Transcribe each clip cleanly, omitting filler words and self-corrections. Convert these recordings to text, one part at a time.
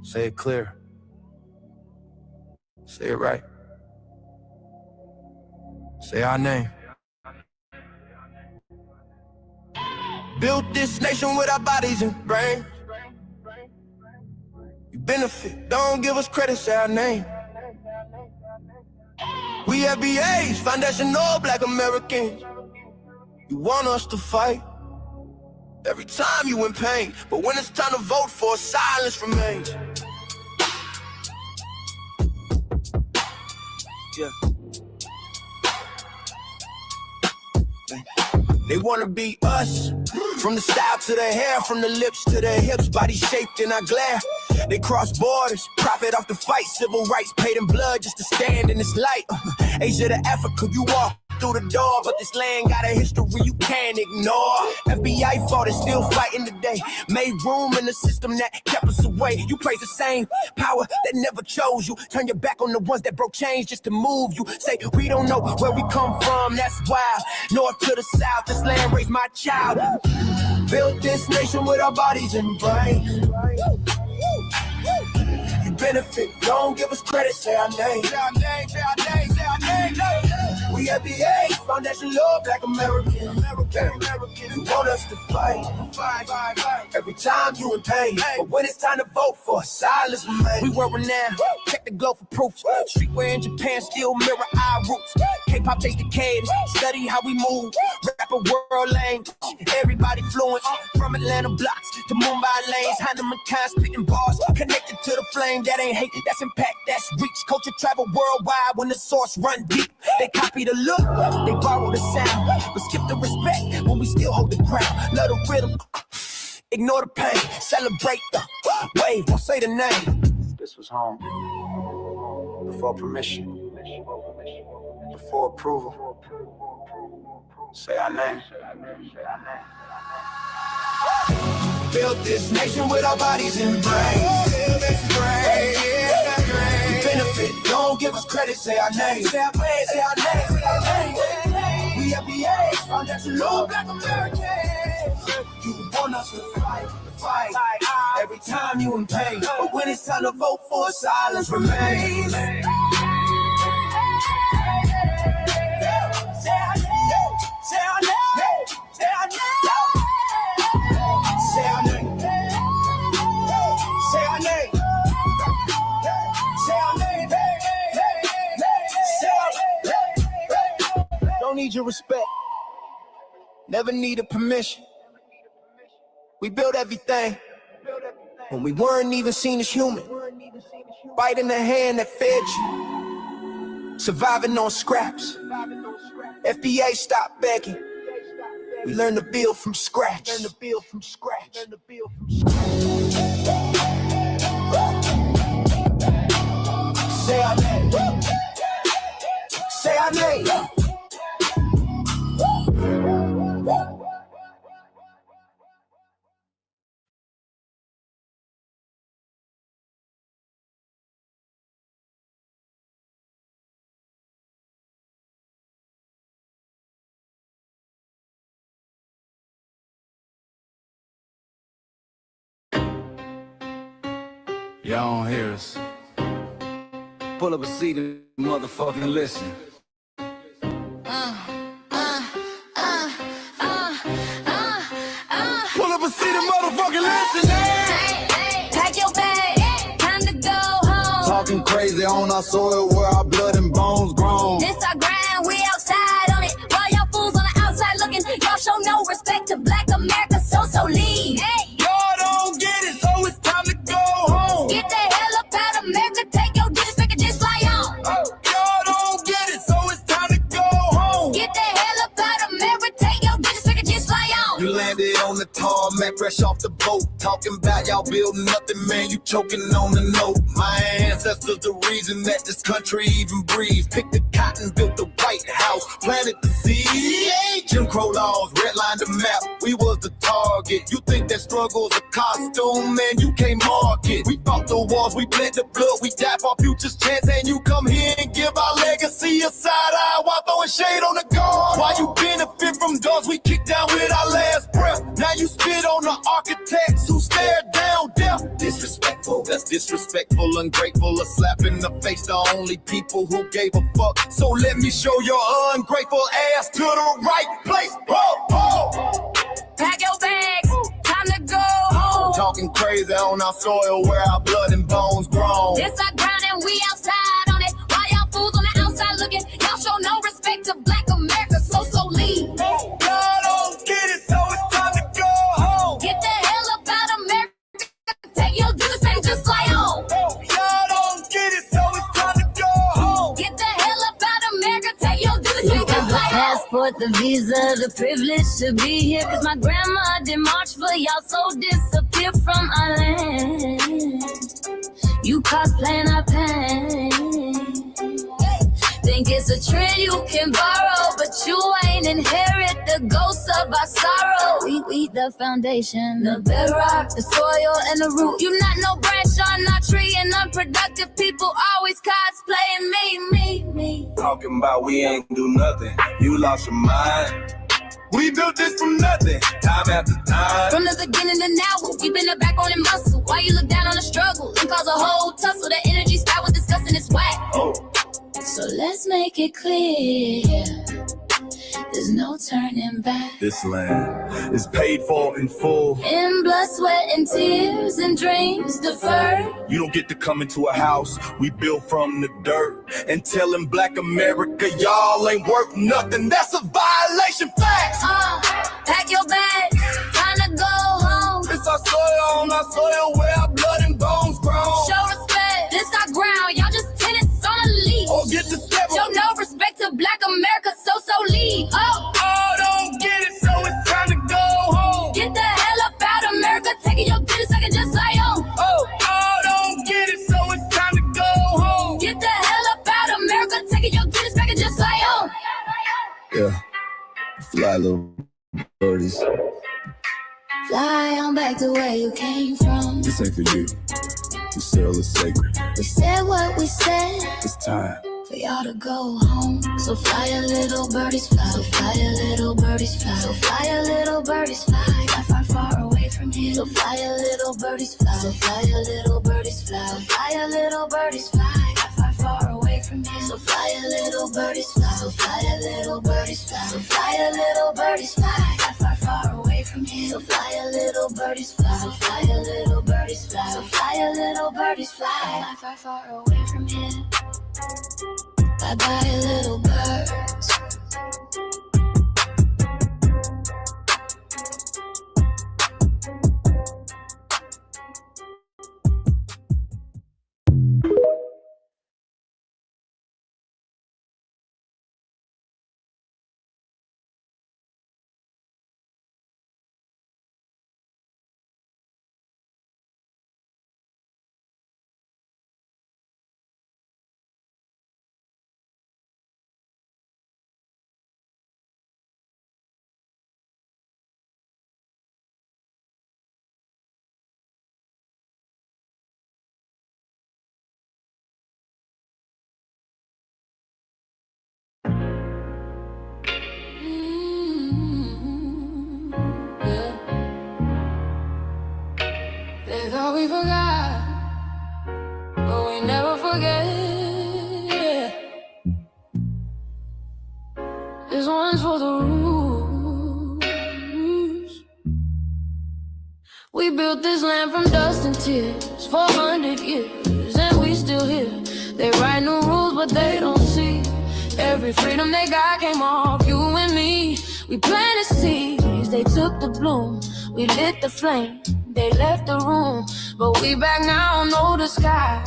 Say it clear. Say it right. Say our name. Built this nation with our bodies and brains. You benefit, don't give us credit, say our name. We FBAs, foundational Black Americans. You want us to fight every time you in pain, but when it's time to vote for, silence remains. Yeah. They wanna be us, from the style to the hair, from the lips to the hips, body shaped in our glare. They cross borders, profit off the fight, civil rights paid in blood just to stand in this light. Asia to Africa, you walk through the door, but this land got a history you can't ignore. FBI fought it, still fighting today. Made room in the system that kept us away. You praise the same power that never chose you. Turn your back on the ones that broke chains just to move you. Say we don't know where we come from, that's wild. North to the south, this land raised my child. Built this nation with our bodies and brains. You benefit, don't give us credit, say our name. Say our name, say our name, say our name. We FBA, foundation law, Black American. You want us to fight. Every time you in pain, but when it's time to vote for, silence remains. We were renowned, check the glow for proof. Streetwear in Japan still mirror our roots. K-pop chase the cadence, study how we move. Rap a world language, everybody fluent. From Atlanta blocks to Mumbai lanes, Heinemann kind spitting bars, connected to the flame. That ain't hate, that's impact, that's reach. Culture travel worldwide when the source run deep. They copy the look, they borrow the sound, but skip the respect when we still hold the crown. Love the rhythm, ignore the pain, celebrate the wave, don't say the name. This was home, before permission, before approval. Say our name. Built this nation with our bodies and brains. We benefit, don't give us credit, say our name. Say our name, say our name, say our name. We FBA, foundational Black Americans. You want us to fight every time you in pain, but when it's time to vote for, silence remains. Say our name, say our name, say our name. Say our name. Say our name. Say our name. Say our name. Don't need your respect. Never needed permission. We built everything when we weren't even seen as human. Biting the hand that fed you. Surviving on scraps. FBA stopped begging. We learn to build from scratch. Learn to build from scratch. Learn to build from scratch. Say our name. Say our name. Y'all don't hear us. Pull up a seat and motherfucking listen. Pull up a seat and motherfucking listen. Pack your bag, time to go home. Talking crazy on our soil where our blood and bones grown. This our grind, we outside on it. While y'all fools on the outside looking, y'all show no respect to Black America, so leave. Hey. Y'all don't get it, so it's time to go home. Get the hell up out of America, take your disrespect and just fly on. Y'all don't get it, so it's time to go home. Get the hell up out of America, take your disrespect and just fly on. You landed on the tarmac, fresh off the boat. Talking about y'all building nothing, man, you choking on the note. My ancestors the reason that this country even breathes. Picked the cotton, built the White House, planted the seed. Jim Crow laws, redlined the map, we was the target. You think that struggle's a costume, man, you can't mark it. We fought the wars, we bled the blood, we died for our future's chance. And you come here and give our legacy a side eye while throwing shade on the guard. While you benefit from doors we kicked down with our last breath. Now you spit on the architects who stared down death. Disrespectful, That's disrespectful, ungrateful, a slap in the face to only people who gave a fuck. So let me show your ungrateful ass to the right place. Ho, ho. Pack your bags, time to go home. Talking crazy on our soil where our blood and bones grown. This our ground and we outside on it. Why y'all fools on the outside looking? Y'all show no respect to Black America, so leave. Y'all don't get it, so it's time to go home. Get the hell up out America. Take your disrespect just like home. Y'all don't get it, so it's time to go home. Get the hell up out America. Take your disrespect just like home. Passport, the visa, the privilege to be here. Cause my grandma did march for y'all, so disappear from our land. You cosplaying our pain. Think it's a trend you can borrow, but you ain't inherit the ghosts of our sorrow. We the foundation, the bedrock, the soil, and the root. You not no branch on our tree, and unproductive people always cosplaying me. Talking about we ain't do nothing. You lost your mind. We built this from nothing, time after time. From the beginning to now, we been the backbone and muscle. Why you look down on the struggle and cause a whole tussle? The energy style was discussing this whack. Oh. So let's make it clear, there's no turning back. This land is paid for in full. In blood, sweat, and tears, and dreams deferred. You don't get to come into a house we built from the dirt and telling Black America y'all ain't worth nothing. That's a violation. Facts. Pack your bags, time to go home. It's our soil on our soil where our blood and bones grown. Show respect, this our ground. Y'all just tenants on a leash. Or get the step. Show no respect to Black America, so leave. Oh, don't get it, so it's time to go home. Get the hell up out America, taking your business second just like home. Oh, don't get it, so it's time to go home. Get the hell up out America, taking your business second just like home. Yeah, fly little birdies. Fly on back to where you came from. This ain't for you. The soil is sacred. We said what we said. It's time for y'all to go home. So fly a little birdies fly. So fly a little birdies fly. So fly a little birdies fly. Far, far away from here. So fly a little birdies fly. So fly a little birdies fly. So fly a little birdies fly. Far, far away from here. So fly a little birdies fly. So fly a little birdies fly. So fly a little birdies fly. Far, far away from here. So fly a little birdies fly. So fly a little birdies fly. So fly a little birdies fly. Far, far away from here. Bye-bye, little birds. They thought we forgot, but we never forget. This one's for the roots. We built this land from dust and tears, 400 years, and we still here. They write new rules, but they don't see. Every freedom they got came off you and me. We planted seeds, they took the bloom. We lit the flame, they left the room. But we back now, know the skies.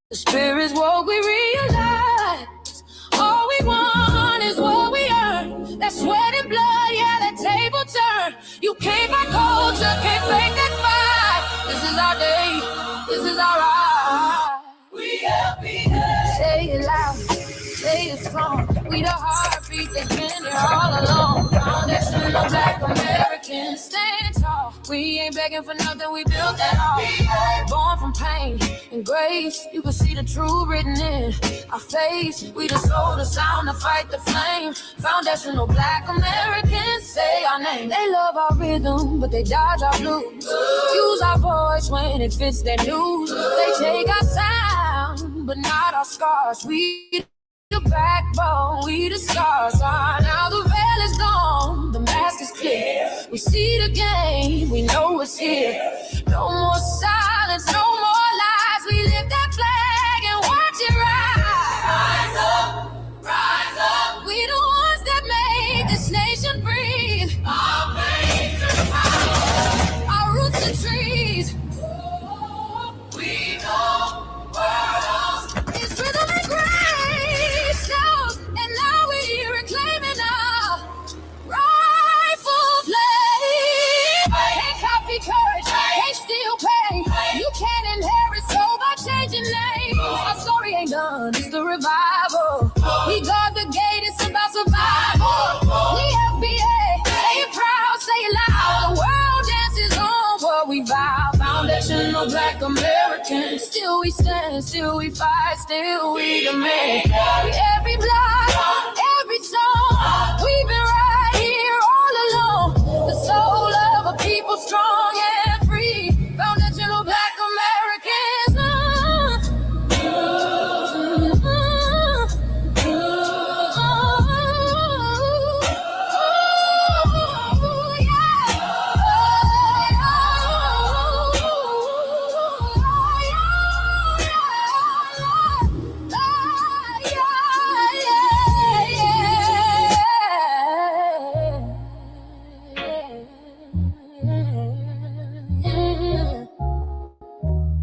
The spirits woke, we realize all we want is what we earn. That sweat and blood, yeah, that table turn. You can't buy culture, can't fake that fight. This is our day, this is our ride. We LPA. Say it loud, say it strong. We the heartbeat that's been here all along. Foundation of Black Americans, stand tall. We ain't begging for nothing, we built that all. Born from pain and grace, you can see the truth written in our face. We the soul, the sound, to fight the flame. Foundational Black Americans, say our name. They love our rhythm, but they dodge our blues. Use our voice voice when it fits their news. They take our sound, but not our scars. We the backbone, we the stars are. Now the veil is gone, the mask is clear. We see the game, we know it's here. No more silence, no more lies. We lift that flag and watch it rise. Rise up, rise up. We the ones that made this nation breathe. Our veins are power, our roots are trees. We know worlds. It's rhythm and grace now, and now we reclaiming our rightful place. Can't copy courage, can't steal pain. You can't inherit soul by changing names. Our story ain't done, it's the revival. We guard the gate, it's about survival. We FBA, say it proud, say it loud. The world dances on what we vow. Foundational Black Americans. Still we stand, still we fight, still we demand. Every block, every song, we've been right here all along. The soul of a people strong and free. Foundational Black Americans.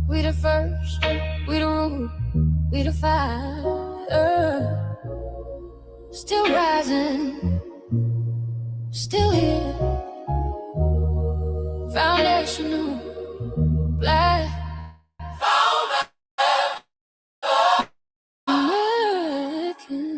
We the first, we the root, we the fire. Still rising, still here. Foundational Black American.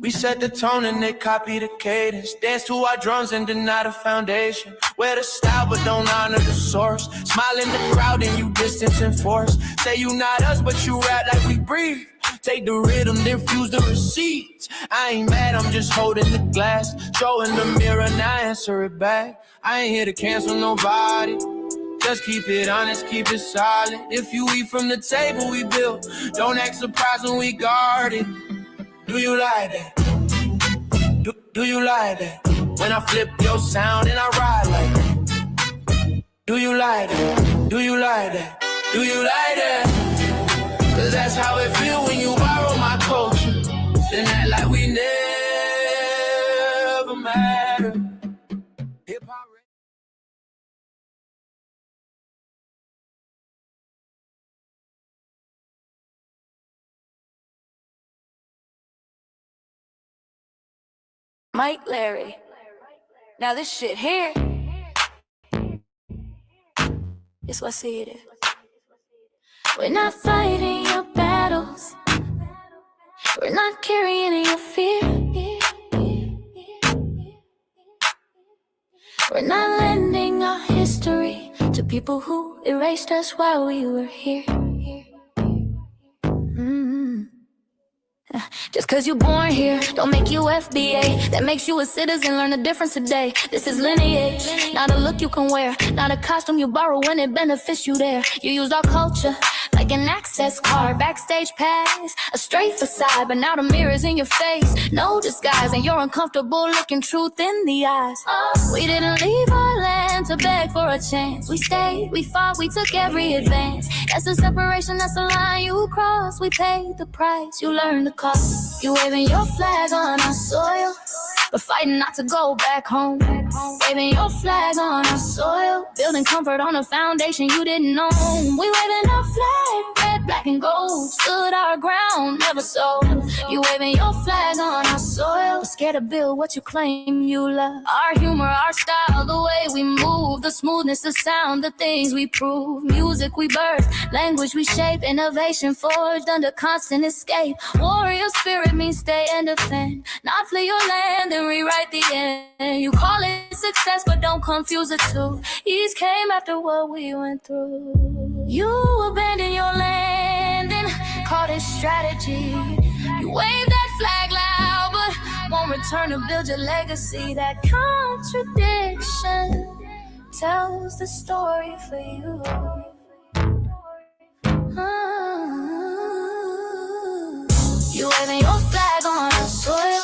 We set the tone and they copy the cadence. Dance to our drums and deny the foundation. Wear the style but don't honor the source. Smile in the crowd and you distance and force. Say you not us but you rap like we breathe. Take the rhythm, then fuse the receipts. I ain't mad, I'm just holding the glass. Showing the mirror, now answer it back. I ain't here to cancel nobody. Just keep it honest, keep it solid. If you eat from the table we built, don't act surprised when we guard it. Do you like that? Do you like that? When I flip your sound and I ride like that. Do you like that? Do you like that? Do you like that? Cause that's how it feel when you borrow my culture. Then act like we never mattered. Hip-hop. Mike Larry. Now this shit here is what I see it is. We're not fighting your battles. We're not carrying your fear. We're not lending our history to people who erased us while we were here. Just cause you born here, don't make you FBA. That makes you a citizen, learn the difference today. This is lineage, not a look you can wear. Not a costume you borrow when it benefits you there. You used our culture like an access card, backstage pass, a straight facade. But now the mirror's in your face, no disguise. And you're uncomfortable looking truth in the eyes. We didn't leave our land to beg for a chance. We stayed, we fought, we took every advance. That's the separation, that's the line you crossed. We paid the price, you learned the cost. You waving your flag on our soil, but fighting not to go back home. Waving your flag on our soil, building comfort on a foundation you didn't own. We waving our flag, red, black, and gold. Stood our ground, never sold. You waving your flag on our soil, but scared to build what you claim you love. Our humor, our style, the way we move, the smoothness, the sound, the things we prove. Music we birth, language we shape, innovation forged under constant escape. Warrior spirit means stay and defend, not flee your land and rewrite the end. You call it success, but don't confuse the two. Ease came after what we went through. You abandoned your land and called it strategy. You waved that flag loud, but won't return to build your legacy. That contradiction tells the story for you. You waving your flag on our soil,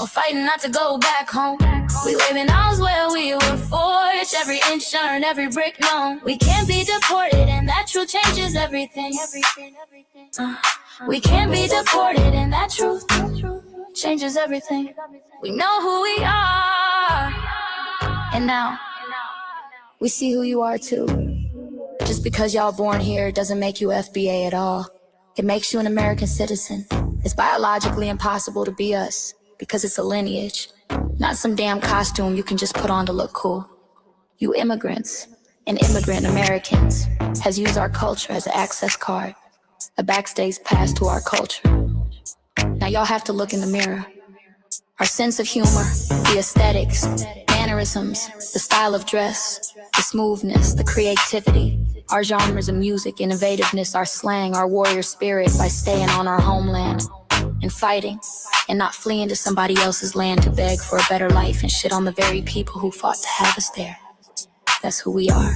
we're fighting not to go back home. We waving ours where we were forged, every inch earned, every brick known. We can't be deported, and that truth changes everything. We can't be deported, and that truth changes everything. We know who we are, and now we see who you are too. Just because y'all born here doesn't make you FBA at all. It makes you an American citizen. It's biologically impossible to be us because it's a lineage, not some damn costume you can just put on to look cool. You immigrants and immigrant Americans has used our culture as an access card, a backstage pass to our culture. Now y'all have to look in the mirror. Our sense of humor, the aesthetics, mannerisms, the style of dress, the smoothness, the creativity, our genres of music, innovativeness, our slang, our warrior spirit by staying on our homeland and fighting and not fleeing to somebody else's land to beg for a better life and shit on the very people who fought to have us there. That's who we are.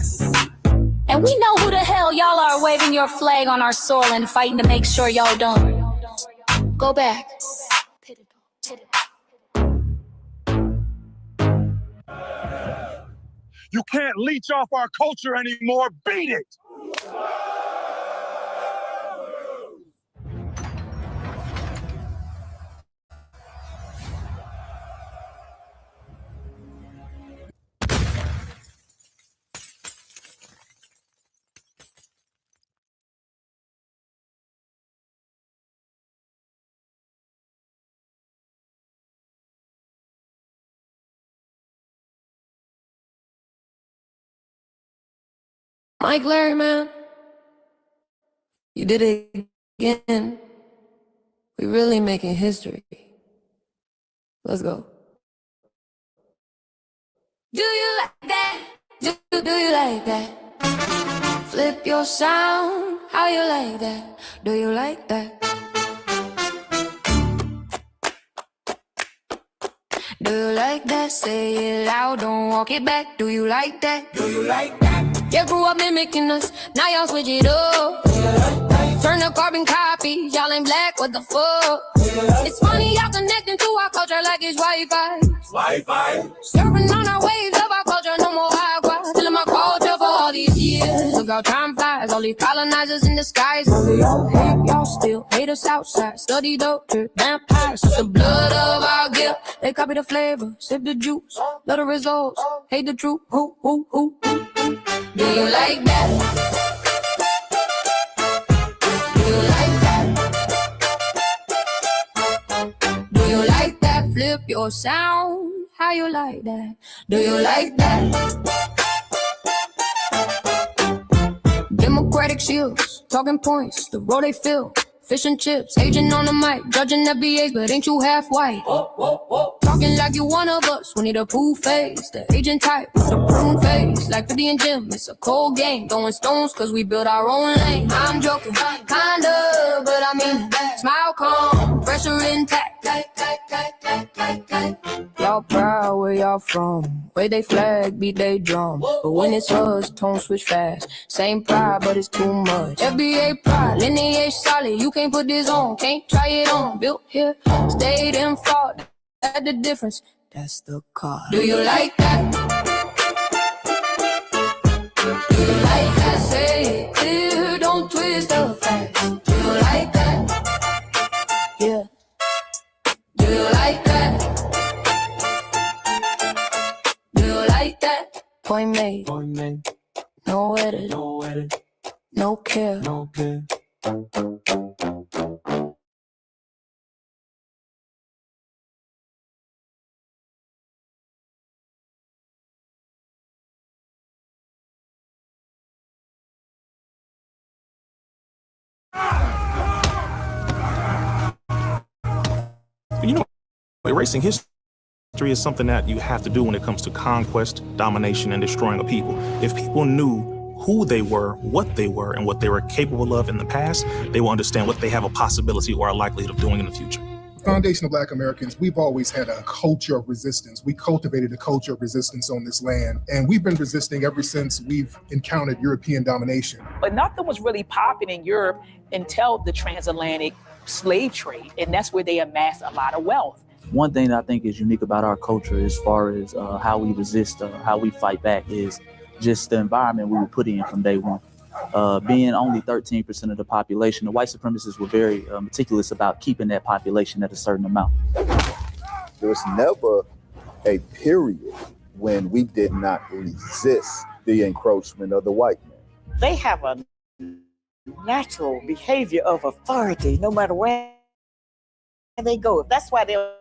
And we know who the hell y'all are waving your flag on our soil and fighting to make sure y'all don't go back. You can't leech off our culture anymore. Beat it! Mike Larry, man, you did it again. We really making history. Let's go. Do you like that? Do you like that? Flip your sound, how you like that? Do you like that? Do you like that? Say it loud, don't walk it back. Do you like that? Do you like that? You grew up mimicking us, now y'all switch it up. Turn the carbon copies, y'all ain't black, what the fuck? It's funny y'all connecting to our culture like it's Wi-Fi. Wi-Fi. Surfing on our waves of our culture, no more Wi-Fi. Still in my culture for all these years. Look how time flies, all these colonizers in disguise. Y'all hate, y'all still hate us outside. Study doctor, vampires, it's the blood of our guilt. They copy the flavor, sip the juice, love the results, hate the truth. Who? Do you like that? Do you like that? Do you like that? Flip your sound. How you like that? Do you like that? Democratic shields, talking points, the road they fill. Fish and chips, agent on the mic, judging FBAs, but ain't you half white? Talking like you one of us, we need a proof face. The agent type, the prune face, like 50 and Jim, it's a cold game. Throwing stones cause we built our own lane. I'm joking, kinda, but I mean, smile calm, pressure intact. Y'all proud where y'all from, where they flag, beat they drum. But when it's us, tone switch fast. Same pride, but it's too much. FBA pride, lineage solid, you can't put this on, can't try it on. Built here, stayed and fought, that's the difference, that's the car. Do you like that? Do you like that? Say it clear, don't twist the facts. Do you like that? Yeah. Do you like that? Do you like that? Point made. No edit. No care. You know, erasing history is something that you have to do when it comes to conquest, domination, and destroying a people. If people knew who they were, what they were, and what they were capable of in the past, they will understand what they have a possibility or a likelihood of doing in the future. Foundation of Black Americans, we've always had a culture of resistance. We cultivated a culture of resistance on this land, and we've been resisting ever since we've encountered European domination. But nothing was really popping in Europe until the transatlantic slave trade, and that's where they amassed a lot of wealth. One thing that I think is unique about our culture as far as how we resist, how we fight back, is just the environment we were put in from day one. Being only 13% of the population, the white supremacists were very meticulous about keeping that population at a certain amount. There was never a period when we did not resist the encroachment of the white man. They have a natural behavior of authority no matter where they go. That's why they'll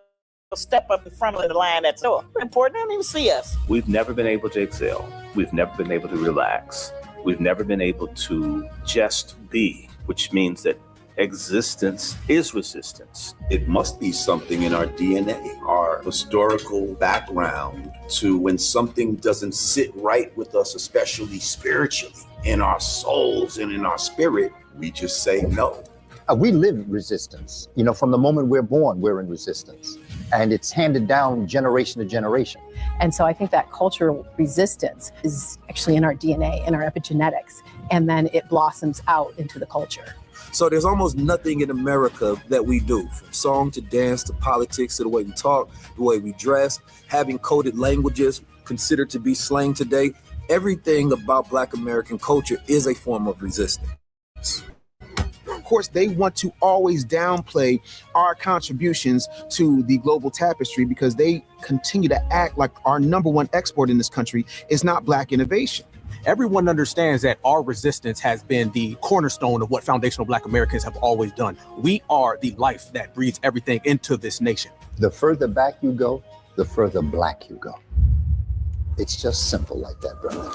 step up in front of the line that's so important. They don't even see us. We've never been able to excel. We've never been able to relax. We've never been able to just be, which means that existence is resistance. It must be something in our DNA, our historical background, to when something doesn't sit right with us, especially spiritually, in our souls and in our spirit, we just say no. We live resistance. You know, from the moment we're born, we're in resistance. And it's handed down generation to generation. And so I think that cultural resistance is actually in our DNA, in our epigenetics, and then it blossoms out into the culture. So there's almost nothing in America that we do, from song to dance to politics to the way we talk, the way we dress, having coded languages considered to be slang today. Everything about Black American culture is a form of resistance. Of course, they want to always downplay our contributions to the global tapestry because they continue to act like our number one export in this country is not Black innovation. Everyone understands that our resistance has been the cornerstone of what foundational Black Americans have always done. We are the life that breathes everything into this nation. The further back you go, the further Black you go. It's just simple like that, brother.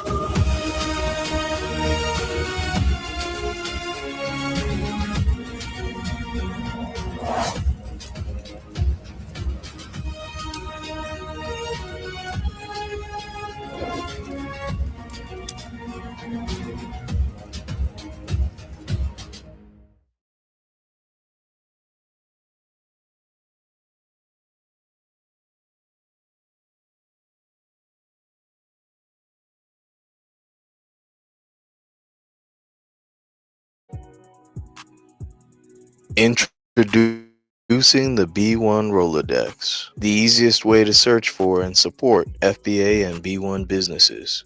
Introducing the B1 Rolodex, the easiest way to search for and support FBA and B1 businesses.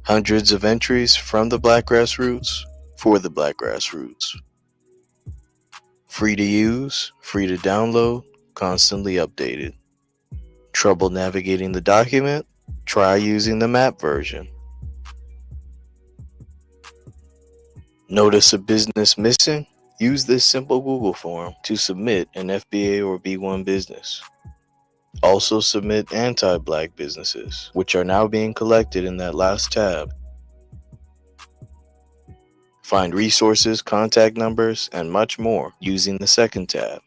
Hundreds of entries from the Black grassroots for the Black grassroots. Free to use, free to download, constantly updated. Trouble navigating the document? Try using the map version. Notice a business missing? Use this simple Google form to submit an FBA or B1 business. Also submit anti-Black businesses, which are now being collected in that last tab. Find resources, contact numbers, and much more using the second tab.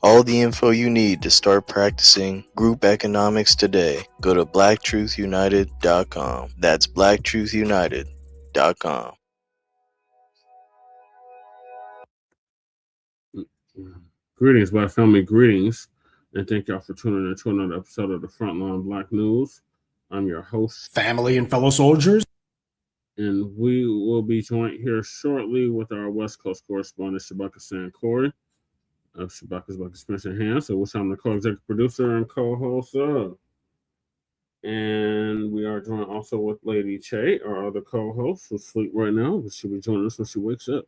All the info you need to start practicing group economics today. Go to blacktruthunited.com. That's blacktruthunited.com. Greetings, Black family, greetings, and thank y'all for tuning in to another episode of the Frontline Black News. I'm your host, family and fellow soldiers, and we will be joined here shortly with our West Coast correspondent, Shabaka San Corey. Shabaka's about to spend her hands, so which I'm the co-executive producer and co-host of. And we are joined also with Lady Che, our other co-host, who's asleep right now, but she'll be joining us when she wakes up.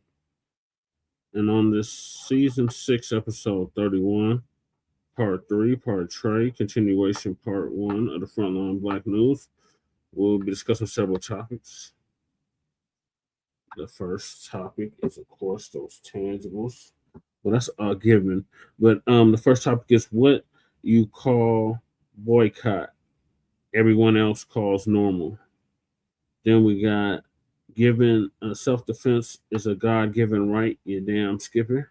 And on this season 6, episode 31, part 3, part Trey, continuation part 1 of the Frontline Black News, we'll be discussing several topics. The first topic is, of course, those tangibles. Well, that's a given. But the first topic is what you call boycott, everyone else calls normal. Then we got given self-defense is a God-given right, you damn skipper.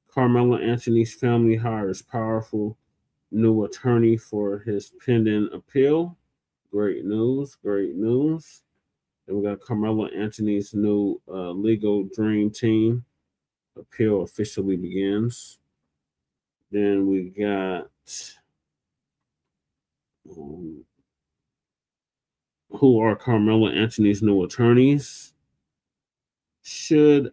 Karmelo Anthony's family hires powerful new attorney for his pending appeal. Great news, great news. And we got Karmelo Anthony's new legal dream team. appeal officially begins. Then we got who are Karmelo Anthony's new attorneys? Should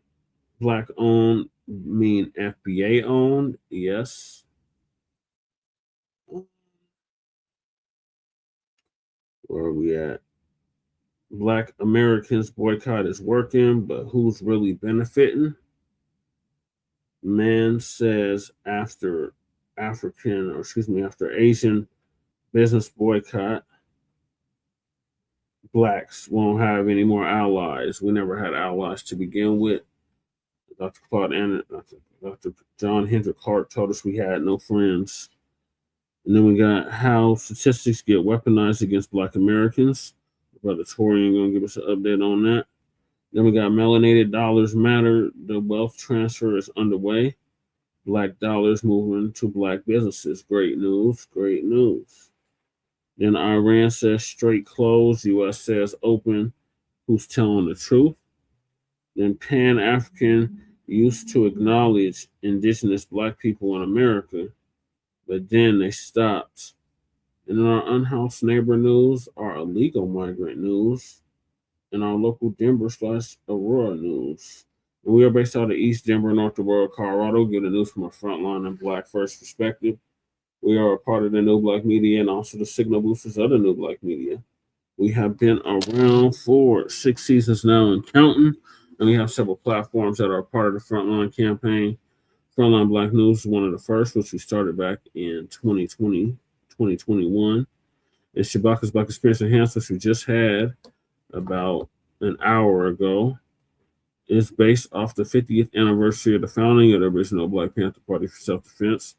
Black owned mean FBA owned? Yes. Where are we at? Black Americans boycott is working, but who's really benefiting? Man says after Asian business boycott, Blaccs won't have any more allies. We never had allies to begin with. Dr. John Hendrick Clark told us we had no friends. And then we got how statistics get weaponized against Black Americans. Brother Torian going to give us an update on that. Then we got Melanated Dollars Matter. The wealth transfer is underway. Black dollars moving to Black businesses. Great news. Great news. Then Iran says Strait closed. U.S. says open. Who's telling the truth? Then Pan-African used to acknowledge Indigenous Black people in America, but then they stopped. And in our Unhoused neighbor news, our illegal migrant news, and our local Denver/Aurora news. And we are based out of East Denver, North Aurora, Colorado. Get the news from a frontline and Black first perspective. We are a part of the New Black Media and also the signal boosters of the New Black Media. We have been around for 6 seasons now and counting, and we have several platforms that are part of the Frontline campaign. Frontline Black News is one of the first, which we started back in 2021. It's Shabaka's Black Experience Enhanced, which we just had about an hour ago. It's based off the 50th anniversary of the founding of the original Black Panther Party for Self-Defense.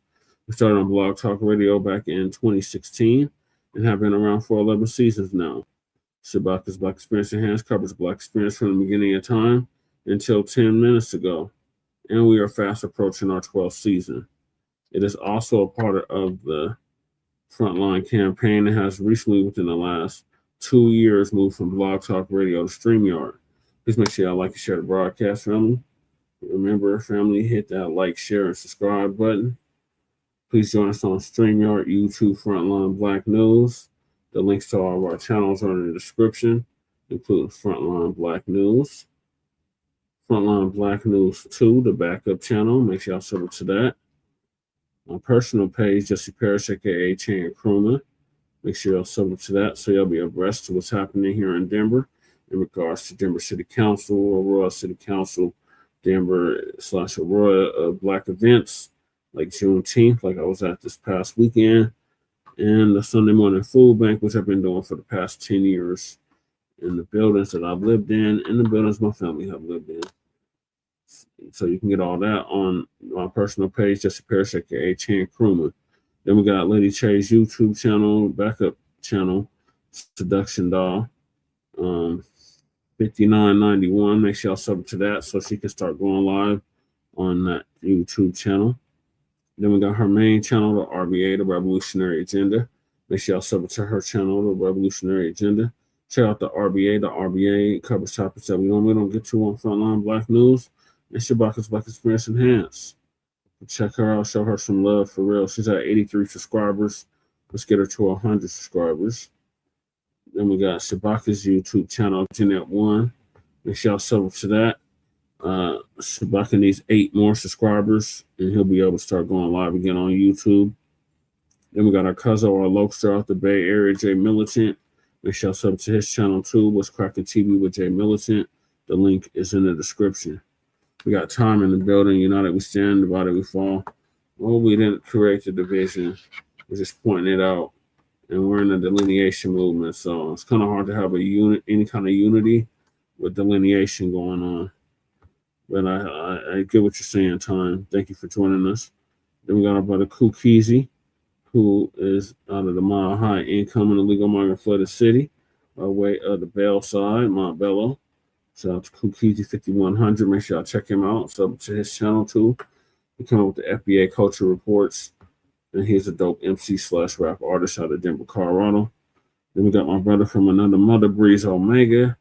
We started on Blog Talk Radio back in 2016 and have been around for 11 seasons now. Shabaka's Black Experience Enhanced covers Black experience from the beginning of time until 10 minutes ago, and we are fast approaching our 12th season. It is also a part of the Frontline campaign and has recently, within the last 2 years, moved from Blog Talk Radio to StreamYard. Please make sure y'all like and share the broadcast, family. Remember, family, hit that like, share, and subscribe button. Please join us on StreamYard, YouTube, Frontline Black News. The links to all of our channels are in the description, including Frontline Black News. Frontline Black News 2, the backup channel. Make sure y'all sub to that. My personal page, Jesse Parrish, aka Chan Kruma. Make sure y'all sub to that so y'all be abreast of what's happening here in Denver in regards to Denver City Council, Aurora City Council, Denver/Aurora Black events like Juneteenth, like I was at this past weekend, and the Sunday morning food bank, which I've been doing for the past 10 years in the buildings that I've lived in and the buildings my family have lived in. So you can get all that on my personal page, Jesse Parrish, aka Chan Kruma. Then we got Lady Che's YouTube channel, backup channel, Seduction Doll, 5991. Make sure y'all sub to that so she can start going live on that YouTube channel. Then we got her main channel, the RBA, the Revolutionary Agenda. Make sure y'all sub to her channel, the Revolutionary Agenda. Check out the RBA. The RBA covers topics that we normally don't get to on Frontline Black News. And Shabaka's Black Experience Enhanced. Check her out, show her some love for real. She's at 83 subscribers. Let's get her to 100 subscribers. Then we got Shabaka's YouTube channel, Jeanette1. Make sure y'all sub to that. Shabaka needs 8 more subscribers, and he'll be able to start going live again on YouTube. Then we got our cousin, our local out the Bay Area, Jay Militant. Make sure y'all sub to his channel too. What's Cracking TV with Jay Militant. The link is in the description. We got Time in the building. United we stand, divided we fall. Well, we didn't create the division. We're just pointing it out. And we're in the delineation movement. So it's kind of hard to have any kind of unity with delineation going on. But I get what you're saying, Time. Thank you for joining us. Then we got our brother Kukizi, who is out of the Mile High Income and Illegal Migrant Flooded City, our way of the Bell side, Montbello. Shout out to Kukizi 5100. Make sure y'all check him out. Sub to his channel too. He come up with the FBA Culture Reports. And he's a dope MC/rap artist out of Denver, Colorado. Then we got my brother from another mother, Breeze Omega,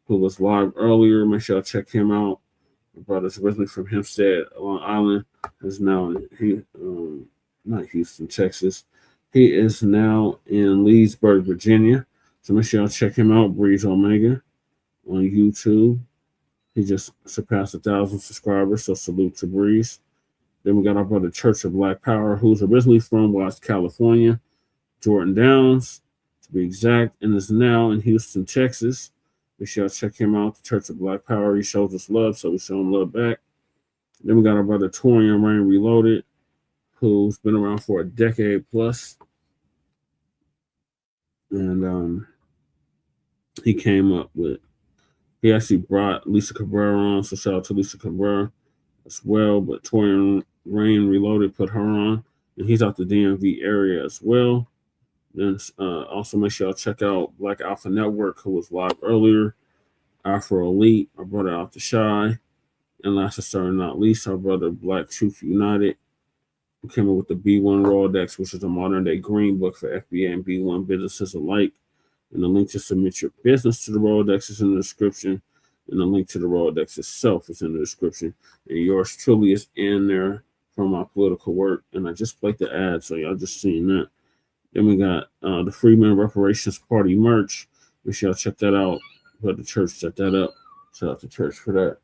who was live earlier. Make sure y'all check him out. My brother's originally from Hempstead, Long Island, is now not Houston, Texas. He is now in Leesburg, Virginia. So make sure y'all check him out, Breeze Omega, on YouTube. He just surpassed 1,000 subscribers, so salute to Breeze. Then we got our brother Church of Black Power, who's originally from West California, Jordan Downs, to be exact, and is now in Houston, Texas. Make sure y'all check him out, the Church of Black Power. He shows us love, so we show him love back. Then we got our brother Torian Rain Reloaded, who's been around for a decade plus. And he actually brought Lisa Cabrera on, so shout out to Lisa Cabrera as well. But Torian Rain Reloaded put her on, and he's out the DMV area as well. Then also make sure y'all check out Black Alpha Network, who was live earlier. Afro Elite, our brother Out the Shy. And last but certainly not least, our brother Black Truth United, who came up with the B1 Rolodex, which is a modern day green book for FBA and B1 businesses alike. And the link to submit your business to the Rolodex is in the description. And the link to the Rolodex itself is in the description. And yours truly is in there from my political work. And I just played the ad, so y'all just seen that. Then we got the Freeman Reparations Party merch. Make sure y'all check that out. But the church set that up. Shout out to church for that.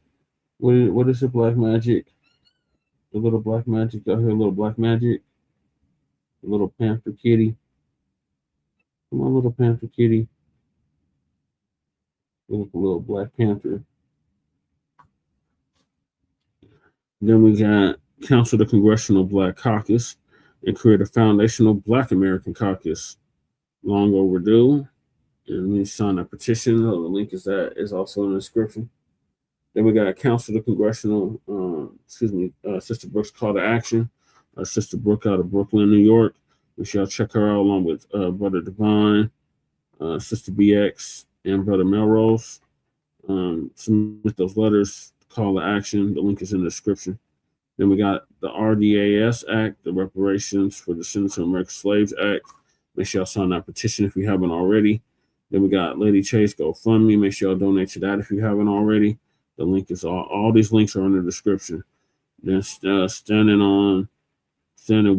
What is it, Black Magic? The little Black Magic out here, little Black Magic. The little Panther Kitty. Come on, little Panther Kitty. Look, a little Black Panther. Then we got Council the Congressional Black Caucus and create a foundational Black American caucus. Long overdue. And we sign a petition. The link is also in the description. Then we got Council the Congressional, Sister Brooks Call to Action. Sister Brooke out of Brooklyn, New York. We shall check her out along with Brother Divine, Sister BX, and Brother Melrose. Submit those letters, call to action. The link is in the description. Then we got the RDAS Act, the Reparations for Descendants of American Slaves Act. Make sure y'all sign that petition if you haven't already. Then we got Lady Chase GoFundMe. Make sure y'all donate to that if you haven't already. The link is all these links are in the description. Then standing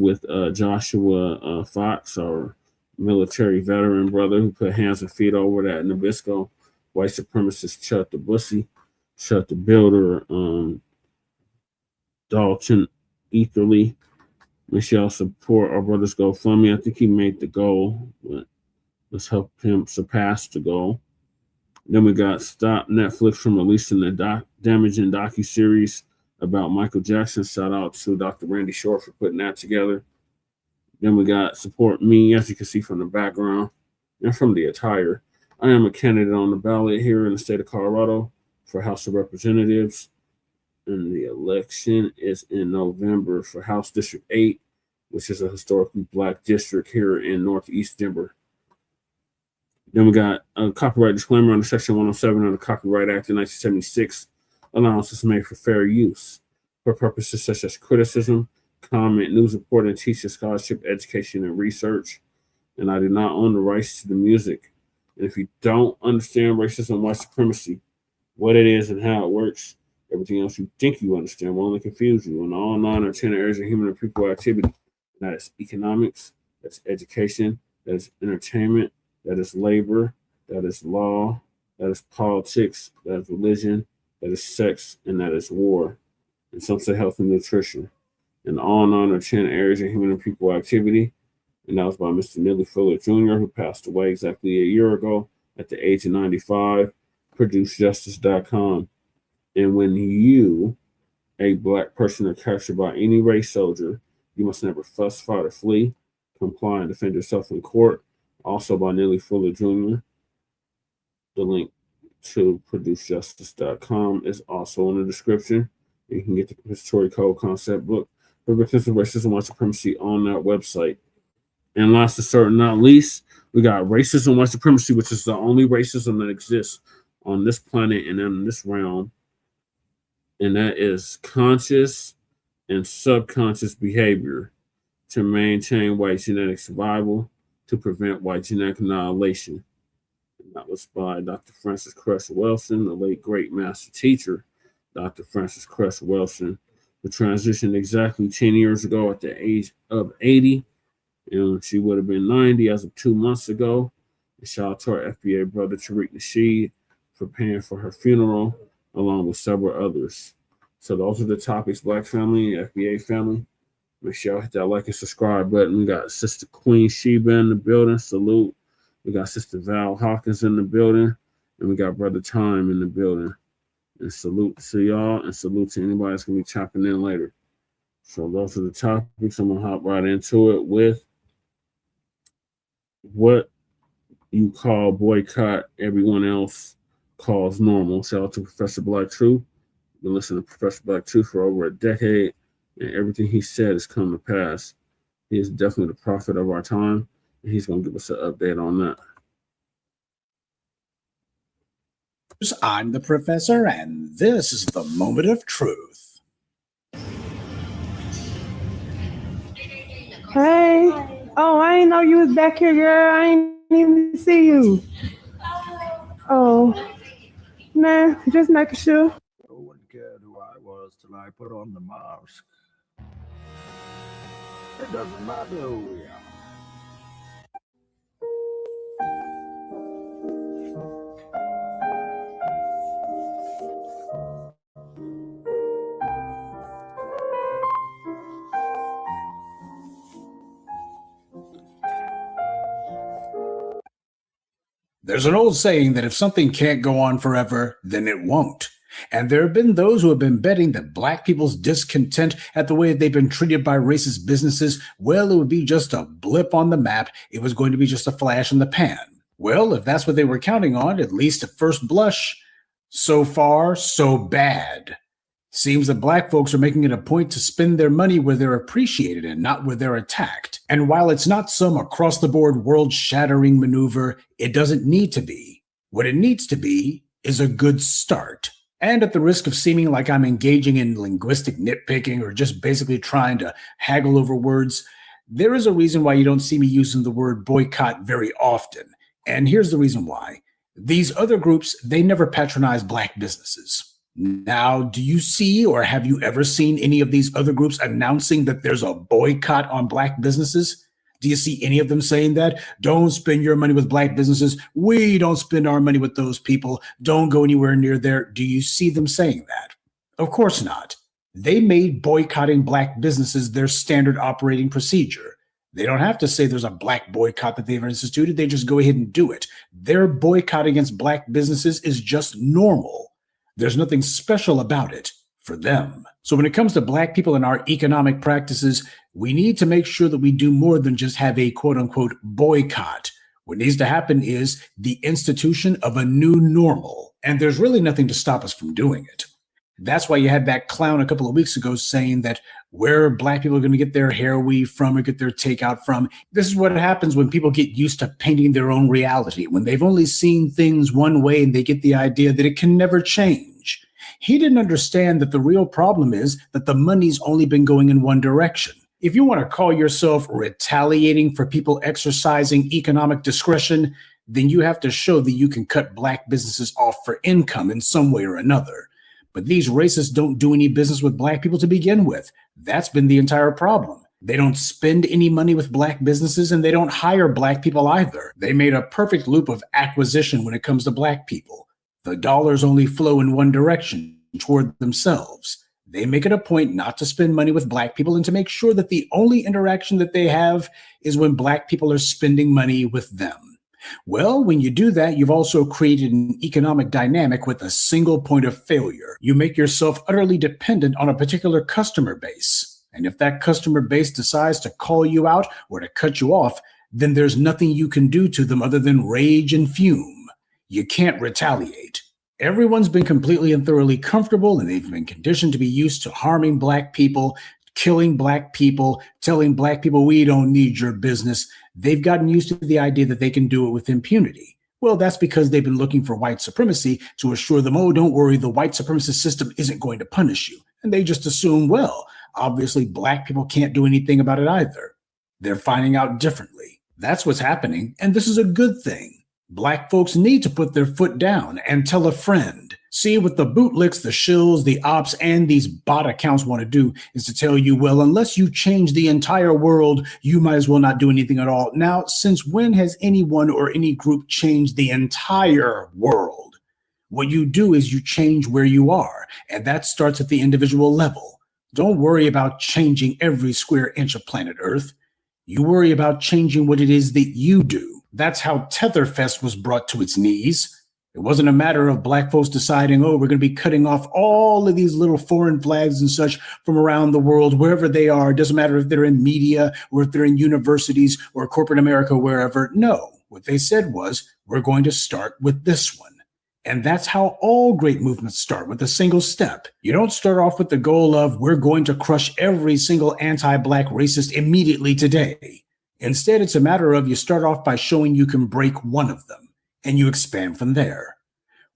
with Joshua Fox, our military veteran brother who put hands and feet over that Nabisco white supremacist Chuck the Bussy, Chuck the Builder, Dalton Etherly. Make sure y'all support our brother's GoFundMe. I think he made the goal, but let's help him surpass the goal. Then we got Stop Netflix from releasing the damaging docuseries about Michael Jackson. Shout out to Dr. Randy Short for putting that together. Then we got Support Me, as you can see from the background and from the attire. I am a candidate on the ballot here in the state of Colorado for House of Representatives. And the election is in November for House District 8, which is a historically Black district here in Northeast Denver. Then we got a copyright disclaimer under Section 107 of the Copyright Act of 1976. Allowances made for fair use for purposes such as criticism, comment, news reporting, teaching, scholarship, education, and research. And I do not own the rights to the music. And if you don't understand racism and white supremacy, what it is and how it works, everything else you think you understand will only confuse you in all 9 or 10 areas of human and people activity. And that is economics, that's education, that is entertainment, that is labor, that is law, that is politics, that is religion, that is sex, and that is war. And some say health and nutrition. In all 9 or 10 areas of human and people activity. And that was by Mr. Neely Fuller Jr., who passed away exactly a year ago at the age of 95. ProduceJustice.com. And when you, a Black person, are captured by any race soldier, you must never fuss, fight, or flee. Comply and defend yourself in court. Also by Neely Fuller Jr. The link to ProduceJustice.com is also in the description. You can get the Compensatory Code concept book for victims of racism and white supremacy on that website. And last but certainly not least, we got racism and white supremacy, which is the only racism that exists on this planet and in this realm. And that is conscious and subconscious behavior to maintain white genetic survival, to prevent white genetic annihilation. And that was by Dr. Francis Cress Wilson, the late great master teacher Dr. Frances Cress Welsing, who transitioned exactly 10 years ago at the age of 80. And she would have been 90 as of 2 months ago. And shout out to our FBA brother, Tariq Nasheed, for paying for her funeral, along with several others. So those are the topics, Black family, FBA family. Make sure y'all hit that like and subscribe button. We got Sister Queen Sheba in the building. Salute. We got Sister Val Hawkins in the building. And we got Brother Time in the building. And salute to y'all, and salute to anybody that's going to be tapping in later. So those are the topics. I'm going to hop right into it with what you call boycott, everyone else calls normal. Shout out to Professor Black Truth. Been listening to Professor Black Truth for over a decade, and everything he said has come to pass. He is definitely the prophet of our time, and he's going to give us an update on that. I'm the Professor, and this is the Moment of Truth. Hey. Oh, I didn't know you was back here, girl. I ain't even see you. Oh. Nah, just making sure. No one cared who I was till I put on the mask. It doesn't matter who we are. There's an old saying that if something can't go on forever, then it won't. And there have been those who have been betting that Black people's discontent at the way they've been treated by racist businesses, well, it would be just a blip on the map. It was going to be just a flash in the pan. Well, if that's what they were counting on, at least at first blush, so far, so bad. Seems that Black folks are making it a point to spend their money where they're appreciated and not where they're attacked. And while it's not some across-the-board world-shattering maneuver, it doesn't need to be. What it needs to be is a good start. And at the risk of seeming like I'm engaging in linguistic nitpicking or just basically trying to haggle over words, there is a reason why you don't see me using the word boycott very often. And here's the reason why. These other groups, they never patronize Black businesses. Now, do you see or have you ever seen any of these other groups announcing that there's a boycott on Black businesses? Do you see any of them saying that? Don't spend your money with Black businesses. We don't spend our money with those people. Don't go anywhere near there. Do you see them saying that? Of course not. They made boycotting Black businesses their standard operating procedure. They don't have to say there's a Black boycott that they've instituted. They just go ahead and do it. Their boycott against Black businesses is just normal. There's nothing special about it for them. So when it comes to Black people and our economic practices, we need to make sure that we do more than just have a quote-unquote boycott. What needs to happen is the institution of a new normal, and there's really nothing to stop us from doing it. That's why you had that clown a couple of weeks ago saying that where Black people are going to get their hair weave from or get their takeout from. This is what happens when people get used to painting their own reality, when they've only seen things one way and they get the idea that it can never change. He didn't understand that the real problem is that the money's only been going in one direction. If you want to call yourself retaliating for people exercising economic discretion, then you have to show that you can cut Black businesses off for income in some way or another. But these racists don't do any business with Black people to begin with. That's been the entire problem. They don't spend any money with Black businesses, and they don't hire Black people either. They made a perfect loop of acquisition when it comes to Black people. The dollars only flow in one direction, toward themselves. They make it a point not to spend money with Black people and to make sure that the only interaction that they have is when Black people are spending money with them. Well, when you do that, you've also created an economic dynamic with a single point of failure. You make yourself utterly dependent on a particular customer base. And if that customer base decides to call you out or to cut you off, then there's nothing you can do to them other than rage and fume. You can't retaliate. Everyone's been completely and thoroughly comfortable, and they've been conditioned to be used to harming Black people, killing Black people, telling Black people, we don't need your business. They've gotten used to the idea that they can do it with impunity. Well, that's because they've been looking for white supremacy to assure them, oh, don't worry, the white supremacist system isn't going to punish you. And they just assume, well, obviously Black people can't do anything about it either. They're finding out differently. That's what's happening, and this is a good thing. Black folks need to put their foot down and tell a friend. See, what the bootlicks, the shills, the ops, and these bot accounts want to do is to tell you, well, unless you change the entire world, you might as well not do anything at all. Now, since when has anyone or any group changed the entire world? What you do is you change where you are, and that starts at the individual level. Don't worry about changing every square inch of planet Earth. You worry about changing what it is that you do. That's how Tetherfest was brought to its knees. It wasn't a matter of black folks deciding, oh, we're going to be cutting off all of these little foreign flags and such from around the world, wherever they are. It doesn't matter if they're in media or if they're in universities or corporate America, wherever. No, what they said was, we're going to start with this one. And that's how all great movements start, with a single step. You don't start off with the goal of, we're going to crush every single anti-black racist immediately today. Instead, it's a matter of, you start off by showing you can break one of them, and you expand from there.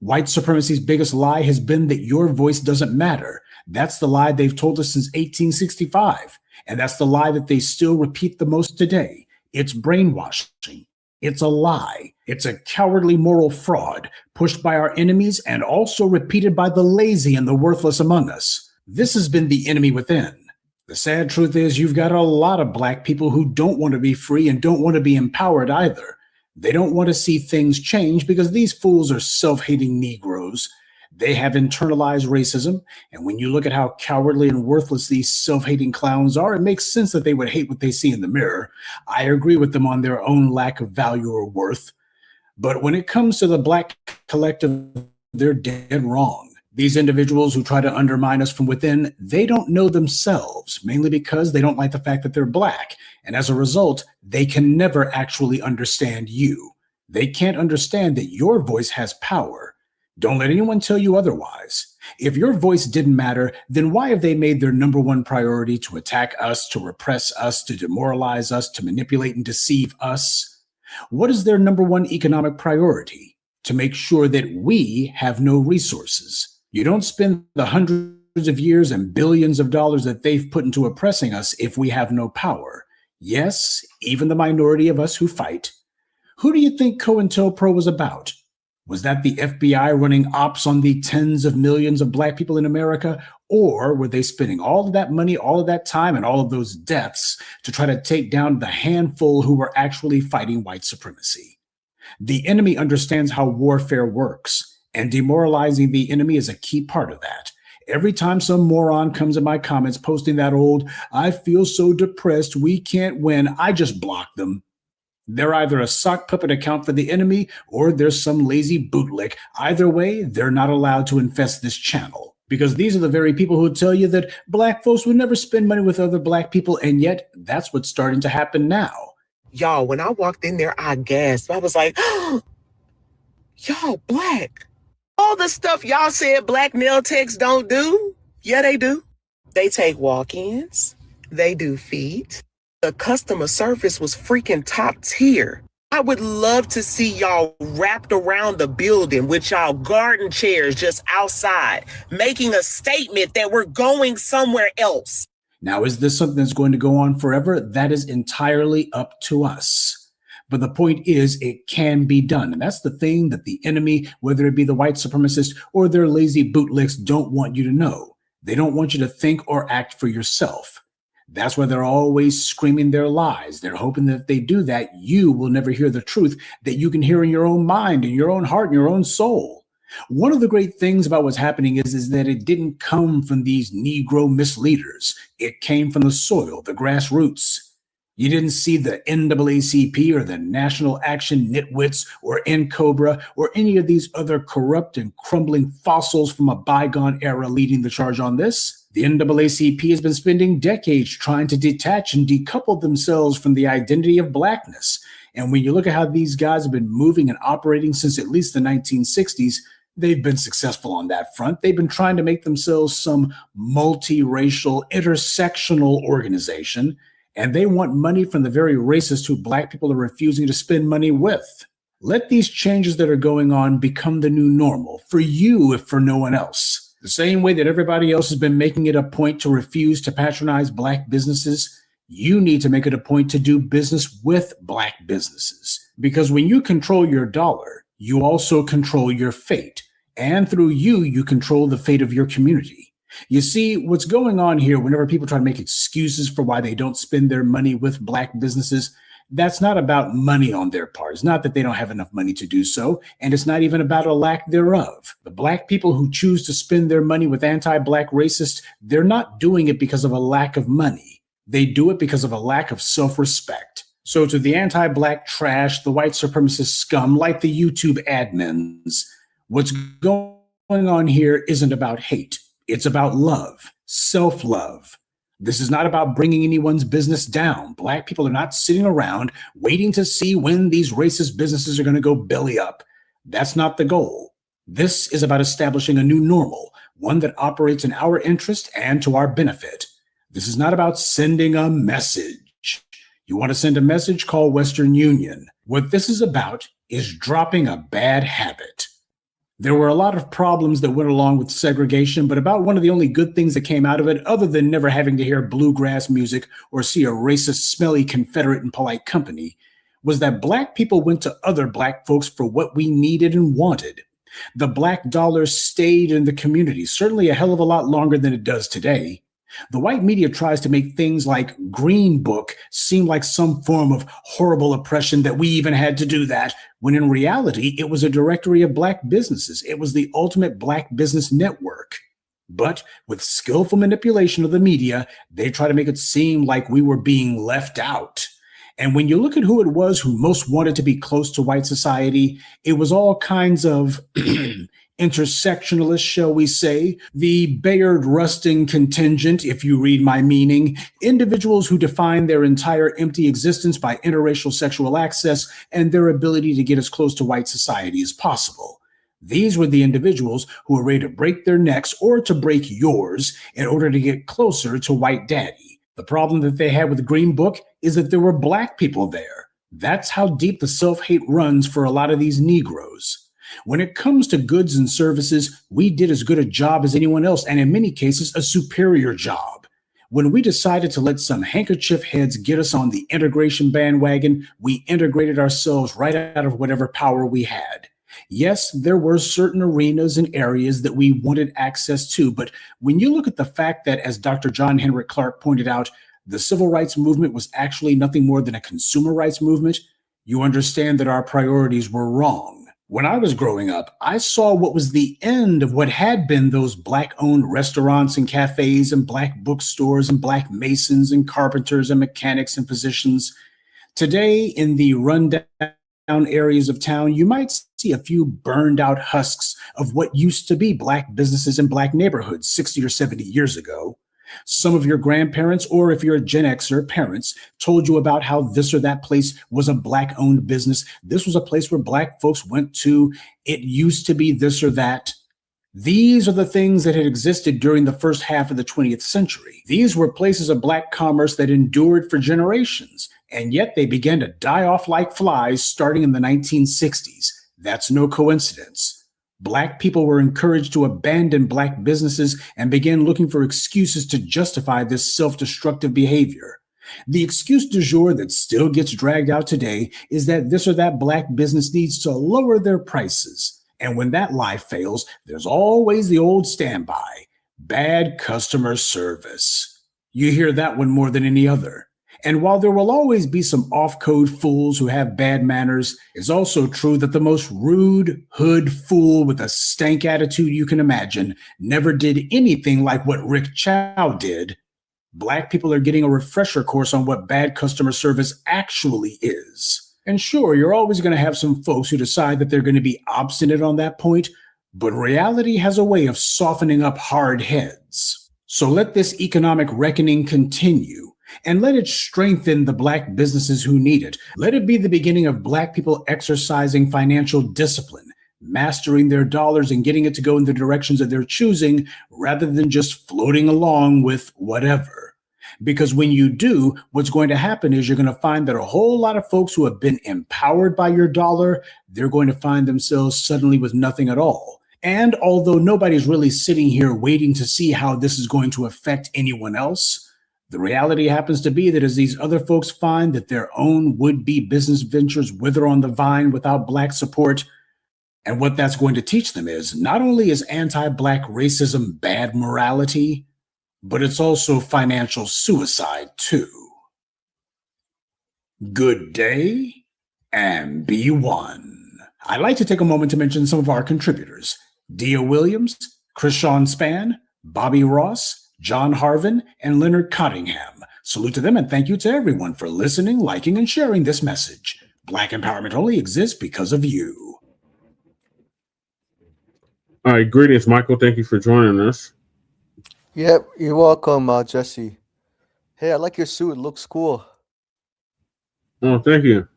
White supremacy's biggest lie has been that your voice doesn't matter. That's the lie they've told us since 1865. And that's the lie that they still repeat the most today. It's brainwashing. It's a lie. It's a cowardly moral fraud pushed by our enemies and also repeated by the lazy and the worthless among us. This has been the enemy within. The sad truth is, you've got a lot of black people who don't want to be free and don't want to be empowered either. They don't want to see things change because these fools are self-hating Negroes. They have internalized racism, and when you look at how cowardly and worthless these self-hating clowns are, it makes sense that they would hate what they see in the mirror. I agree with them on their own lack of value or worth. But when it comes to the black collective, they're dead wrong. These individuals who try to undermine us from within, they don't know themselves, mainly because they don't like the fact that they're black. And as a result, they can never actually understand you. They can't understand that your voice has power. Don't let anyone tell you otherwise. If your voice didn't matter, then why have they made their number one priority to attack us, to repress us, to demoralize us, to manipulate and deceive us? What is their number one economic priority? To make sure that we have no resources. You don't spend the hundreds of years and billions of dollars that they've put into oppressing us if we have no power. Yes, even the minority of us who fight. Who do you think COINTELPRO was about? Was that the FBI running ops on the tens of millions of black people in America? Or were they spending all of that money, all of that time, and all of those deaths to try to take down the handful who were actually fighting white supremacy? The enemy understands how warfare works, and demoralizing the enemy is a key part of that. Every time some moron comes in my comments posting that old, I feel so depressed, we can't win, I just block them. They're either a sock puppet account for the enemy, or there's some lazy bootlick. Either way, they're not allowed to infest this channel. Because these are the very people who tell you that black folks would never spend money with other black people, and yet that's what's starting to happen now. Y'all, when I walked in there, I gasped. I was like, y'all black. All the stuff y'all said black nail techs don't do, yeah, they do. They take walk-ins. They do feet. The customer service was freaking top tier. I would love to see y'all wrapped around the building with y'all garden chairs just outside, making a statement that we're going somewhere else. Now, is this something that's going to go on forever? That is entirely up to us. But the point is, it can be done. And that's the thing that the enemy, whether it be the white supremacists or their lazy bootlicks, don't want you to know. They don't want you to think or act for yourself. That's why they're always screaming their lies. They're hoping that if they do that, you will never hear the truth that you can hear in your own mind, in your own heart, in your own soul. One of the great things about what's happening is that it didn't come from these Negro misleaders. It came from the soil, the grassroots. You didn't see the NAACP or the National Action Nitwits or NCOBRA or any of these other corrupt and crumbling fossils from a bygone era leading the charge on this. The NAACP has been spending decades trying to detach and decouple themselves from the identity of blackness. And when you look at how these guys have been moving and operating since at least the 1960s, they've been successful on that front. They've been trying to make themselves some multiracial, intersectional organization. And they want money from the very racists who black people are refusing to spend money with. Let these changes that are going on become the new normal for you, if for no one else. The same way that everybody else has been making it a point to refuse to patronize black businesses, you need to make it a point to do business with black businesses. Because when you control your dollar, you also control your fate. And through you, you control the fate of your community. You see, what's going on here whenever people try to make excuses for why they don't spend their money with Black businesses, that's not about money on their part. It's not that they don't have enough money to do so, and it's not even about a lack thereof. The Black people who choose to spend their money with anti-Black racists, they're not doing it because of a lack of money. They do it because of a lack of self-respect. So to the anti-Black trash, the white supremacist scum, like the YouTube admins, what's going on here isn't about hate. It's about love, self-love. This is not about bringing anyone's business down. Black people are not sitting around waiting to see when these racist businesses are going to go belly up. That's not the goal. This is about establishing a new normal, one that operates in our interest and to our benefit. This is not about sending a message. You want to send a message? Call Western Union. What this is about is dropping a bad habit. There were a lot of problems that went along with segregation, but about one of the only good things that came out of it, other than never having to hear bluegrass music or see a racist, smelly Confederate in polite company, was that Black people went to other Black folks for what we needed and wanted. The Black dollar stayed in the community, certainly a hell of a lot longer than it does today. The white media tries to make things like Green Book seem like some form of horrible oppression that we even had to do that, when in reality, it was a directory of Black businesses. It was the ultimate Black business network. But with skillful manipulation of the media, they try to make it seem like we were being left out. And when you look at who it was who most wanted to be close to white society, it was all kinds of intersectionalists, shall we say, the Bayard Rustin contingent, if you read my meaning, individuals who define their entire empty existence by interracial sexual access and their ability to get as close to white society as possible. These were the individuals who were ready to break their necks or to break yours in order to get closer to white daddy. The problem that they had with the Green Book is that there were Black people there. That's how deep the self-hate runs for a lot of these Negroes. When it comes to goods and services, we did as good a job as anyone else, and in many cases, a superior job. When we decided to let some handkerchief heads get us on the integration bandwagon, we integrated ourselves right out of whatever power we had. Yes, there were certain arenas and areas that we wanted access to, but when you look at the fact that, as Dr. John Henrik Clarke pointed out, the civil rights movement was actually nothing more than a consumer rights movement, you understand that our priorities were wrong. When I was growing up, I saw what was the end of what had been those Black-owned restaurants and cafes and Black bookstores and Black masons and carpenters and mechanics and physicians. Today, in the rundown areas of town, you might see a few burned out husks of what used to be Black businesses in Black neighborhoods 60 or 70 years ago. Some of your grandparents, or if you're a Gen Xer, parents, told you about how this or that place was a Black-owned business. This was a place where Black folks went to. It used to be this or that. These are the things that had existed during the first half of the 20th century. These were places of Black commerce that endured for generations, and yet they began to die off like flies starting in the 1960s. That's no coincidence. Black people were encouraged to abandon Black businesses and began looking for excuses to justify this self-destructive behavior. The excuse du jour that still gets dragged out today is that this or that Black business needs to lower their prices. And when that lie fails, there's always the old standby: bad customer service. You hear that one more than any other. And while there will always be some off-code fools who have bad manners, it's also true that the most rude, hood fool with a stank attitude you can imagine never did anything like what Rick Chow did. Black people are getting a refresher course on what bad customer service actually is. And sure, you're always going to have some folks who decide that they're going to be obstinate on that point, but reality has a way of softening up hard heads. So let this economic reckoning continue. And let it strengthen the Black businesses who need it. Let it be the beginning of Black people exercising financial discipline, mastering their dollars and getting it to go in the directions that they're choosing, rather than just floating along with whatever. Because when you do, what's going to happen is you're going to find that a whole lot of folks who have been empowered by your dollar, they're going to find themselves suddenly with nothing at all. And although nobody's really sitting here waiting to see how this is going to affect anyone else, the reality happens to be that as these other folks find that their own would-be business ventures wither on the vine without Black support, And what that's going to teach them is not only is anti-Black racism bad morality, but it's also financial suicide too. Good day and be one. I'd like to take a moment to mention some of our contributors: Dia Williams, Krishawn Spann, Bobby Ross, John Harvin, and Leonard Cottingham. Salute to them and thank you to everyone for listening, liking, and sharing this message. Black empowerment only exists because of you. All right, greetings, Michael. Thank you for joining us. Yep, you're welcome, Jesse. Hey, I like your suit. It looks cool. Oh, thank you.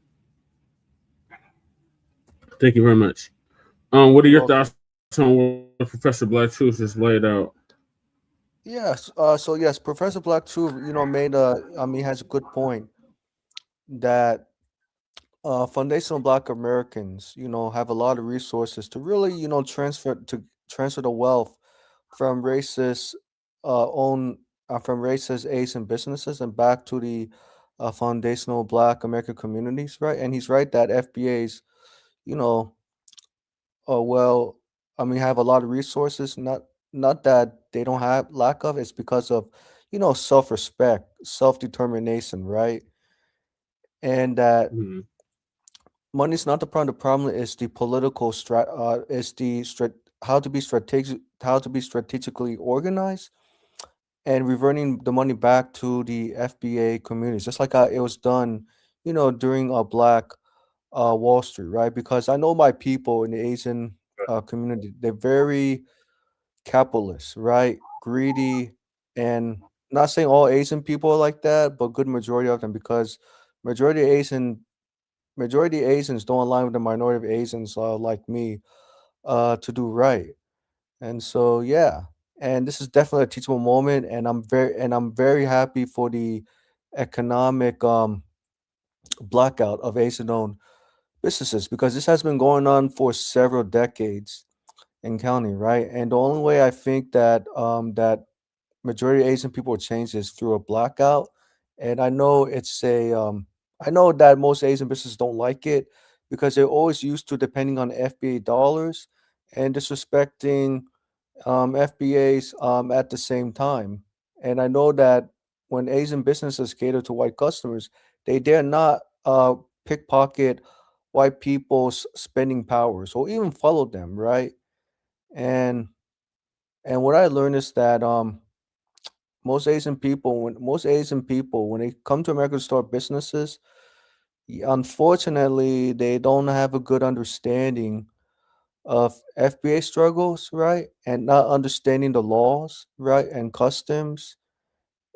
Thank you very much. What are your thoughts on what Professor Black Truth just laid out? Yes. So yes, Professor Black Truth, made has a good point that foundational Black Americans, have a lot of resources to really, transfer the wealth from racist Asian businesses and back to the foundational Black American communities, right? And he's right that FBAs, you know, have a lot of resources. Not that they don't have lack of, it's because of, self-respect, self-determination, right? And that money's not the problem. The problem is the political how to be strategically organized and reverting the money back to the FBA communities, just like it was done, during Black Wall Street, right? Because I know my people in the Asian community, they're very capitalist, right? Greedy, and not saying all Asian people are like that, but good majority of them, because majority of Asians don't align with the minority of Asians like me to do right. And so yeah, and this is definitely a teachable moment, and I'm very happy for the economic blackout of Asian-owned businesses, because this has been going on for several decades in county, right? And the only way I think that that majority of Asian people will change is through a blackout. And I know that most Asian businesses don't like it because they're always used to depending on FBA dollars and disrespecting FBAs at the same time. And I know that when Asian businesses cater to white customers, they dare not pickpocket white people's spending powers or even follow them, right? And what I learned is that most Asian people when they come to America to start businesses, unfortunately, they don't have a good understanding of FBA struggles, right? And not understanding the laws, right? And customs.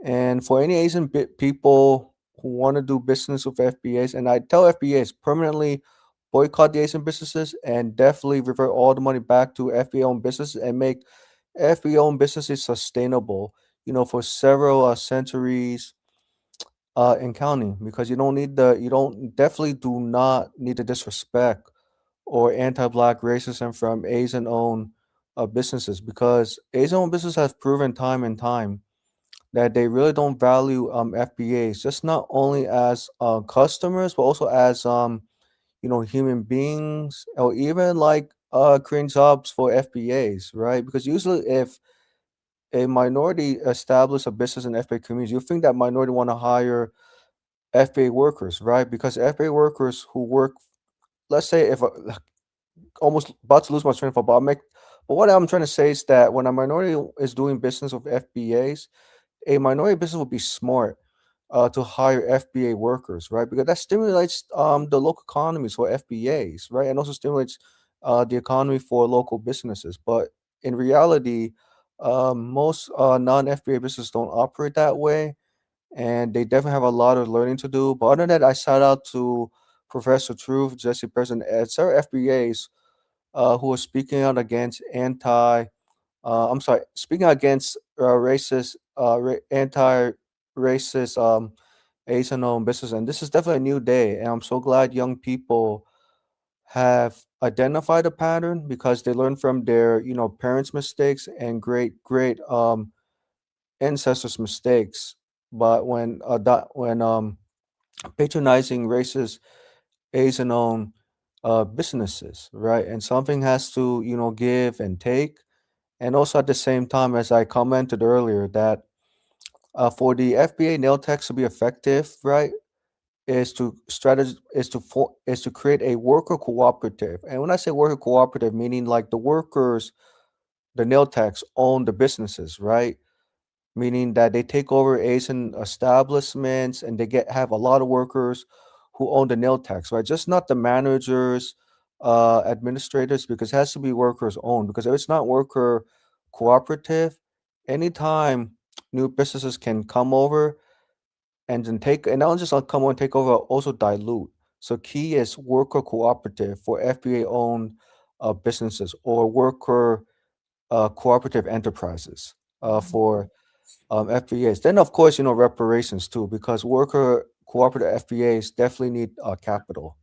And for any Asian people who want to do business with FBAs, and I tell FBAs permanently boycott the Asian businesses and definitely revert all the money back to FBA owned businesses and make FBA owned businesses sustainable, for several centuries in counting, because you definitely do not need the disrespect or anti-Black racism from Asian-owned businesses, because Asian-owned businesses have proven time and time that they really don't value FBAs, just not only as customers, but also as human beings, or even like creating jobs for FBAs, right? Because usually, if a minority establish a business in FBA communities, you think that minority want to hire FBA workers, right? Because FBA workers who work, let's say, if almost about to lose my train of thought, but what I'm trying to say is that when a minority is doing business with FBAs, a minority business would be smart to hire FBA workers, right? Because that stimulates the local economies for FBAs, right? And also stimulates the economy for local businesses. But in reality, most non-FBA businesses don't operate that way, and they definitely have a lot of learning to do. But other than that, I shout out to Professor Truth, Jesse Person, and several FBAs who are speaking out against speaking against anti-racist Asian-owned business. And this is definitely a new day, and I'm so glad young people have identified a pattern, because they learn from their parents' mistakes and great ancestors' mistakes. But when patronizing racist Asian-owned businesses, right? And something has to, give and take. And also at the same time, as I commented earlier, that for the FBA nail tax to be effective, right, is to create a worker cooperative. And when I say worker cooperative, meaning like the workers, the nail tax own the businesses, right? Meaning that they take over Asian establishments and they have a lot of workers who own the nail tax, right? Just not the managers, administrators, because it has to be workers owned. Because if it's not worker cooperative, anytime new businesses can come over and then and not just come over and take over, also dilute. So key is worker cooperative for FBA owned businesses or worker cooperative enterprises for FBAs. Then, of course, reparations too, because worker cooperative FBAs definitely need capital.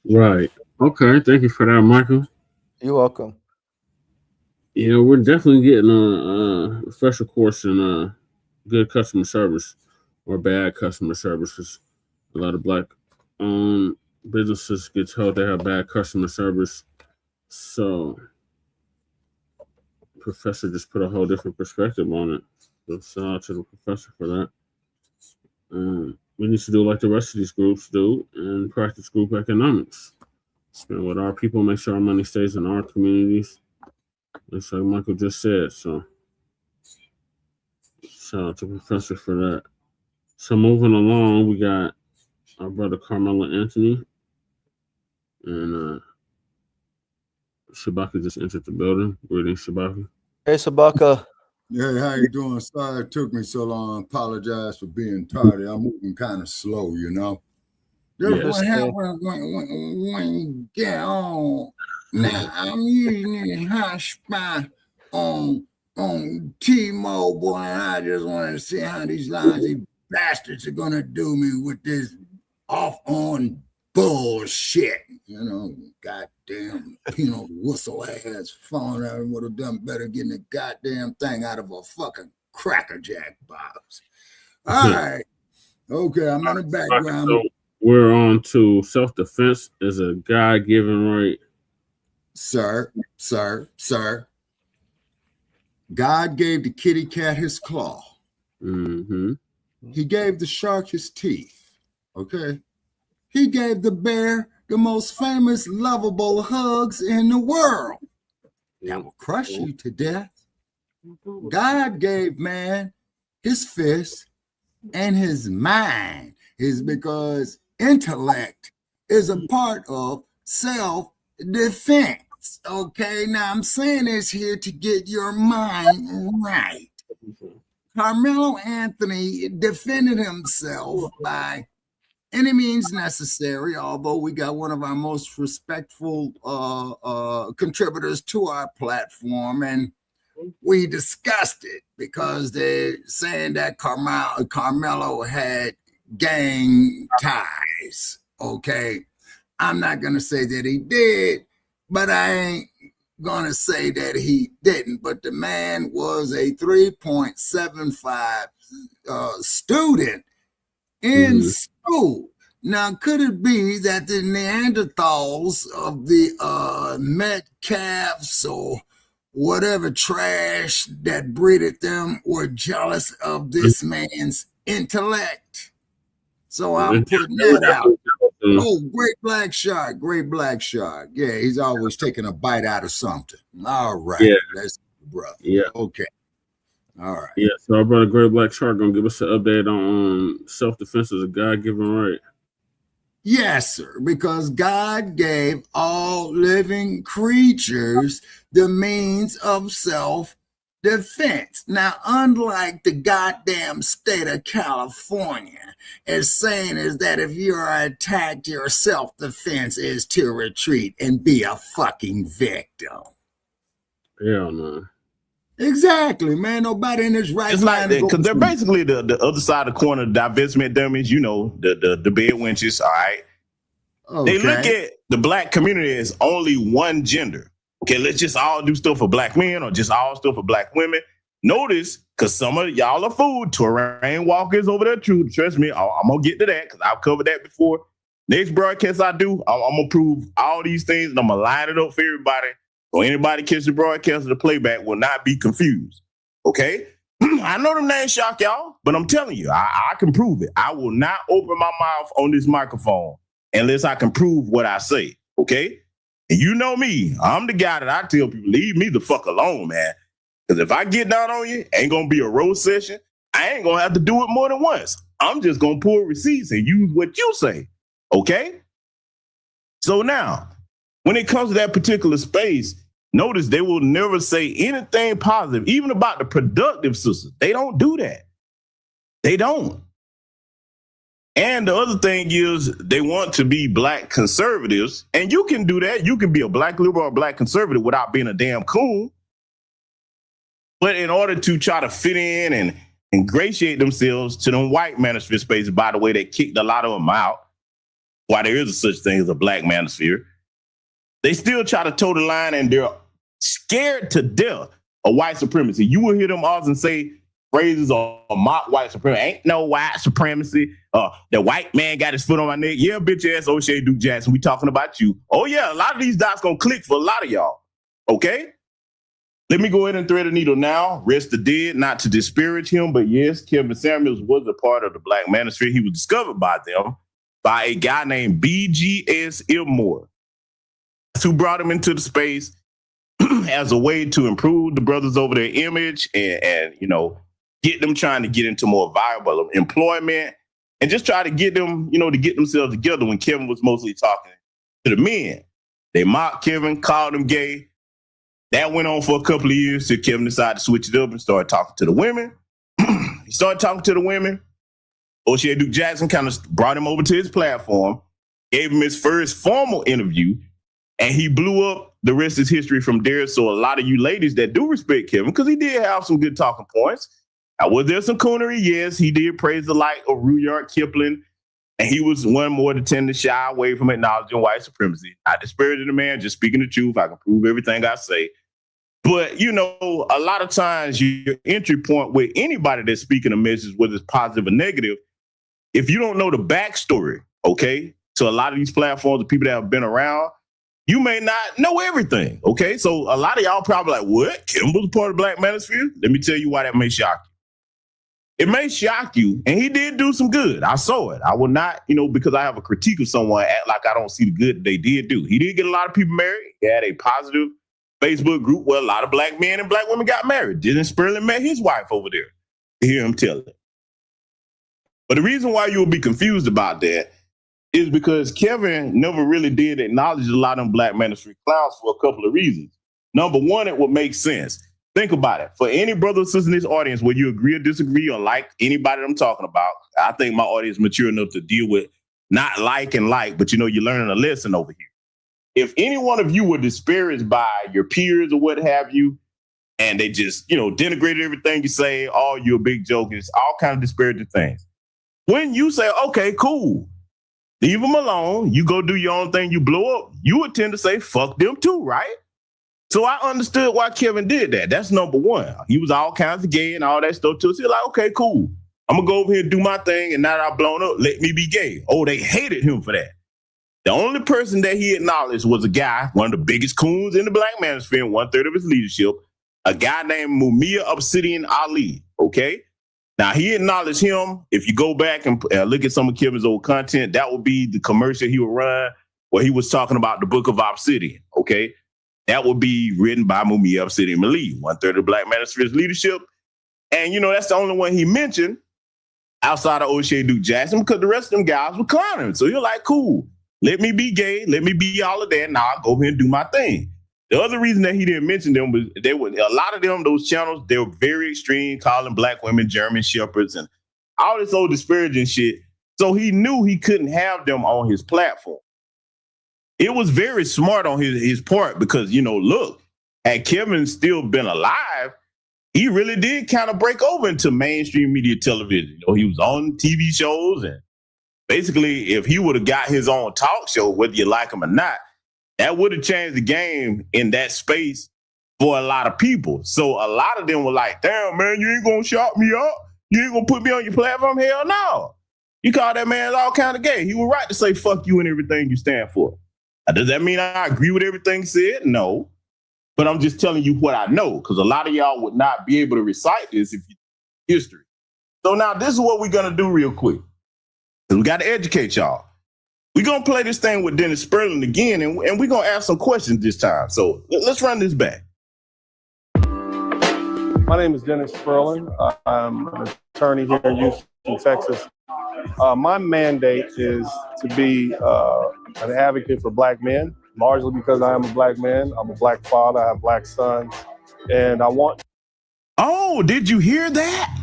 Right. Okay. Thank you for that, Michael. You're welcome. We're definitely getting a refresher course in good customer service or bad customer service, because a lot of Black businesses get told they have bad customer service. So Professor just put a whole different perspective on it. So shout out to the professor for that. We need to do like the rest of these groups do and practice group economics. Spend with our people, make sure our money stays in our communities. Just like Michael just said. So shout out to Professor for that. So moving along, we got our brother Karmelo Anthony. And Shabaka just entered the building. Greetings, Shabaka. Hey, Shabaka. Hey, how you doing? Sorry it took me so long. I apologize for being tardy. I'm moving kind of slow, Just what happens when you get on. Now, I'm using this hotspot on T-Mobile, and I just want to see how these lousy bastards are going to do me with this off-on bullshit. Goddamn penal whistle ass phone. I would have done better getting the goddamn thing out of a fucking Cracker Jack box. All right. Okay, I'm in the background. So we're on to self-defense as a God-given right. Sir. God gave the kitty cat his claw. Mm-hmm. He gave the shark his teeth. Okay. He gave the bear the most famous, lovable hugs in the world. That will crush you to death. God gave man his fist and his mind, is because intellect is a part of self-defense. Okay, now I'm saying this here to get your mind right. Karmelo Anthony defended himself by any means necessary, although we got one of our most respectful contributors to our platform, and we discussed it because they're saying that Karmelo had gang ties. Okay, I'm not going to say that he did, but I ain't going to say that he didn't. But the man was a 3.75 student in school. Now, could it be that the Neanderthals of the Metcalfs or whatever trash that breeded them were jealous of this man's intellect? So I'm putting that out. Oh, great black shark. Yeah, he's always taking a bite out of something. All right. Yeah. That's brother. Yeah. Okay. All right. Yeah, so our brother Great Black Shark gonna give us an update on self-defense as a God-given right. Yes, sir, because God gave all living creatures the means of self-defense. Now, unlike the goddamn state of California, is saying is that if you are attacked, your self-defense is to retreat and be a fucking victim. Hell no. Exactly, man. Nobody in this right It's like that because they're basically the other side of the corner, the divestment dummies, the bed wenches. All right. Okay. They look at the Black community as only one gender. Okay, let's just all do stuff for Black men or just all stuff for Black women. Notice, because some of y'all are food, terrain walkers over there too. Trust me, I'm gonna get to that because I've covered that before. Next broadcast I do, I'm gonna prove all these things and I'm gonna line it up for everybody. So anybody catch the broadcast or the playback will not be confused. Okay? I know them names shock y'all, but I'm telling you, I can prove it. I will not open my mouth on this microphone unless I can prove what I say. Okay? And you know me, I'm the guy that I tell people, leave me the fuck alone, man. Because if I get down on you, ain't gonna be a roast session. I ain't gonna have to do it more than once. I'm just gonna pull receipts and use what you say. Okay? So now, when it comes to that particular space, notice they will never say anything positive, even about the productive sisters. They don't do that. They don't. And the other thing is they want to be black conservatives, and you can do that. You can be a black liberal or a black conservative without being a damn coon. But in order to try to fit in and ingratiate themselves to them white manosphere spaces, by the way, they kicked a lot of them out. Why there is a such thing as a black manosphere. They still try to toe the line, and they're scared to death of white supremacy. You will hear them often say phrases or mock white supremacy. Ain't no white supremacy. The white man got his foot on my neck. Yeah, bitch ass O'Shea Duke Jackson, we talking about you. Oh yeah, a lot of these dots gonna click for a lot of y'all. Okay? Let me go ahead and thread the needle now. Rest the dead, not to disparage him, but yes, Kevin Samuels was a part of the black manosphere. He was discovered by them by a guy named BGS Ilmore, who brought him into the space as a way to improve the brothers over their image and you know, get them trying to get into more viable employment and just try to get them, you know, to get themselves together when Kevin was mostly talking to the men. They mocked Kevin, called him gay. That went on for a couple of years till Kevin decided to switch it up and start talking to the women. He started talking to the women. O'Shea Duke Jackson kind of brought him over to his platform, gave him his first formal interview, and he blew up. The rest is history from there. So a lot of you ladies that do respect Kevin, because he did have some good talking points. Now, was there some coonery? Yes, he did praise the light of Rudyard Kipling, and he was one more to tend to shy away from acknowledging white supremacy. I disparaging the man, just speaking the truth. I can prove everything I say. But, you know, a lot of times your entry point with anybody that's speaking a message, whether it's positive or negative, if you don't know the backstory, okay, to a lot of these platforms, the people that have been around, you may not know everything, okay? So a lot of y'all probably like, what? Kim was a part of the black manosphere? Let me tell you why that may shock you. It may shock you, and he did do some good. I saw it. I will not, you know, because I have a critique of someone, act like I don't see the good they did do. He did get a lot of people married. He had a positive Facebook group where a lot of black men and black women got married. Dylan Sperling met his wife over there to hear him tell it. But the reason why you will be confused about that is because Kevin never really did acknowledge a lot of them black manosphere clowns for a couple of reasons. Number one, it would make sense. Think about it. For any brother or sister in this audience, whether you agree or disagree or like anybody that I'm talking about, I think my audience is mature enough to deal with not like and like, but you know, you're learning a lesson over here. If any one of you were disparaged by your peers or what have you, and they just, you know, denigrated everything you say, oh, you're a big joke, it's all kind of disparaging things. When you say, okay, cool, leave them alone, you go do your own thing, you blow up, you would tend to say, fuck them too, right? So I understood why Kevin did that. That's number one. He was all kinds of gay and all that stuff too. So you're like, okay, cool. I'm going to go over here and do my thing, and now that I've blown up, let me be gay. Oh, they hated him for that. The only person that he acknowledged was a guy, one of the biggest coons in the black manosphere, 1/3 of his leadership, a guy named Mumia Obsidian Ali, okay? Now, he acknowledged him. If you go back and look at some of Kevin's old content, that would be the commercial he would run where he was talking about the Book of Obsidian, okay? That would be written by Mumia Obsidian Ali, 1/3 of the black manosphere's leadership. And, you know, that's the only one he mentioned outside of O'Shea Duke Jackson because the rest of them guys were clowning. So you're like, cool. Let me be gay. Let me be all of that. Now I'll go ahead and do my thing. The other reason that he didn't mention them was they were a lot of them, those channels, they were very extreme, calling black women German shepherds and all this old disparaging shit. So he knew he couldn't have them on his platform. It was very smart on his part because, you know, look, had Kevin still been alive, he really did kind of break over into mainstream media television. You know, he was on TV shows and basically, if he would have got his own talk show, whether you like him or not, that would have changed the game in that space for a lot of people. So a lot of them were like, damn, man, you ain't going to shout me up? You ain't going to put me on your platform? Hell no. You call that man all kind of gay. He was right to say fuck you and everything you stand for. Now, does that mean I agree with everything said? No. But I'm just telling you what I know, because a lot of y'all would not be able to recite this if you history. So now this is what we're going to do real quick. We got to educate y'all. We're going to play this thing with Dennis Sperling again, and we're going to ask some questions this time. So let's run this back. My name is Dennis Sperling. I'm an attorney here in Houston, Texas. My mandate is to be an advocate for Black men, largely because I am a Black man. I'm a Black father. I have Black sons. And I want... Oh, did you hear that?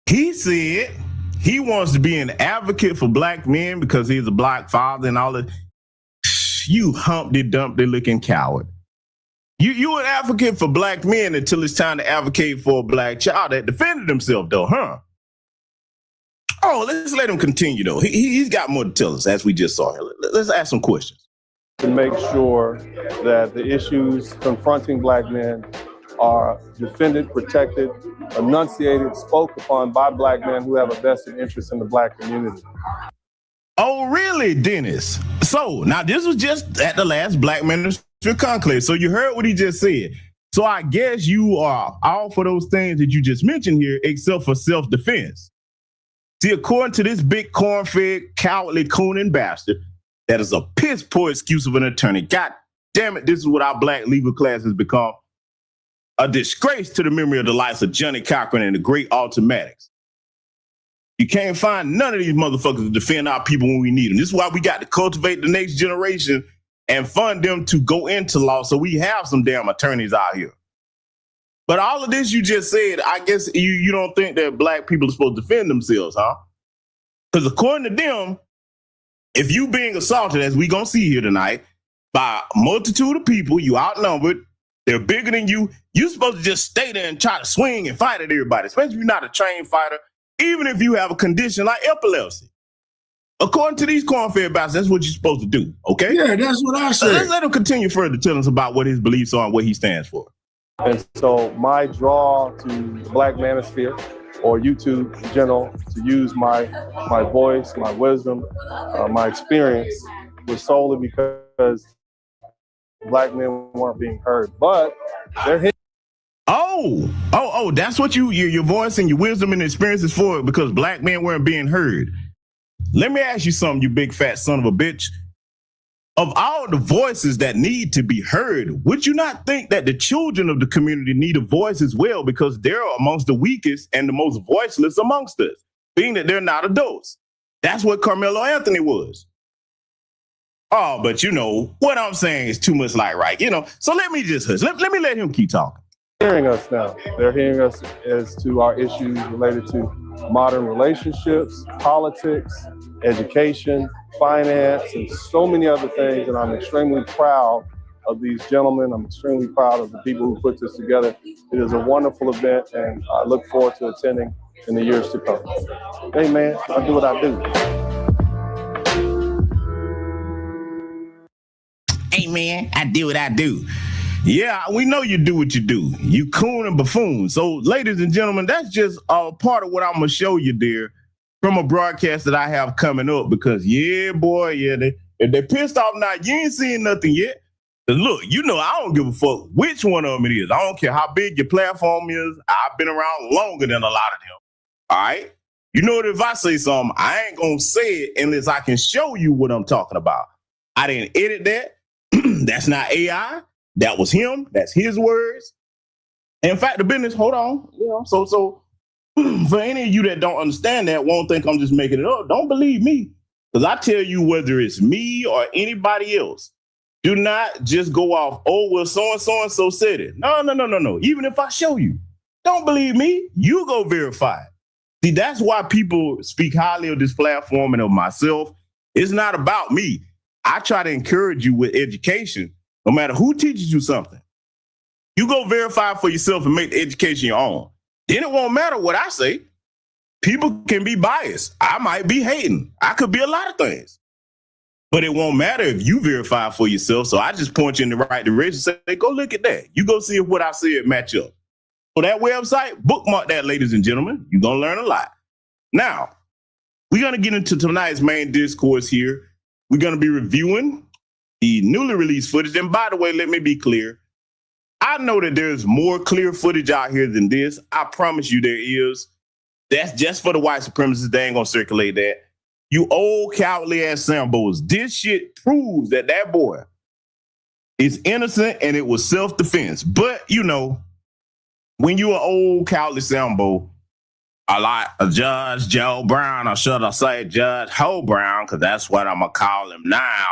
He said he wants to be an advocate for Black men because he's a Black father and all that. You Humpty Dumpty looking coward. You an advocate for Black men until it's time to advocate for a Black child that defended himself, though, huh? Oh, let's let him continue, though. He's got more to tell us, as we just saw here. Let's ask some questions. To make sure that the issues confronting Black men are defended, protected, enunciated, spoke upon by Black men who have a vested interest in the Black community. Oh, really, Dennis? So, now this was just at the last Black Minister Conclave. So you heard what he just said. So I guess you are all for those things that you just mentioned here, except for self-defense. See, according to this big corn-fed, cowardly, cooning bastard, that is a piss-poor excuse of an attorney. God damn it, this is what our Black legal class has become. A disgrace to the memory of the likes of Johnny Cochran and the great Automatics. You can't find none of these motherfuckers to defend our people when we need them. This is why we got to cultivate the next generation and fund them to go into law so we have some damn attorneys out here. But all of this you just said, I guess you don't think that Black people are supposed to defend themselves, huh? Because according to them, if you being assaulted, as we gonna see here tonight, by a multitude of people, you outnumbered, they're bigger than you, you're supposed to just stay there and try to swing and fight at everybody, especially if you're not a trained fighter, even if you have a condition like epilepsy. According to these corn-fed bastards, that's what you're supposed to do, okay? Yeah, that's what I said. Let's let him continue further to tell us about what his beliefs are and what he stands for. And so my draw to the Black manosphere or YouTube in general to use my voice, my wisdom, my experience was solely because Black men weren't being heard, but they're hitting. Oh, that's what your voice and your wisdom and experience is for, because Black men weren't being heard. Let me ask you something, you big fat son of a bitch. Of all the voices that need to be heard, would you not think that the children of the community need a voice as well, because they're amongst the weakest and the most voiceless amongst us, being that they're not adults? That's what Karmelo Anthony was. Oh, but you know, what I'm saying is too much like right, you know, so let me just hush. Let me let him keep talking. Hearing us now. They're hearing us as to our issues related to modern relationships, politics, education, finance, and so many other things. And I'm extremely proud of these gentlemen. I'm extremely proud of the people who put this together. It is a wonderful event, and I look forward to attending in the years to come. Hey, man, I do what I do. Hey, man, I do what I do. Yeah, we know you do what you do. You coon and buffoon. So, ladies and gentlemen, that's just a part of what I'm going to show you there from a broadcast that I have coming up, because, yeah, boy, yeah, if they're pissed off now, you ain't seen nothing yet. Look, you know, I don't give a fuck which one of them it is. I don't care how big your platform is. I've been around longer than a lot of them. All right? You know what? If I say something, I ain't going to say it unless I can show you what I'm talking about. I didn't edit that. That's not AI. That was him. That's his words. In fact, the business, hold on. You know, so for any of you that don't understand that, won't think I'm just making it up, don't believe me. Because I tell you, whether it's me or anybody else, do not just go off, oh, well, so-and-so said it. No. Even if I show you, don't believe me, you go verify it. See, that's why people speak highly of this platform and of myself. It's not about me. I try to encourage you with education. No matter who teaches you something, you go verify for yourself and make the education your own. Then it won't matter what I say. People can be biased. I might be hating. I could be a lot of things. But it won't matter if you verify for yourself. So I just point you in the right direction. Say, go look at that. You go see if what I said match up. So that website, bookmark that, ladies and gentlemen. You're going to learn a lot. Now, We're going to get into tonight's main discourse here. We're going to be reviewing the newly released footage. And by the way, let me be clear. I know that there's more clear footage out here than this. I promise you there is. That's just for the white supremacists. They ain't going to circulate that. You old cowardly ass Sambos. This shit proves that that boy is innocent and it was self-defense. But, you know, when you're an old cowardly Sambo, I like a Judge Joe Brown, or should I say Judge Ho Brown, because that's what I'm going to call him now.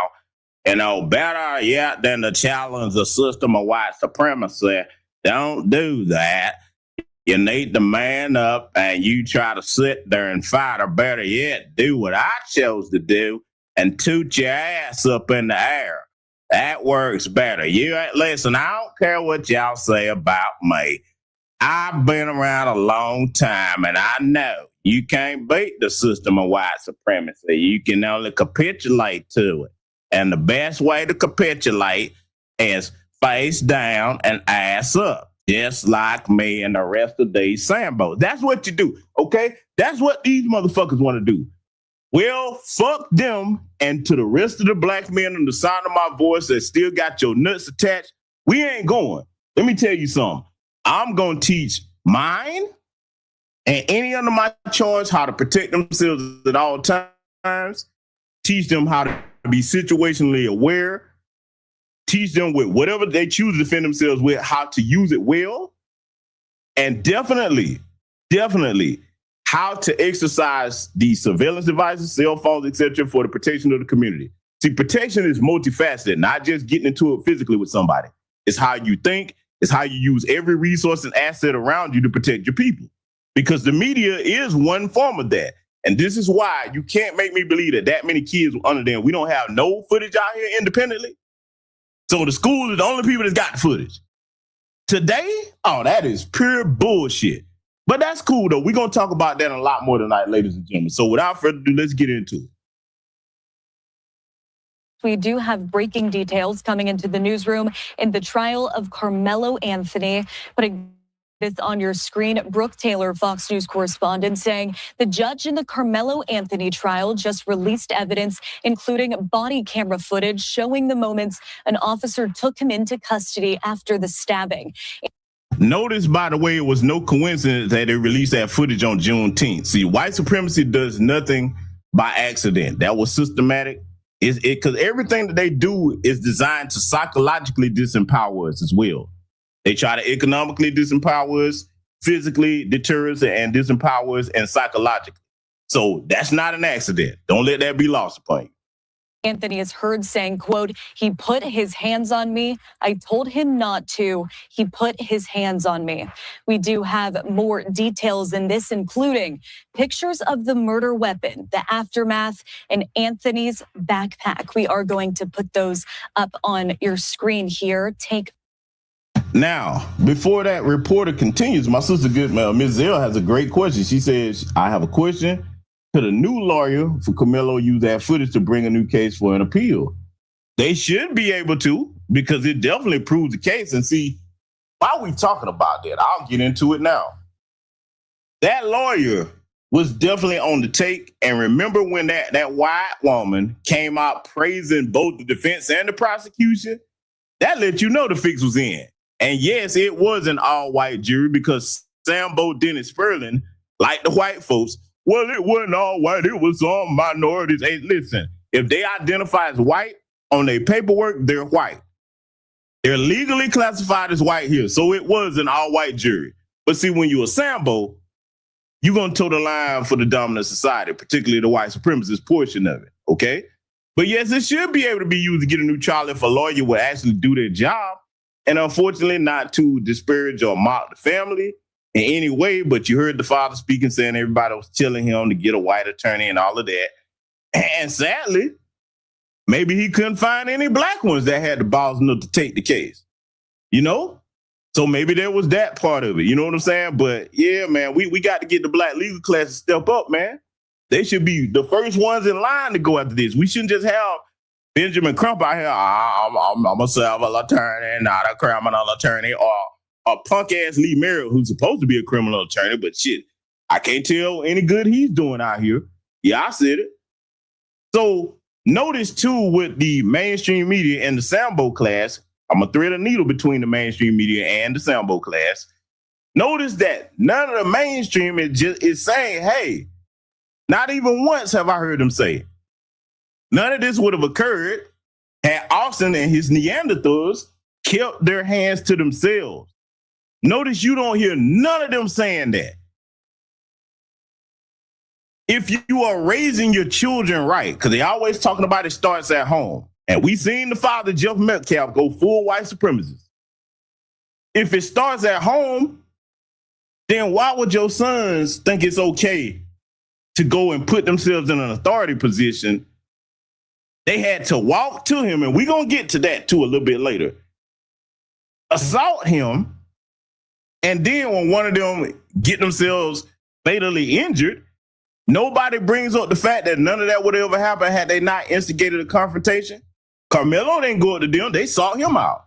You know, better yet than to challenge the system of white supremacy. Don't do that. You need to man up and you try to sit there and fight, or better yet, do what I chose to do and toot your ass up in the air. That works better. Listen, I don't care what y'all say about me. I've been around a long time, and I know you can't beat the system of white supremacy. You can only capitulate to it. And the best way to capitulate is face down and ass up, just like me and the rest of these Sambos. That's what you do, okay? That's what these motherfuckers want to do. Well, fuck them, and to the rest of the black men on the sound of my voice that still got your nuts attached, we ain't going. Let me tell you something. I'm going to teach mine and any under my charge how to protect themselves at all times, teach them how to be situationally aware, teach them with whatever they choose to defend themselves with, how to use it well, and definitely how to exercise the surveillance devices, cell phones, etc., for the protection of the community. See, protection is multifaceted, not just getting into it physically with somebody. It's how you think. It's how you use every resource and asset around you to protect your people. Because the media is one form of that. And this is why you can't make me believe that many kids were under them. We don't have no footage out here independently. So the school is the only people that's got the footage. Today, oh, that is pure bullshit. But that's cool, though. We're going to talk about that a lot more tonight, ladies and gentlemen. So without further ado, let's get into it. We do have breaking details coming into the newsroom in the trial of Karmelo Anthony. Putting this on your screen, Brooke Taylor, Fox News correspondent, saying the judge in the Karmelo Anthony trial just released evidence, including body camera footage showing the moments an officer took him into custody after the stabbing. Notice, by the way, it was no coincidence that they released that footage on Juneteenth. See, white supremacy does nothing by accident. That was systematic. Because everything that they do is designed to psychologically disempower us as well. They try to economically disempower us, physically deter us, and disempower us, and psychologically. So that's not an accident. Don't let that be lost upon you. Anthony is heard saying, quote, he put his hands on me. I told him not to. He put his hands on me. We do have more details in this, including pictures of the murder weapon, the aftermath, and Anthony's backpack. We are going to put those up on your screen here. Now, before that reporter continues, my sister, Ms. Zell, has a great question. She says, I have a question. Could a new lawyer for Karmelo use that footage to bring a new case for an appeal? They should be able to, because it definitely proves the case. And see, while we talking about that, I'll get into it now. That lawyer was definitely on the take. And remember when that white woman came out praising both the defense and the prosecution? That let you know the fix was in. And yes, it was an all-white jury because Sambo Dennis Sperling, like the white folks, well, it wasn't all white. It was some minorities. Hey, listen, if they identify as white on their paperwork, they're white. They're legally classified as white here. So it was an all-white jury. But see, when you're a Sambo, you're going to toe the line for the dominant society, particularly the white supremacist portion of it, okay? But yes, it should be able to be used to get a new trial if a lawyer would actually do their job. And unfortunately, not to disparage or mock the family in any way, but you heard the father speaking, saying everybody was telling him to get a white attorney and all of that. And sadly, maybe he couldn't find any black ones that had the balls enough to take the case, you know? So maybe there was that part of it, you know what I'm saying? But yeah, man, we got to get the black legal class to step up, man. They should be the first ones in line to go after this. We shouldn't just have Benjamin Crump out here, I'm a civil attorney, not a criminal attorney, or a punk-ass Lee Merritt who's supposed to be a criminal attorney, but shit, I can't tell any good he's doing out here. Yeah, I said it. So notice too with the mainstream media and the Sambo class, I'm gonna thread a needle between the mainstream media and the Sambo class. Notice that none of the mainstream is saying, hey, not even once have I heard them say, none of this would have occurred had Austin and his Neanderthals kept their hands to themselves. Notice you don't hear none of them saying that. If you are raising your children right, because they always talking about it starts at home, and we seen the father, Jeff Metcalf, go full white supremacist. If it starts at home, then why would your sons think it's okay to go and put themselves in an authority position? They had to walk to him, and we're going to get to that too a little bit later. Assault him, and then when one of them get themselves fatally injured, nobody brings up the fact that none of that would have ever happened had they not instigated a confrontation. Karmelo didn't go up to them. They sought him out.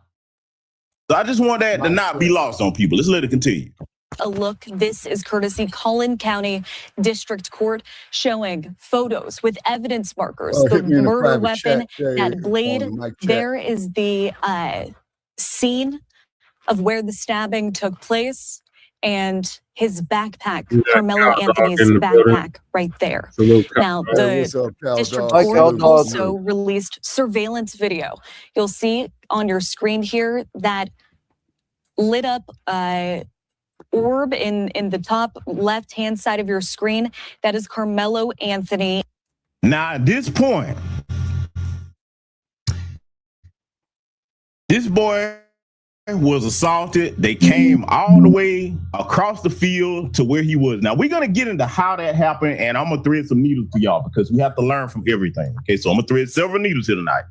So I just want that to not be lost on people. Let's let it continue. A look. This is courtesy Collin County District Court, showing photos with evidence markers. The murder weapon, that blade. There is the scene of where the stabbing took place, and his backpack, Karmelo Anthony's backpack, right there. Now, the district court also released surveillance video. You'll see on your screen here that lit up orb in the top left-hand side of your screen. That is Karmelo Anthony. Now, at this point, this boy was assaulted. They came all the way across the field to where he was. Now, we're going to get into how that happened, and I'm going to thread some needles to y'all because we have to learn from everything. Okay, so I'm going to thread several needles here tonight.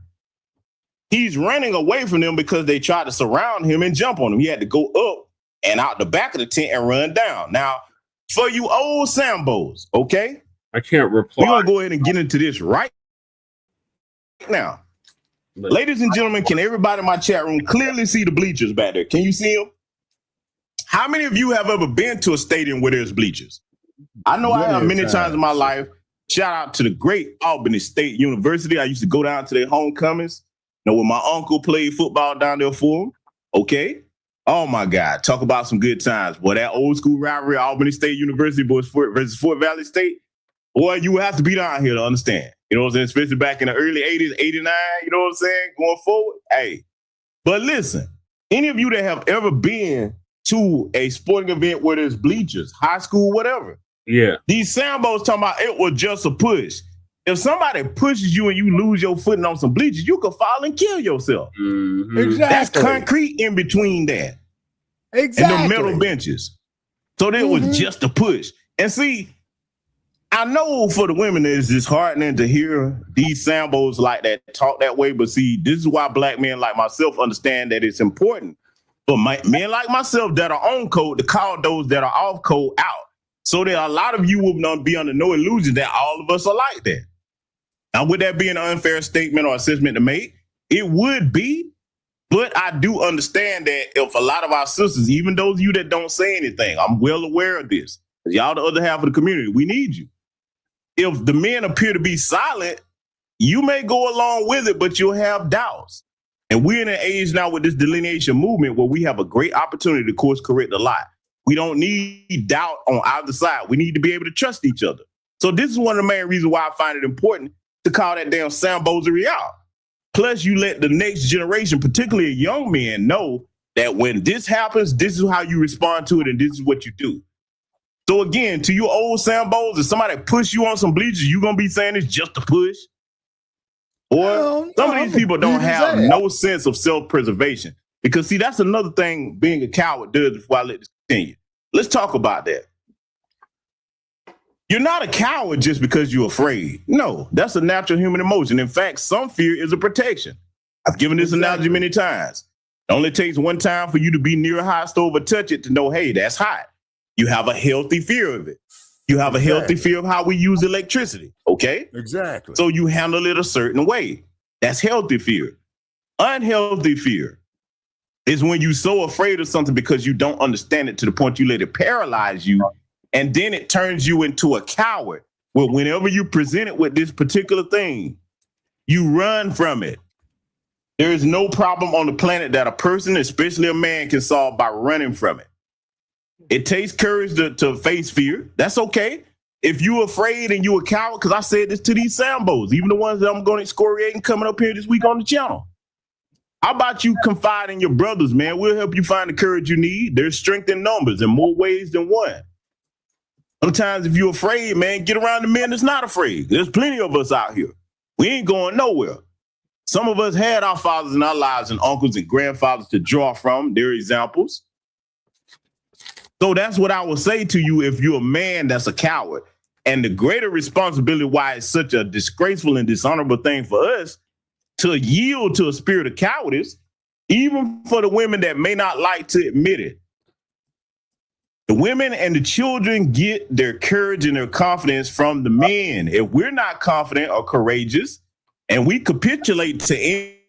He's running away from them because they tried to surround him and jump on him. He had to go up and out the back of the tent and run down. Now, for you old Sambos, okay? I can't reply. We're going to go ahead and get into this right now. Ladies and gentlemen, can everybody in my chat room clearly see the bleachers back there? Can you see them? How many of you have ever been to a stadium where there's bleachers? I know I have many times in my life. Shout out to the great Albany State University. I used to go down to their homecomings. You know, when my uncle played football down there for them. Okay. Oh my God. Talk about some good times. Boy, that old school rivalry, Albany State University versus Fort Valley State. Boy, you have to be down here to understand. You know what I'm saying? Especially back in the early 80s, 89, you know what I'm saying? Going forward. Hey. But listen, any of you that have ever been to a sporting event where there's bleachers, high school, whatever. Yeah. These Sambos talking about it was just a push. If somebody pushes you and you lose your footing on some bleachers, you could fall and kill yourself. Mm-hmm. Exactly. That's concrete in between that. Exactly. And the metal benches. So that was just a push. And see, I know for the women it's disheartening to hear these Sambos like that talk that way, but see, this is why black men like myself understand that it's important for men like myself that are on code to call those that are off code out. So that a lot of you will not be under no illusion that all of us are like that. Now, would that be an unfair statement or assessment to make? It would be, but I do understand that if a lot of our sisters, even those of you that don't say anything, I'm well aware of this. Y'all the other half of the community, we need you. If the men appear to be silent, you may go along with it, but you'll have doubts. And we're in an age now with this delineation movement where we have a great opportunity to course correct a lot. We don't need doubt on either side. We need to be able to trust each other. So this is one of the main reasons why I find it important to call that damn Sambosery out. Plus, you let the next generation, particularly young men, know that when this happens, this is how you respond to it and this is what you do. So again, to you old Sambos, if somebody push you on some bleachers, you gonna be saying it's just a push? Or some of these people don't have no sense of self-preservation. Because see, that's another thing being a coward does before I let this continue. Let's talk about that. You're not a coward just because you're afraid. No, that's a natural human emotion. In fact, some fear is a protection. I've given this analogy many times. It only takes one time for you to be near a hot stove or touch it to know, hey, that's hot. You have a healthy fear of it. You have a healthy fear of how we use electricity, okay? Exactly. So you handle it a certain way. That's healthy fear. Unhealthy fear is when you're so afraid of something because you don't understand it to the point you let it paralyze you, and then it turns you into a coward Well, whenever you present it with this particular thing, you run from it. There is no problem on the planet that a person, especially a man, can solve by running from it. It takes courage to face fear. That's okay. If you're afraid and you're a coward, because I said this to these Sambos, even the ones that I'm going to excoriate and coming up here this week on the channel. How about you confide in your brothers, man? We'll help you find the courage you need. There's strength in numbers in more ways than one. Sometimes if you're afraid, man, get around the men that's not afraid. There's plenty of us out here. We ain't going nowhere. Some of us had our fathers in our lives and uncles and grandfathers to draw from. They're examples. So that's what I will say to you if you're a man that's a coward. And the greater responsibility why it's such a disgraceful and dishonorable thing for us to yield to a spirit of cowardice, even for the women that may not like to admit it. The women and the children get their courage and their confidence from the men. If we're not confident or courageous and we capitulate to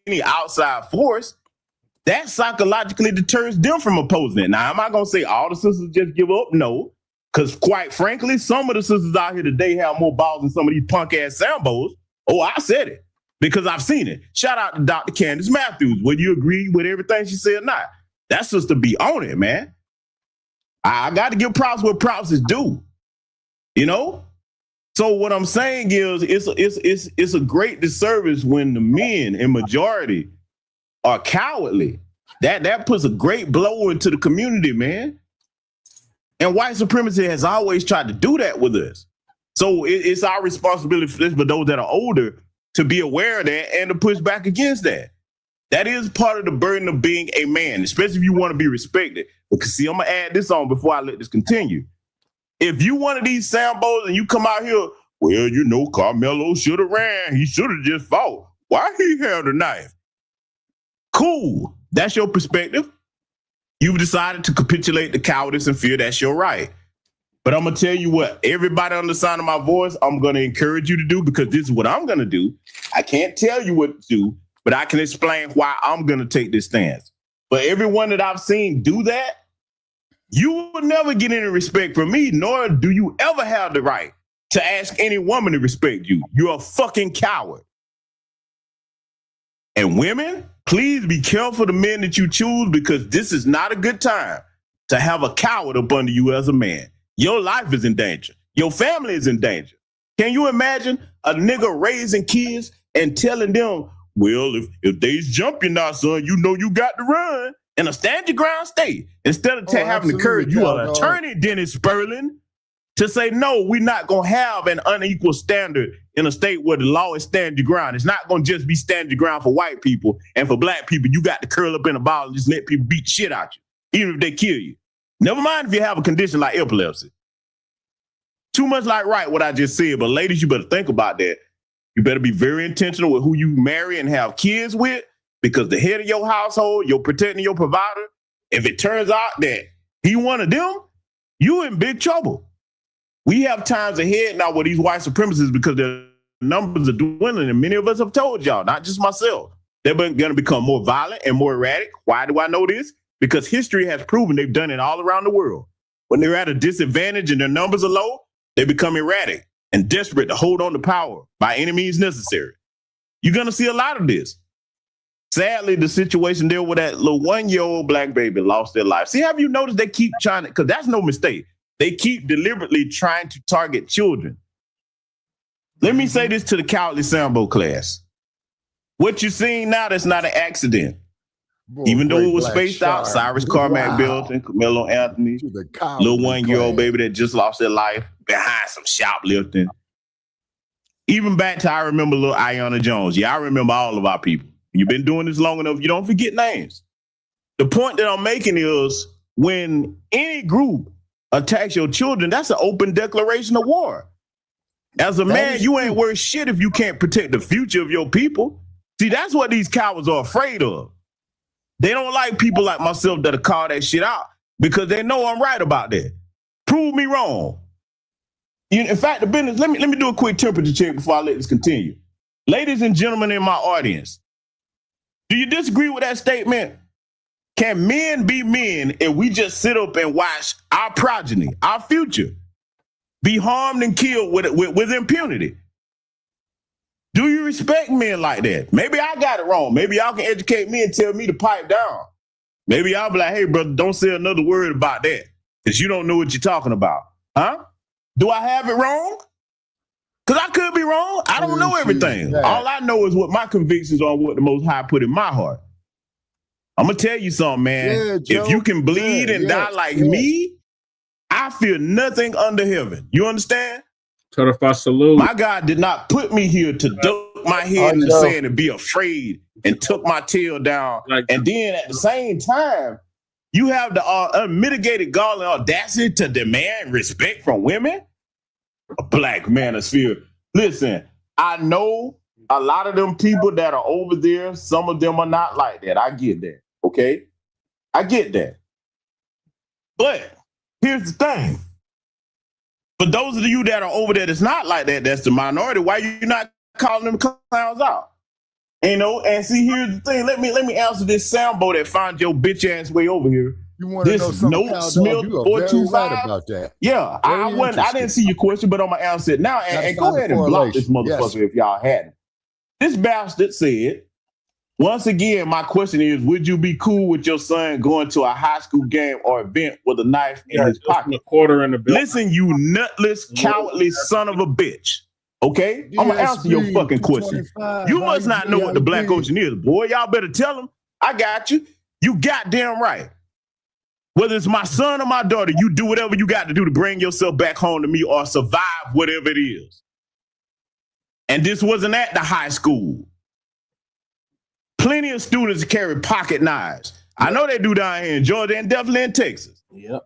any outside force, that psychologically deters them from opposing it. Now, am I going to say all the sisters just give up? No, because quite frankly, some of the sisters out here today have more balls than some of these punk ass Sambos. Oh, I said it because I've seen it. Shout out to Dr. Candace Matthews. Whether you agree with everything she said or not, that sister be on it, man. I got to give props where props is due, you know? So what I'm saying is it's a great disservice when the men in majority are cowardly. That puts a great blow into the community, man. And white supremacy has always tried to do that with us. So it's our responsibility for those that are older to be aware of that and to push back against that. That is part of the burden of being a man, especially if you want to be respected. Because see, I'm going to add this on before I let this continue. If you one of these Sambos and you come out here, well, you know, Karmelo should have ran. He should have just fought. Why he held a knife? Cool. That's your perspective. You've decided to capitulate to cowardice and fear. That's your right. But I'm going to tell you what, everybody on the sound of my voice, I'm going to encourage you to do because this is what I'm going to do. I can't tell you what to do, but I can explain why I'm going to take this stance. But everyone that I've seen do that, you will never get any respect from me, nor do you ever have the right to ask any woman to respect you. You're a fucking coward. And women, please be careful the men that you choose because this is not a good time to have a coward up under you as a man. Your life is in danger. Your family is in danger. Can you imagine a nigga raising kids and telling them, well, if they jump you now, son, you know you got to run in a stand your ground state. Instead of having the courage, you are an attorney, Dennis Sperling, to say, no, we're not going to have an unequal standard in a state where the law is stand your ground. It's not going to just be stand your ground for white people. And for black people, you got to curl up in a ball and just let people beat shit out you, even if they kill you. Never mind if you have a condition like epilepsy. Too much like right what I just said, but ladies, you better think about that. You better be very intentional with who you marry and have kids with, because the head of your household, you're protecting your provider. If it turns out that he one of them, you in big trouble. We have times ahead now with these white supremacists because their numbers are dwindling, and many of us have told y'all, not just myself, they're going to become more violent and more erratic. Why do I know this? Because history has proven they've done it all around the world. When they're at a disadvantage and their numbers are low, they become erratic and desperate to hold on to power by any means necessary. You're going to see a lot of this. Sadly, the situation there with that little 1-year-old black baby lost their life. See, have you noticed they keep trying to, because that's no mistake. They keep deliberately trying to target children. Let me say this to the cowardly Sambo class. What you're seeing now, that's not an accident. Boy, even though it was spaced out, Cyrus Carmack Belton, Carmelo Anthony, little 1-year-old baby that just lost their life behind some shoplifting. Even back to I remember little Ayanna Jones. Yeah, I remember all of our people. You've been doing this long enough, you don't forget names. The point that I'm making is when any group attacks your children, that's an open declaration of war. As a man, you ain't worth shit if you can't protect the future of your people. See, that's what these cowards are afraid of. They don't like people like myself that'll call that shit out because they know I'm right about that. Prove me wrong. In fact, the business, let me do a quick temperature check before I let this continue. Ladies and gentlemen in my audience, do you disagree with that statement? Can men be men if we just sit up and watch our progeny, our future, be harmed and killed with impunity. Do you respect men like that? Maybe I got it wrong. Maybe y'all can educate me and tell me to pipe down. Maybe y'all be like, hey, brother, don't say another word about that because you don't know what you're talking about. Huh? Do I have it wrong? Because I could be wrong. I don't know everything. All I know is what my convictions are, what the Most High put in my heart. I'm going to tell you something, man. Yeah, if you can bleed and die like me, I fear nothing under heaven. You understand? Certified salute. My God did not put me here to duck my head in the sand and be afraid and tuck my tail down. And then at the same time, you have the unmitigated gall and audacity to demand respect from women? A black manosphere. Listen, I know a lot of them people that are over there, some of them are not like that. I get that, okay? I get that. But here's the thing. For those of you that are over there that's not like that, that's the minority, why you not calling them clowns out? You know, and see, here's the thing. Let me answer this soundboy that found your bitch ass way over here. You want to know something? Note Smith 425 right about that. Yeah, I didn't see your question, but I'm gonna answer it now. And go ahead and block this motherfucker if y'all hadn't. This bastard said, once again, my question is, would you be cool with your son going to a high school game or event with a knife in his pocket? A quarter in the bill. Listen, you nutless, cowardly son of a bitch. Okay? I'm gonna answer your fucking question. You must not know what the Black Ocean is, boy. Y'all better tell him. I got you. You goddamn right. Whether it's my son or my daughter, you do whatever you got to do to bring yourself back home to me or survive whatever it is. And this wasn't at the high school. Plenty of students carry pocket knives. I know they do down here in Georgia and definitely in Texas. Yep.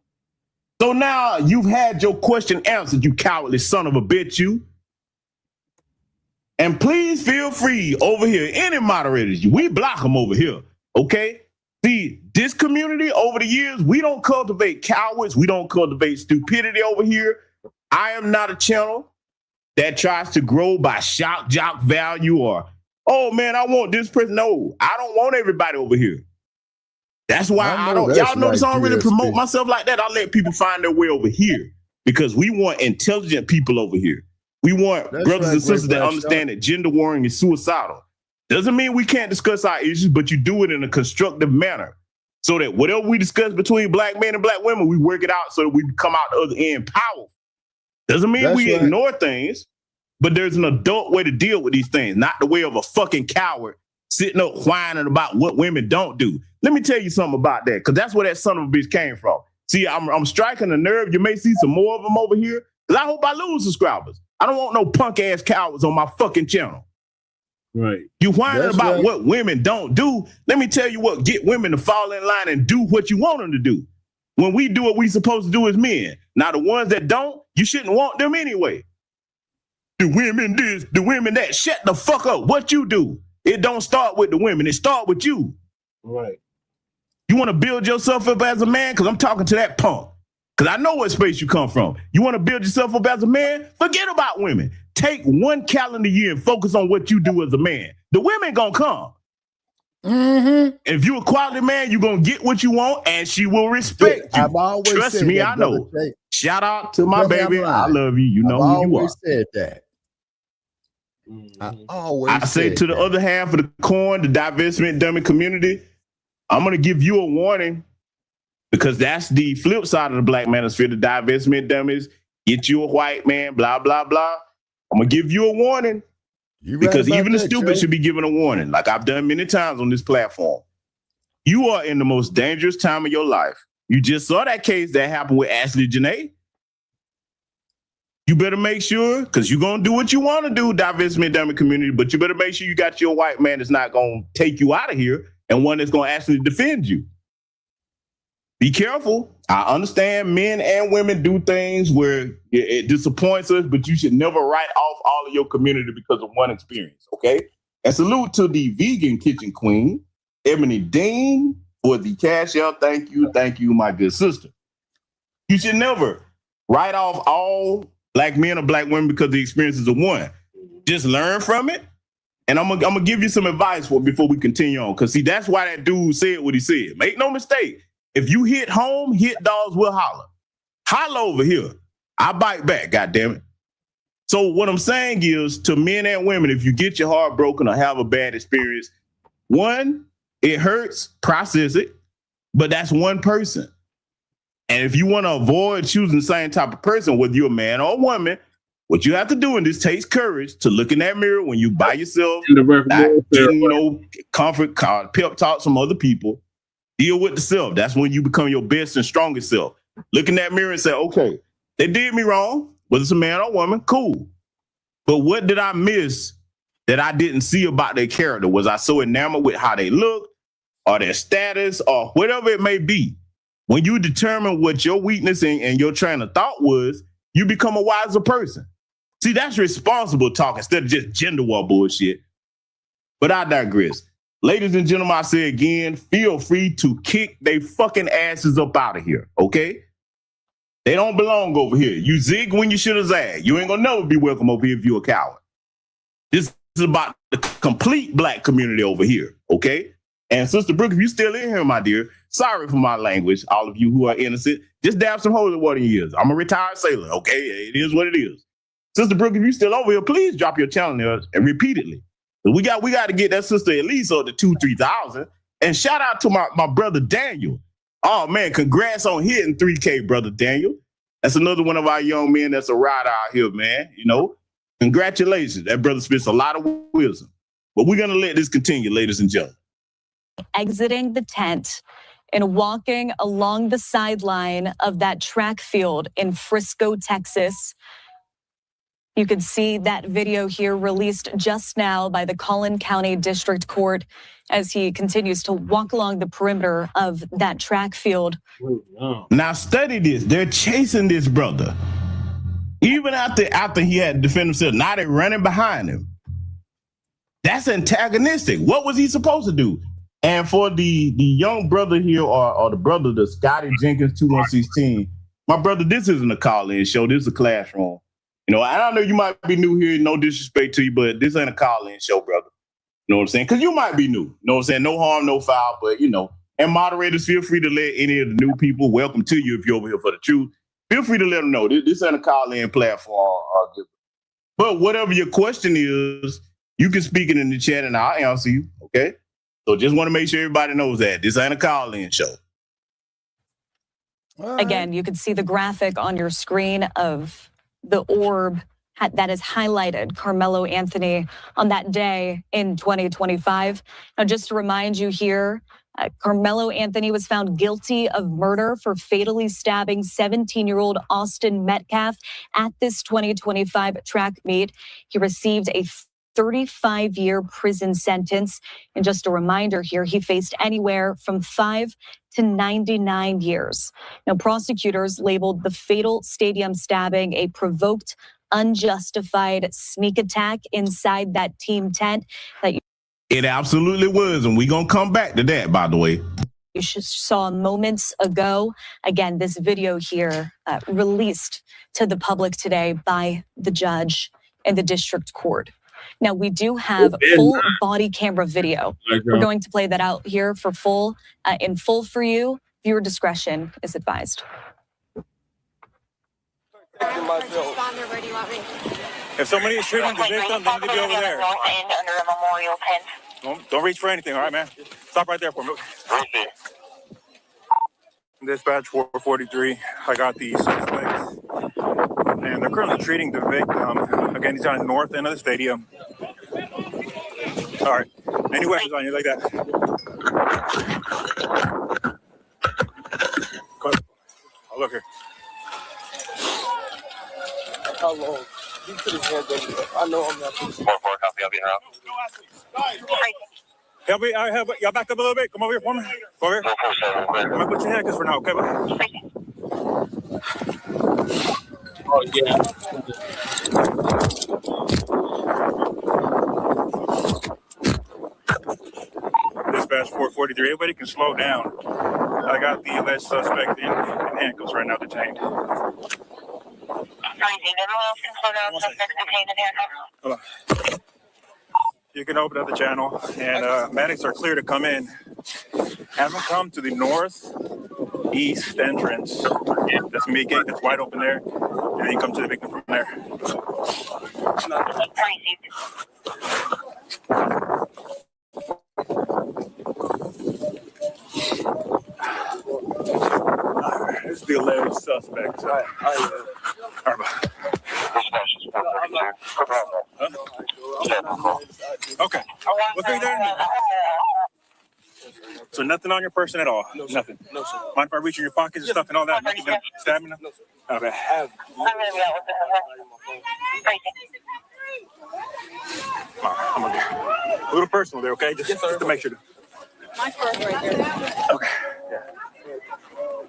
So now you've had your question answered, you cowardly son of a bitch, you. And please feel free over here, any moderators, we block them over here, okay? See, this community over the years, we don't cultivate cowards. We don't cultivate stupidity over here. I am not a channel that tries to grow by shock jock value or, oh man, I want this person. No, I don't want everybody over here. That's why I don't, y'all notice I don't really promote myself like that. I let people find their way over here because we want intelligent people over here. We want brothers and sisters that understand that gender warring is suicidal. Doesn't mean we can't discuss our issues, but you do it in a constructive manner so that whatever we discuss between black men and black women, we work it out so that we come out the other end powerful. Doesn't mean we ignore things, but there's an adult way to deal with these things, not the way of a fucking coward sitting up whining about what women don't do. Let me tell you something about that, because that's where that son of a bitch came from. See, I'm striking a nerve. You may see some more of them over here, because I hope I lose subscribers. I don't want no punk-ass cowards on my fucking channel. Right. You whining about what women don't do. Let me tell you what, get women to fall in line and do what you want them to do. When we do what we supposed to do as men. Now, the ones that don't, you shouldn't want them anyway. The women this, the women that. Shut the fuck up. What you do. It don't start with the women. It start with you. Right. You want to build yourself up as a man? Because I'm talking to that punk. Because I know what space you come from. You want to build yourself up as a man? Forget about women. Take one calendar year and focus on what you do as a man. The women gonna come. Mm-hmm. If you a quality man, you're gonna get what you want, and she will respect you. I've always Trust said me, that, I know. brother. Shout out to my baby. I love you. You know who you are. Said that. I always I say to the other half of the coin, the divestment dummy community, I'm gonna give you a warning. Because that's the flip side of the black manosphere, the divestment dummies, get you a white man, blah, blah, blah. I'm going to give you a warning. Because even the stupid should be given a warning, like I've done many times on this platform. You are in the most dangerous time of your life. You just saw that case that happened with Ashley Janae. You better make sure, because you're going to do what you want to do, divestment dummy community, but you better make sure you got your white man that's not going to take you out of here and one that's going to actually defend you. Be careful. I understand men and women do things where it disappoints us, but you should never write off all of your community because of one experience, okay? And salute to the vegan kitchen queen, Ebony Dean, for the cash out. Thank you, my good sister. You should never write off all black men or black women because the experiences of one. Just learn from it. And I'm gonna give you some advice before we continue on. Because see, that's why that dude said what he said. Make no mistake. If you hit home, hit dogs will holler. Holler over here. I bite back, goddammit. So what I'm saying is, to men and women, if you get your heart broken or have a bad experience, one, it hurts, process it, but that's one person. And if you want to avoid choosing the same type of person, whether you're a man or a woman, what you have to do, and this takes courage, to look in that mirror when you by yourself, not getting comfort, pep talks from other people. Deal with the self. That's when you become your best and strongest self. Look in that mirror and say, okay, they did me wrong, whether it's a man or a woman, cool. But what did I miss that I didn't see about their character? Was I so enamored with how they look or their status or whatever it may be? When you determine what your weakness and your train of thought was, you become a wiser person. See, that's responsible talk instead of just gender war bullshit. But I digress. Ladies and gentlemen, I say again, feel free to kick they fucking asses up out of here, okay? They don't belong over here. You zig when you should have zagged. You ain't gonna never be welcome over here if you're a coward. This is about the complete black community over here, okay? And Sister Brooke, if you still in here, my dear, sorry for my language, all of you who are innocent. Just dab some holy water in your ears. I'm a retired sailor, okay? It is what it is. Sister Brooke, if you still over here, please drop your channel there and repeatedly. We got to get that sister at least up to 2,000-3,000. And shout out to my brother Daniel. Oh man, congrats on hitting 3K, brother Daniel. That's another one of our young men that's a rider out here, man. You know, congratulations. That brother spits a lot of wisdom. But we're gonna let this continue, ladies and gentlemen. Exiting the tent and walking along the sideline of that track field in Frisco, Texas. You can see that video here released just now by the Collin County District Court as he continues to walk along the perimeter of that track field. Now study this. They're chasing this brother. Even after he had to defend himself, now they're running behind him. That's antagonistic. What was he supposed to do? And for the young brother here, or the brother, the Scotty Jenkins 2116, my brother, this isn't a call-in show. This is a classroom. You know, I know you might be new here, no disrespect to you, but this ain't a call-in show, brother. You know what I'm saying? Because you might be new. You know what I'm saying? No harm, no foul, but, you know. And moderators, feel free to let any of the new people, welcome to you if you're over here for the truth. Feel free to let them know. This ain't a call-in platform. But whatever your question is, you can speak it in the chat and I'll answer you, okay? So just want to make sure everybody knows that. This ain't a call-in show. Again, you can see the graphic on your screen of the orb that is highlighted Karmelo Anthony on that day in 2025. Now, just to remind you here, Karmelo Anthony was found guilty of murder for fatally stabbing 17-year-old Austin Metcalf at this 2025 track meet. He received a 35-year prison sentence. And just a reminder here, he faced anywhere from 5 to 99 years. Now, prosecutors labeled the fatal stadium stabbing a provoked, unjustified sneak attack inside that team tent that It absolutely was, and we're going to come back to that, by the way. you saw moments ago. Again, this video here released to the public today by the judge in the district court. Now, we do have full body camera video. We're going to play that out here for full, in full for you. Viewer discretion is advised. If somebody is treating the victim, they need to be over there. Don't reach for anything, all right, man? Stop right there for me. Dispatch 443, I got the suspects, and they're currently treating the victim. Again, he's on the north end of the stadium. All right, any weapons on you like that? Oh, look here. Hello. You put his hands over. I know I'm not. 4-4, copy. I'll be around. Help me, y'all back up a little bit. Come over here for me. Go over here. I'm gonna put your handcuffs for now, okay? Oh, yeah. Dispatch 443, everybody can slow down. I got the alleged suspect in handcuffs right now, detained. Hold on. You can open up the channel, and medics are clear to come in. Have them come to the north east entrance. That's gonna be a gate that's wide open there, and then you come to the victim from there. This is the alleged suspect. All right, bye. Okay. We'll figure that out. So nothing on your person at all? No, nothing? No, sir. Mind if I reach in your pockets and stuff and all that? Nothing gonna stab me? No, sir. Okay. All right, I'm gonna a little personal there, okay? Just to make sure. My purse right there. Okay. Yeah.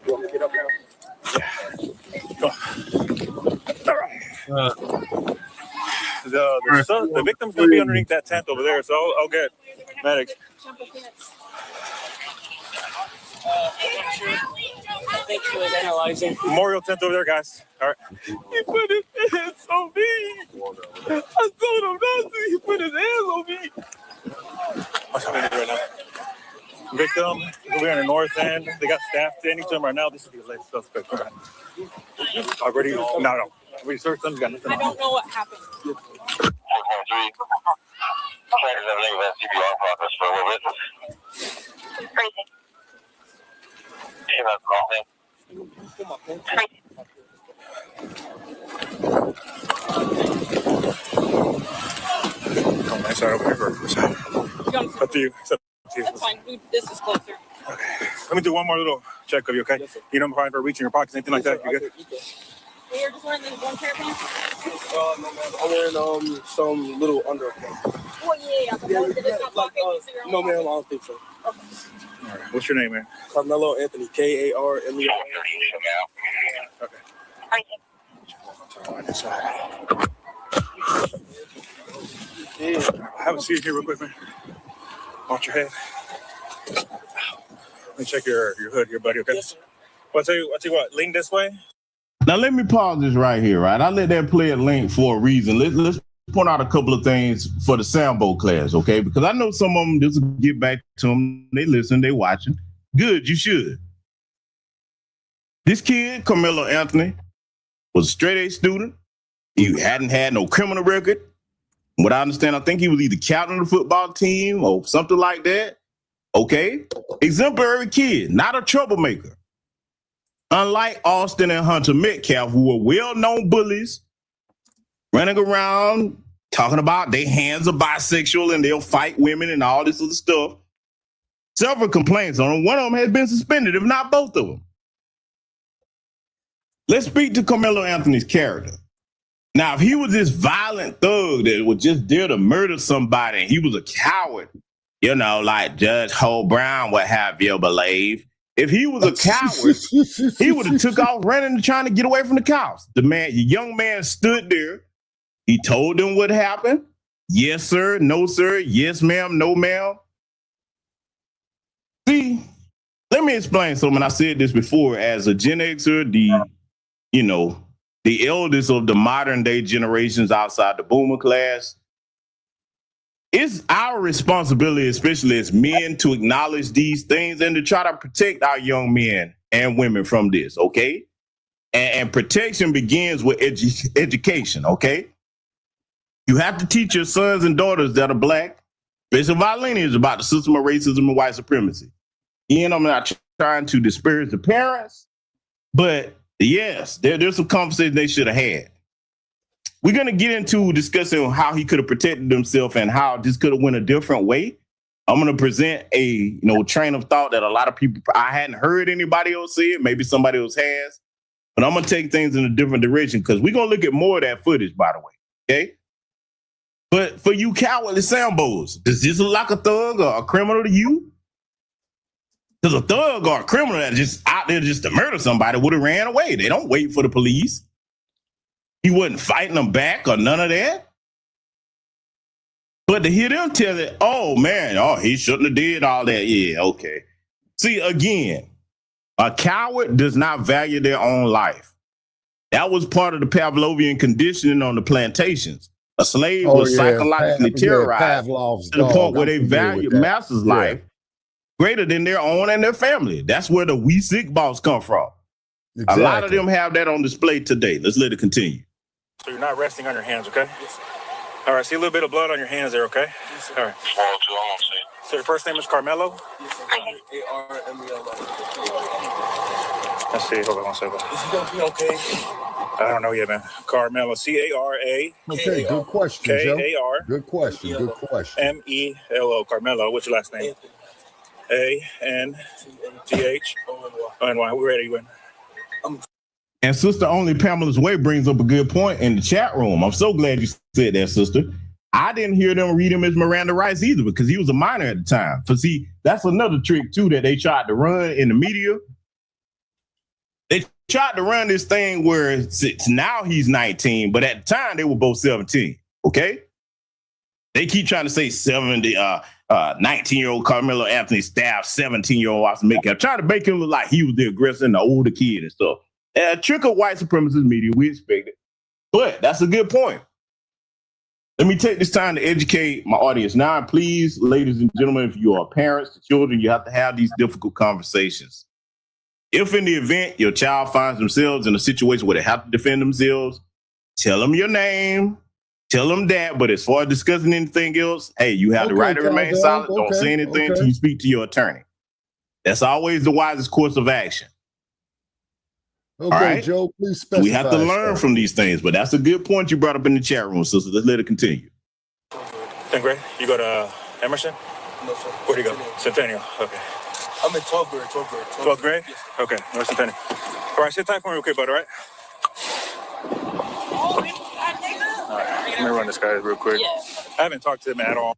You want me to get up now? Yeah. Go. All right. The victim's going to be underneath that tent over there, so I'll get medics. I think she was analyzing. Memorial tent over there, guys. All right. He put his hands on me. I told him not to. He put his hands on me. What's happening right now? Victim, we're in the north end. They got staff standing to him right now. This is the alleged suspect. Already? No. We searched them. Got nothing. I don't know what happened. Come on, sorry, over here. Up to you. That's fine. This is closer. Okay. Let me do one more little check of you, okay? Yes, you don't mind for reaching your pockets, anything like that? You good? You're just wearing this one pair of pants? No, man. I'm wearing some little underpants. Oh, yeah. No, ma'am, I don't think so. All right. What's your name, man? Karmelo Anthony, Karmelo. Okay. Have a seat here real quick, man. Watch your head. Let me check your hood here, buddy, okay? Yes, sir. I'll tell you what, lean this way. Now let me pause this right here, right? I let that play a link for a reason. Let's point out a couple of things for the Sambo class, okay? Because I know some of them, this will get back to them. They listen, they watching. Good, you should. This kid, Karmelo Anthony, was a straight A student. He hadn't had no criminal record. What I understand, I think he was either captain of the football team or something like that. Okay? Exemplary kid, not a troublemaker. Unlike Austin and Hunter Metcalf, who were well-known bullies, running around talking about their hands are bisexual and they'll fight women and all this other stuff. Several complaints on him. One of them has been suspended, if not both of them. Let's speak to Karmelo Anthony's character. Now, if he was this violent thug that was just there to murder somebody and he was a coward, you know, like Judge Ho Brown would have you believe, if he was a coward, he would have took off running and trying to get away from the cops. The young man stood there. He told them what happened. Yes, sir. No, sir. Yes, ma'am. No, ma'am. See, let me explain something. I said this before. As a Gen Xer, the eldest of the modern day generations outside the boomer class, it's our responsibility, especially as men, to acknowledge these things and to try to protect our young men and women from this, okay? And protection begins with education, okay? You have to teach your sons and daughters that are Black, especially our lineage, about the system of racism and white supremacy. And I'm not trying to disparage the parents, but yes, there's some conversations they should have had. We're going to get into discussing how he could have protected himself and how this could have went a different way. I'm going to present a train of thought that a lot of people, I hadn't heard anybody else say it. Maybe somebody else has. But I'm going to take things in a different direction because we're going to look at more of that footage, by the way. Okay? But for you cowardly Sambos, does this look like a thug or a criminal to you? Because a thug or a criminal that's just out there just to murder somebody would have ran away. They don't wait for the police. He wasn't fighting them back or none of that. But to hear them tell it, oh man, he shouldn't have did all that. Yeah, okay. See, again, a coward does not value their own life. That was part of the Pavlovian conditioning on the plantations. A slave was psychologically terrorized to the point where they valued master's life greater than their own and their family. That's where the we sick boss come from. Exactly. A lot of them have that on display today. Let's let it continue. So you're not resting on your hands, okay? Yes, all right, see a little bit of blood on your hands there, okay? Yes, all right. So your first name is Karmelo? Yes, sir. Karmelo. Let's see, hold on one second. Is he gonna be okay? I don't know yet, man. Karmelo, C-A-R-A. Okay, good question, Joe. K-A-R. Good question, good question. M-E-L-O, Karmelo. What's your last name? A-N-T-H-O-N-Y. We're ready, when? And Sister Only Pamela's Way brings up a good point in the chat room. I'm so glad you said that, sister. I didn't hear them read him as Miranda Rice either because he was a minor at the time. For see, that's another trick too that they tried to run in the media. They tried to run this thing where now he's 19, but at the time they were both 17. Okay, they keep trying to say 19-year-old Carmelo Anthony stabbed 17-year-old Austin Metcalf, trying to make him look like he was the aggressor and the older kid and stuff. A trick of white supremacist media, we expect it. But that's a good point. Let me take this time to educate my audience. Now, please, ladies and gentlemen, if you are parents to children, you have to have these difficult conversations. If in the event your child finds themselves in a situation where they have to defend themselves, tell them your name, tell them that. But as far as discussing anything else, hey, you have the right to remain silent. Don't say anything until you speak to your attorney. That's always the wisest course of action. Okay, right? Joe, please specify. We have to learn from these things, but that's a good point you brought up in the chat room, sister. Let's let it continue. 10th grade? You go to Emerson? No, sir. Where do you go? Centennial. Okay. I'm in 12th grade. 12th grade? Yes. Okay. North Centennial. All right, sit tight for me real quick, bud, all right? All right. Let me run this guy real quick. Yeah. I haven't talked to him at all.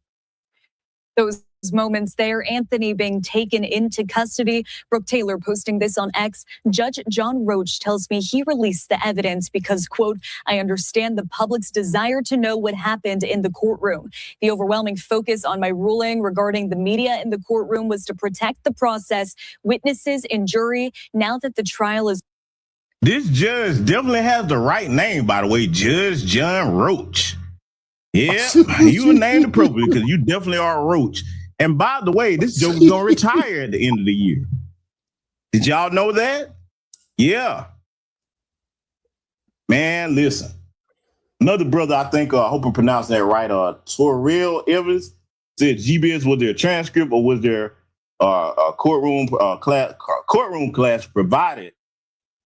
Those moments there, Anthony being taken into custody. Brooke Taylor posting this on X. Judge John Roach tells me he released the evidence because, quote, I understand the public's desire to know what happened in the courtroom. The overwhelming focus on my ruling regarding the media in the courtroom was to protect the process, witnesses, and jury. Now that the trial is... This judge definitely has the right name, by the way, Judge John Roach. Yeah, you were named appropriately because you definitely are a roach. And by the way, this joke is going to retire at the end of the year. Did y'all know that? Yeah. Man, listen. Another brother, I think, I hope I pronounced that right, Torrell Evans said GBS, was there a transcript or was there a courtroom class provided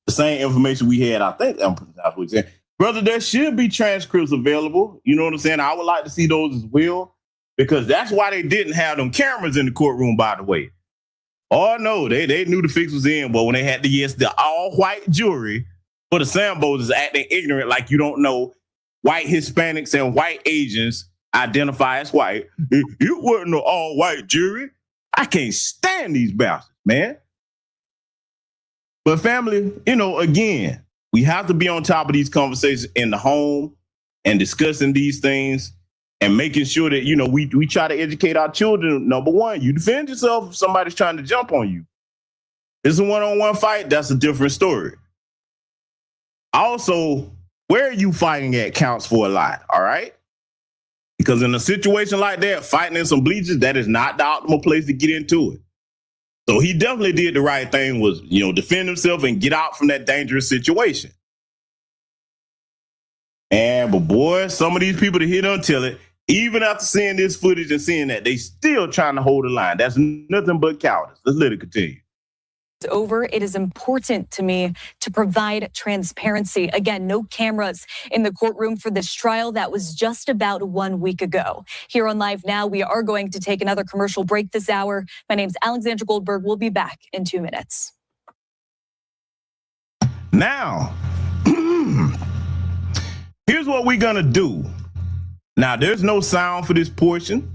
the same information we had? I think that's what he's saying. Brother, there should be transcripts available. You know what I'm saying? I would like to see those as well. Because that's why they didn't have them cameras in the courtroom, by the way. Oh, no, they knew the fix was in, but when they had the all-white jury for the Sambos is acting ignorant like you don't know white Hispanics and white Asians identify as white. It wasn't an all-white jury. I can't stand these bastards, man. But family, again, we have to be on top of these conversations in the home and discussing these things. And making sure that, we try to educate our children. Number one, you defend yourself if somebody's trying to jump on you. It's a one-on-one fight. That's a different story. Also, where are you fighting at counts for a lot, all right? Because in a situation like that, fighting in some bleachers, that is not the optimal place to get into it. So he definitely did the right thing was, defend himself and get out from that dangerous situation. But boy, some of these people that hear don't tell it, even after seeing this footage and seeing that, they still trying to hold the line. That's nothing but cowardice. Let's let it continue. Over, it is important to me to provide transparency. Again, no cameras in the courtroom for this trial. That was just about 1 week ago. Here on Live Now, we are going to take another commercial break this hour. My name's Alexandra Goldberg. We'll be back in 2 minutes. Now, here's what we're going to do. Now, there's no sound for this portion.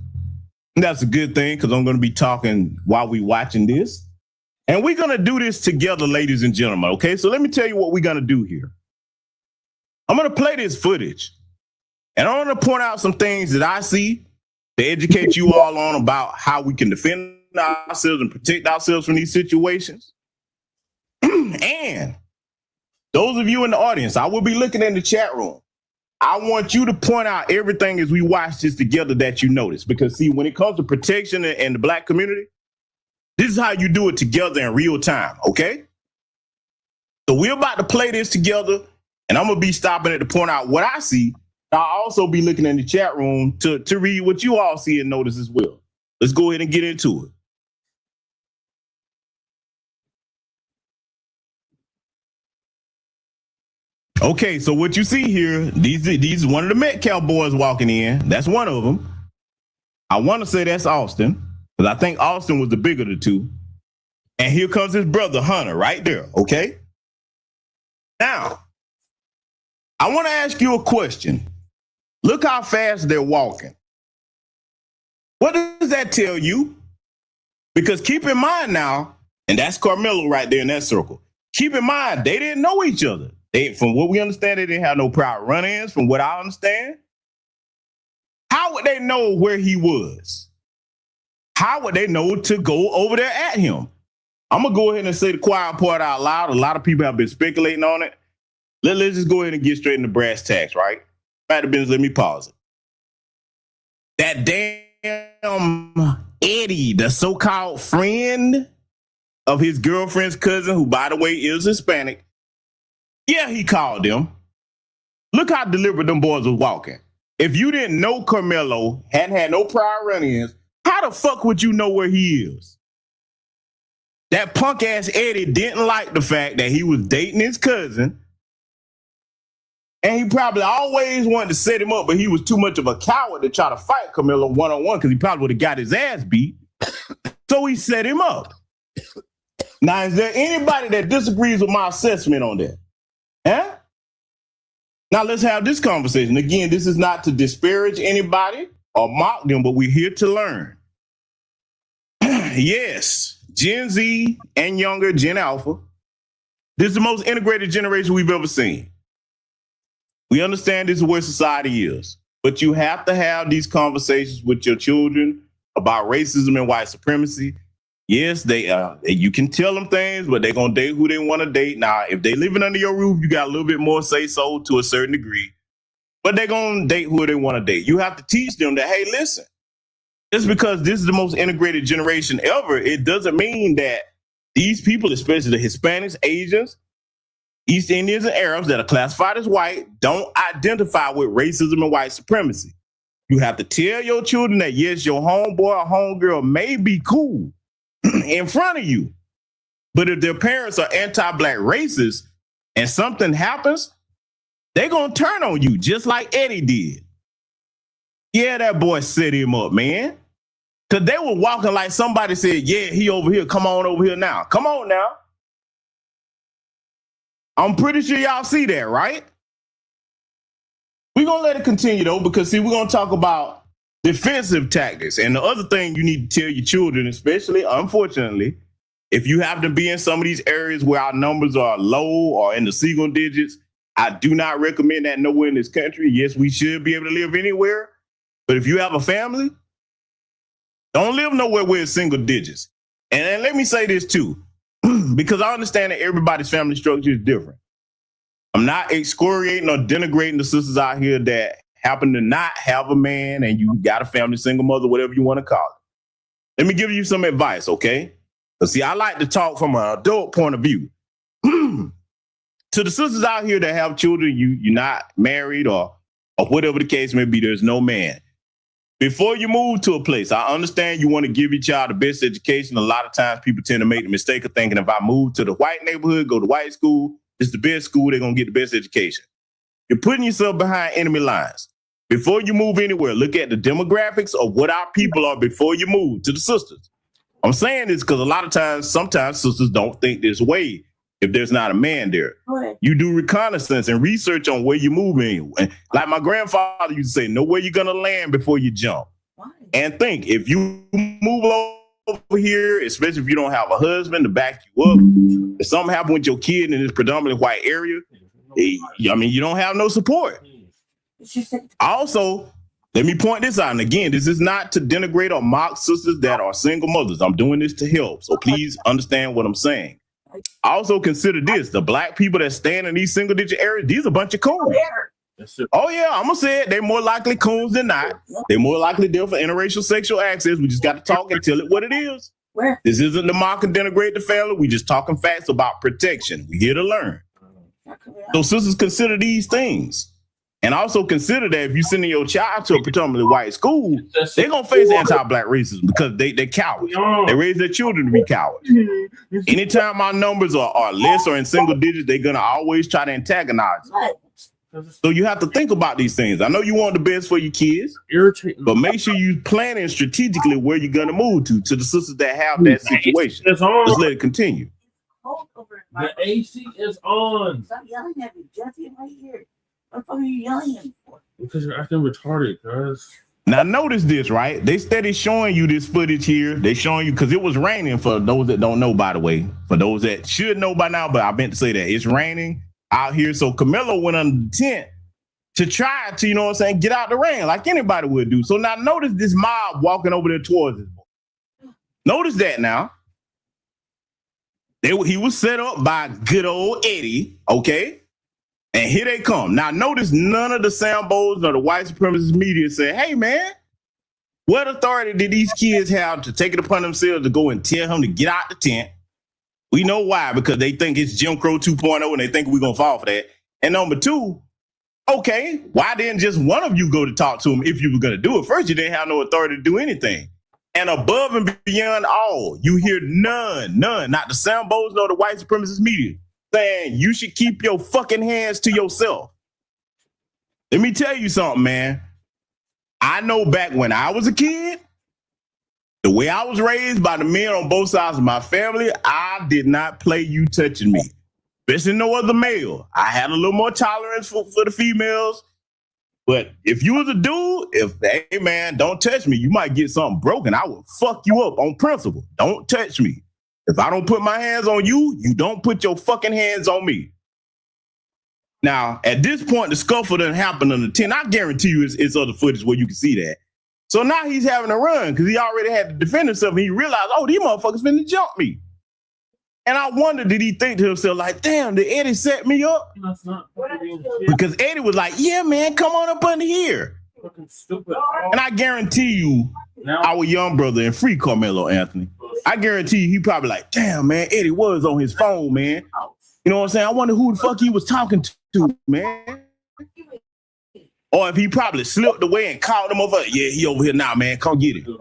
That's a good thing because I'm going to be talking while we're watching this. And we're going to do this together, ladies and gentlemen, okay? So let me tell you what we're going to do here. I'm going to play this footage. And I'm going to point out some things that I see to educate you all on about how we can defend ourselves and protect ourselves from these situations. And those of you in the audience, I will be looking in the chat room. I want you to point out everything as we watch this together that you notice. Because, see, when it comes to protection in the Black community, This is how you do it together in real time, okay? So we're about to play this together, and I'm going to be stopping it to point out what I see. I'll also be looking in the chat room to read what you all see and notice as well. Let's go ahead and get into it. Okay, so what you see here, these one of the Met Cowboys walking in. That's one of them. I want to say that's Austin, because I think Austin was the bigger of the two. And here comes his brother, Hunter, right there, okay? Now, I want to ask you a question. Look how fast they're walking. What does that tell you? Because keep in mind now, and that's Karmelo right there in that circle. Keep in mind, they didn't know each other. From what we understand, they didn't have no prior run-ins, from what I understand. How would they know where he was? How would they know to go over there at him? I'm going to go ahead and say the quiet part out loud. A lot of people have been speculating on it. Let's just go ahead and get straight into brass tacks, right? Matter of business, let me pause it. That damn Eddie, the so-called friend of his girlfriend's cousin, who, by the way, is Hispanic, yeah, he called them. Look how deliberate them boys was walking. If you didn't know Karmelo, hadn't had no prior run-ins, how the fuck would you know where he is? That punk-ass Eddie didn't like the fact that he was dating his cousin, and he probably always wanted to set him up, but he was too much of a coward to try to fight Karmelo one-on-one because he probably would have got his ass beat. So he set him up. Now, is there anybody that disagrees with my assessment on that? Huh? Now let's have this conversation. Again, this is not to disparage anybody or mock them, but we're here to learn. Yes, Gen Z and younger, Gen Alpha. This is the most integrated generation we've ever seen. We understand this is where society is, but you have to have these conversations with your children about racism and white supremacy. Yes, you can tell them things, but they're going to date who they want to date. Now, if they living under your roof, you got a little bit more say-so to a certain degree, but they're going to date who they want to date. You have to teach them that, hey, listen, just because this is the most integrated generation ever, it doesn't mean that these people, especially the Hispanics, Asians, East Indians, and Arabs that are classified as white, don't identify with racism and white supremacy. You have to tell your children that, yes, your homeboy or homegirl may be cool in front of you, but if their parents are anti-black racists and something happens, they're going to turn on you just like Eddie did. Yeah, that boy set him up, man. Because they were walking like somebody said, yeah, he over here. Come on over here now. Come on now. I'm pretty sure y'all see that, right? We're going to let it continue, though, because, see, we're going to talk about defensive tactics. And the other thing you need to tell your children, especially, unfortunately, if you happen to be in some of these areas where our numbers are low or in the single digits, I do not recommend that nowhere in this country. Yes, we should be able to live anywhere. But if you have a family, don't live nowhere where it's single digits. And let me say this, too, because I understand that everybody's family structure is different. I'm not excoriating or denigrating the sisters out here that happen to not have a man and you got a family, single mother, whatever you want to call it. Let me give you some advice, okay? Because, see, I like to talk from an adult point of view. To the sisters out here that have children, you're not married or whatever the case may be, there's no man. Before you move to a place, I understand you want to give your child the best education. A lot of times people tend to make the mistake of thinking if I move to the white neighborhood, go to white school, it's the best school, they're going to get the best education. You're putting yourself behind enemy lines. Before you move anywhere, look at the demographics of what our people are before you move to the sisters. I'm saying this because a lot of times, sometimes sisters don't think this way if there's not a man there. You do reconnaissance and research on where you're moving. Like my grandfather used to say, know where you're going to land before you jump. Why? And think, if you move over here, especially if you don't have a husband to back you up, if something happened with your kid in this predominantly white area, you don't have no support. Also, let me point this out. And again, this is not to denigrate or mock sisters that are single mothers. I'm doing this to help. So please understand what I'm saying. Also consider this, the black people that stand in these single digit areas, these are a bunch of coons. Oh yeah, I'm gonna say it. They're more likely coons than not. They're more likely there for interracial sexual access. We just got to talk and tell it what it is. Where? This isn't the mock and denigrate the family. We just talking facts about protection. We here to learn. So sisters, consider these things. And also consider that if you're sending your child to a predominantly white school, they're going to face anti-black racism because they're cowards. They raise their children to be cowards. Anytime our numbers are less or in single digits, they're going to always try to antagonize. So you have to think about these things. I know you want the best for your kids, but make sure you planning strategically where you're going to move to the sisters that have that situation. Just let it continue. The AC is on. Stop yelling at me, Jesse, right here. What the fuck are you yelling at me for? Because you're acting retarded, guys. Now notice this, right? They steady showing you this footage here. They showing you because it was raining for those that don't know, by the way. For those that should know by now, but I meant to say that it's raining out here. So Karmelo went under the tent to try to, you know what I'm saying, get out the rain like anybody would do. So now notice this mob walking over there towards this boy. Notice that now. He was set up by good old Eddie, okay? And here they come. Now, notice none of the Sambos or the white supremacist media said, hey, man, what authority did these kids have to take it upon themselves to go and tell him to get out the tent? We know why, because they think it's Jim Crow 2.0 and they think we're going to fall for that. And number two, okay, why didn't just one of you go to talk to him if you were going to do it? First, you didn't have no authority to do anything. And above and beyond all, you hear none, not the Sambos nor the white supremacist media saying you should keep your fucking hands to yourself. Let me tell you something, man. I know back when I was a kid, the way I was raised by the men on both sides of my family, I did not play you touching me, especially no other male. I had a little more tolerance for the females. But if you was a dude, hey man, don't touch me, you might get something broken. I will fuck you up on principle. Don't touch me. If I don't put my hands on you, you don't put your fucking hands on me. Now, at this point, the scuffle done happened on the 10. I guarantee you it's other footage where you can see that. So now he's having a run because he already had to defend himself and he realized, oh, these motherfuckers finna jump me. And I wonder, did he think to himself, like, damn, did Eddie set me up? Because Eddie was like, yeah, man, come on up under here. Fucking stupid. And I guarantee you, our young brother, and free Karmelo, Anthony, I guarantee you, he probably like, damn, man, Eddie was on his phone, man. You know what I'm saying? I wonder who the fuck he was talking to, man. Or if he probably slipped away and called him over, yeah, he over here now, man, come get him.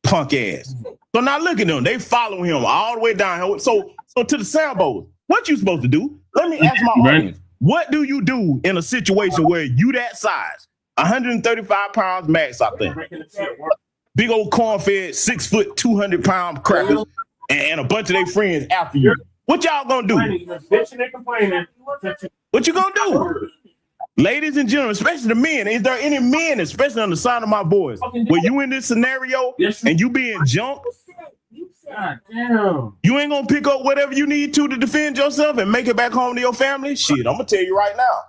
Punk ass. So now look at them. They following him all the way down here. So to the Sambos, what you supposed to do? Let me ask my audience. What do you do in a situation where you that size? 135 pounds max, I think. Big old corn-fed, 6 foot, 200 pound crackers, and a bunch of their friends after you. What y'all gonna do? What you gonna do? Ladies and gentlemen, especially the men, is there any men, especially on the side of my boys, where you in this scenario and you being jumped? God damn. You ain't gonna pick up whatever you need to defend yourself and make it back home to your family? Shit, I'm gonna tell you right now.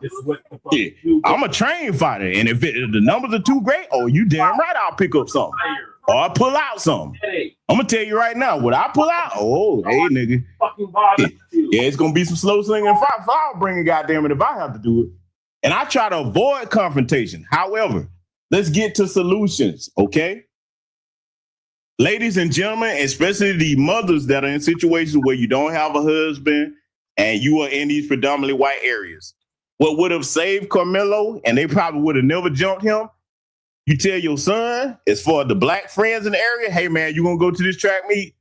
Yeah, I'm a train fighter, and if the numbers are too great, oh, you damn right I'll pick up something. Or I pull out something. I'm gonna tell you right now, what I pull out, oh, hey, nigga. Yeah, it's gonna be some slow slinging fire bringing, goddamn it, if I have to do it. And I try to avoid confrontation. However, let's get to solutions, okay? Ladies and gentlemen, especially the mothers that are in situations where you don't have a husband and you are in these predominantly white areas. What would have saved Karmelo, and they probably would have never jumped him, you tell your son, as for the black friends in the area, hey man, you gonna go to this track meet?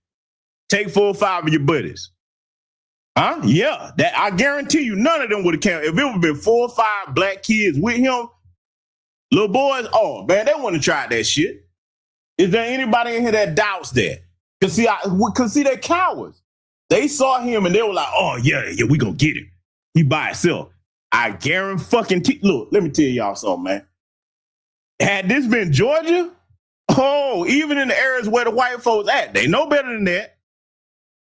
Take 4 or 5 of your buddies. Huh? Yeah, that I guarantee you none of them would have came. If it would have been 4 or 5 black kids with him, little boys, oh man, they wouldn't have tried that shit. Is there anybody in here that doubts that? Cause see, they're cowards. They saw him and they were like, oh yeah, we gonna get him. He by himself. I guarantee look, let me tell y'all something, man. Had this been Georgia, oh, even in the areas where the white folks at, they know better than that.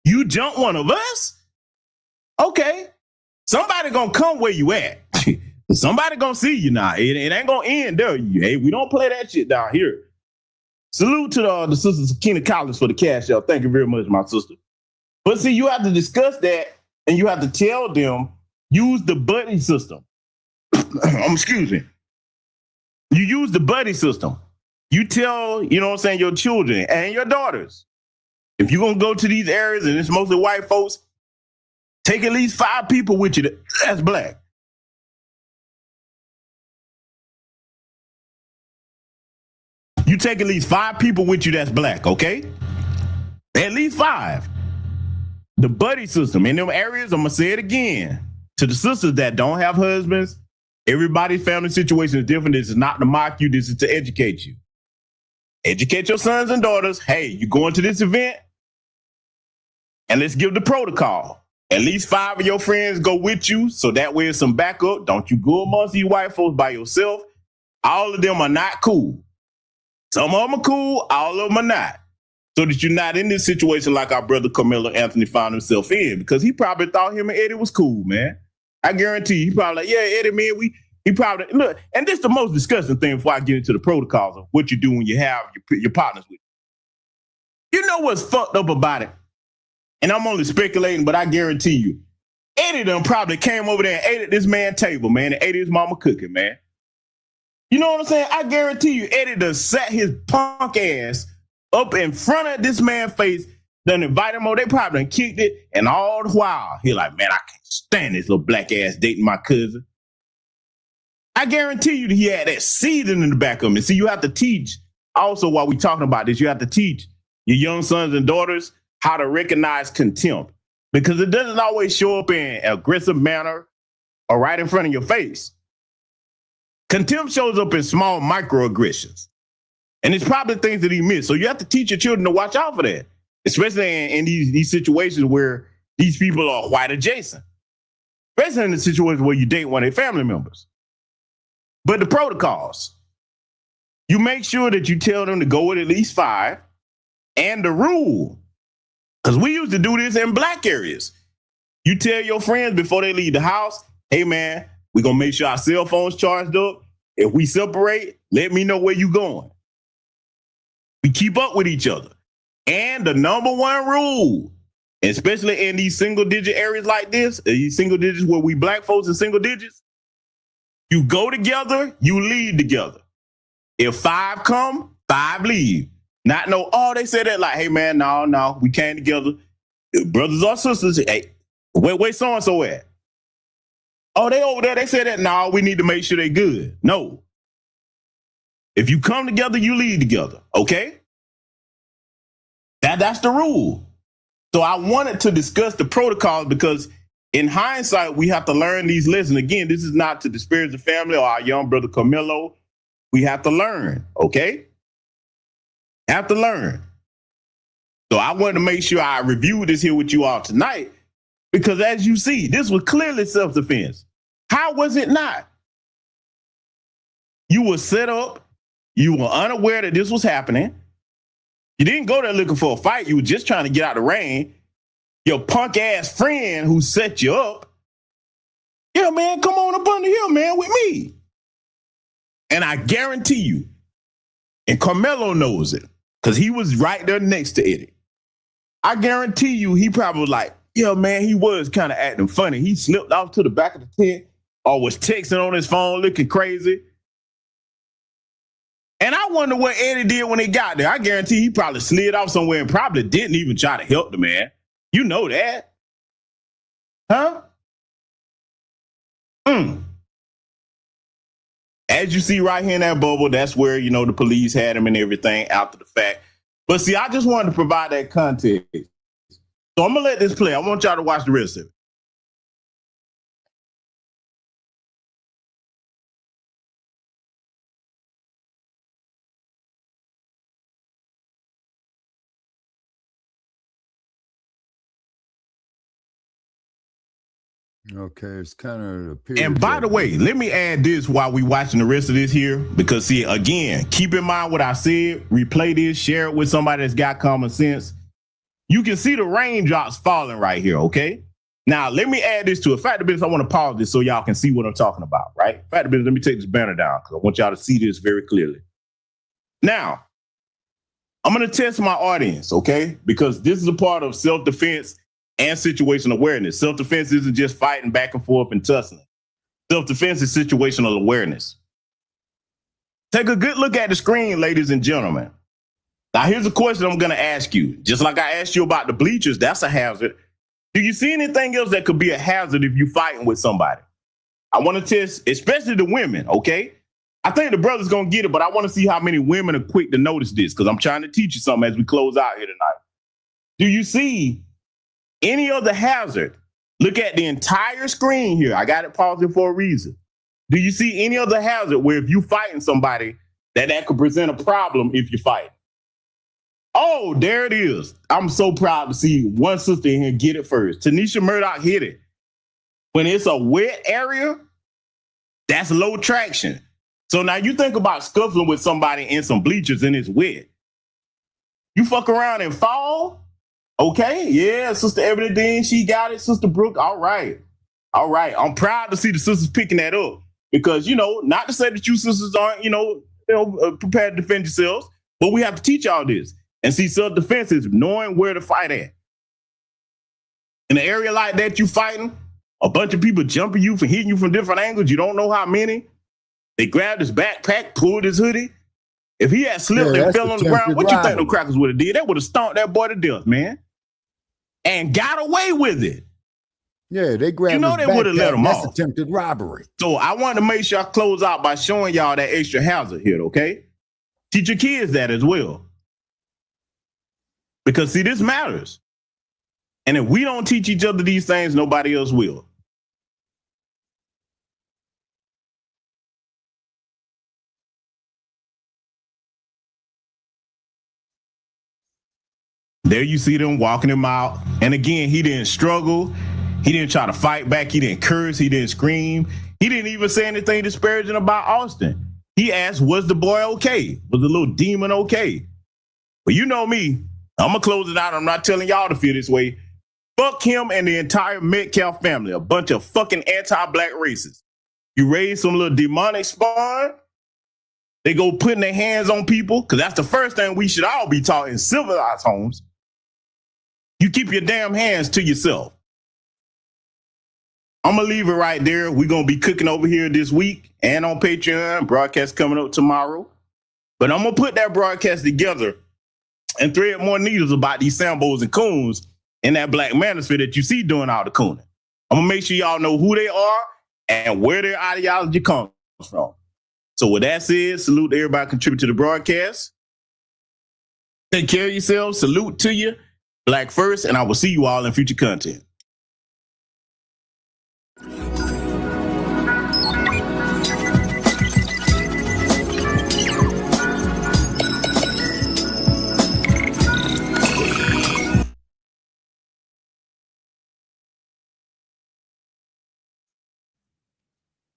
You jump one of us? Okay, somebody gonna come where you at. Somebody gonna see you now. It ain't gonna end there. Hey, we don't play that shit down here. Salute to the sisters Kena Collins for the cash out. Thank you very much, my sister. But see, you have to discuss that and you have to tell them, use the buddy system. Excuse me. You use the buddy system. You tell, you know what I'm saying, your children and your daughters, If you're gonna go to these areas and it's mostly white folks, take at least 5 people with you that's black. You take at least 5 people with you that's black, okay? At least 5. The buddy system in them areas, I'm gonna say it again, to the sisters that don't have husbands, everybody's family situation is different. This is not to mock you, this is to educate you. Educate your sons and daughters. Hey, you going to this event? And let's give the protocol. At least 5 of your friends go with you, so that way it's some backup. Don't you go amongst these white folks by yourself. All of them are not cool. Some of them are cool, all of them are not. So that you're not in this situation like our brother Karmelo Anthony found himself in, because he probably thought him and Eddie was cool, man. I guarantee you, he probably like, yeah, Eddie, man, he probably, look, and this is the most disgusting thing before I get into the protocols of what you do when you have your partners with you. You know what's fucked up about it? And I'm only speculating, but I guarantee you, Eddie done probably came over there and ate at this man's table, man, and ate his mama cooking, man. You know what I'm saying? I guarantee you, Eddie done sat his punk ass up in front of this man's face, done invite him over. They probably done kicked it, and all the while, he like, man, I can't stand this little black ass dating my cousin. I guarantee you that he had that seething in the back of him. And see, you have to teach, also while we talking about this, you have to teach your young sons and daughters how to recognize contempt, because it doesn't always show up in an aggressive manner or right in front of your face. Contempt shows up in small microaggressions. And it's probably things that he missed. So you have to teach your children to watch out for that, especially in these situations where these people are white adjacent, especially in the situation where you date one of their family members. But the protocols, you make sure that you tell them to go with at least 5, and the rule, because we used to do this in black areas. You tell your friends before they leave the house, hey man, we're gonna make sure our cell phones charged up. If we separate, let me know where you going. We keep up with each other. And the number one rule, especially in these single digit areas like this, these single digits where we black folks in single digits, you go together, you leave together. If 5 come, 5 leave. Not no, oh, they said that like, hey man, no, we came together. Brothers or sisters, hey, where so-and-so at? Oh, they over there, they said that, no, we need to make sure they good. No. If you come together, you leave together, okay? That's the rule. So I wanted to discuss the protocols because in hindsight, we have to learn these lessons. Again, this is not to disparage the family or our young brother Karmelo. We have to learn, okay? Have to learn. So I wanted to make sure I reviewed this here with you all tonight, because as you see, this was clearly self-defense. How was it not? You were set up. You were unaware that this was happening. You didn't go there looking for a fight. You were just trying to get out of the rain. Your punk ass friend who set you up, yeah, man, come on up on the hill, man, with me. And I guarantee you, and Karmelo knows it, because he was right there next to Eddie. I guarantee you, he probably was like, yeah, man, he was kind of acting funny. He slipped off to the back of the tent or was texting on his phone looking crazy. And I wonder what Eddie did when he got there. I guarantee he probably slid off somewhere and probably didn't even try to help the man. You know that. Huh? As you see right here in that bubble, that's where, you know, the police had him and everything after the fact. But see, I just wanted to provide that context. So I'm going to let this play. I want y'all to watch the rest of it. Okay, it's kind of And by the way, let me add this while we watching the rest of this here, because see, again, keep in mind what I said, replay this, share it with somebody that's got common sense. You can see the raindrops falling right here, okay? Now, let me add this to it. Fact of business, I want to pause this so y'all can see what I'm talking about, right? Fact of business, let me take this banner down because I want y'all to see this very clearly. Now, I'm going to test my audience, okay? Because this is a part of self-defense and situational awareness. Self-defense isn't just fighting back and forth and tussling. Self-defense is situational awareness. Take a good look at the screen, ladies and gentlemen. Now, here's a question I'm going to ask you. Just like I asked you about the bleachers, that's a hazard. Do you see anything else that could be a hazard if you're fighting with somebody? I want to test, especially the women, okay? I think the brother's going to get it, but I want to see how many women are quick to notice this because I'm trying to teach you something as we close out here tonight. Do you see any other hazard? Look at the entire screen here. I got it paused here for a reason. Do you see any other hazard where if you're fighting somebody that could present a problem if you fight? Oh, there it is. I'm so proud to see one sister in here get it first. Tanisha Murdoch hit it. When it's a wet area, that's low traction. So now you think about scuffling with somebody in some bleachers and it's wet. You fuck around and fall? Okay, yeah, Sister Ebony Dean, she got it. Sister Brooke, all right. All right, I'm proud to see the sisters picking that up because, not to say that you sisters aren't, prepared to defend yourselves, but we have to teach y'all this. And see, self-defense is knowing where to fight at. In an area like that, you fighting, a bunch of people jumping you for hitting you from different angles. You don't know how many. They grabbed his backpack, pulled his hoodie. If he had slipped and fell on the ground, what you think them crackers would have did? They would have stomped that boy to death, man. And got away with it. Yeah, they grabbed his they would have let him That's off. attempted robbery. So I wanted to make sure I close out by showing y'all that extra hazard here, okay? Teach your kids that as well. Because, see, this matters. And if we don't teach each other these things, nobody else will. There you see them walking him out. And again, he didn't struggle. He didn't try to fight back. He didn't curse. He didn't scream. He didn't even say anything disparaging about Austin. He asked, was the boy okay? Was the little demon okay? But you know me. I'm going to close it out. I'm not telling y'all to feel this way. Fuck him and the entire Metcalf family. A bunch of fucking anti-black racists. You raise some little demonic spawn. They go putting their hands on people because that's the first thing we should all be taught in civilized homes. You keep your damn hands to yourself. I'm going to leave it right there. We're going to be cooking over here this week and on Patreon. Broadcast coming up tomorrow. But I'm going to put that broadcast together and thread more needles about these Sambos and coons in that black manosphere that you see doing all the cooning. I'm going to make sure y'all know who they are and where their ideology comes from. So with that said, salute to everybody contribute to the broadcast. Take care of yourselves. Salute to you. Black first, and I will see you all in future content.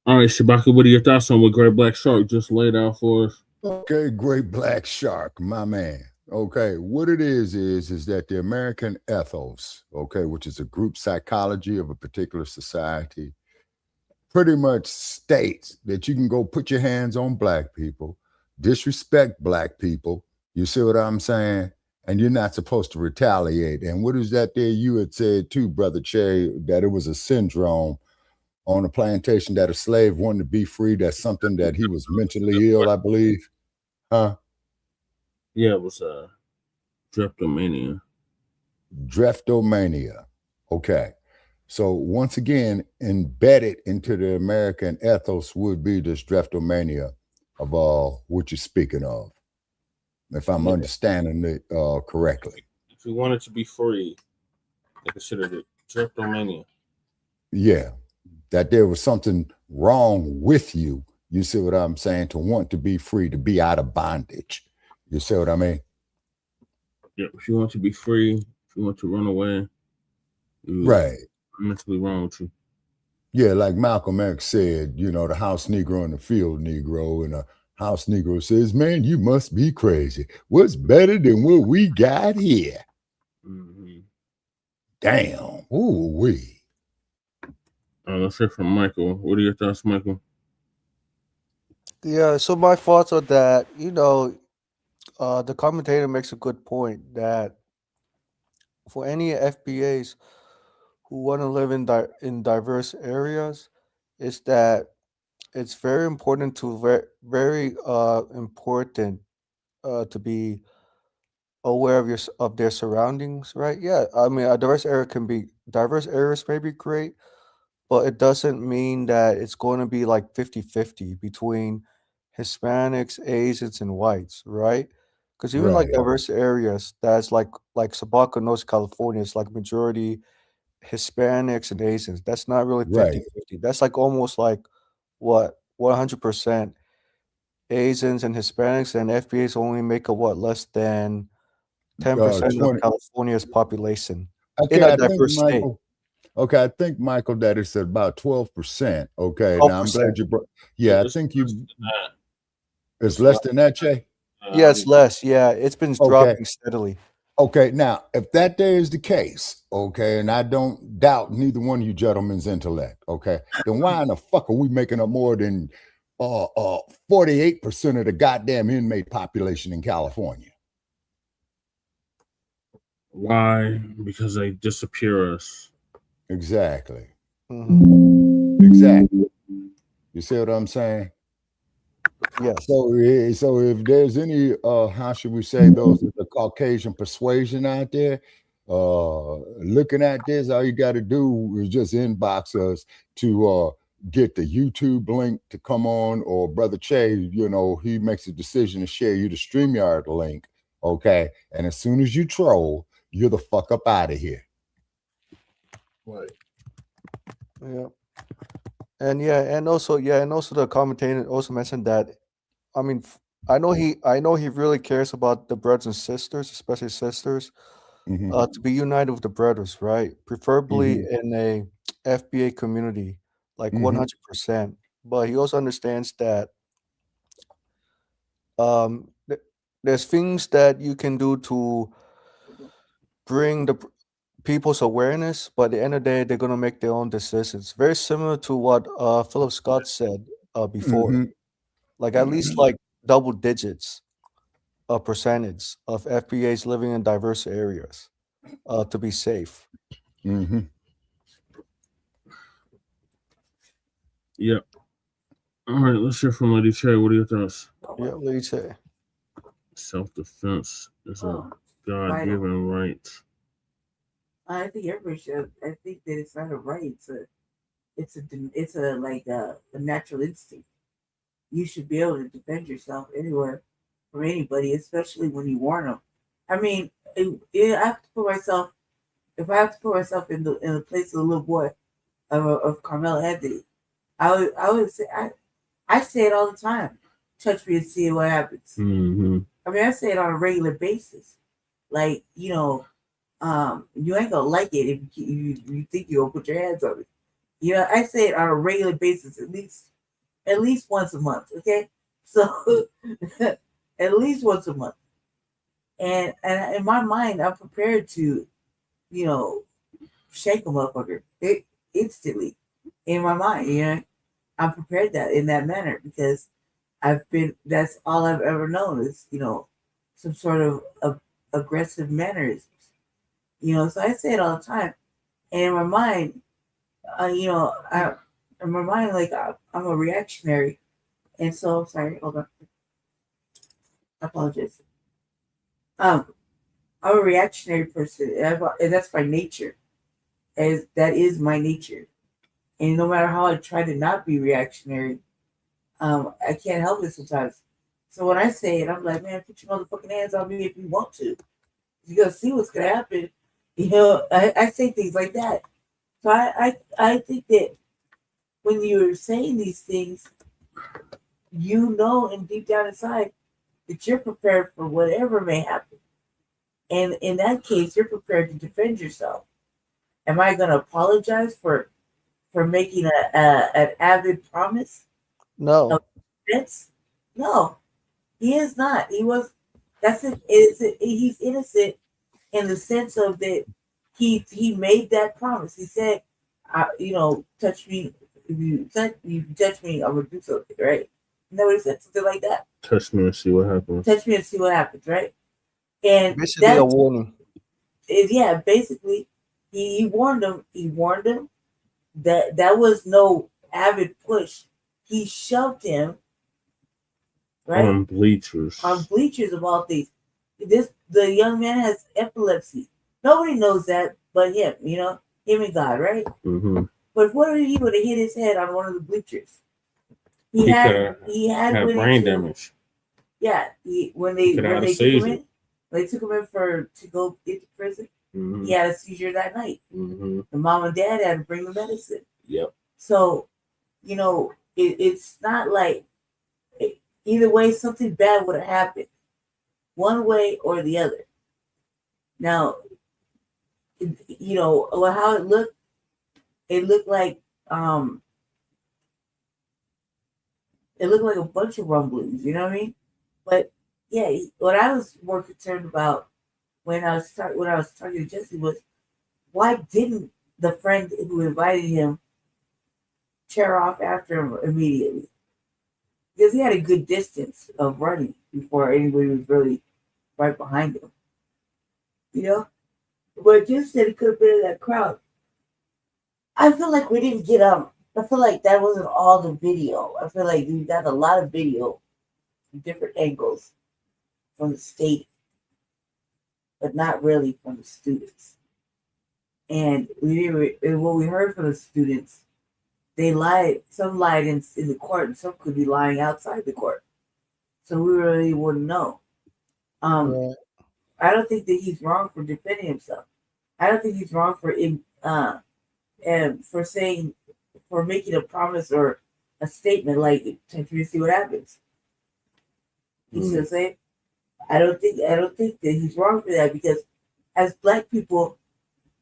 All right, Shabaka, what are your thoughts on what Great Black Shark just laid out for us? Okay, Great Black Shark, my man. Okay, what it is that the American ethos, okay, which is a group psychology of a particular society, pretty much states that you can go put your hands on black people, disrespect black people, you see what I'm saying? And you're not supposed to retaliate. And what is that there you had said too, Brother Che, that it was a syndrome on a plantation that a slave wanted to be free. That's something that he was mentally ill, I believe. Huh? Yeah, it was Dreptomania. Dreptomania. Okay. So once again, embedded into the American ethos would be this Dreptomania of what you're speaking of, if I'm understanding it correctly. If you wanted to be free, they considered it Dreptomania. Yeah. That there was something wrong with you. You see what I'm saying? To want to be free, to be out of bondage. You see what I mean? Yeah, if you want to be free, if you want to run away, right, mentally wrong with you. Yeah, like Malcolm X said, the house Negro and the field Negro, and a house Negro says, man, you must be crazy. What's better than what we got here? Mm-hmm. Damn. Ooh-wee. Let's hear from Michael. What are your thoughts, Michael? Yeah, so my thoughts are that, the commentator makes a good point that for any FBAs who want to live in diverse areas, is that it's very important to very important to be aware of of their surroundings, right? Yeah, I mean, a diverse areas may be great, but it doesn't mean that it's going to be like 50-50 between Hispanics, Asians, and whites, right? Because even like Right. diverse areas, that's like Sabaca, North California, is like majority Hispanics and Asians. That's not really Right. 50-50. That's like almost like what 100% Asians and Hispanics, and FBAs only make up what less than 10% of 20. California's population in Okay, a I think diverse state. Michael. Okay, I think Michael that it's about 12%. Okay, now I'm 12%. glad you brought. Yeah, I It's think less you. than that. It's less than that, Jay. Yeah, it's less. Yeah, it's been Okay. dropping steadily. Okay, now if that there is the case, okay, and I don't doubt neither one of you gentlemen's intellect, okay, then why in the fuck are we making up more than 48% of the goddamn inmate population in California? Why? Because they disappear us. Exactly. Mhm. Exactly. You see what I'm saying? Yes. So if there's any how should we say those the Caucasian persuasion out there looking at this, all you got to do is just inbox us to get the YouTube link to come on, or Brother Che, you know, he makes a decision to share you the StreamYard link, okay? And as soon as you troll, you're the fuck up out of here. Right. Yeah. And also the commentator also mentioned that, I mean, I know he really cares about the brothers and sisters, especially sisters, Mhm. to be united with the brothers, right? Preferably Mhm. in a FBA community, like Mhm. 100%. But he also understands that there's things that you can do to bring people's awareness, but at the end of the day, they're gonna make their own decisions. Very similar to what Philip Scott said before, Mhm. like at least like double digits percentage of FBAs living in diverse areas to be safe. Mhm. Yep. All right, let's hear from Lady Che. What are your thoughts? Yeah, Lady Che. Self-defense is a Right. God-given right. I think everybody should. I think that it's not a right. It's a like a natural instinct. You should be able to defend yourself anywhere from anybody, especially when you warn them. I mean, I have to put myself. If I have to put myself in the place of the little boy of Carmelo Anthony, I would say I say it all the time. Touch me and see what happens. Mm-hmm. I mean, I say it on a regular basis. Like, you ain't gonna like it if you think you're gonna put your hands on it. You know, I say it on a regular basis, at least once a month. Okay, so at least once a month, and in my mind, I'm prepared to, shake a motherfucker instantly. In my mind, I'm prepared that in that manner because that's all I've ever known is some sort of aggressive mannerisms. So I say it all the time, and in my mind, in my mind, like I'm a reactionary, and so I'm sorry. Hold on, I apologize. Um, I'm a reactionary person, and that's by nature. As that is my nature, and no matter how I try to not be reactionary, I can't help it sometimes. So when I say it, I'm like, man, put your motherfucking hands on me if you want to. You're gonna see what's gonna happen. I say things like that. So I think that when you're saying these things, and deep down inside that you're prepared for whatever may happen. And in that case, you're prepared to defend yourself. Am I gonna apologize for making an avid promise No. of defense? No, he is not. He was. That's it. He's innocent in the sense of that he made that promise. He said, touch me. If you touch me, I'm gonna do something, right? Nobody said something like that. Touch me and see what happens. Touch me and see what happens, right? And Basically a warning. Yeah, basically, he warned him. He warned him that was no avid push. He shoved him right On bleachers. on bleachers of all things. This the young man has epilepsy. Nobody knows that but him, him and God, right? Mm-hmm. But what if he would have hit his head on one of the bleachers? He had had brain damage. Yeah, when they took him in, they took him in to go get to prison. Mm-hmm. He had a seizure that night. Mm-hmm. The mom and dad had to bring the medicine. Yep. So, it's not like either way something bad would have happened, one way or the other. Now, how it looked like it looked like a bunch of rumblings. You know what I mean? But yeah, what I was more concerned about when I was talking to Jesse was, why didn't the friend who invited him tear off after him immediately? Because he had a good distance of running before anybody was really right behind him. But just that it could have been in that crowd. I feel like we didn't get I feel like that wasn't all the video. I feel like we got a lot of video from different angles from the state, but not really from the students. And what we heard from the students, they lied. Some lied in the court, and some could be lying outside the court. So we really wouldn't know. Right. I don't think that he's wrong for defending himself. I don't think he's wrong for making a promise or a statement like, "To see what happens." You see what I'm saying? I don't think that he's wrong for that, because as Black people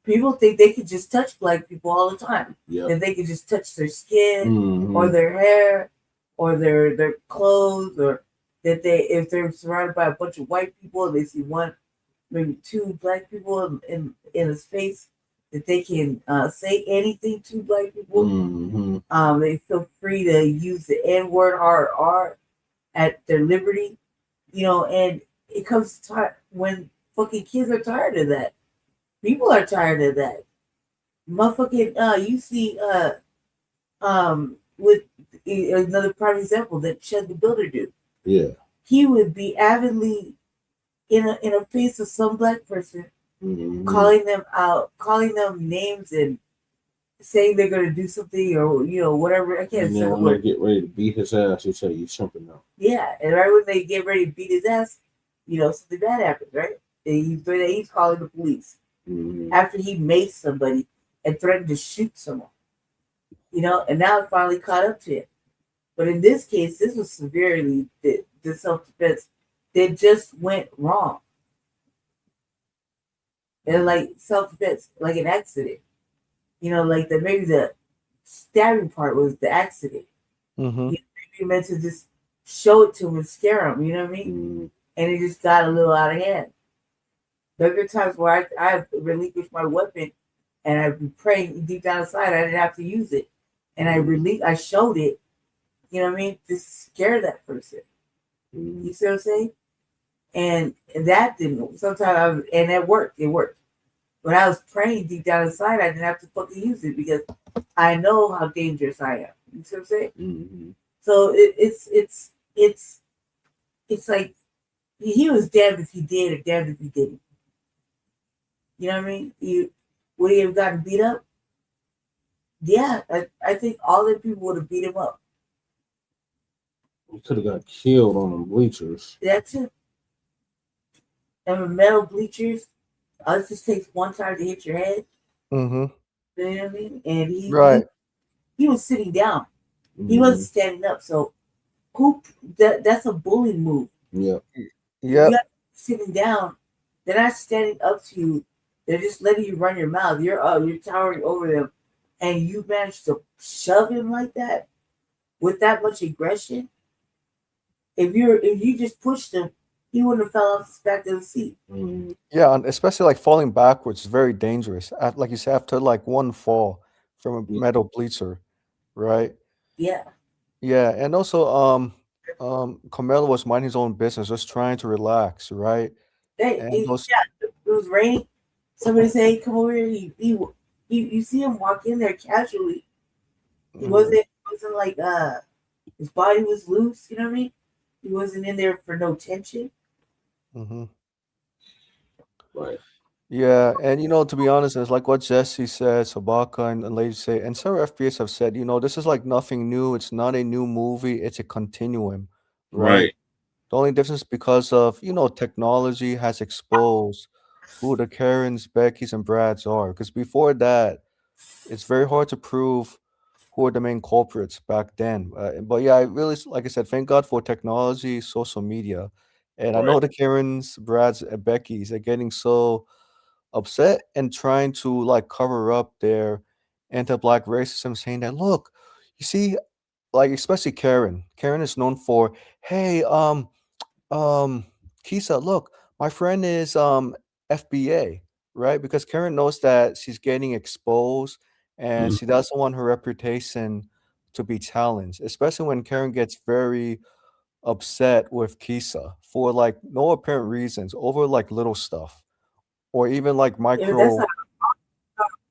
think they could just touch Black people all the time. Yep. That they could just touch their skin Mm-hmm. or their hair or their clothes, or that if they're surrounded by a bunch of white people and they see one, maybe two Black people in a space, that they can say anything to Black people. Mm-hmm. They feel free to use the N-word R at their liberty, and it comes to time when fucking kids are tired of that. People are tired of that. Motherfucking, you see, with another prime example, that Chud the Builder dude. Yeah. He would be avidly in a face of some Black person, Mm-hmm. calling them out, calling them names, and saying they're gonna do something, or whatever. I can't And say then the when word. they get ready to beat his ass, he'll tell you something else. Yeah, and right when they get ready to beat his ass, something bad happens, right? And he's calling the police Mm-hmm. after he maced somebody and threatened to shoot someone. And now it finally caught up to him. But in this case, this was severely the self-defense that just went wrong. And like self-defense, like an accident. Like maybe the stabbing part was the accident. Mm-hmm. Maybe you meant to just show it to him and scare him, you know what I mean? Mm-hmm. And it just got a little out of hand. There have been times where I relinquished my weapon and I've been praying deep down inside I didn't have to use it. And I showed it, you know what I mean, to scare that person. Mm-hmm. You see what I'm saying? And that didn't, sometimes, and that worked. It worked. When I was praying deep down inside, I didn't have to fucking use it because I know how dangerous I am. You see what I'm saying? Mm-hmm. So it's like he was damned if he did or damned if he didn't. You know what I mean? Would he have gotten beat up? Yeah, I think all the people would have beat him up. He could have got killed on them bleachers. That's it. And with metal bleachers, it just takes one time to hit your head. Mm-hmm. You know what I mean? And Right. he was sitting down. Mm-hmm. He wasn't standing up. So that's a bullying move. Yep. Yep. You're sitting down. They're not standing up to you. They're just letting you run your mouth. You're towering over them, and you managed to shove him like that with that much aggression. If you just pushed him, he wouldn't have fell off the back of the seat. Mm-hmm. Yeah, and especially like falling backwards is very dangerous. Like you said, after like one fall from a metal bleacher, right? Yeah. Yeah, and also Karmelo was minding his own business, just trying to relax, right? And It was raining. Somebody say, "Hey, come over here." You see him walk in there casually. He wasn't like his body was loose. You know what I mean? He wasn't in there for no tension. Mm-hmm. Right. Yeah, and to be honest, it's like what Jesse said, Sabaka and Lady say, and several FBAs have said, this is like nothing new. It's not a new movie. It's a continuum, right? Right. The only difference because of, technology has exposed who the Karens, Beckys, and Brads are. Because before that, it's very hard to prove who are the main culprits back then. But yeah, I really, like I said, thank God for technology, social media. And I Right. know the Karens, Brads, and Beckys are getting so upset and trying to like cover up their anti-black racism, saying that, look, you see, like especially Karen. Karen is known for, hey, Kisa, look, my friend is FBA, right? Because Karen knows that she's getting exposed and she doesn't want her reputation to be challenged, especially when Karen gets very upset with Kisa for like no apparent reasons over like little stuff or even like Yeah, that's micro. not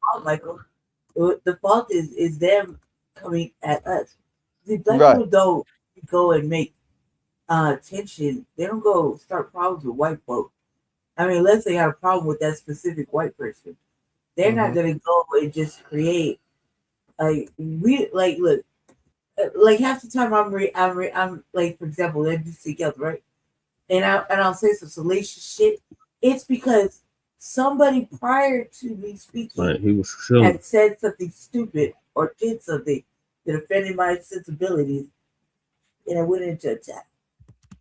fault, Michael. The fault is them coming at us. The black Right. people don't go and make tension. They don't go start problems with white folk. I mean, unless they got a problem with that specific white person, they're not gonna go and just create look, like half the time I'm like, for example, let's be together, right? And I'll say some salacious shit. It's because somebody prior to me speaking Right. He was chilling. had said something stupid or did something that offended my sensibilities, and I went into attack.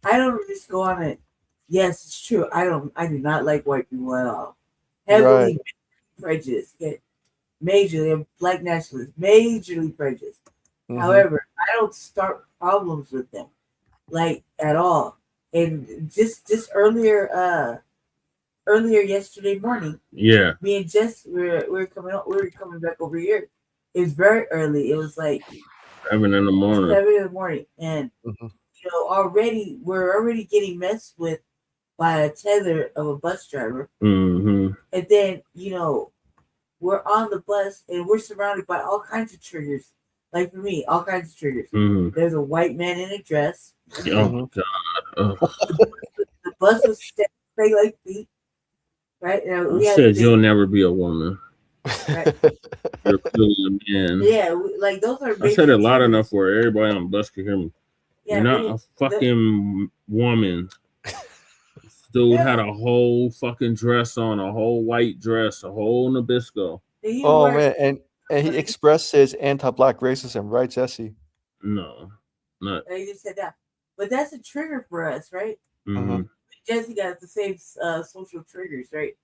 I don't just go on it. Yes, it's true. I do not like white people at all. Heavily Right. prejudiced. Okay? Majorly black nationalists, majorly prejudiced. Mhm. However, I don't start problems with them, like at all. And just earlier yesterday morning, Yeah. me and Jess we were coming back over here. It was very early. It was like 7 in the morning. 7 in the morning, and we're already getting messed with by a tether of a bus driver. Mm-hmm. And then, we're on the bus and we're surrounded by all kinds of triggers. Like for me, all kinds of triggers. Mhm. There's a white man in a dress. Oh my God. Ugh. The bus was stay like feet. Right? And I we had said to you'll never be a woman. right? You're clearly a man. Yeah, like those are I said it loud triggers. enough where everybody on the bus could hear me. Yeah, You're not really, a fucking woman. This dude had a whole fucking dress on, a whole white dress, a whole Nabisco. Oh man, and he expressed his anti-black racism, right, Jesse? No, not. I just said that, but that's a trigger for us, right? Mm-hmm. Jesse got the same social triggers, right?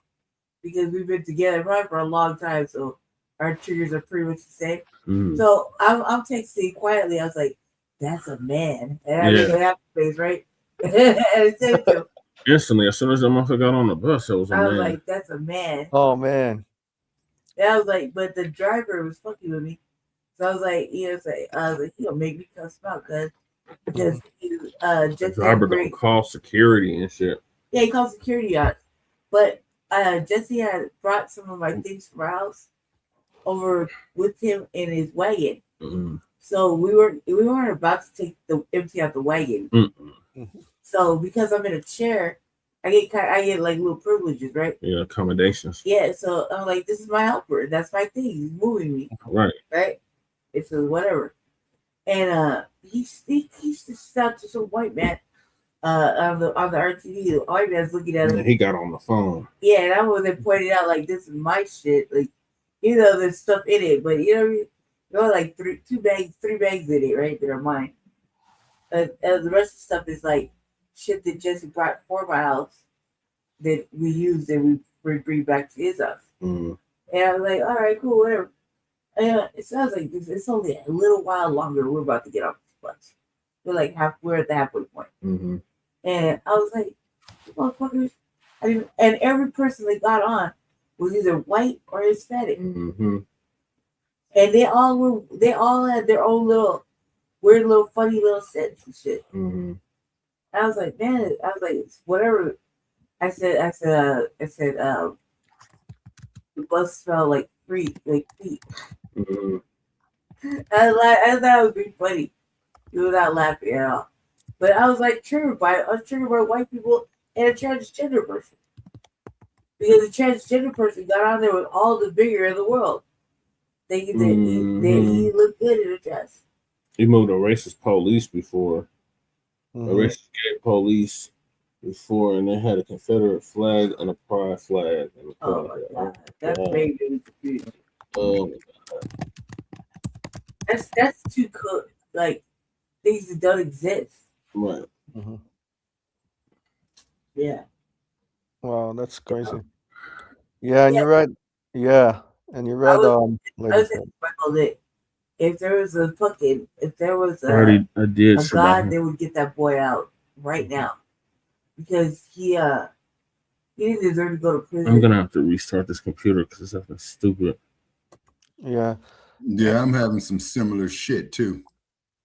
Because we've been together right for a long time, so our triggers are pretty much the same. Mhm. So I'm texting quietly. I was like, "That's a man," and I made a happy face, right? And I said to him, Instantly, as soon as that motherfucker got on the bus, it was a I was man. like, "That's a man." Oh man. And I was like, but the driver was fucking with me, so I was like, I was like, he'll make me cuss him out, because The just driver don't call security and shit. Yeah, he called security out. But Jesse had brought some of my things from our house over with him in his wagon. Mm-hmm. So we weren't about to empty out the wagon. Mm-mm. So because I'm in a chair, I get like little privileges, right? Yeah, accommodations. Yeah. So I'm like, this is my helper. That's my thing. He's moving me. Right. Right. It's whatever. And he stopped to some white man on the RTV. The white man's looking at him. And he got on the phone. Yeah, and I was then pointed out like, this is my shit. Like, there's stuff in it, but like three bags in it, right? That are mine. And the rest of the stuff is like shit that Jesse brought for my house that we use and we bring back to his house. Mm-hmm. And I was like, all right, cool, whatever. And it sounds like it's only a little while longer. We're about to get off this bus. We're at the halfway point. Mm-hmm. And I was like, motherfuckers. And every person that got on was either white or Hispanic. Mm-hmm. And they all had their own little weird little funny little sets and shit. Mm-hmm. I was like, man, it's whatever. I said, the bus smelled like feet. Mm-hmm. I thought it would be funny without laughing at all. But I was like triggered by white people and a transgender person. because the transgender person got on there with all the vigor in the world, thinking that he looked good in a dress. He moved a racist police before. Mm-hmm. A racist gay police before, and they had a Confederate flag and a pride flag. And a Oh my god, that's very confusing. Oh my god. That's too cool. Like things that don't exist. Right. Mm-hmm. Yeah. Wow, that's crazy. Yeah, and you're right. Yeah, and you're right. I was Lady thinking about that if there was a I did, a Shabbat. god, they would get that boy out right now because he didn't deserve to go to prison. I'm gonna have to restart this computer because it's something stupid. Yeah. Yeah, I'm having some similar shit too.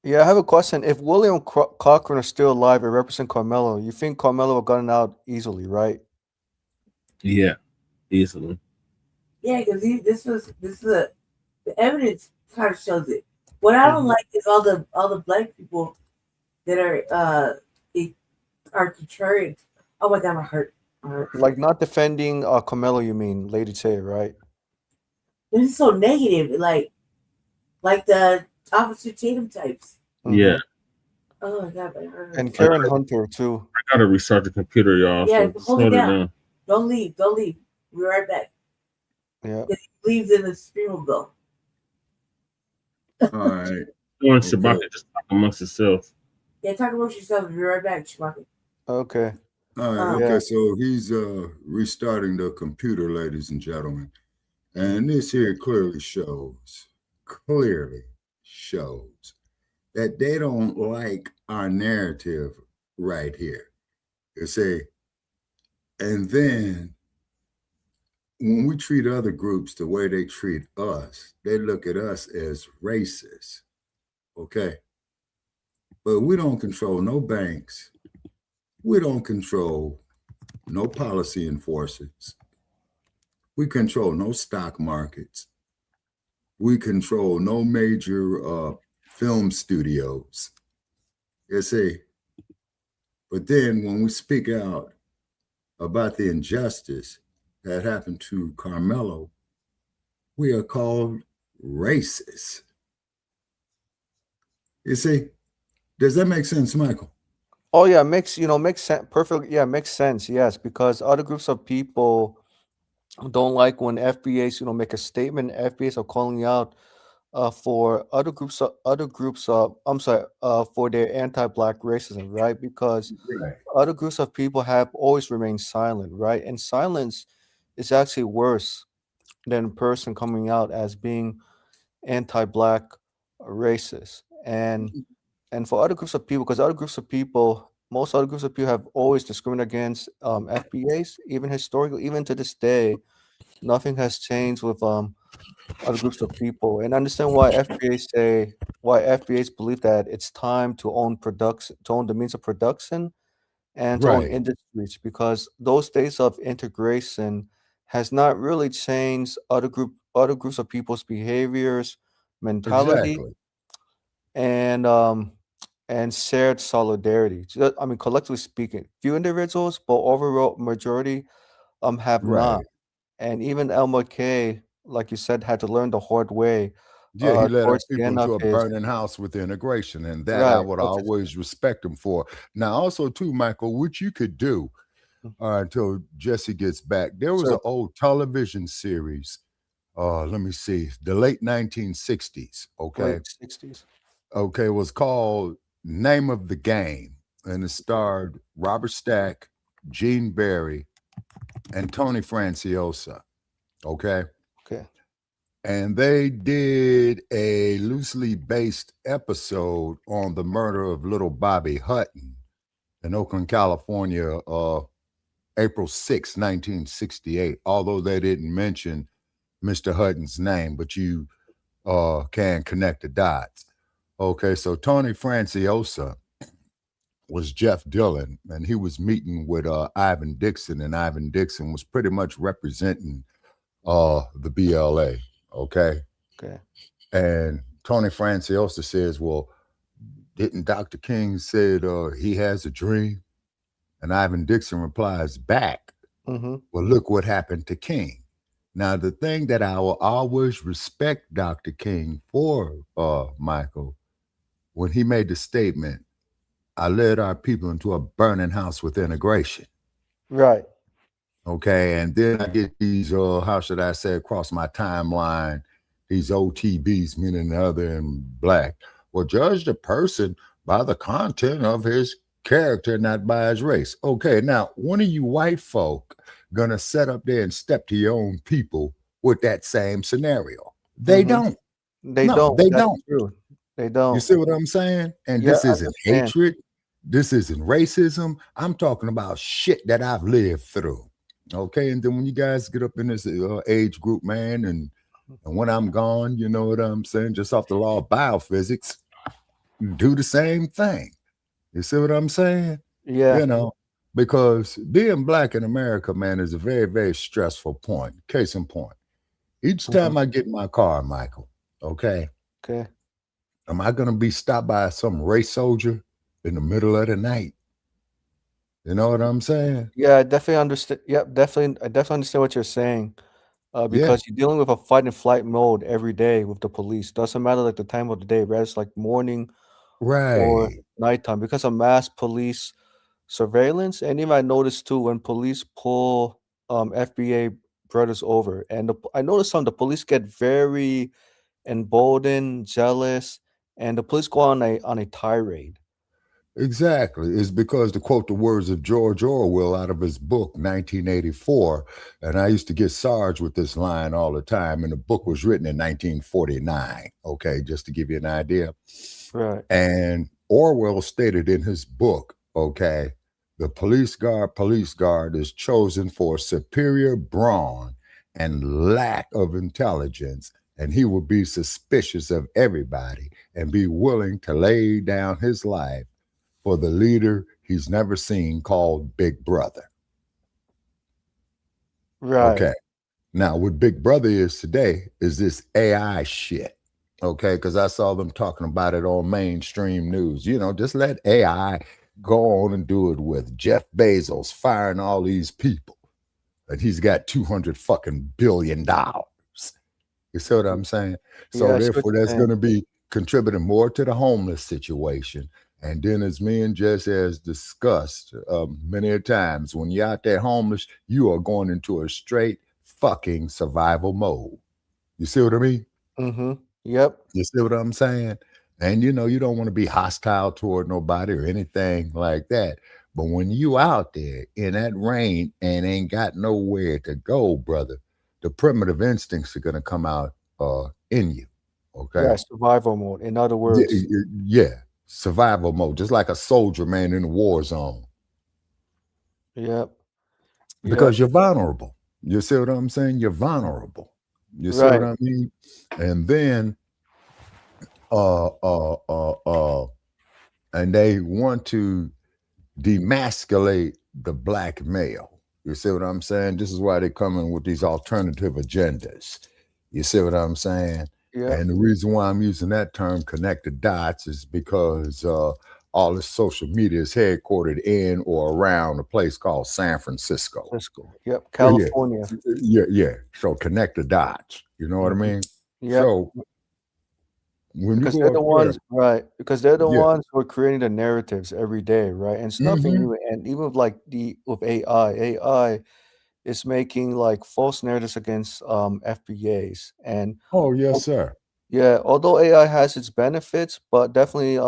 Yeah, I have a question. If William Cochran is still alive and represent Karmelo, you think Karmelo would have gotten out easily, right? Yeah, easily. Yeah, because the evidence kind of shows it. What I don't like is all the black people that are contrarian. Oh my god, my heart. Like not defending Karmelo, you mean, Lady Tay, right? This is so negative, like the Officer Tatum types. Yeah. Oh my god, my heart. And Karen Hunter too. I gotta restart the computer, y'all. Yeah, so hold it down. Don't leave. We'll be right back. Yeah. If he leaves, then the stream will go. All right. You and Shabaka just talk amongst yourself. Yeah, talk about yourself. We'll be right back, Shabaka. Okay. All right. Okay. So he's restarting the computer, ladies and gentlemen, and this here clearly shows that they don't like our narrative right here. You see, and then when we treat other groups the way they treat us, they look at us as racist. Okay. But we don't control no banks. We don't control no policy enforcers. We control no stock markets. We control no major film studios. You see. But then when we speak out about the injustice that happened to Karmelo, we are called racist. You see, does that make sense, Michael? Oh yeah, makes sense. Perfect. Yeah, makes sense. Yes, because other groups of people don't like when FBAs make a statement. FBAs are calling out for other groups. I'm sorry. For their anti-black racism, right? Because other groups of people have always remained silent, right? And silence is actually worse than a person coming out as being anti-black racist. And for other groups of people, because most other groups of people have always discriminated against FBAs, even historically, even to this day, nothing has changed with other groups of people. And understand why FBAs believe that it's time to own production, to own the means of production, and to own Right. industries, because those days of integration has not really changed other groups of people's behaviors, mentality, Exactly. and shared solidarity. I mean, collectively speaking, few individuals, but overall majority have not. Right. And even LMK, like you said, had to learn the hard way Yeah, he led our towards the people end of into a his burning house with integration, and that I right. would of his- always respect him for. Now, also too, Michael, what you could do until Jesse gets back, there was Sure. an old television series. Let me see, the late 1960s. Okay, Late 60s. okay, it was called Name of the Game, and it starred Robert Stack, Gene Barry, and Tony Franciosa. Okay. Okay. And they did a loosely based episode on the murder of little Bobby Hutton in Oakland, California, April 6, 1968, although they didn't mention Mr. Hutton's name, but you can connect the dots. Okay, so Tony Franciosa was Jeff Dillon, and he was meeting with Ivan Dixon, and Ivan Dixon was pretty much representing the BLA. Okay. Okay. And Tony Franciosa says, well, didn't Dr. King said he has a dream? And Ivan Dixon replies back, Mm-hmm. Well, look what happened to King. Now, the thing that I will always respect Dr. King for, Michael, when he made the statement, I led our people into a burning house with integration. Right. Okay. And then I get these, how should I say, across my timeline, these OTBs, meaning the other and black. Well, judge the person by the content of his character, not by his race. Okay. Now, when are you white folk going to set up there and step to your own people with that same scenario? They Mm-hmm. don't. They No, don't. they That's don't. true. They You don't. see what I'm saying? And Yeah, this I isn't understand. hatred. This isn't racism. I'm talking about shit that I've lived through. Okay. And then when you guys get up in this age group, man, and when I'm gone, you know what I'm saying? Just off the law of biophysics, do the same thing. You see what I'm saying? Yeah. You know, because being black in America, man, is a very, very stressful point. Case in point. Each time I get in my car, Michael, okay, Okay. am I going to be stopped by some race soldier in the middle of the night? You know what I'm saying? Yeah, I definitely understand. Yep, definitely. I definitely understand what you're saying. Yeah. Because you're dealing with a fight and flight mode every day with the police. Doesn't matter like the time of the day, whether it's like morning or Right. nighttime, because of mass police surveillance. And even I noticed too when police pull FBA brothers over, and I noticed some the police get very emboldened, jealous, and the police go on a tirade. Exactly. It's because, to quote the words of George Orwell out of his book 1984, and I used to get Sarge with this line all the time, and the book was written in 1949. Okay, just to give you an idea. Right. And Orwell stated in his book, okay, the police guard is chosen for superior brawn and lack of intelligence, and he will be suspicious of everybody and be willing to lay down his life for the leader he's never seen, called Big Brother. Right. Okay. Now, what Big Brother is today is this AI shit. Okay. Because I saw them talking about it on mainstream news. You know, just let AI go on and do it with Jeff Bezos firing all these people. And he's got $200 billion. You see what I'm saying? So Yeah, I see what therefore, you're that's saying. going to be contributing more to the homeless situation. And then, as me and Jess has discussed many a times, when you're out there homeless, you are going into a straight fucking survival mode. You see what I mean? Mm-hmm. Yep. You see what I'm saying? And you know, you don't want to be hostile toward nobody or anything like that. But when you out there in that rain and ain't got nowhere to go, brother, the primitive instincts are gonna come out in you. Okay. Yeah, survival mode. In other Yeah, words. yeah, survival mode, just like a soldier, man, in a war zone. Yep. Because Yep. you're vulnerable. You see what I'm saying? You're vulnerable. You see what Right. I mean? And then and they want to demasculate the black male. You see what I'm saying? This is why they come in with these alternative agendas. You see what I'm saying? Yeah. And the reason why I'm using that term, connect the dots, is because all this social media is headquartered in or around a place called San Francisco. Cisco. Yep. Yeah, California. yeah. So connect the dots. You know what I mean? Yep. So when you Because they're go the up there, ones, right? Because they're the yeah. ones who are creating the narratives every day, right? And it's nothing Mhm. new. And even with like with AI is making like false narratives against FBAs. And Oh, yes, sir. yeah, although AI has its benefits, but definitely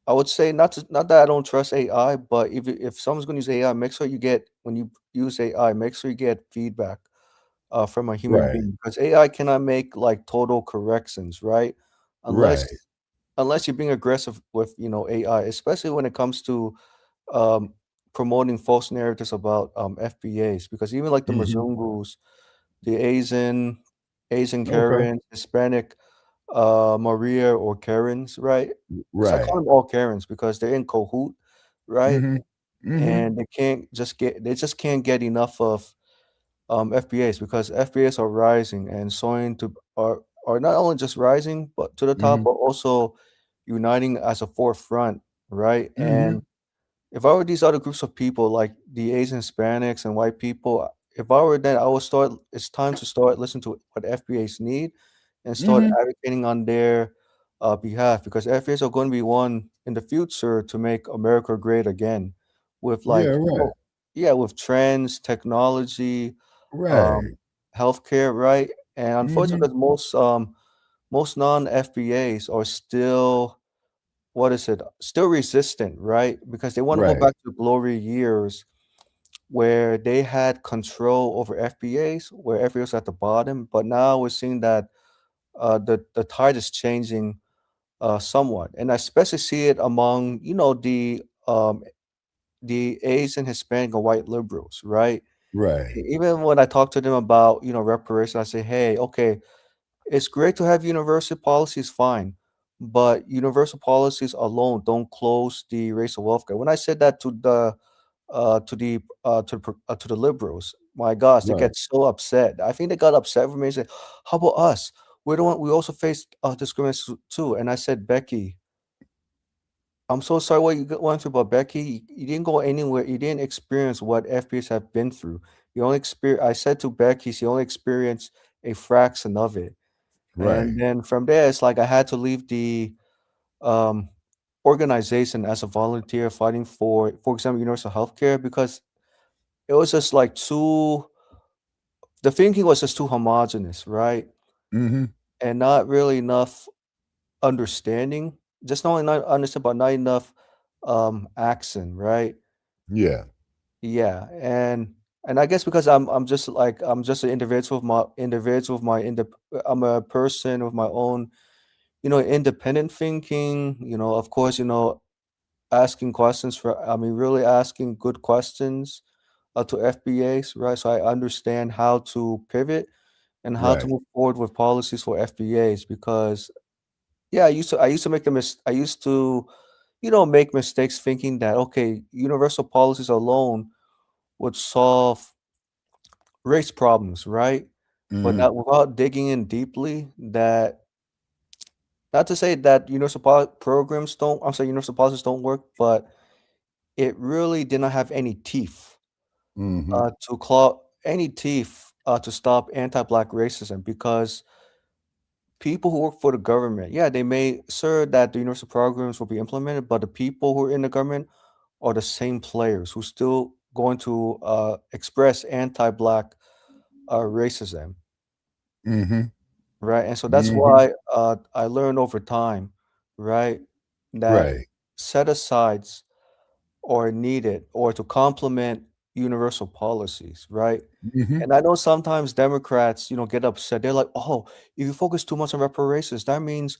I would say not that I don't trust AI, but if someone's gonna use AI, make sure you get when you use AI, make sure you get feedback from a human Right, being because AI cannot make like total corrections, right? Unless right. unless you're being aggressive with AI, especially when it comes to um, promoting false narratives about FBAs, because even like the Mhm. Mzungus, the Asian Okay. Karens, Hispanic Maria or Karens, right? So I call Right. them all Karens because they're in cahoot, right? Mhm. Mhm. And they just can't get enough of FBAs because FBAs are rising and soaring to are not only just rising but to the top, Mhm. but also uniting as a forefront, right? Mhm. if I were these other groups of people, like the Asian Hispanics and white people, if I were them, I would start. It's time to start listening to what FBAs need, and start Mm-hmm. advocating on their behalf, because FBAs are going to be one in the future to make America great again, with Yeah, like right. yeah, with trends, technology, um, Right. healthcare, right? And Mm-hmm. unfortunately, most non FBAs are still, what is it? Still resistant, right? Because they want to go Right. back to glory years where they had control over FBAs, where FBA was at the bottom. But now we're seeing that the tide is changing somewhat, and I especially see it among the Asian, Hispanic, and white liberals, right? Right. Even when I talk to them about reparation, I say, hey, okay, it's great to have universal policies, fine, but universal policies alone don't close the racial wealth gap. When I said that to the liberals, my gosh, they Right. get so upset. I think they got upset with me and said, "How about us? We don't. We also face discrimination too." And I said, Becky, I'm so sorry what you went through, but Becky, you didn't go anywhere. You didn't experience what FBS have been through. You only experience. I said to Becky, she only experienced a fraction of it. And Right. then from there, it's like I had to leave the um, organization as a volunteer fighting for example, universal healthcare, because it was just like the thinking was just too homogenous, right? Mm-hmm. And not really enough understanding. Just not only not understand, but not enough action, right? Yeah. Yeah, and I guess because I'm just an I'm a person with my own independent thinking, of course, asking questions really asking good questions to FBAs, right? So I understand how to pivot and how to Right. move forward with policies for FBAs, because yeah, I used to make mistakes thinking that okay, universal policies alone would solve race problems, right? But Mm-hmm. not without digging in deeply, that not to say that programs don't, I'm sorry, universal policies don't work, but it really did not have any teeth Mm-hmm. to claw any teeth to stop anti-black racism, because people who work for the government, yeah, they may sure that the universal programs will be implemented, but the people who are in the government are the same players who still going to express anti-black racism, Mm-hmm. right? And so that's Mm-hmm. why I learned over time, right, that Right. set asides are needed or to complement universal policies, right? Mm-hmm. And I know sometimes Democrats, get upset. They're like, "Oh, if you focus too much on reparations, that means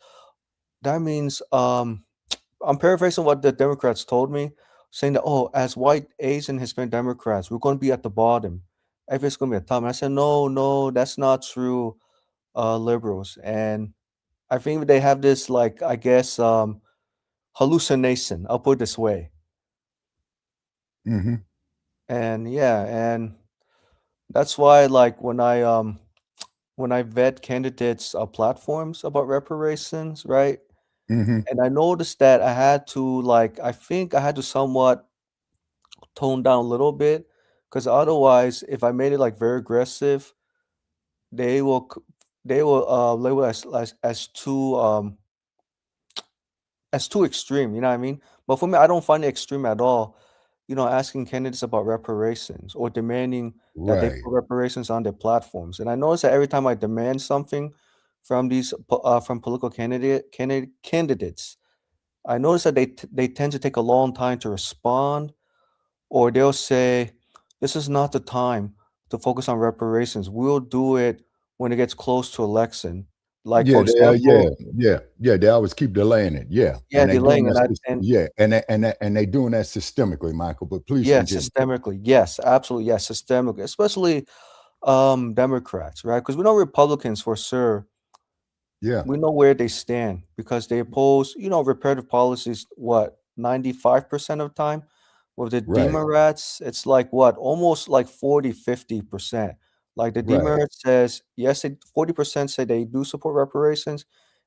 I'm paraphrasing what the Democrats told me, saying that, oh, as white, Asian, Hispanic Democrats, we're going to be at the bottom. Everything's going to be at the top." And I said, no, no, that's not true, liberals. And I think they have this, like, I guess, hallucination. I'll put it this way. Mm-hmm. And yeah, and that's why, like, when I vet candidates' platforms about reparations, right? Mm-hmm. And I noticed that I think I had to somewhat tone down a little bit, because otherwise, if I made it like very aggressive, they will c- they will label as too extreme. You know what I mean? But for me, I don't find it extreme at all. Asking candidates about reparations or demanding that they Right. put reparations on their platforms. And I notice that every time I demand something from from political candidates, I notice that they tend to take a long time to respond, or they'll say, "This is not the time to focus on reparations. We'll do it when it gets close to election." Like, Yeah, for yeah, example, yeah, yeah. They always keep delaying it. Yeah, yeah, and they doing delaying, that. and Yeah, and they doing that systemically, Michael. But please yeah, continue. systemically, yes, absolutely, yes, systemically, especially Democrats, right? Because we know Republicans for sure. Yeah. We know where they stand because they oppose, reparative policies, what, 95% of the time? With the Right. Democrats, it's like what, almost like 40-50%. Like the Right. Democrats says, yes, 40% say they do support reparations,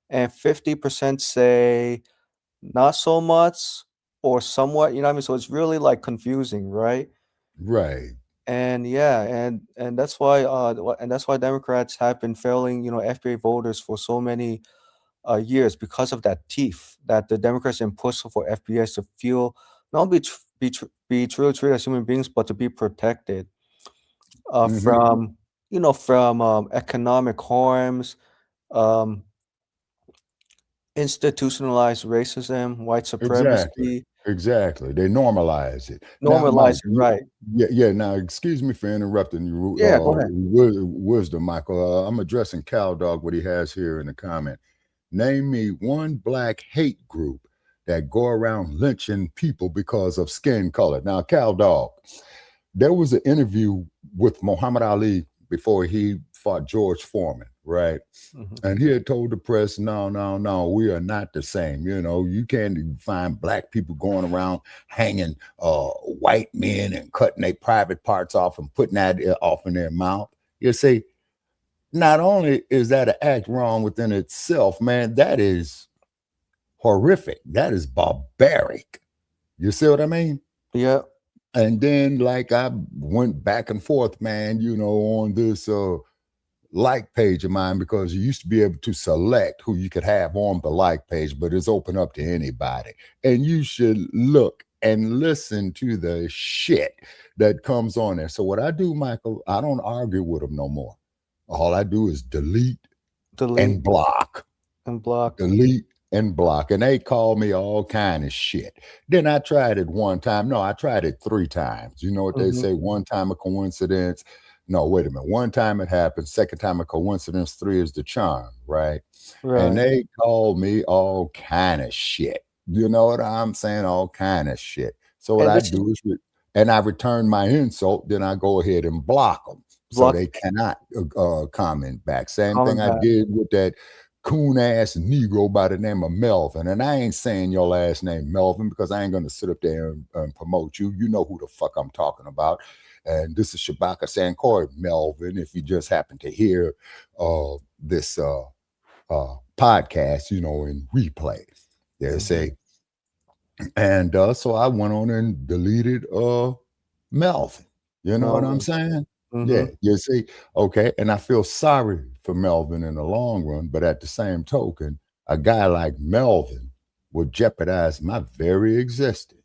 and 50% say not so much, or somewhat, you know what I mean? So it's really like confusing, right? Right. And yeah, and that's why and that's why Democrats have been failing, you know, FBA voters for so many years because of that teeth that the Democrats and push for FBIs to feel not only be truly treated as human beings, but to be protected from you know from economic harms, um, institutionalized racism, white Exactly. supremacy. Exactly. They normalize it. Now, Mike, Normalize it, right? yeah, yeah. Now, excuse me for interrupting you. Yeah, go ahead. Wisdom, Michael. I'm addressing Cal Dog, what he has here in the comment. Name me one black hate group that go around lynching people because of skin color. Now, Cal Dog, there was an interview with Muhammad Ali before he fought George Foreman, right? And he had told the press, no, we are not the same. You know, you can't find black people going around hanging white men and cutting their private parts off and putting that off in their mouth. You see, not only is that an act wrong within itself, man, that is horrific. That is barbaric. You see what I mean? Yeah. And then, like, I went back and forth, man, you know, on this like page of mine, because you used to be able to select who you could have on the like page, but it's open up to anybody. And you should look and listen to the shit that comes on there. So what I do, Michael, I don't argue with them no more. All I do is delete and block. And block. Delete and block. And they call me all kind of shit. Then I tried it one time. No, I tried it 3 times. You know what they say? One time a coincidence. No, wait a minute. One time it happened. Second time a coincidence. 3 is the charm, right? And they call me all kind of shit. You know what I'm saying? All kind of shit. So what I do is, and I return my insult, then I go ahead and block them. So they cannot comment back. Same thing I did with that coon ass Negro by the name of Melvin. And I ain't saying your last name Melvin because I ain't going to sit up there and promote you. You know who the fuck I'm talking about. And this is Shabaka Sankor Melvin. If you just happen to hear this podcast, you know, in replay, they say. And so I went on and deleted Melvin. You know what I'm saying? Yeah, you see, okay, and I feel sorry for Melvin in the long run, but at the same token, a guy like Melvin would jeopardize my very existence.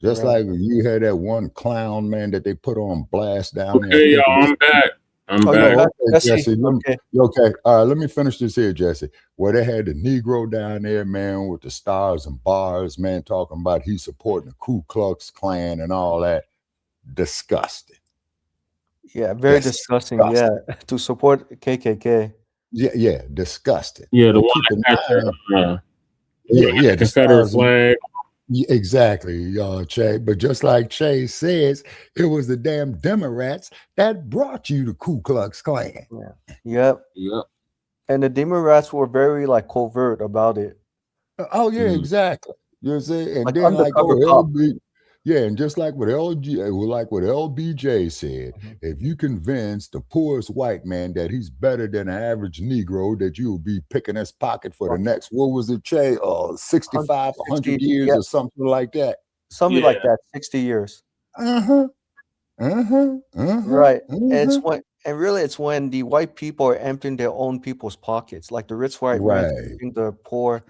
Just like you had that one clown, man, that they put on blast down there. Okay, y'all, I'm back. I'm back. Okay, Jesse, okay. All right, let me finish this here, Jesse. Where they had the Negro down there, man, with the stars and bars, man, talking about he supporting the Ku Klux Klan and all that. Disgusting. Yeah, very disgusting. Yeah, to support KKK. Yeah, disgusting. Yeah, the one that the Confederate flag. Yeah, exactly, Che. But just like Che says, it was the damn Democrats that brought you the Ku Klux Klan. Yep. And the Democrats were very like covert about it. Oh yeah, exactly. You see, and Like then like undercover cop. and just like what LBJ said, if you convince the poorest white man that he's better than an average Negro, that you'll be picking his pocket for the next, what was it, Che? 65, 100 years or something like that. Something like that, 60 years. Right. And it's when, and really it's when the white people are emptying their own people's pockets, like the rich white man emptying the poor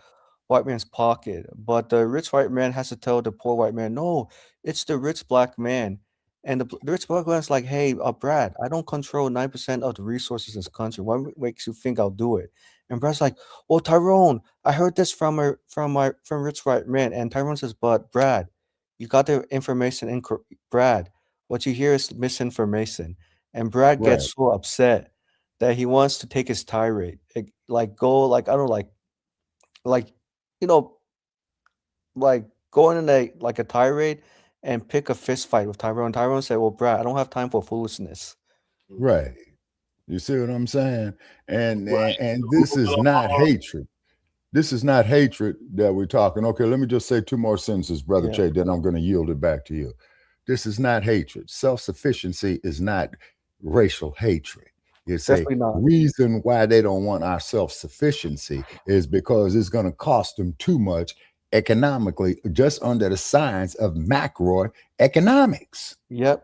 white man's pocket. But the rich white man has to tell the poor white man, no, it's the rich black man. And the rich black man's like, hey, Brad, I don't control 9% of the resources in this country. What makes you think I'll do it? And Brad's like, well, Tyrone, I heard this from rich white man. And Tyrone says, but Brad, you got the information in Brad. What you hear is misinformation. And Brad gets so upset that he wants to take his tirade, like go like I don't know, like you know, like going in a tirade and pick a fist fight with Tyrone. Tyrone said, well, Brad, I don't have time for foolishness. Right. You see what I'm saying? And this is not hatred. This is not hatred that we're talking. Okay, let me just say 2 more sentences, Brother Che, then I'm going to yield it back to you. This is not hatred. Self-sufficiency is not racial hatred. It's a reason why they don't want our self-sufficiency is because it's going to cost them too much economically just under the science of macroeconomics. Yep.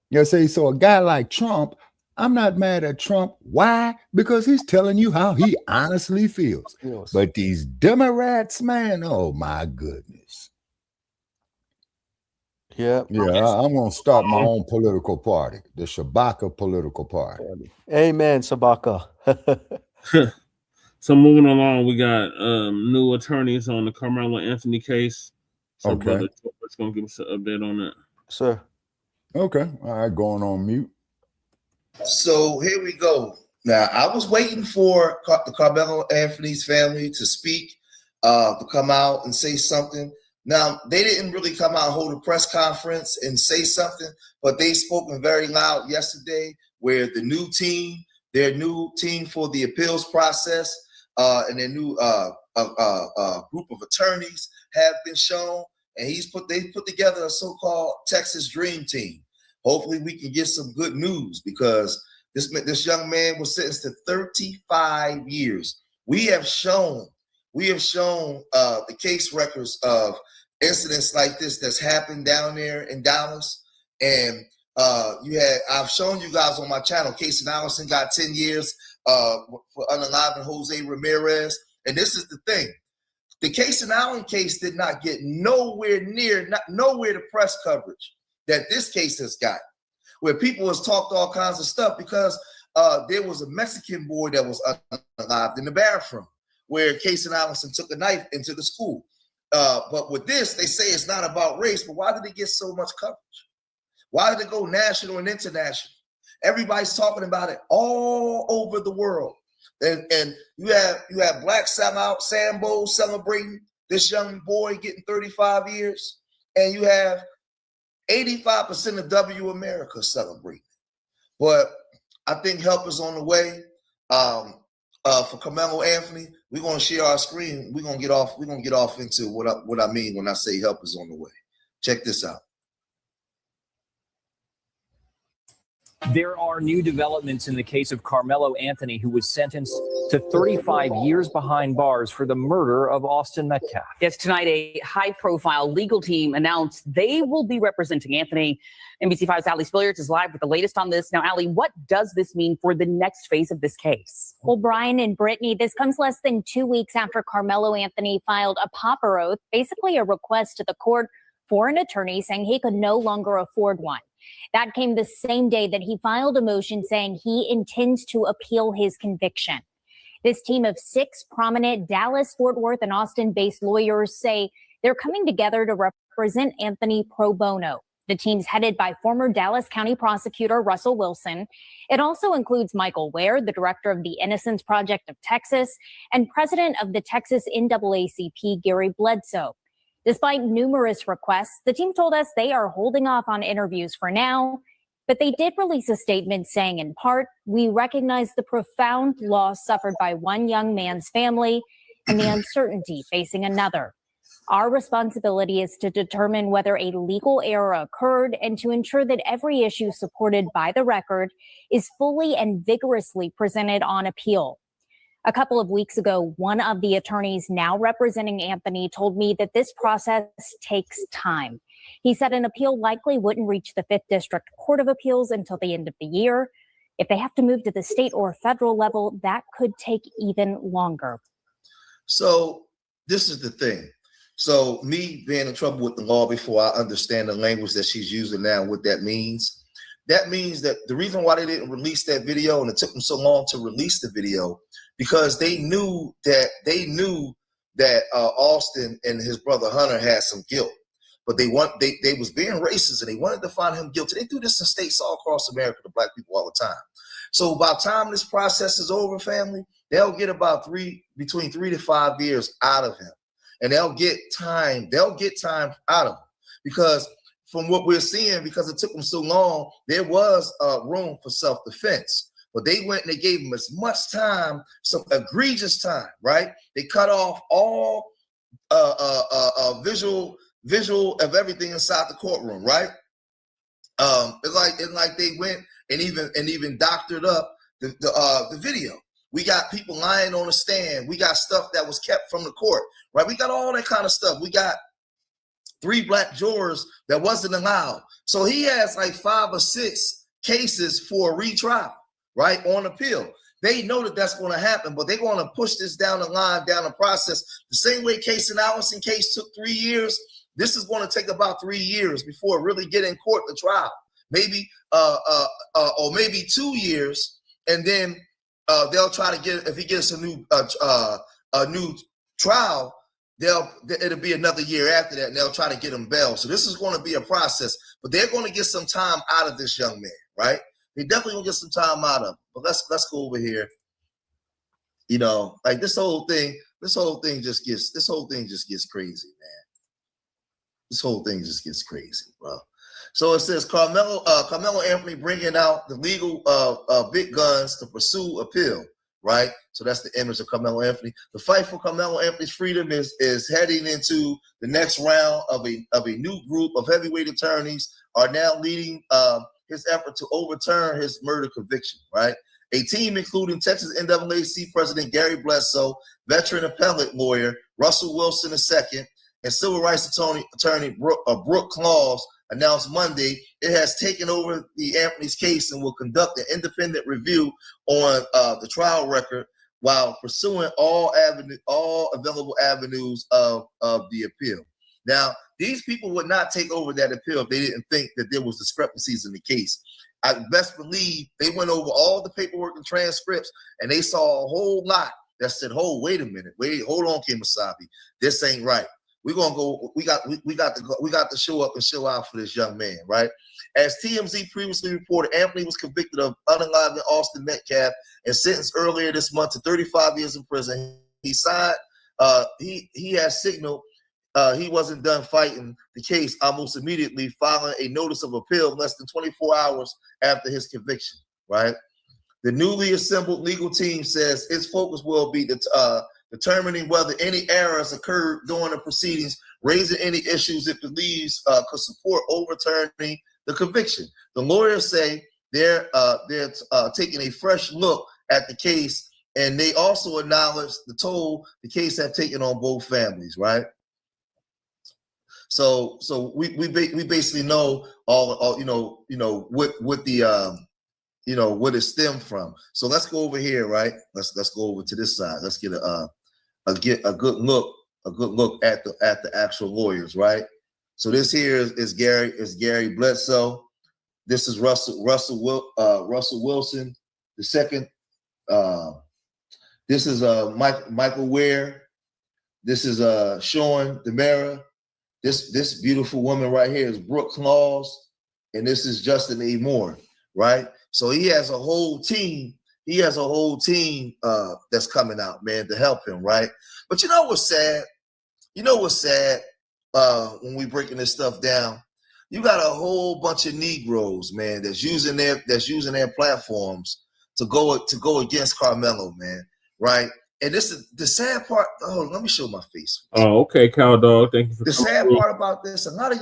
You know, say, so a guy like Trump, I'm not mad at Trump. Why? Because he's telling you how he honestly feels. But these Democrats, man, oh my goodness. Yep. Yeah, I'm going to start my own political party, the Shabaka political party. Amen, Sabaka. So moving along, we got new attorneys on the Karmelo Anthony case. So Okay. Brother George's going to give us an update on that. Sir. Okay. All right, going on mute. So here we go. Now, I was waiting for the Karmelo Anthony's family to speak, to come out and say something. Now, they didn't really come out and hold a press conference and say something, but they spoken very loud yesterday where the new team, their new team for the appeals process, and their new group of attorneys have been shown, and they put together a so-called Texas Dream Team. Hopefully we can get some good news because this young man was sentenced to 35 years. We have shown the case records of incidents like this that's happened down there in Dallas. And I've shown you guys on my channel, Casey Allison got 10 years for unaliving Jose Ramirez. And this is the thing. The Casey Allen case did not get nowhere the press coverage that this case has got, where people has talked all kinds of stuff because there was a Mexican boy that was unalived in the bathroom where Casey Allison took a knife into the school. But with this, they say it's not about race, but why did it get so much coverage? Why did it go national and international? Everybody's talking about it all over the world. And you have Black Sambo celebrating this young boy getting 35 years, and you have 85% of W America celebrating. But I think help is on the way. For Karmelo Anthony, we're gonna share our screen. We're gonna get off into what I mean when I say help is on the way. Check this out. There are new developments in the case of Karmelo Anthony, who was sentenced to 35 years behind bars for the murder of Austin Metcalf. Yes, tonight a high-profile legal team announced they will be representing Anthony. NBC5's Ali Spilliards is live with the latest on this. Now, Ali, what does this mean for the next phase of this case? Well, Brian and Brittany, this comes less than 2 weeks after Karmelo Anthony filed a pauper oath, basically a request to the court for an attorney saying he could no longer afford one. That came the same day that he filed a motion saying he intends to appeal his conviction. This team of 6 prominent Dallas, Fort Worth, and Austin-based lawyers say they're coming together to represent Anthony pro bono. The team's headed by former Dallas County Prosecutor Russell Wilson. It also includes Michael Ware, the director of the Innocence Project of Texas, and president of the Texas NAACP, Gary Bledsoe. Despite numerous requests, the team told us they are holding off on interviews for now, but they did release a statement saying, in part, we recognize the profound loss suffered by one young man's family and the uncertainty facing another. Our responsibility is to determine whether a legal error occurred and to ensure that every issue supported by the record is fully and vigorously presented on appeal. A couple of weeks ago, one of the attorneys now representing Anthony told me that this process takes time. He said an appeal likely wouldn't reach the 5th District Court of Appeals until the end of the year. If they have to move to the state or federal level, that could take even longer. So this is the thing. So me being in trouble with the law before I understand the language that she's using now, what that means that the reason why they didn't release that video and it took them so long to release the video, because they knew that Austin and his brother Hunter had some guilt, but they was being racist and they wanted to find him guilty. They do this in states all across America to Black people all the time. So by the time this process is over, family, they'll get about between 3 to 5 years out of him, and they'll get time out of him because from what we're seeing, because it took them so long, there was room for self-defense. But they went and they gave him as much time, some egregious time, right? They cut off all visual of everything inside the courtroom, right? It's like they went and even doctored up the video, We got people lying on the stand. We got stuff that was kept from the court, right? We got all that kind of stuff. We got 3 black jurors that wasn't allowed. So he has like 5 or 6 cases for a retrial, right, on appeal. They know that that's going to happen, but they're going to push this down the line, down the process. The same way ACCNOWLEDGE case took 3 years, this is going to take about 3 years before it really get in court the trial. Maybe or maybe 2 years, and then they'll try to get, if he gets a new trial, it'll be another year after that, and they'll try to get him bail. So this is going to be a process, but they're going to get some time out of this young man, right? They definitely gonna get some time out of him. But let's go over here. You know, like this whole thing just gets crazy, man. This whole thing just gets crazy, bro. So it says Karmelo Anthony bringing out the legal big guns to pursue appeal, right? So that's the image of Karmelo Anthony. The fight for Karmelo Anthony's freedom is heading into the next round of a new group of heavyweight attorneys are now leading his effort to overturn his murder conviction, right? A team including Texas NAACP President Gary Bledsoe, veteran appellate lawyer Russell Wilson II, and civil rights attorney Brooke Claus announced Monday it has taken over the Anthony's case and will conduct an independent review on the trial record while pursuing all available avenues of the appeal. Now, these people would not take over that appeal if they didn't think that there was discrepancies in the case. I best believe they went over all the paperwork and transcripts, and they saw a whole lot that said, "Oh, wait a minute, hold on, Kemosabe, this ain't right. We're gonna go. We got to show up and show out for this young man, right?" As TMZ previously reported, Anthony was convicted of unaliving Austin Metcalf and sentenced earlier this month to 35 years in prison. He signed. He has signaled. He wasn't done fighting the case almost immediately, filing a notice of appeal less than 24 hours after his conviction, right? The newly assembled legal team says its focus will be determining whether any errors occurred during the proceedings, raising any issues it believes could support overturning the conviction. The lawyers say they're taking a fresh look at the case, and they also acknowledge the toll the case have taken on both families, right? So we basically know all what it stemmed from. So let's go over here, right? Let's go over to this side. Let's get a good look at the actual lawyers, right? So this here is Gary Bledsoe. This is Russell Wilson. The second, this is Michael Ware. This is Sean DeMera. This beautiful woman right here is Brooke Claus, and this is Justin A. Moore, right? So he has a whole team. He has a whole team that's coming out, man, to help him, right? But you know what's sad? When we breaking this stuff down, you got a whole bunch of Negroes, man, that's using their platforms to go against Karmelo, man, right? And this is the sad part. Oh, let me show my face. Oh, okay, Cow Dog. Thank you for the sad part about this. A lot of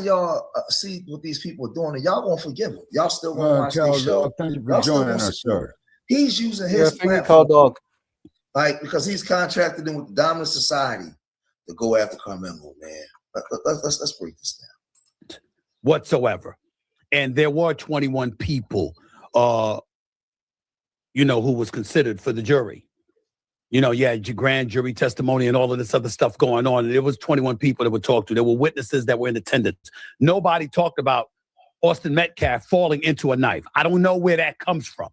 y'all see what these people are doing, and y'all gonna forgive them. Y'all still gonna watch this show. Thank you for joining us, sir. He's using his platform, like, because he's contracted in with the dominant society to go after Karmelo, man. Let's break this down. Whatsoever, and there were 21 people, who was considered for the jury. You had your grand jury testimony and all of this other stuff going on. And there was 21 people that were talked to. There were witnesses that were in attendance. Nobody talked about Austin Metcalf falling into a knife. I don't know where that comes from.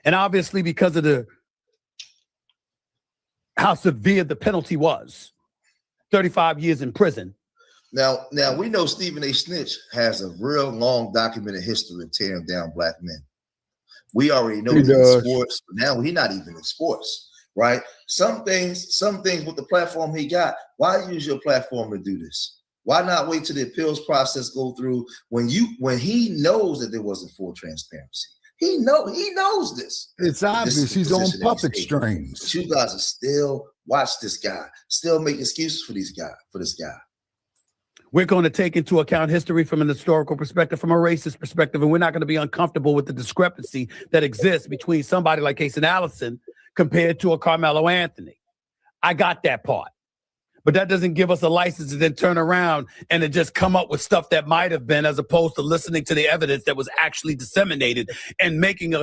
And obviously, because of how severe the penalty was, 35 years in prison. Now we know Stephen A. Snitch has a real long documented history of tearing down black men. We already know he's in sports, but now he's not even in sports, right? Some things with the platform he got. Why use your platform to do this? Why not wait till the appeals process go through when he knows that there wasn't full transparency? He knows this. It's obvious he's on puppet strings. But you guys are still watch this guy, still make excuses for this guy. We're going to take into account history from an historical perspective, from a racist perspective, and we're not going to be uncomfortable with the discrepancy that exists between somebody like Casey Allison compared to a Karmelo Anthony. I got that part. But that doesn't give us a license to then turn around and to just come up with stuff that might have been, as opposed to listening to the evidence that was actually disseminated and making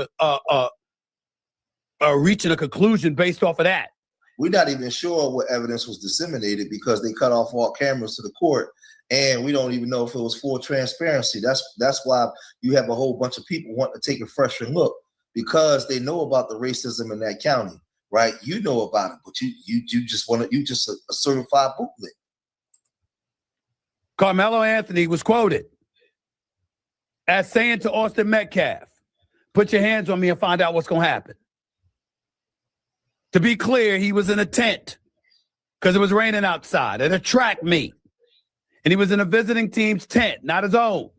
reaching a conclusion based off of that. We're not even sure what evidence was disseminated because they cut off all cameras to the court, and we don't even know if it was full transparency. That's why you have a whole bunch of people wanting to take a fresher look, because they know about the racism in that county, right? You know about it, but you just a certified bootleg. Karmelo Anthony was quoted as saying to Austin Metcalf, "Put your hands on me and find out what's going to happen." To be clear, he was in a tent because it was raining outside at a track meet. And he was in a visiting team's tent, not his own.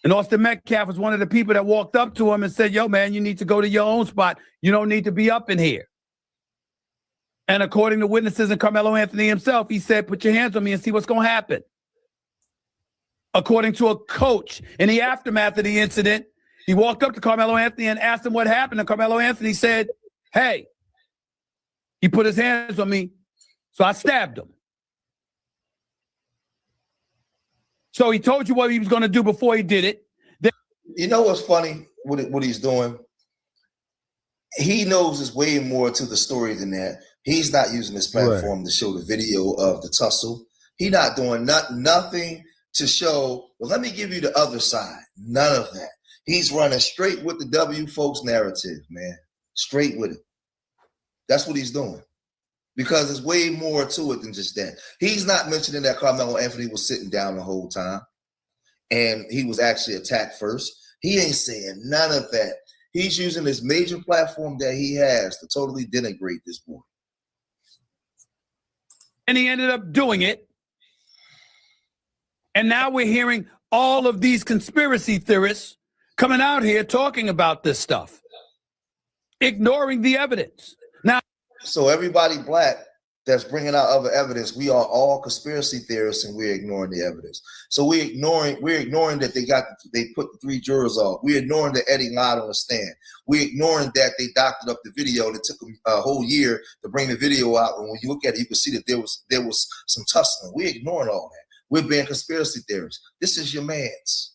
And Austin Metcalf was one of the people that walked up to him and said, "Yo, man, you need to go to your own spot. You don't need to be up in here." And according to witnesses and Karmelo Anthony himself, he said, "Put your hands on me and see what's going to happen." According to a coach, in the aftermath of the incident, he walked up to Karmelo Anthony and asked him what happened. And Karmelo Anthony said, "Hey," he put his hands on me, so I stabbed him. So he told you what he was going to do before he did it. You know what's funny? What he's doing? He knows there's way more to the story than that. He's not using this platform to show the video of the tussle. He's not doing nothing to show, well, let me give you the other side. None of that. He's running straight with the W folks narrative, man. Straight with it. That's what he's doing. Because there's way more to it than just that. He's not mentioning that Karmelo Anthony was sitting down the whole time and he was actually attacked first. He ain't saying none of that. He's using this major platform that he has to totally denigrate this boy. And he ended up doing it. And now we're hearing all of these conspiracy theorists coming out here talking about this stuff, ignoring the evidence. Now, so everybody black that's bringing out other evidence, we are all conspiracy theorists, and we're ignoring the evidence. So we're ignoring that they put the 3 jurors off. We're ignoring that Eddie lied on the stand. We're ignoring that they doctored up the video and it took them a whole year to bring the video out. And when you look at it, you can see that there was some tussling. We're ignoring all that. We're being conspiracy theorists. This is your man's.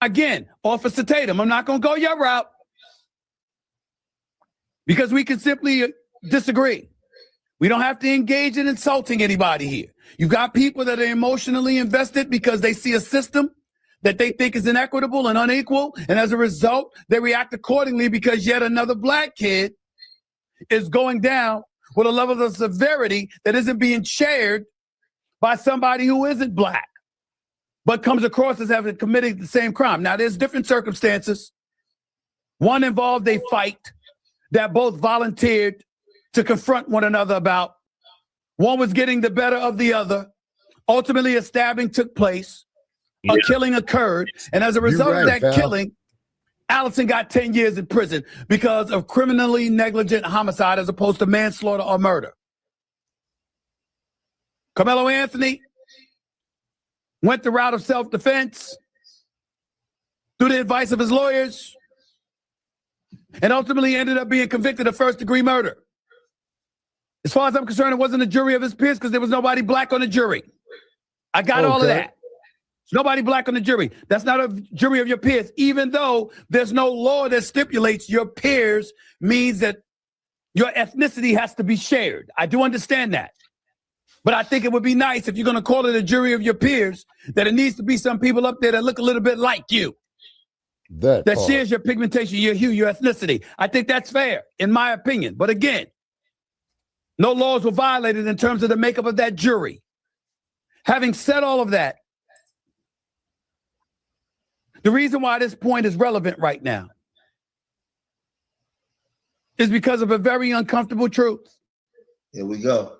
Again, Officer Tatum, I'm not going to go your route because we can simply disagree. We don't have to engage in insulting anybody here. You've got people that are emotionally invested because they see a system that they think is inequitable and unequal, and as a result, they react accordingly because yet another black kid is going down with a level of severity that isn't being shared by somebody who isn't black, but comes across as having committed the same crime. Now, there's different circumstances. One involved a fight that both volunteered to confront one another about. One was getting the better of the other. Ultimately, a stabbing took place. A killing occurred. And as a result of that killing, Allison got 10 years in prison because of criminally negligent homicide as opposed to manslaughter or murder. Karmelo Anthony went the route of self-defense through the advice of his lawyers and ultimately ended up being convicted of first-degree murder. As far as I'm concerned, it wasn't a jury of his peers because there was nobody black on the jury. I got all of that. There's nobody black on the jury. That's not a jury of your peers, even though there's no law that stipulates your peers means that your ethnicity has to be shared. I do understand that. But I think it would be nice if you're going to call it a jury of your peers, that it needs to be some people up there that look a little bit like you. That shares your pigmentation, your hue, your ethnicity. I think that's fair, in my opinion. But again, no laws were violated in terms of the makeup of that jury. Having said all of that, the reason why this point is relevant right now is because of a very uncomfortable truth. Here we go.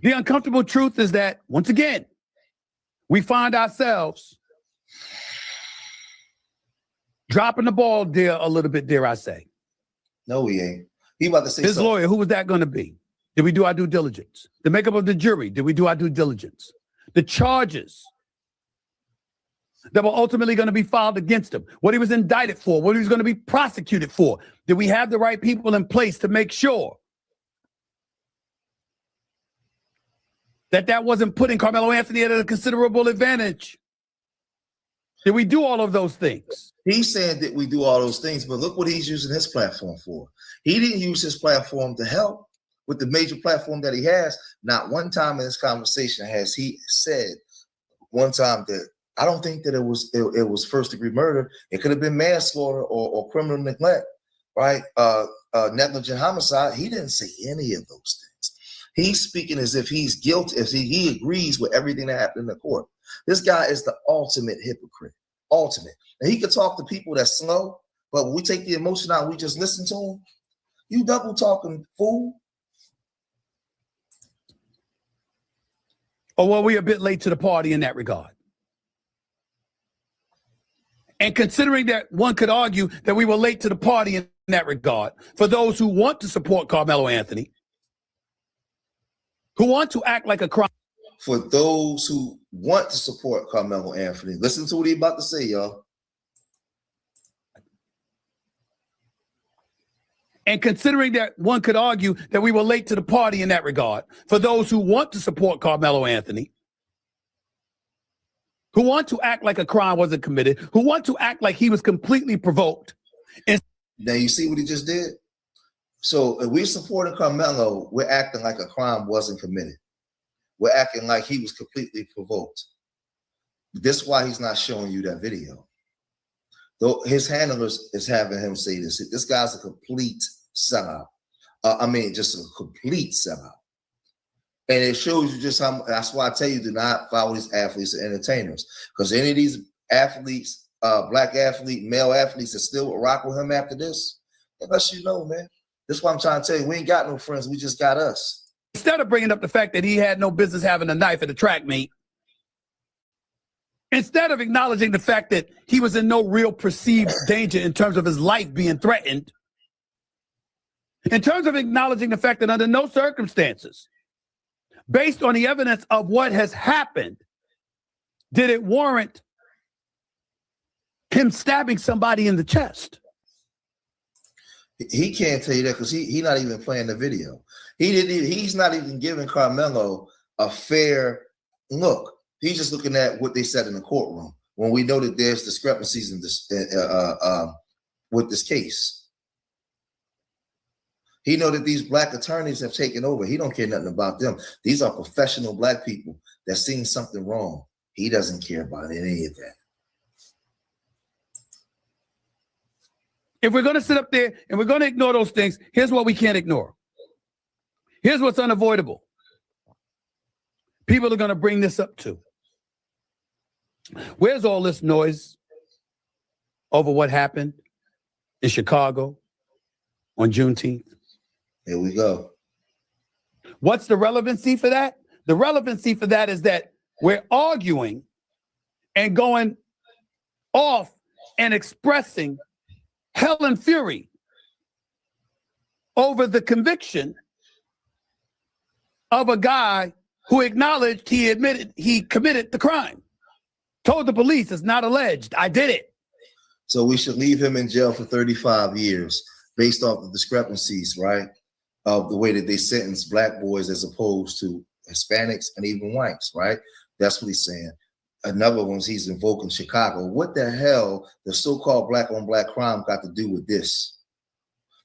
The uncomfortable truth is that, once again, we find ourselves dropping the ball a little bit, dare I say. No, he ain't. He about to say his something. lawyer, who was that going to be? Did we do our due diligence? The makeup of the jury, did we do our due diligence? The charges that were ultimately going to be filed against him, what he was indicted for, what he was going to be prosecuted for. Did we have the right people in place to make sure that that wasn't putting Karmelo Anthony at a considerable advantage? Did we do all of those things? He's saying that we do all those things, but look what he's using his platform for. He didn't use his platform to help with the major platform that he has. Not one time in this conversation has he said one time that I don't think that it was first degree murder. It could have been manslaughter or criminal neglect, right? Negligent homicide. He didn't say any of those things. He's speaking as if he's guilty, as he agrees with everything that happened in the court. This guy is the ultimate hypocrite. Ultimate. And he could talk to people that's slow, but when we take the emotion out, we just listen to him. You double talking, fool. Or were we a bit late to the party in that regard? And considering that one could argue that we were late to the party in that regard, for those who want to support Karmelo Anthony, who want to act like a crime. For those who want to support Karmelo Anthony, listen to what he's about to say, y'all. And considering that one could argue that we were late to the party in that regard, for those who want to support Karmelo Anthony, who want to act like a crime wasn't committed, who want to act like he was completely provoked. And now you see what he just did? So if we're supporting Karmelo, we're acting like a crime wasn't committed. We're acting like he was completely provoked. This is why he's not showing you that video. Though his handlers is having him say this. This guy's a complete sellout. Just a complete sellout. And it shows you just how, that's why I tell you, do not follow these athletes and entertainers. Because any of these athletes, black athlete, male athletes that still rock with him after this, that lets you know, man. This is why I'm trying to tell you, we ain't got no friends, we just got us. instead of bringing up the fact that he had no business having a knife at the track meet, instead of acknowledging the fact that he was in no real perceived danger in terms of his life being threatened, in terms of acknowledging the fact that under no circumstances, based on the evidence of what has happened, did it warrant him stabbing somebody in the chest. He can't tell you that because he's not even playing the video. He's not even giving Karmelo a fair look. He's just looking at what they said in the courtroom when we know that there's discrepancies in this with this case. He know that these black attorneys have taken over. He don't care nothing about them. These are professional black people that seen something wrong. He doesn't care about any of that. If we're going to sit up there and we're going to ignore those things, here's what we can't ignore. Here's what's unavoidable. People are going to bring this up too. Where's all this noise over what happened in Chicago on Juneteenth? Here we go. What's the relevancy for that? The relevancy for that is that we're arguing and going off and expressing hell and fury over the conviction of a guy who acknowledged he admitted he committed the crime. Told the police it's not alleged. I did it. So we should leave him in jail for 35 years based off the discrepancies, right? Of the way that they sentence black boys as opposed to Hispanics and even whites, right? That's what he's saying. Another one he's invoking Chicago. What the hell the so-called black on black crime got to do with this?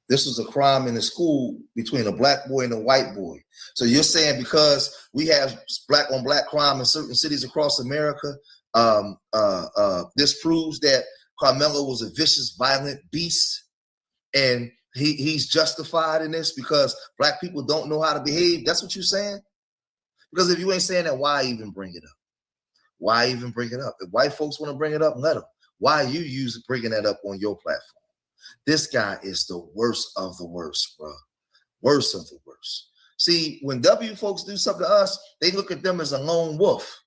This was a crime in the school between a black boy and a white boy. So you're saying because we have black on black crime in certain cities across America, this proves that Karmelo was a vicious, violent beast, and he's justified in this because black people don't know how to behave? That's what you're saying? Because if you ain't saying that, why even bring it up? Why even bring it up? If white folks want to bring it up, let them. Why are you bringing that up on your platform? This guy is the worst of the worst, bro. Worst of the worst. See, when W folks do something to us, they look at them as a lone wolf.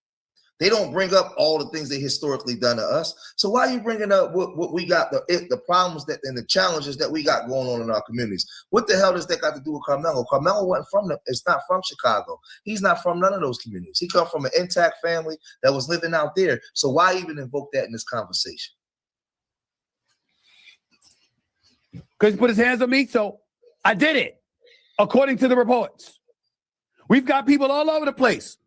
They don't bring up all the things they historically done to us. So why are you bringing up what we got, the problems that and the challenges that we got going on in our communities? What the hell does that got to do with Karmelo? Karmelo wasn't from it's not from Chicago. He's not from none of those communities. He come from an intact family that was living out there. So why even invoke that in this conversation? Because he put his hands on me, so I did it, according to the reports. We've got people all over the place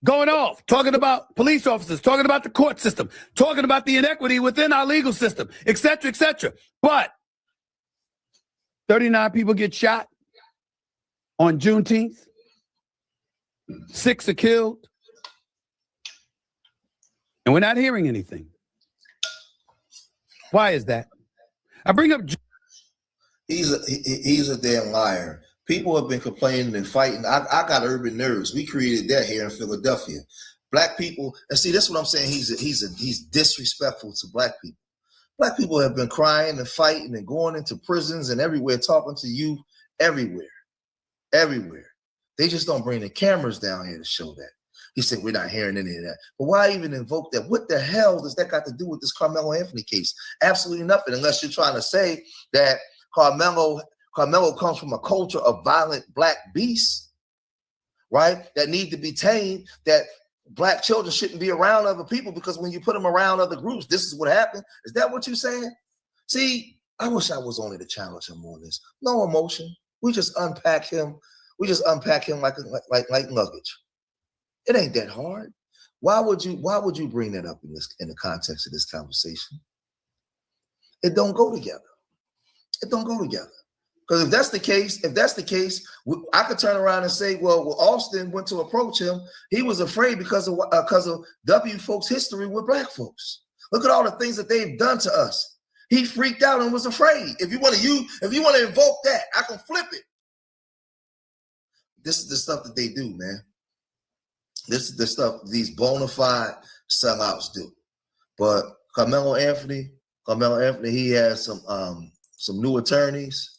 going off, talking about police officers, talking about the court system, talking about the inequity within our legal system, et cetera, et cetera. But 39 people get shot on Juneteenth. 6 are killed. And we're not hearing anything. Why is that? I bring up... He's a damn liar. People have been complaining and fighting. I got urban nerves. We created that here in Philadelphia. Black people, and see, this is what I'm saying. He's disrespectful to black people. Black people have been crying and fighting and going into prisons and everywhere, talking to you everywhere. They just don't bring the cameras down here to show that. He said, we're not hearing any of that. But why even invoke that? What the hell does that got to do with this Karmelo Anthony case? Absolutely nothing, unless you're trying to say that Karmelo comes from a culture of violent black beasts, right? That need to be tamed, that black children shouldn't be around other people because when you put them around other groups, this is what happened. Is that what you're saying? See, I wish I was only to challenge him on this. No emotion. We just unpack him. We just unpack him like luggage. It ain't that hard. Why would you bring that up in the context of this conversation? It don't go together. It don't go together. Because if that's the case, I could turn around and say, well, Austin went to approach him. He was afraid because of W folks' history with black folks. Look at all the things that they've done to us. He freaked out and was afraid. If you want to invoke that, I can flip it. This is the stuff that they do, man. This is the stuff these bona fide sellouts do. But Karmelo Anthony, he has some new attorneys.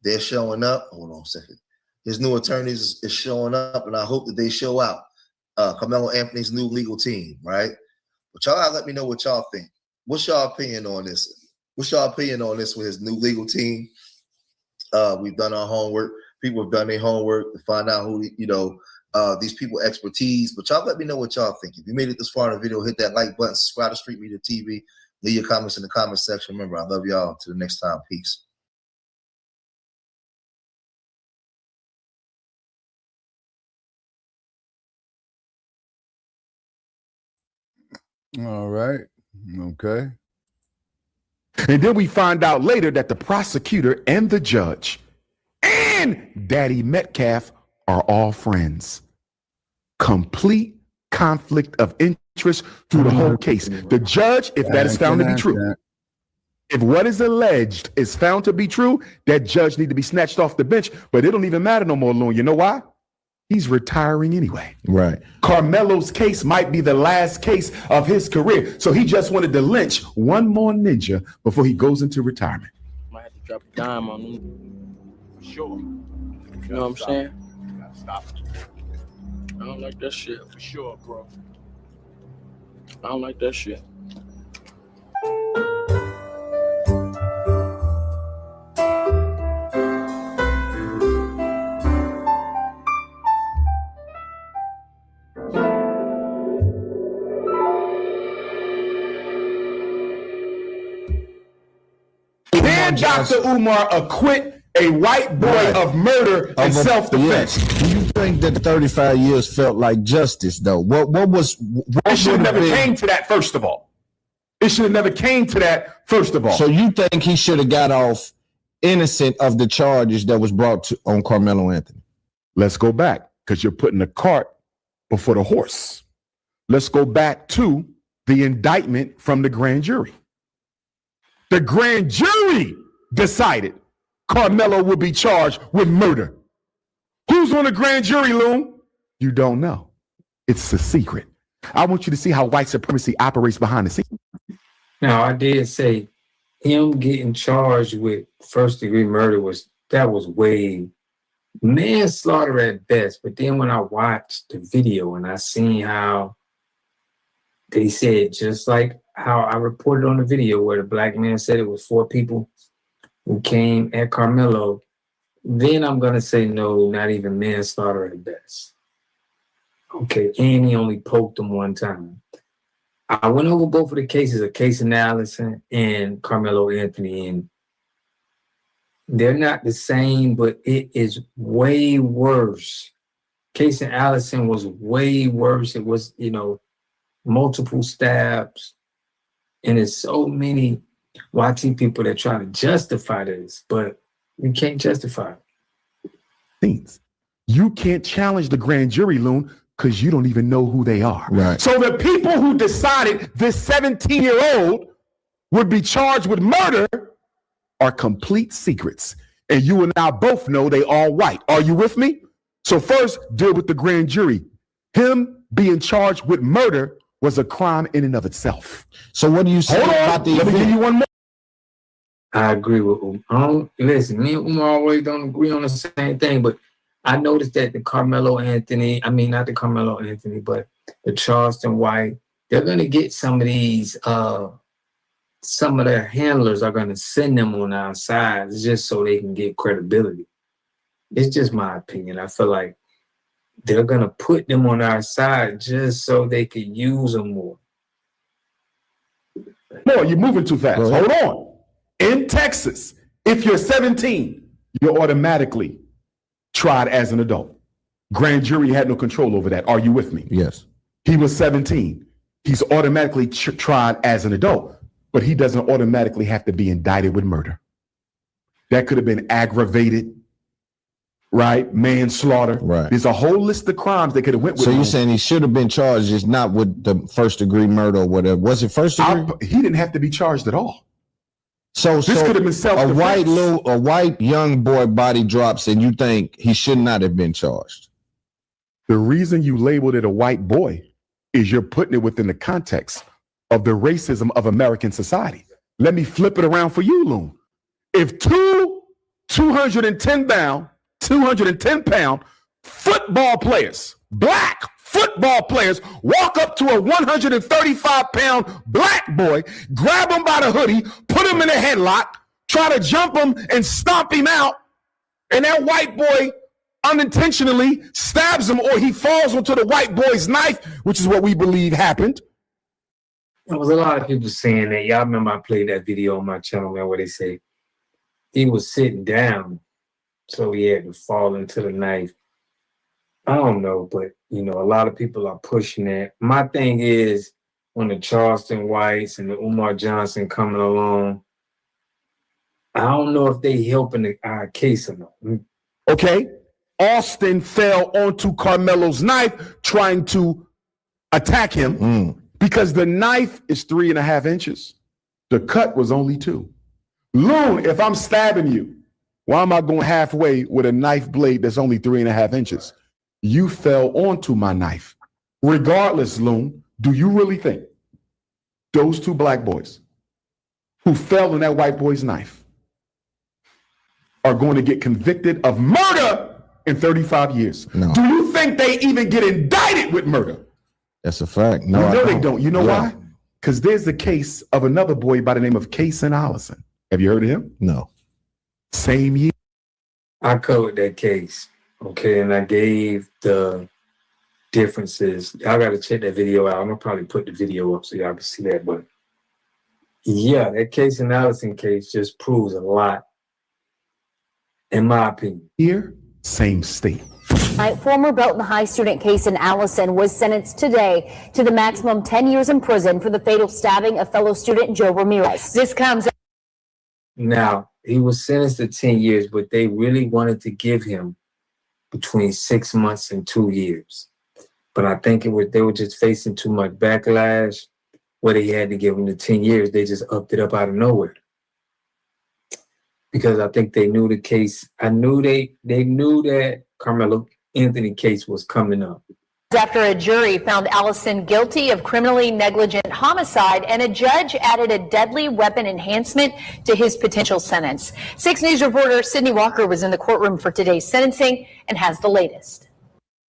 They're showing up. Hold on a second. His new attorneys is showing up, and I hope that they show out. Karmelo Anthony's new legal team, right? But y'all gotta let me know what y'all think. What's y'all opinion on this? What's y'all opinion on this with his new legal team? We've done our homework. People have done their homework to find out who, these people expertise. But y'all let me know what y'all think. If you made it this far in the video, hit that like button, subscribe to Street Media TV. Leave your comments in the comment section. Remember, I love y'all. Till the next time. Peace. All right. Okay. And then we find out later that the prosecutor and the judge and Daddy Metcalf are all friends. Complete conflict of interest through the whole case. The judge, if that is found to be true, if what is alleged is found to be true, that judge need to be snatched off the bench, but it don't even matter no more, Loon. You know why? He's retiring anyway. Right. Karmelo's case might be the last case of his career. So he just wanted to lynch one more ninja before he goes into retirement. Might have to drop a dime on him. For sure. You know what I'm saying? Stop. I don't like that shit. For sure, bro. I don't like that shit. Can Dr. Umar acquit a white boy of murder and self-defense? Yes. Do you think that 35 years felt like justice, though? It should have never came to that, first of all. It should have never came to that, first of all. So you think he should have got off innocent of the charges that was brought on Karmelo Anthony? Let's go back, because you're putting the cart before the horse. Let's go back to the indictment from the grand jury. The grand jury decided Karmelo would be charged with murder. Who's on the grand jury, Loon? You don't know. It's a secret. I want you to see how white supremacy operates behind the scenes. Now, I did say him getting charged with first-degree murder was way manslaughter at best. But then when I watched the video and I seen how they said, just like how I reported on the video where the black man said it was 4 people who came at Karmelo, then I'm going to say no, not even manslaughter at best. Okay, and he only poked him 1 time. I went over both of the cases of Casey Allison and Karmelo Anthony, and they're not the same, but it is way worse. Casey Allison was way worse. It was, multiple stabs. And there's so many watching people that try to justify this, but you can't justify it. Things. You can't challenge the grand jury, Loon, because you don't even know who they are. Right. So the people who decided this 17-year-old would be charged with murder are complete secrets. And you and I both know they all white. Are you with me? So first, deal with the grand jury. Him being charged with murder was a crime in and of itself. So what do you say about the Let me give you one more. I agree with Umar. Listen, me and Umar always don't agree on the same thing, but I noticed that the Karmelo Anthony, not the Karmelo Anthony, but the Charleston White, they're going to get some of these, some of their handlers are going to send them on our sides just so they can get credibility. It's just my opinion. I feel like they're going to put them on our side just so they can use them more. No, you're moving too fast. Hold on. In Texas, if you're 17, you're automatically tried as an adult. Grand jury had no control over that. Are you with me? Yes. He was 17. He's automatically tried as an adult, but he doesn't automatically have to be indicted with murder. That could have been aggravated, right? Manslaughter. Right. There's a whole list of crimes they could have went with. So you're saying he should have been charged, just not with the first degree murder or whatever. Was it first degree? He didn't have to be charged at all. So this could have been self-defense. A white young boy body drops, and you think he should not have been charged. The reason you labeled it a white boy is you're putting it within the context of the racism of American society. Let me flip it around for you, Loon. If 210 pound football players, black football players, walk up to a 135-pound black boy, grab him by the hoodie, put him in a headlock, try to jump him and stomp him out, and that white boy unintentionally stabs him, or he falls onto the white boy's knife, which is what we believe happened. There was a lot of people saying that. Y'all remember I played that video on my channel, man, where they say he was sitting down, so he had to fall into the knife. I don't know, but, a lot of people are pushing that. My thing is, when the Charleston Whites and the Umar Johnson coming along, I don't know if they helping our case or not. Okay. Austin fell onto Karmelo's knife trying to attack him because the knife is 3.5 inches. The cut was only 2. Loon, if I'm stabbing you, why am I going halfway with a knife blade that's only 3.5 inches? You fell onto my knife. Regardless, Loon, do you really think those 2 black boys who fell on that white boy's knife are going to get convicted of murder in 35 years? No. Do you think they even get indicted with murder? That's a fact. No, they don't. You know why? Because there's the case of another boy by the name of Casey Allison. Have you heard of him? No. Same year. I covered that case, okay, and I gave the differences. Y'all got to check that video out. I'm going to probably put the video up so y'all can see that. But yeah, that Casey Allison case just proves a lot, in my opinion. Here, same state. Former Belton High student Casey Allison was sentenced today to the maximum 10 years in prison for the fatal stabbing of fellow student Joe Ramirez. This comes. Now, he was sentenced to 10 years, but they really wanted to give him between 6 months and 2 years. But I think they were just facing too much backlash where they had to give him the 10 years. They just upped it up out of nowhere. Because I think they knew the case. I knew they knew that Karmelo Anthony case was coming up. After a jury found Allison guilty of criminally negligent homicide and a judge added a deadly weapon enhancement to his potential sentence. 6 News reporter Sydney Walker was in the courtroom for today's sentencing and has the latest.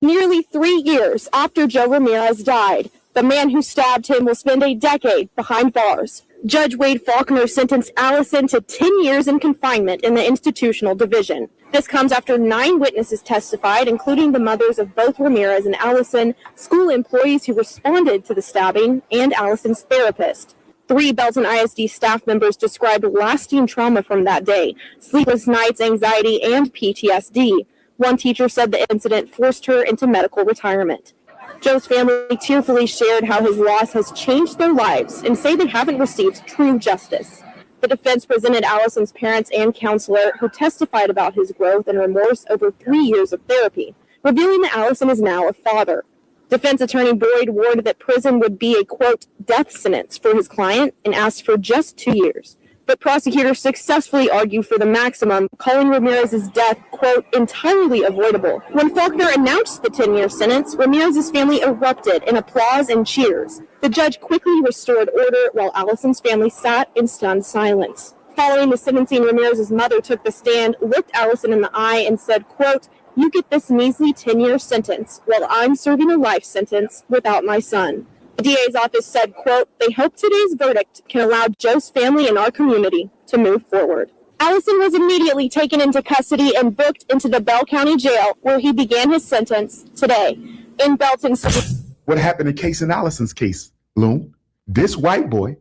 Nearly 3 years after Joe Ramirez died, the man who stabbed him will spend a decade behind bars. Judge Wade Faulkner sentenced Allison to 10 years in confinement in the institutional division. This comes after 9 witnesses testified, including the mothers of both Ramirez and Allison, school employees who responded to the stabbing, and Allison's therapist. 3 Belton ISD staff members described lasting trauma from that day, sleepless nights, anxiety, and PTSD. One teacher said the incident forced her into medical retirement. Joe's family tearfully shared how his loss has changed their lives and say they haven't received true justice. The defense presented Allison's parents and counselor, who testified about his growth and remorse over 3 years of therapy, revealing that Allison is now a father. Defense attorney Boyd warned that prison would be a, quote, death sentence for his client and asked for just 2 years. But prosecutors successfully argued for the maximum, calling Ramirez's death, quote, entirely avoidable. When Faulkner announced the 10-year sentence, Ramirez's family erupted in applause and cheers. The judge quickly restored order while Allison's family sat in stunned silence. Following the sentencing, Ramirez's mother took the stand, looked Allison in the eye, and said, quote, you get this measly 10-year sentence while I'm serving a life sentence without my son. The DA's office said, quote, they hope today's verdict can allow Joe's family and our community to move forward. Allison was immediately taken into custody and booked into the Bell County Jail, where he began his sentence today. In Belton City. What happened in Case and Allison's case, Loon? This white boy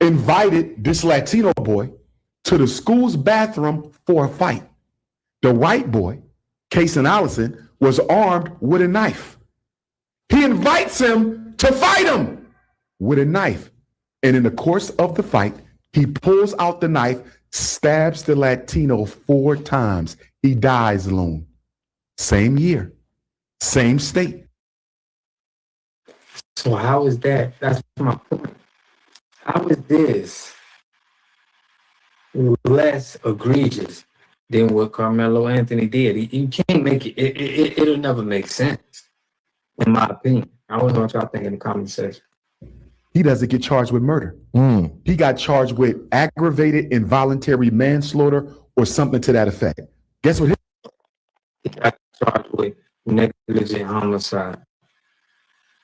invited this Latino boy to the school's bathroom for a fight. The white boy, Case and Allison, was armed with a knife. He invites him to fight him with a knife. And in the course of the fight, he pulls out the knife, stabs the Latino 4 times. He dies, Loon. Same year, same state. So how is that? That's my point. How is this less egregious than what Karmelo Anthony did? You can't make it. It'll never make sense, in my opinion. I don't know what y'all think in the comment section. He doesn't get charged with murder. He got charged with aggravated involuntary manslaughter or something to that effect. Guess what? He got charged with negligent homicide.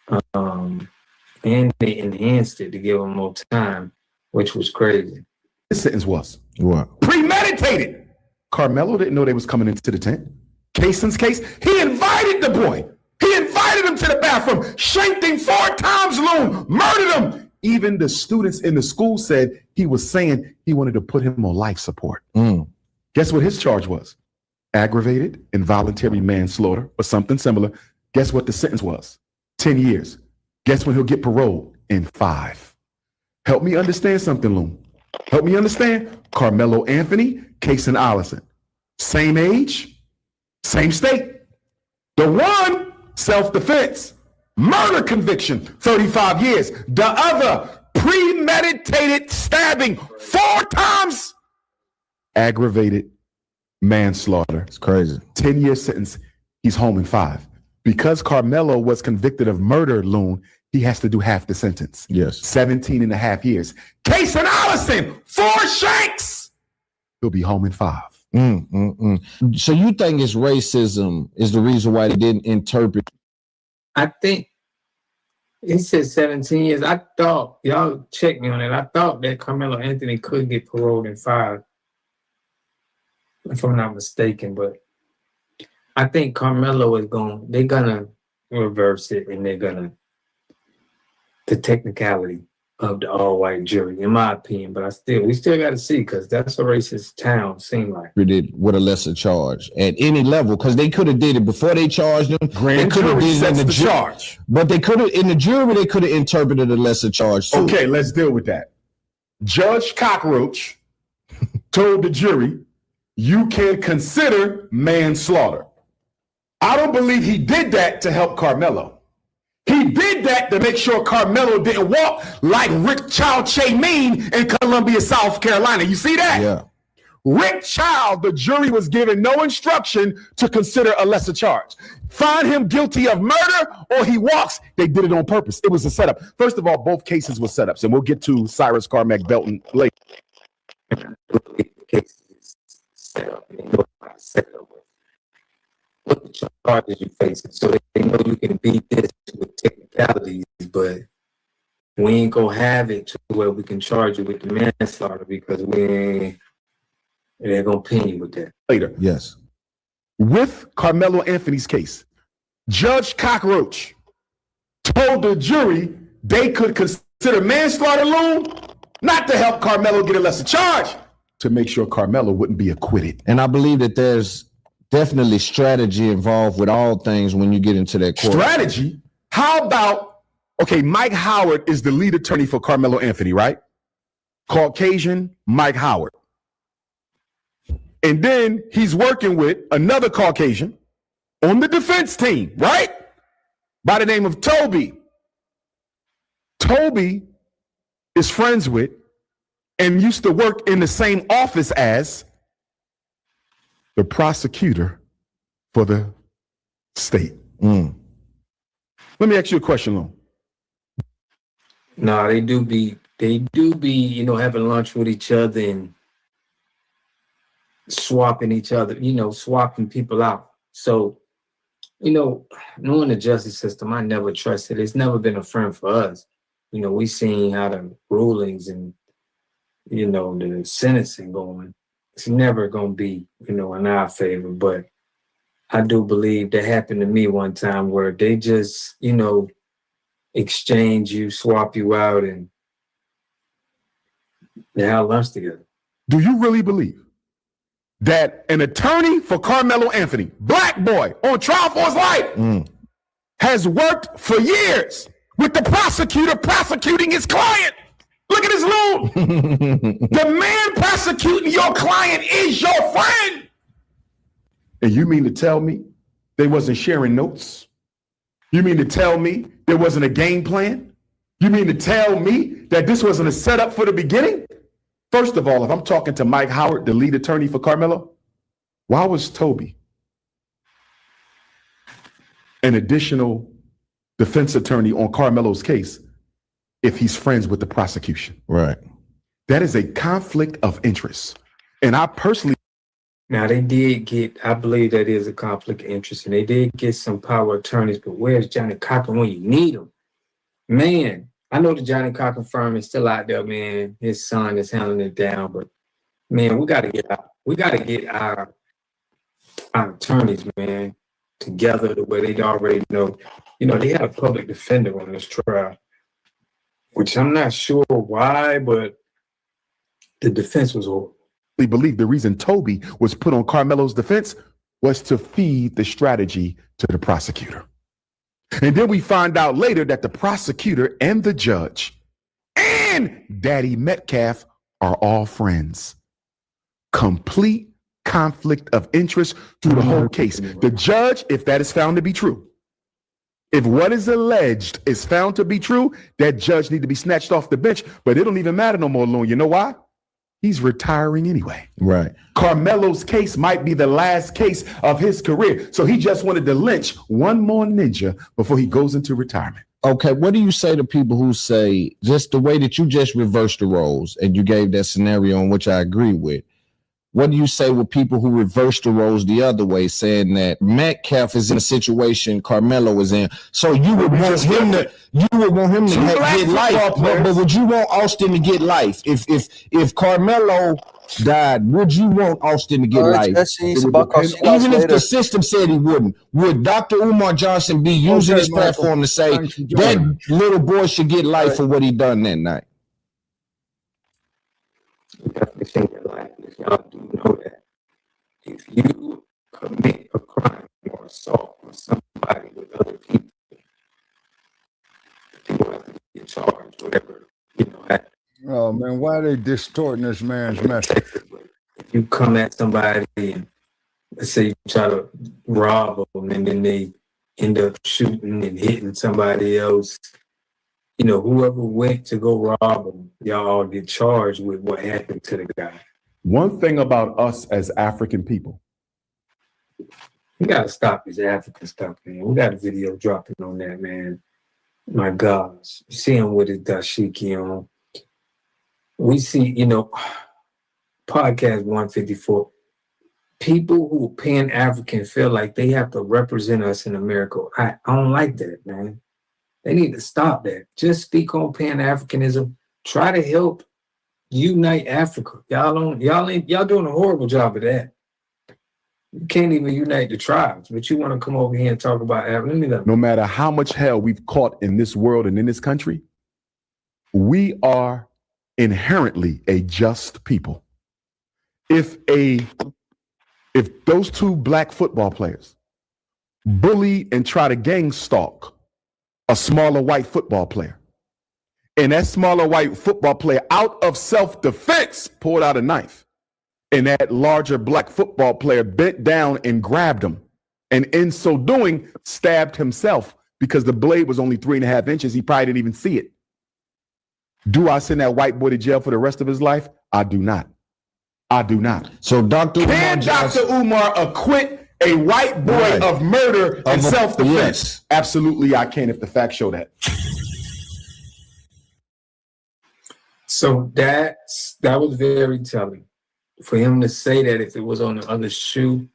And they enhanced it to give him more time, which was crazy. His sentence was what? Premeditated. Karmelo didn't know they was coming into the tent. Cason's case, he invited the boy. He invited him to the bathroom, shanked him 4 times, Loon, murdered him. Even the students in the school said he was saying he wanted to put him on life support. Guess what his charge was? Aggravated involuntary manslaughter or something similar. Guess what the sentence was? 10 years. Guess when he'll get paroled? In 5. Help me understand something, Loon. Help me understand. Karmelo Anthony, Case and Allison. Same age, same state. The one, self-defense, murder conviction, 35 years. The other, premeditated stabbing 4 times. Aggravated manslaughter. It's crazy. 10-year sentence. He's home in 5. Because Karmelo was convicted of murder, Loon, he has to do half the sentence. Yes. 17 and a half years. Case and Allison, 4 shanks. He'll be home in 5. So you think it's racism is the reason why they didn't interpret? I think he said 17 years. I thought, y'all check me on it. I thought that Karmelo Anthony could get paroled in 5, if I'm not mistaken. But I think Karmelo is they're gonna reverse it, and they're gonna the technicality of the all-white jury, in my opinion. But we still got to see, because that's a racist town, seem like. We did with a lesser charge at any level, because they could have did it before they charged them. Grand jury sets the charge. But they could have, in the jury, they could have interpreted a lesser charge too. Okay, let's deal with that. Judge Cockroach told the jury, you can consider manslaughter. I don't believe he did that to help Karmelo. He did that to make sure Karmelo didn't walk like Rick Chow Che Mean in Columbia, South Carolina. You see that? Yeah. Rick Child, the jury was given no instruction to consider a lesser charge. Find him guilty of murder or he walks. They did it on purpose. It was a setup. First of all, both cases were setups, and we'll get to Cyrus Carmack Belton later. Look at your charges you facing, so they know you can beat this with technicalities, but we ain't gonna have it to where we can charge you with the manslaughter because they're gonna pin you with that. Later. Yes. With Karmelo Anthony's case, Judge Cockroach told the jury they could consider manslaughter alone not to help Karmelo get a lesser charge, to make sure Karmelo wouldn't be acquitted. And I believe that there's definitely strategy involved with all things when you get into that court. Strategy? How about, okay, Mike Howard is the lead attorney for Karmelo Anthony, right? Caucasian Mike Howard. And then he's working with another Caucasian on the defense team, right? By the name of Toby. Toby is friends with and used to work in the same office as the prosecutor for the state. Let me ask you a question, Lon. No, they do be, having lunch with each other and swapping each other, swapping people out. So, knowing the justice system, I never trusted it. It's never been a friend for us. We seen how the rulings and, the sentencing going. It's never going to be, in our favor. But I do believe that happened to me one time where they just, exchange you, swap you out, and they had lunch together. Do you really believe that an attorney for Karmelo Anthony, black boy on trial for his life, has worked for years with the prosecutor prosecuting his client? Look at his loan. The man prosecuting your client is your friend. And you mean to tell me they wasn't sharing notes? You mean to tell me there wasn't a game plan? You mean to tell me that this wasn't a setup for the beginning? First of all, if I'm talking to Mike Howard, the lead attorney for Karmelo, why was Toby an additional defense attorney on Karmelo's case if he's friends with the prosecution? Right. That is a conflict of interest. And I personally... Now, they did get, I believe that is a conflict of interest, and they did get some power attorneys, but where's Johnny Cochran when you need him? Man, I know the Johnny Cochran firm is still out there, man. His son is handling it down, but man, we got to get our attorneys, man, together the way they already know. They had a public defender on this trial, which I'm not sure why, but the defense was horrible. Believe the reason Toby was put on Karmelo's defense was to feed the strategy to the prosecutor. And then we find out later that the prosecutor and the judge and Daddy Metcalf are all friends. Complete conflict of interest through the whole case. The judge, if that is found to be true, if what is alleged is found to be true, that judge need to be snatched off the bench, but it don't even matter no more, Loon. You know why? He's retiring anyway. Right. Karmelo's case might be the last case of his career. So he just wanted to lynch one more ninja before he goes into retirement. Okay, what do you say to people who say, just the way that you just reversed the roles and you gave that scenario in which I agree with, what do you say with people who reverse the roles the other way, saying that Metcalf is in a situation Karmelo is in? So you would want him to get life, but would you want Austin to get life? If Karmelo died, would you want Austin to get life? Even if the system said he wouldn't, would Dr. Umar Johnson be using his platform to say that little boy should get life for what he done that night? Y'all do know that if you commit a crime or assault on somebody with other people, people have to get charged, whatever, Oh man, why are they distorting this man's message? If you come at somebody and let's say you try to rob them and then they end up shooting and hitting somebody else, whoever went to go rob them, y'all all get charged with what happened to the guy. One thing about us as African people, We gotta stop this African stuff, man. We got a video dropping on that, man. My gosh. You see him with his dashiki on. We see, podcast 154. People who are Pan-African feel like they have to represent us in America. I don't like that, man. They need to stop that. Just speak on Pan-Africanism. Try to help unite Africa. Y'all doing a horrible job of that. You can't even unite the tribes, but you want to come over here and talk about Africa. no matter how much hell we've caught in this world and in this country, we are inherently a just people. If those two black football players bully and try to gang stalk a smaller white football player, and that smaller white football player out of self-defense pulled out a knife, and that larger black football player bent down and grabbed him, and in so doing stabbed himself because the blade was only 3.5 inches, he probably didn't even see it. Do I send that white boy to jail for the rest of his life? I do not. I do not. So Can Dr. Umar acquit a white boy of murder and self-defense? Yes. Absolutely, I can if the facts show that. So that was very telling. For him to say that if it was on the other shoe,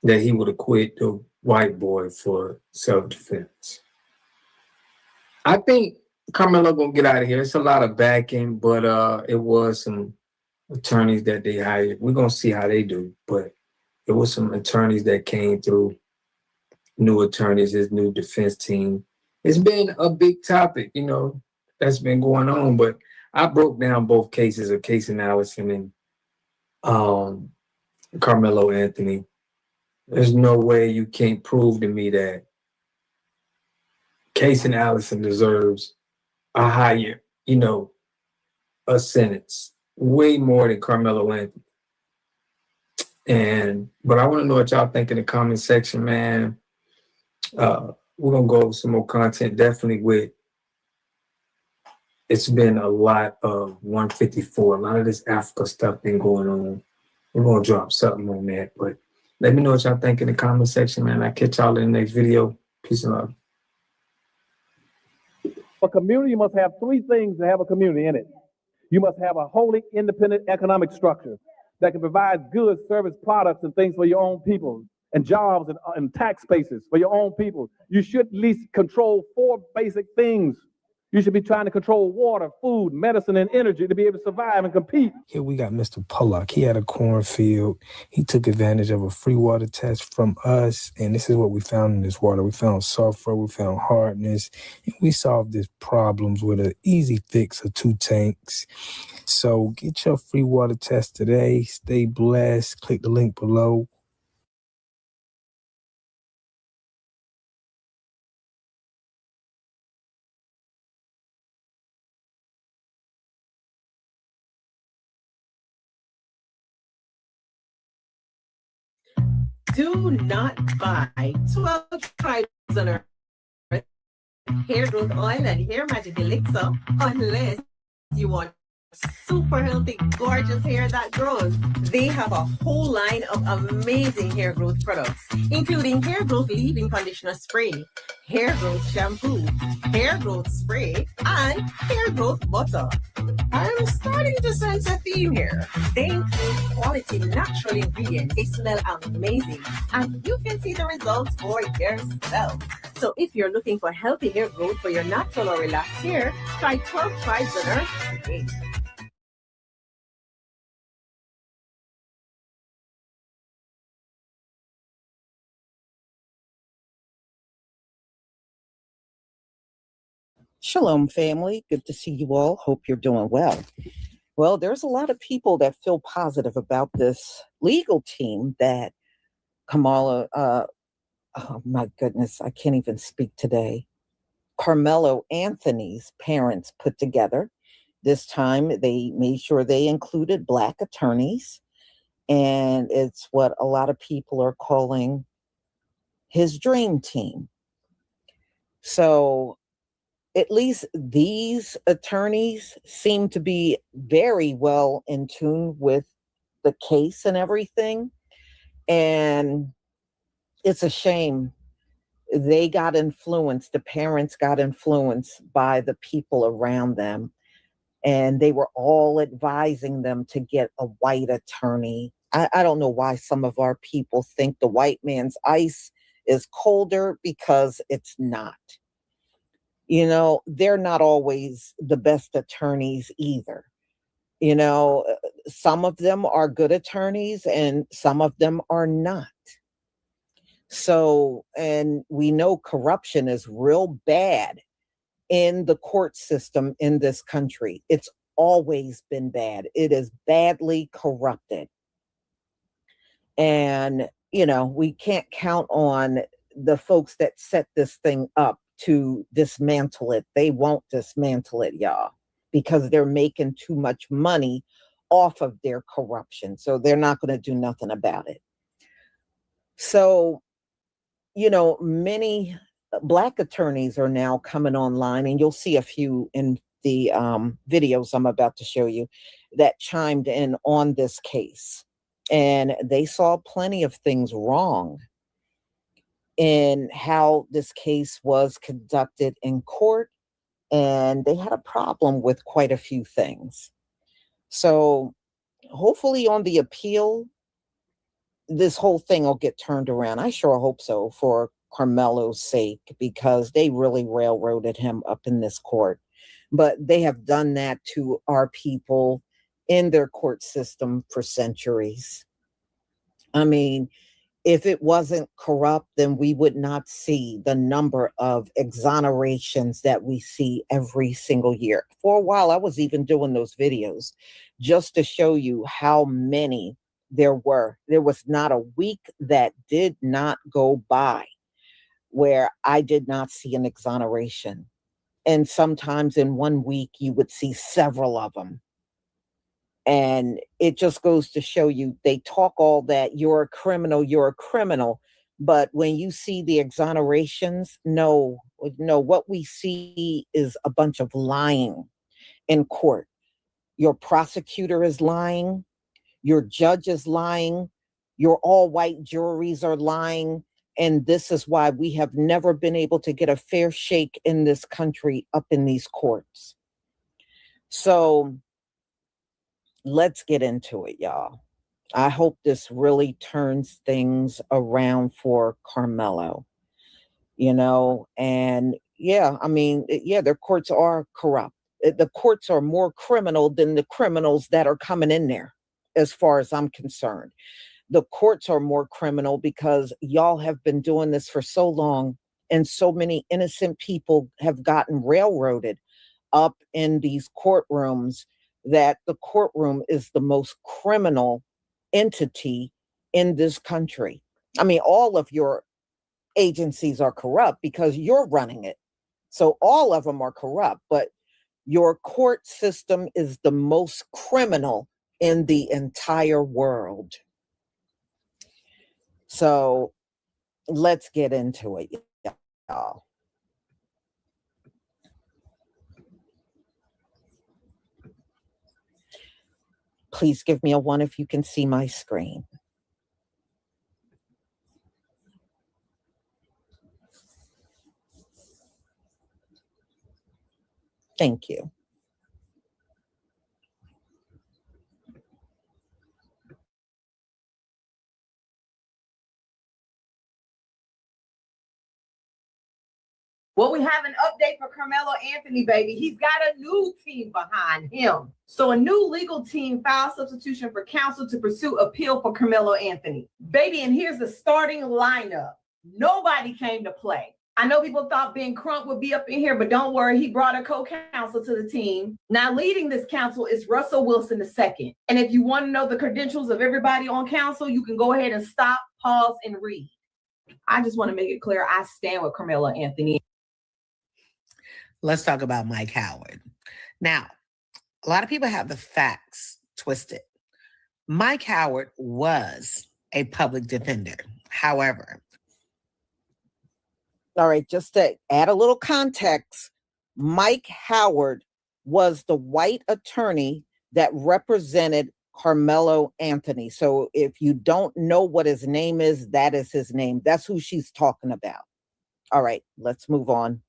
that he would acquit the white boy for self-defense. I think Karmelo gonna get out of here. It's a lot of backing, but it was some attorneys that they hired. We're gonna see how they do, but it was some attorneys that came through, new attorneys, his new defense team. It's been a big topic, that's been going on, but I broke down both cases of Casey Allison and Karmelo Anthony. There's no way you can't prove to me that Casey Allison deserves a higher, a sentence, way more than Karmelo Anthony. But I want to know what y'all think in the comment section, man. We're gonna go over some more content, definitely with. It's been a lot of 154. A lot of this Africa stuff been going on. We're gonna drop something on that, but let me know what y'all think in the comment section, man. I'll catch y'all in the next video. Peace and love. A community must have three things to have a community in it. You must have a wholly independent economic structure that can provide goods, service, products, and things for your own people, and jobs and tax bases for your own people. You should at least control 4 basic things. You should be trying to control water, food, medicine, and energy to be able to survive and compete. Here we got Mr. Pollock. He had a cornfield. He took advantage of a free water test from us, and this is what we found in this water. We found sulfur, we found hardness, and we solved these problems with an easy fix of 2 tanks. So get your free water test today. Stay blessed. Click the link below. Do not buy 12 tribes on earth hair growth oil and hair magic elixir unless you want super healthy, gorgeous hair that grows. They have a whole line of amazing hair growth products, including hair growth leave-in conditioner spray, hair growth shampoo, hair growth spray, and hair growth butter. I'm starting to sense a theme here. They include quality natural ingredients. They smell amazing, and you can see the results for yourself. So if you're looking for healthy hair growth for your natural or relaxed hair, try 12 Tribes on Earth today. Shalom, family. Good to see you all. Hope you're doing well. Well, there's a lot of people that feel positive about this legal team that Kamala, oh my goodness, I can't even speak today. Karmelo Anthony's parents put together. This time they made sure they included Black attorneys, and it's what a lot of people are calling his dream team. So at least these attorneys seem to be very well in tune with the case and everything. And it's a shame they got influenced, the parents got influenced by the people around them. And they were all advising them to get a white attorney. I don't know why some of our people think the white man's ice is colder, because it's not. You know, they're not always the best attorneys either. You know, some of them are good attorneys and some of them are not. So, and we know corruption is real bad in the court system in this country. It's always been bad. It is badly corrupted. And, you know, we can't count on the folks that set this thing up to dismantle it. They won't dismantle it, y'all, because they're making too much money off of their corruption. So they're not going to do nothing about it. So, you know, many Black attorneys are now coming online, and you'll see a few in the videos I'm about to show you that chimed in on this case. And they saw plenty of things wrong in how this case was conducted in court, and they had a problem with quite a few things. So hopefully on the appeal, this whole thing will get turned around. I sure hope so, for Karmelo's sake, because they really railroaded him up in this court. But they have done that to our people in their court system for centuries. I mean, if it wasn't corrupt, then we would not see the number of exonerations that we see every single year. For a while, I was even doing those videos just to show you how many there were. There was not a week that did not go by where I did not see an exoneration. And sometimes in one week, you would see several of them. And it just goes to show you, they talk all that, you're a criminal, you're a criminal. But when you see the exonerations, no, what we see is a bunch of lying in court. Your prosecutor is lying, your judge is lying, your all white juries are lying. And this is why we have never been able to get a fair shake in this country up in these courts. So let's get into it, y'all. I hope this really turns things around for Karmelo, you know, and yeah, I mean, yeah, their courts are corrupt. The courts are more criminal than the criminals that are coming in there, as far as I'm concerned. The courts are more criminal because y'all have been doing this for so long, and so many innocent people have gotten railroaded up in these courtrooms that the courtroom is the most criminal entity in this country. I mean, all of your agencies are corrupt because you're running it. So all of them are corrupt, but your court system is the most criminal in the entire world. So let's get into it, y'all. Please give me a 1 if you can see my screen. Thank you. Well, we have an update for Karmelo Anthony, baby. He's got a new team behind him. So a new legal team filed substitution for counsel to pursue appeal for Karmelo Anthony. Baby, and here's the starting lineup. Nobody came to play. I know people thought Ben Crump would be up in here, but don't worry, he brought a co-counsel to the team. Now leading this counsel is Russell Wilson II. And if you want to know the credentials of everybody on counsel, you can go ahead and stop, pause, and read. I just want to make it clear, I stand with Karmelo Anthony. Let's talk about Mike Howard. Now, a lot of people have the facts twisted. Mike Howard was a public defender. However, all right, just to add a little context, Mike Howard was the white attorney that represented Karmelo Anthony. So if you don't know what his name is, that is his name. That's who she's talking about. All right, let's move on.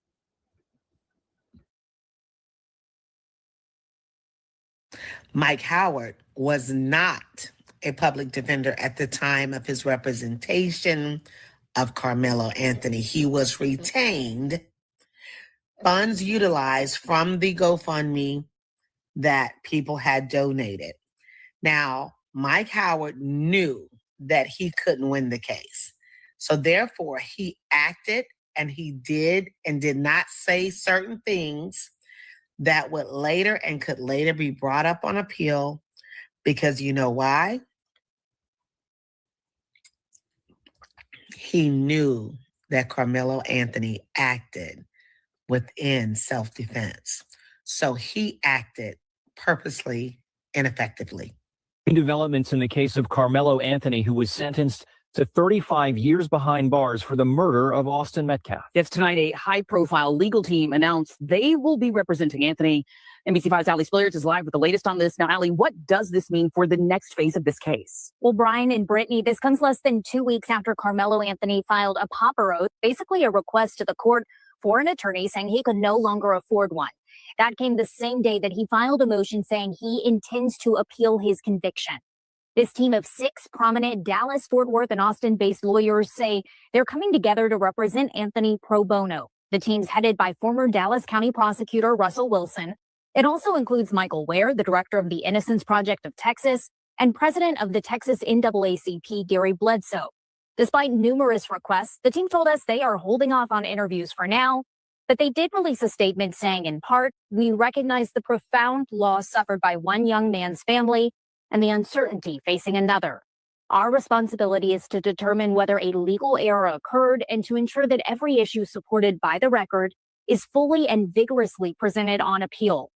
Mike Howard was not a public defender at the time of his representation of Karmelo Anthony. He was retained, funds utilized from the GoFundMe that people had donated. Now, Mike Howard knew that he couldn't win the case. So therefore, he acted and he did and did not say certain things that would later and could later be brought up on appeal, because you know why? He knew that Karmelo Anthony acted within self-defense. So he acted purposely and effectively. Developments in the case of Karmelo Anthony, who was sentenced to 35 years behind bars for the murder of Austin Metcalf. Yes, tonight a high-profile legal team announced they will be representing Anthony. NBC5's Allie Spilliards is live with the latest on this. Now, Allie, what does this mean for the next phase of this case? Well, Brian and Brittany, this comes less than 2 weeks after Karmelo Anthony filed a pauper oath, basically a request to the court for an attorney saying he could no longer afford one. That came the same day that he filed a motion saying he intends to appeal his conviction. This team of 6 prominent Dallas, Fort Worth, and Austin-based lawyers say they're coming together to represent Anthony pro bono. The team's headed by former Dallas County Prosecutor Russell Wilson. It also includes Michael Ware, the director of the Innocence Project of Texas, and president of the Texas NAACP, Gary Bledsoe. Despite numerous requests, the team told us they are holding off on interviews for now, but they did release a statement saying, in part, we recognize the profound loss suffered by one young man's family and the uncertainty facing another. Our responsibility is to determine whether a legal error occurred and to ensure that every issue supported by the record is fully and vigorously presented on appeal.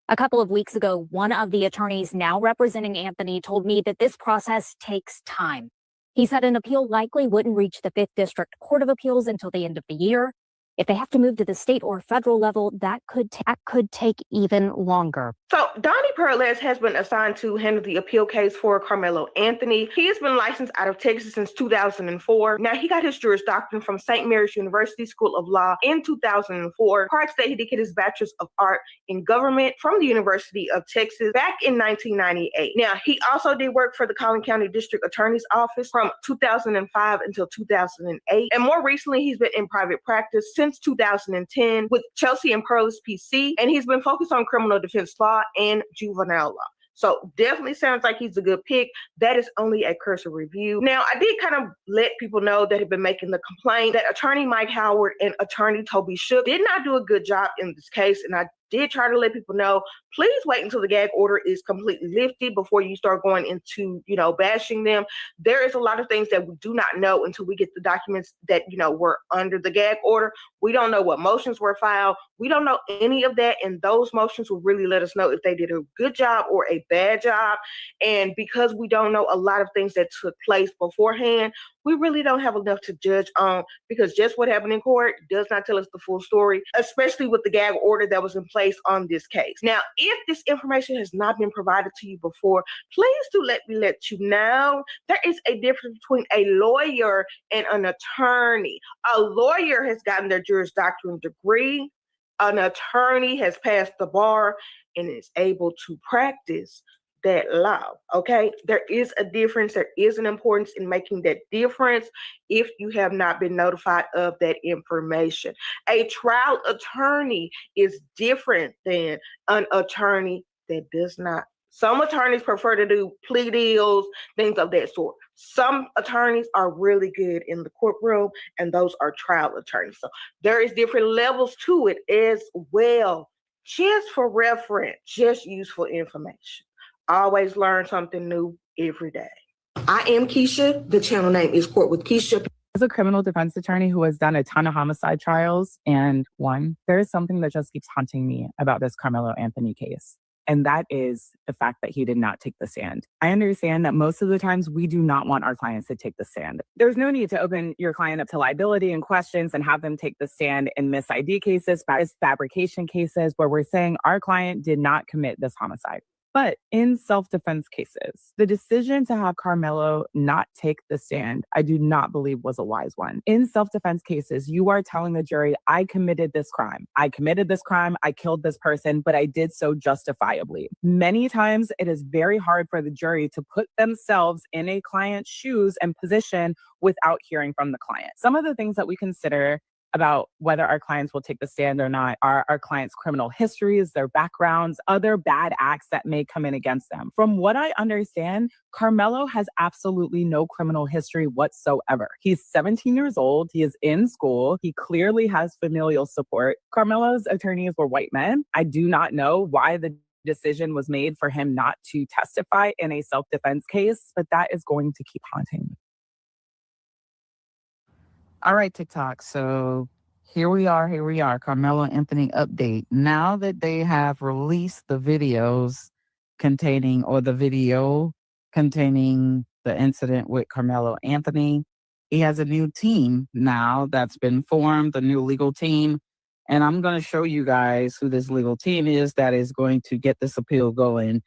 A couple of weeks ago, one of the attorneys now representing Anthony told me that this process takes time. He said an appeal likely wouldn't reach the 5th District Court of Appeals until the end of the year. If they have to move to the state or federal level, that could take even longer. So Donnie Perlez has been assigned to handle the appeal case for Karmelo Anthony. He has been licensed out of Texas since 2004. Now, he got his Juris Doctorate from St. Mary's University School of Law in 2004. Prior to that, he did get his Bachelor's of Art in Government from the University of Texas back in 1998. Now, he also did work for the Collin County District Attorney's Office from 2005 until 2008. And more recently, he's been in private practice since 2010 with Chelsea and Perlis PC, and he's been focused on criminal defense law and juvenile law. So definitely sounds like he's a good pick. That is only a cursory review. Now, I did kind of let people know that have been making the complaint that attorney Mike Howard and attorney Toby Shook did not do a good job in this case, and I did try to let people know, please wait until the gag order is completely lifted before you start going into, bashing them. There is a lot of things that we do not know until we get the documents that, were under the gag order. We don't know what motions were filed. We don't know any of that. And those motions will really let us know if they did a good job or a bad job. And because we don't know a lot of things that took place beforehand, we really don't have enough to judge on, because just what happened in court does not tell us the full story, especially with the gag order that was in place on this case. Now, if this information has not been provided to you before, please do let you know there is a difference between a lawyer and an attorney. A lawyer has gotten their Juris Doctorate degree. An attorney has passed the bar and is able to practice that law. Okay, there is a difference. There is an importance in making that difference if you have not been notified of that information. A trial attorney is different than an attorney that does not. Some attorneys prefer to do plea deals, things of that sort. Some attorneys are really good in the courtroom, and those are trial attorneys. So there is different levels to it as well. Just for reference, just useful information. Always learn something new every day. I am Keisha. The channel name is Court with Keisha. As a criminal defense attorney who has done a ton of homicide trials and won, there is something that just keeps haunting me about this Karmelo Anthony case. and that is the fact that he did not take the stand. I understand that most of the times we do not want our clients to take the stand. There's no need to open your client up to liability and questions and have them take the stand in mis-ID cases, fabrication cases, where we're saying our client did not commit this homicide. But in self-defense cases, the decision to have Karmelo not take the stand, I do not believe was a wise one. In self-defense cases, you are telling the jury, I committed this crime. I committed this crime. I killed this person, but I did so justifiably. Many times it is very hard for the jury to put themselves in a client's shoes and position without hearing from the client. Some of the things that we consider about whether our clients will take the stand or not are our clients' criminal histories, their backgrounds, other bad acts that may come in against them. From what I understand, Karmelo has absolutely no criminal history whatsoever. He's 17 years old. He is in school. He clearly has familial support. Karmelo's attorneys were white men. I do not know why the decision was made for him not to testify in a self-defense case, but that is going to keep haunting me. All right, TikTok. So here we are. Karmelo Anthony update. Now that they have released the videos containing, or the video containing the incident with Karmelo Anthony, he has a new team now that's been formed, a new legal team. And I'm going to show you guys who this legal team is that is going to get this appeal going,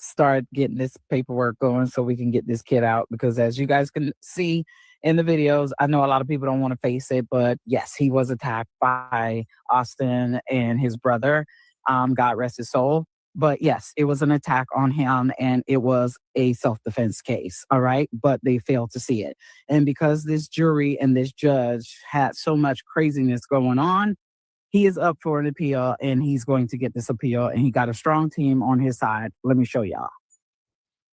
start getting this paperwork going so we can get this kid out. Because as you guys can see in the videos, I know a lot of people don't want to face it, but yes, he was attacked by Austin and his brother. God rest his soul. But yes, it was an attack on him and it was a self-defense case. All right. But they failed to see it. And because this jury and this judge had so much craziness going on, he is up for an appeal and he's going to get this appeal, and he got a strong team on his side. Let me show y'all.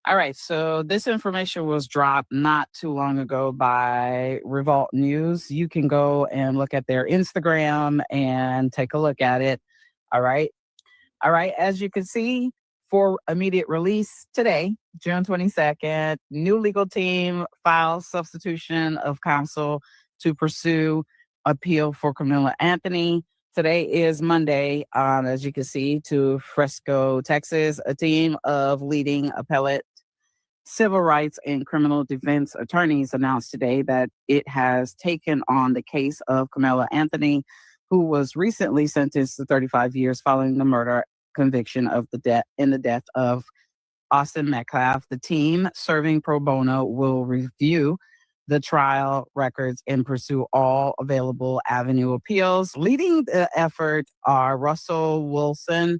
All right, so this information was dropped not too long ago by Revolt News. You can go and look at their Instagram and take a look at it. All right. As you can see, for immediate release today, June 22nd, new legal team files substitution of counsel to pursue appeal for Karmelo Anthony. Today is Monday, as you can see, to Frisco, Texas. A team of leading appellate civil rights and criminal defense attorneys announced today that it has taken on the case of Karmelo Anthony, who was recently sentenced to 35 years following the murder conviction of the death of Austin Metcalf. The team, serving pro bono, will review the trial records and pursue all available avenue appeals. Leading the effort are Russell Wilson,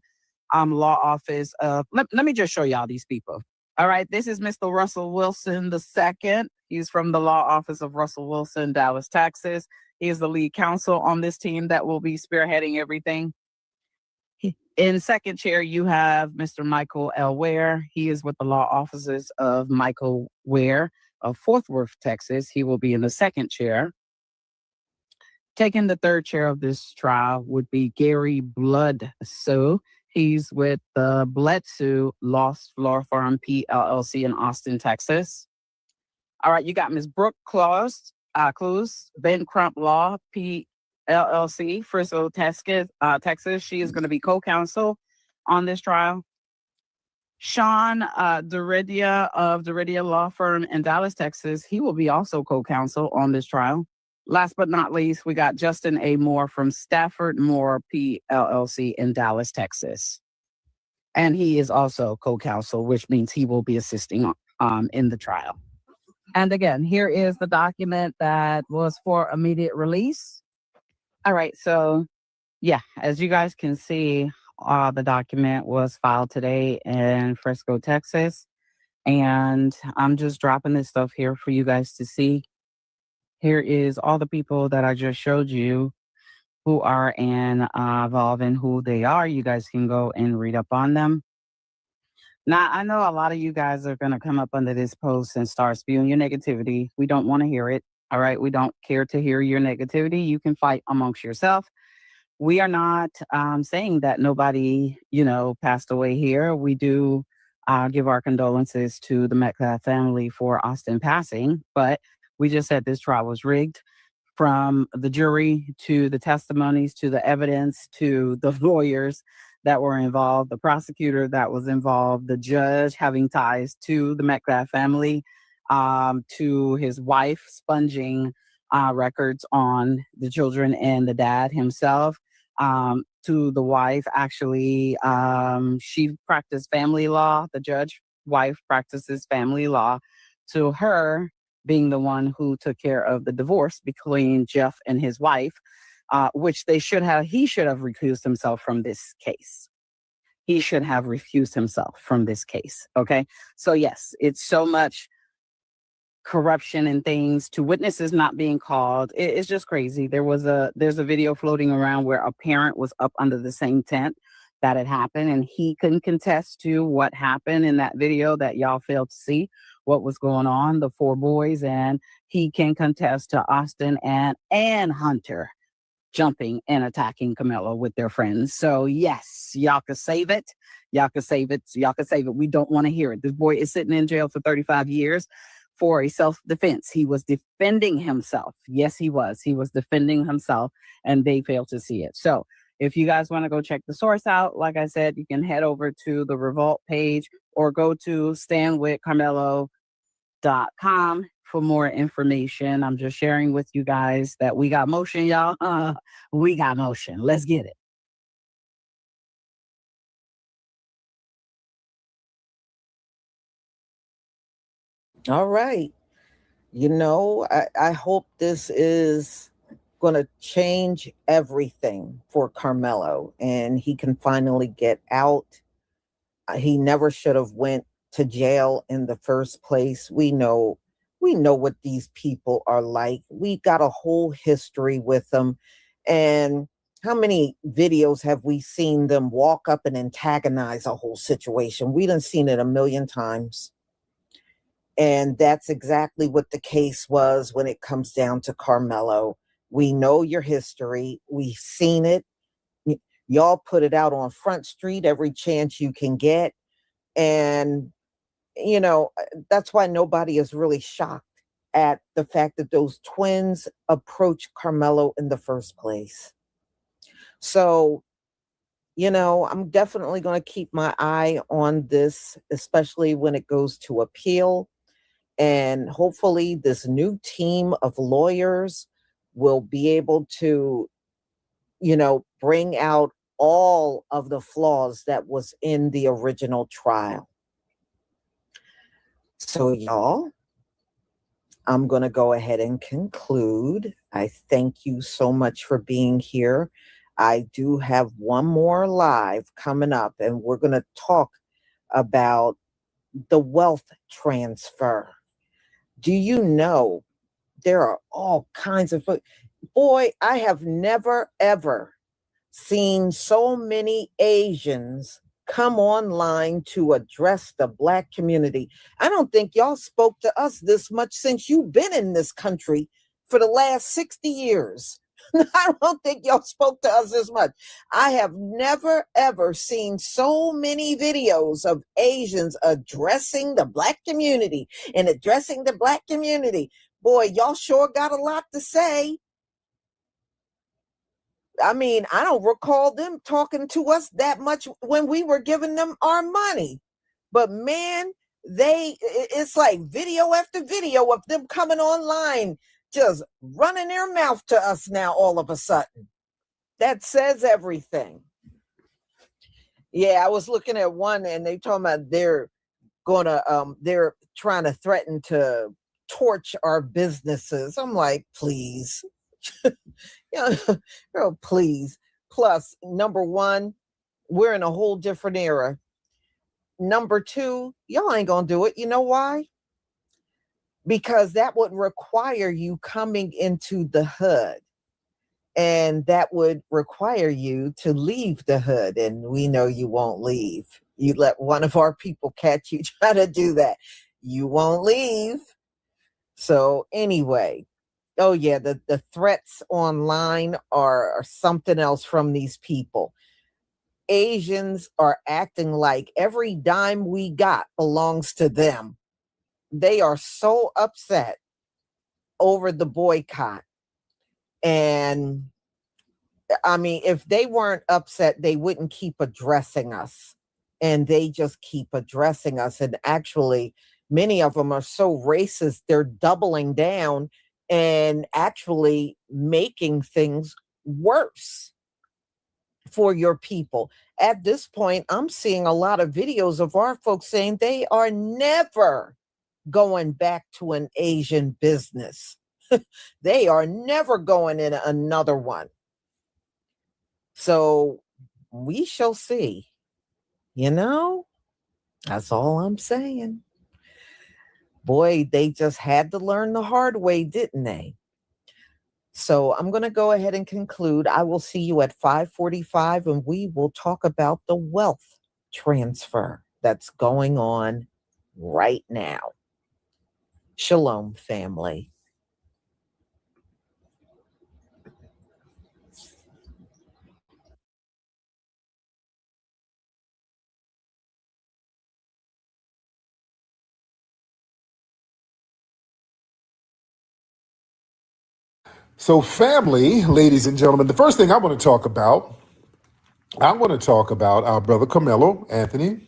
law office of, let me just show y'all these people. All right, this is Mr. Russell Wilson II. He's from the law office of Russell Wilson, Dallas, Texas. He is the lead counsel on this team that will be spearheading everything. In second chair, you have Mr. Michael L. Ware. He is with the law offices of Michael Ware of Fort Worth, Texas. He will be in the second chair. Taking the third chair of this trial would be Gary Bloodsoe. He's with the Blacc law firm PLLC in Austin, Texas. All right, you got Ms. Brooke Clues, Ben Crump Law PLLC, Frisco, Texas. She is going to be co-counsel on this trial. Sean Duridia of Duridia Law Firm in Dallas, Texas. He will be also co-counsel on this trial. Last but not least, we got Justin A. Moore from Stafford Moore PLLC in Dallas, Texas. And he is also co-counsel, which means he will be assisting in the trial. And again, here is the document that was for immediate release. All right, so yeah, as you guys can see, the document was filed today in Frisco, Texas. And I'm just dropping this stuff here for you guys to see. Here is all the people that I just showed you who are involved and who they are. You guys can go and read up on them. Now, I know a lot of you guys are going to come up under this post and start spewing your negativity. We don't want to hear it. All right. We don't care to hear your negativity. You can fight amongst yourself. We are not saying that nobody, passed away here. We do give our condolences to the Metcalf family for Austin passing, but we just said this trial was rigged, from the jury to the testimonies to the evidence to the lawyers that were involved, the prosecutor that was involved, the judge having ties to the Metcalf family, to his wife sponging records on the children and the dad himself, to the wife actually, she practiced family law. The judge wife practices family law, to her being the one who took care of the divorce between Jeff and his wife, which he should have recused himself from this case. He should have refused himself from this case. Okay. So yes, it's so much corruption and things, to witnesses not being called. It's just crazy. There's a video floating around where a parent was up under the same tent that had happened, and he couldn't contest to what happened in that video that y'all failed to see what was going on, the 4 boys, and he can contest to Austin and Hunter jumping and attacking Karmelo with their friends. So yes, y'all can save it. Y'all can save it. Y'all can save it. We don't want to hear it. This boy is sitting in jail for 35 years for a self-defense. He was defending himself. Yes, he was. He was defending himself, and they failed to see it. So if you guys want to go check the source out, like I said, you can head over to the Revolt page or go to standwithkarmelo.com for more information. I'm just sharing with you guys that we got motion, y'all. We got motion. Let's get it. All right. I hope this is going to change everything for Karmelo, and he can finally get out. He never should have went to jail in the first place. We know what these people are like. We got a whole history with them. And how many videos have we seen them walk up and antagonize a whole situation? We done seen it a million times. And that's exactly what the case was when it comes down to Karmelo. We know your history. We've seen it. Y'all put it out on Front Street every chance you can get. And, that's why nobody is really shocked at the fact that those twins approached Karmelo in the first place. So, I'm definitely going to keep my eye on this, especially when it goes to appeal. And hopefully this new team of lawyers will be able to, bring out all of the flaws that was in the original trial. So y'all, I'm going to go ahead and conclude. I thank you so much for being here. I do have one more live coming up, and we're going to talk about the wealth transfer. Do you know there are all kinds of, boy, I have never, ever seen so many Asians come online to address the Black community. I don't think y'all spoke to us this much since you've been in this country for the last 60 years. I don't think y'all spoke to us as much. I have never, ever seen so many videos of Asians addressing the Black community and addressing the Black community. Boy, y'all sure got a lot to say. I mean, I don't recall them talking to us that much when we were giving them our money. But man, it's like video after video of them coming online, just running their mouth to us now all of a sudden. That says everything. Yeah, I was looking at one and they talking about they're trying to threaten to torch our businesses. I'm like, please. Please. Plus, number one, we're in a whole different era. Number two, y'all ain't gonna do it. You know why? Because that would require you coming into the hood, and that would require you to leave the hood, and we know you won't leave. You let one of our people catch you try to do that, you won't leave. So anyway, oh yeah, the threats online are something else from these people. Asians are acting like every dime we got belongs to them. They are so upset over the boycott. And I mean, if they weren't upset, they wouldn't keep addressing us. And they just keep addressing us. And actually, many of them are so racist, they're doubling down and actually making things worse for your people. At this point, I'm seeing a lot of videos of our folks saying they are never going back to an Asian business. They are never going in another one. So we shall see. You know, that's all I'm saying. Boy, they just had to learn the hard way, didn't they? So I'm going to go ahead and conclude. I will see you at 5:45, and we will talk about the wealth transfer that's going on right now. Shalom, family. So, family, ladies and gentlemen, the first thing I want to talk about our brother Karmelo Anthony.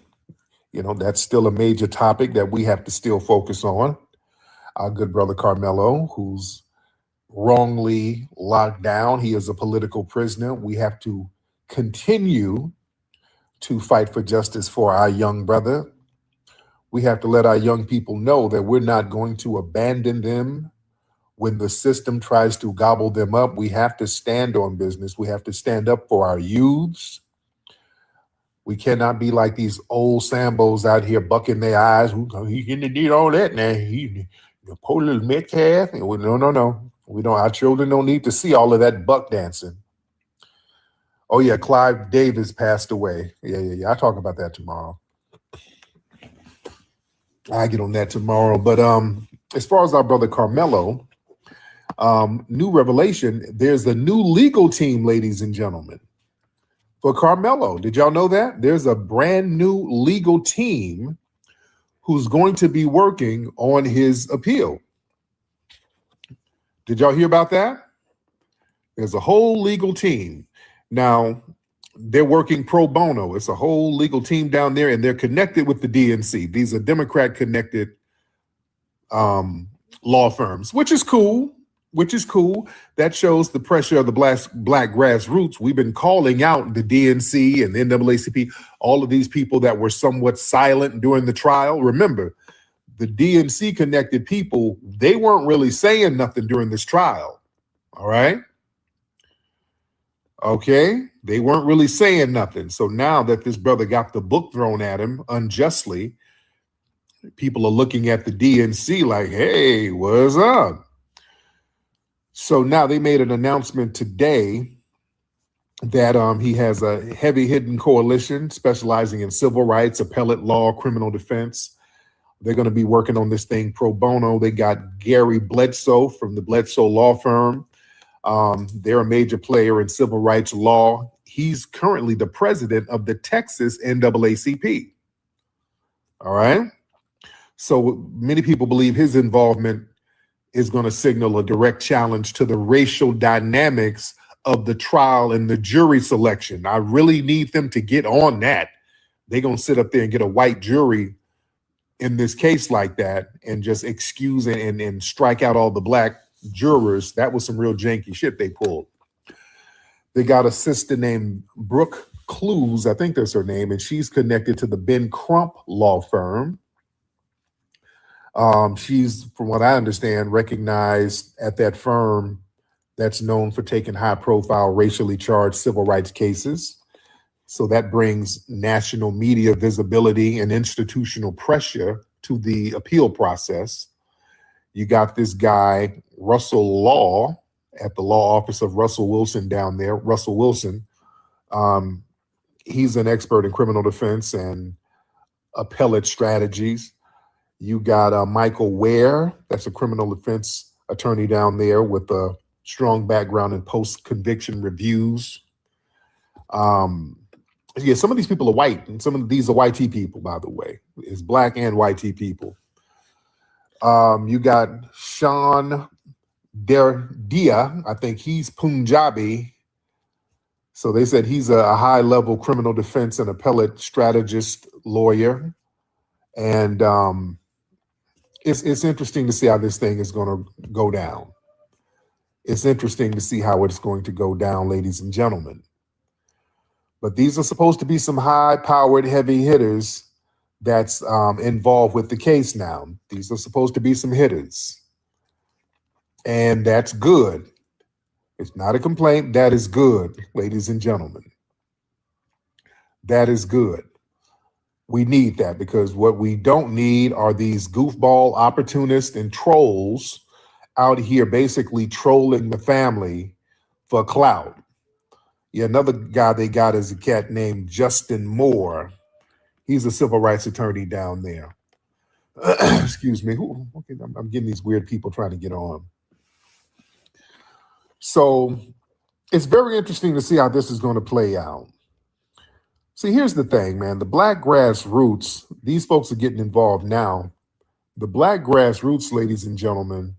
You know, that's still a major topic that we have to still focus on. Our good brother Karmelo, who's wrongly locked down. He is a political prisoner. We have to continue to fight for justice for our young brother. We have to let our young people know that we're not going to abandon them when the system tries to gobble them up. We have to stand on business. We have to stand up for our youths. We cannot be like these old Sambos out here bucking their eyes. He did all that now. He the poor little Metcalf. No. We don't. Our children don't need to see all of that buck dancing. Oh yeah, Clive Davis passed away. Yeah. I'll talk about that tomorrow. I get on that tomorrow. But as far as our brother Karmelo, new revelation, there's a new legal team, ladies and gentlemen, for Karmelo. Did y'all know that? There's a brand new legal team who's going to be working on his appeal. Did y'all hear about that? There's a whole legal team. Now, they're working pro bono. It's a whole legal team down there, and they're connected with the DNC. These are Democrat-connected law firms, which is cool. That shows the pressure of the black grassroots. We've been calling out the DNC and the NAACP, all of these people that were somewhat silent during the trial. Remember, the DNC connected people, they weren't really saying nothing during this trial. All right? Okay? They weren't really saying nothing. So now that this brother got the book thrown at him unjustly, people are looking at the DNC like, hey, what's up? So now they made an announcement today that he has a heavy hidden coalition specializing in civil rights, appellate law, criminal defense. They're going to be working on this thing pro bono. They got Gary Bledsoe from the Bledsoe law firm. They're a major player in civil rights law. He's currently the president of the Texas NAACP. All right. So many people believe his involvement is going to signal a direct challenge to the racial dynamics of the trial and the jury selection. I really need them to get on that. They're going to sit up there and get a white jury in this case like that and just excuse and strike out all the black jurors. That was some real janky shit they pulled. They got a sister named Brooke Clues, I think that's her name, and she's connected to the Ben Crump law firm. She's, from what I understand, recognized at that firm that's known for taking high-profile, racially charged civil rights cases. So that brings national media visibility and institutional pressure to the appeal process. You got this guy, Russell Law, at the law office of Russell Wilson down there. Russell Wilson, he's an expert in criminal defense and appellate strategies. You got Michael Ware, that's a criminal defense attorney down there with a strong background in post-conviction reviews. Yeah, some of these people are white, and some of these are YT people, by the way. It's black and YT people. You got Sean Derdia, I think he's Punjabi. So they said he's a high-level criminal defense and appellate strategist lawyer. And it's interesting to see how this thing is going to go down. It's interesting to see how it's going to go down, ladies and gentlemen. But these are supposed to be some high-powered heavy hitters that's involved with the case now. These are supposed to be some hitters. And that's good. It's not a complaint. That is good, ladies and gentlemen. That is good. We need that, because what we don't need are these goofball opportunists and trolls out here basically trolling the family for clout. Yeah, another guy they got is a cat named Justin Moore. He's a civil rights attorney down there. Excuse me. Okay, I'm getting these weird people trying to get on. So it's very interesting to see how this is going to play out. See, here's the thing, man. The Black grassroots, these folks are getting involved now. The Black grassroots, ladies and gentlemen,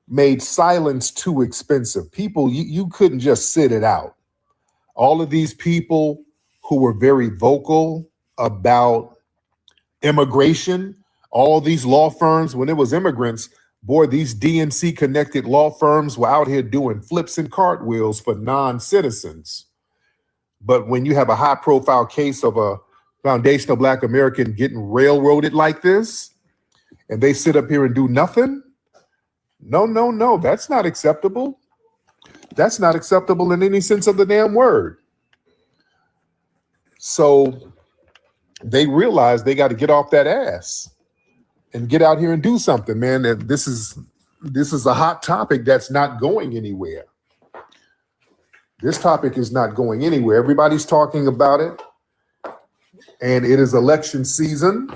made silence too expensive. People, you couldn't just sit it out. All of these people who were very vocal about immigration, all these law firms, when it was immigrants, boy, these DNC connected law firms were out here doing flips and cartwheels for non-citizens. But when you have a high profile case of a foundational Black American getting railroaded like this, and they sit up here and do nothing, no, that's not acceptable. That's not acceptable in any sense of the damn word. So they realize they got to get off that ass and get out here and do something, man. And this is a hot topic that's not going anywhere. This topic is not going anywhere. Everybody's talking about it. And it is election season.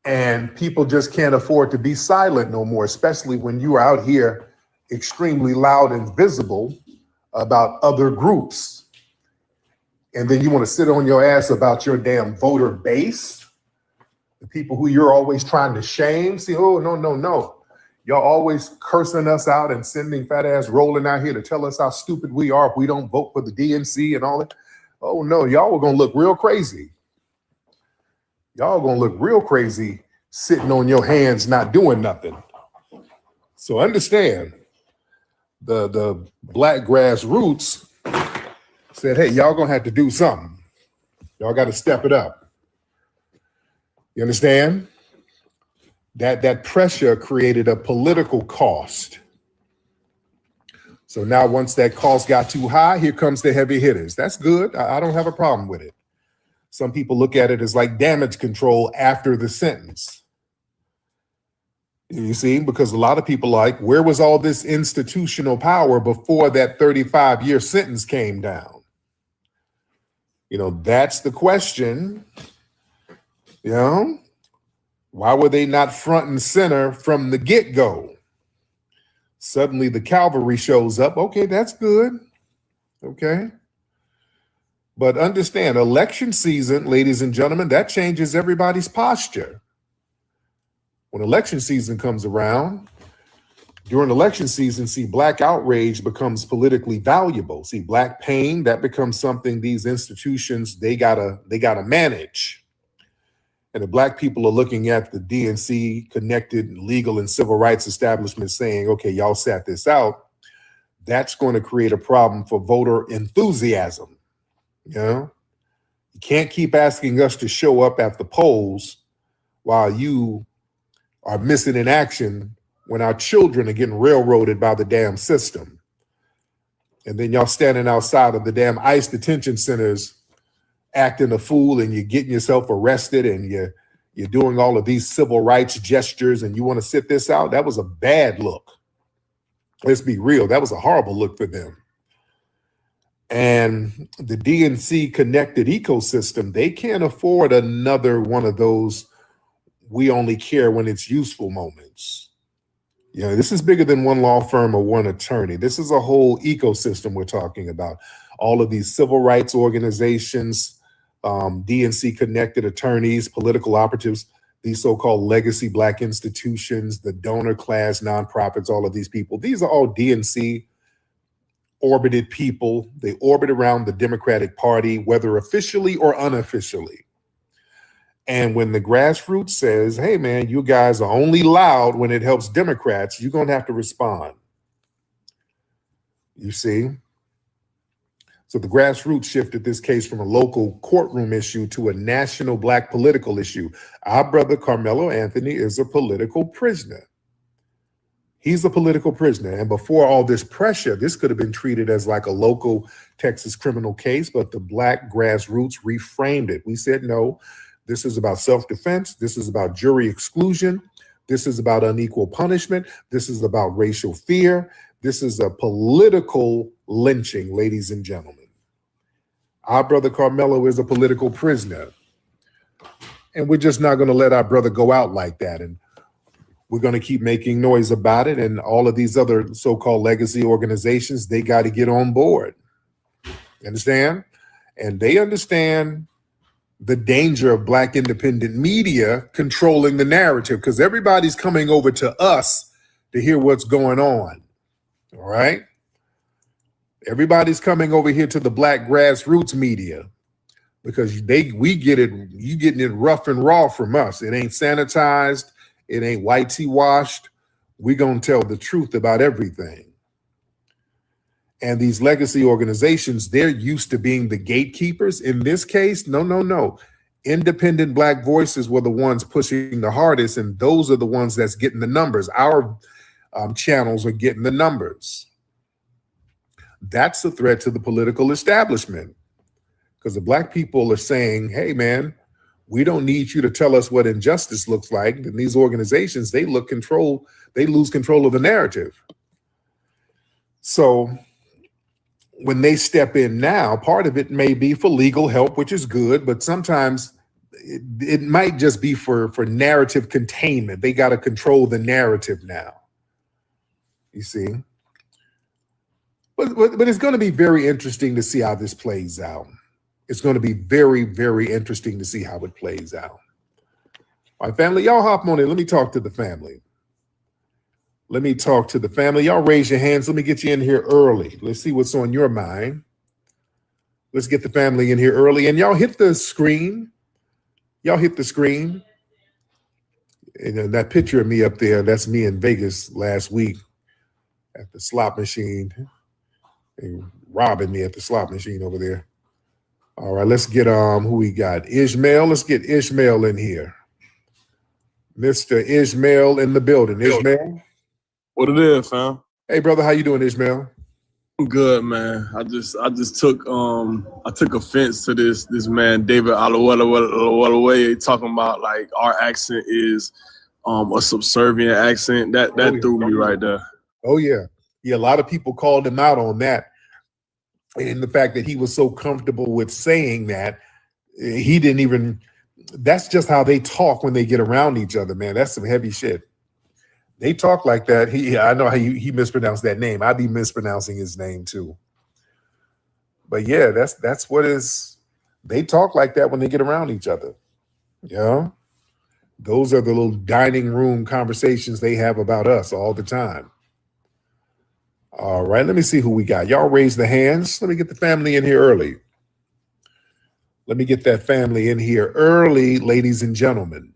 And people just can't afford to be silent no more, especially when you are out here extremely loud and visible about other groups. And then you want to sit on your ass about your damn voter base, the people who you're always trying to shame. See, oh, no. Y'all always cursing us out and sending fat ass rolling out here to tell us how stupid we are if we don't vote for the DNC and all that. Oh no, y'all are gonna look real crazy. Y'all gonna look real crazy sitting on your hands not doing nothing. So understand, the Black grassroots said, hey, y'all gonna have to do something. Y'all got to step it up. You understand? That pressure created a political cost. So now once that cost got too high, here comes the heavy hitters. That's good. I don't have a problem with it. Some people look at it as like damage control after the sentence. You see, because a lot of people like, where was all this institutional power before that 35-year sentence came down? You know, that's the question. You know, why were they not front and center from the get-go? Suddenly the cavalry shows up. Okay, that's good. Okay. But understand, election season, ladies and gentlemen, that changes everybody's posture. When election season comes around, during election season, see, Black outrage becomes politically valuable. See, Black pain, that becomes something these institutions, they gotta manage. And the Black people are looking at the DNC connected legal and civil rights establishment saying, okay, y'all sat this out. That's going to create a problem for voter enthusiasm. You know, you can't keep asking us to show up at the polls while you are missing in action when our children are getting railroaded by the damn system. And then y'all standing outside of the damn ICE detention centers acting a fool, and you're getting yourself arrested, and you're doing all of these civil rights gestures, and you want to sit this out. That was a bad look. Let's be real. That was a horrible look for them. And the DNC connected ecosystem, they can't afford another one of those we only care when it's useful moments. You know, this is bigger than one law firm or one attorney. This is a whole ecosystem we're talking about. All of these civil rights organizations, DNC connected attorneys, political operatives, these so-called legacy Black institutions, the donor class, nonprofits, all of these people. These are all DNC orbited people. They orbit around the Democratic Party, whether officially or unofficially. And when the grassroots says, hey, man, you guys are only loud when it helps Democrats, you're going to have to respond. You see? So the grassroots shifted this case from a local courtroom issue to a national Black political issue. Our brother Karmelo Anthony is a political prisoner. He's a political prisoner. And before all this pressure, this could have been treated as like a local Texas criminal case, but the Black grassroots reframed it. We said, no, this is about self-defense. This is about jury exclusion. This is about unequal punishment. This is about racial fear. This is a political lynching, ladies and gentlemen. Our brother Karmelo is a political prisoner. And we're just not going to let our brother go out like that. And we're going to keep making noise about it. And all of these other so-called legacy organizations, they got to get on board. You understand? And they understand the danger of Black independent media controlling the narrative, because everybody's coming over to us to hear what's going on. All right? Everybody's coming over here to the Black grassroots media because we get it, you getting it rough and raw from us. It ain't sanitized. It ain't whitey washed. We're going to tell the truth about everything. And these legacy organizations, they're used to being the gatekeepers. In this case, no. Independent Black voices were the ones pushing the hardest, and those are the ones that's getting the numbers. Our channels are getting the numbers. That's a threat to the political establishment, because the Black people are saying, hey, man, we don't need you to tell us what injustice looks like. And these organizations, they lose control of the narrative. So when they step in now, part of it may be for legal help, which is good, but sometimes it might just be for narrative containment. They got to control the narrative now. You see? But it's going to be very interesting to see how this plays out. It's going to be very, very interesting to see how it plays out. All right, family, y'all hop on in. Let me talk to the family. Y'all raise your hands. Let me get you in here early. Let's see what's on your mind. Let's get the family in here early. And y'all hit the screen. And that picture of me up there, that's me in Vegas last week at the slot machine. They robbing me at the slot machine over there. All right, let's get who we got? Ishmael. Let's get Ishmael in here. Mr. Ishmael in the building. Ishmael. What it is, fam? Hey, brother, how you doing, Ishmael? I'm good, man. I just took offense to this man David Alawale talking about like our accent is a subservient accent. That threw me right there. Oh yeah. A lot of people called him out on that. And the fact that he was so comfortable with saying that, he didn't even, that's just how they talk when they get around each other, man. That's some heavy shit. They talk like that. I know how he mispronounced that name. I'd be mispronouncing his name too. But yeah, that's what is, they talk like that when they get around each other. Yeah. Those are the little dining room conversations they have about us all the time. All right, let me see who we got. Y'all raise the hands. Let me get the family in here early. Let me get that family in here early, ladies and gentlemen.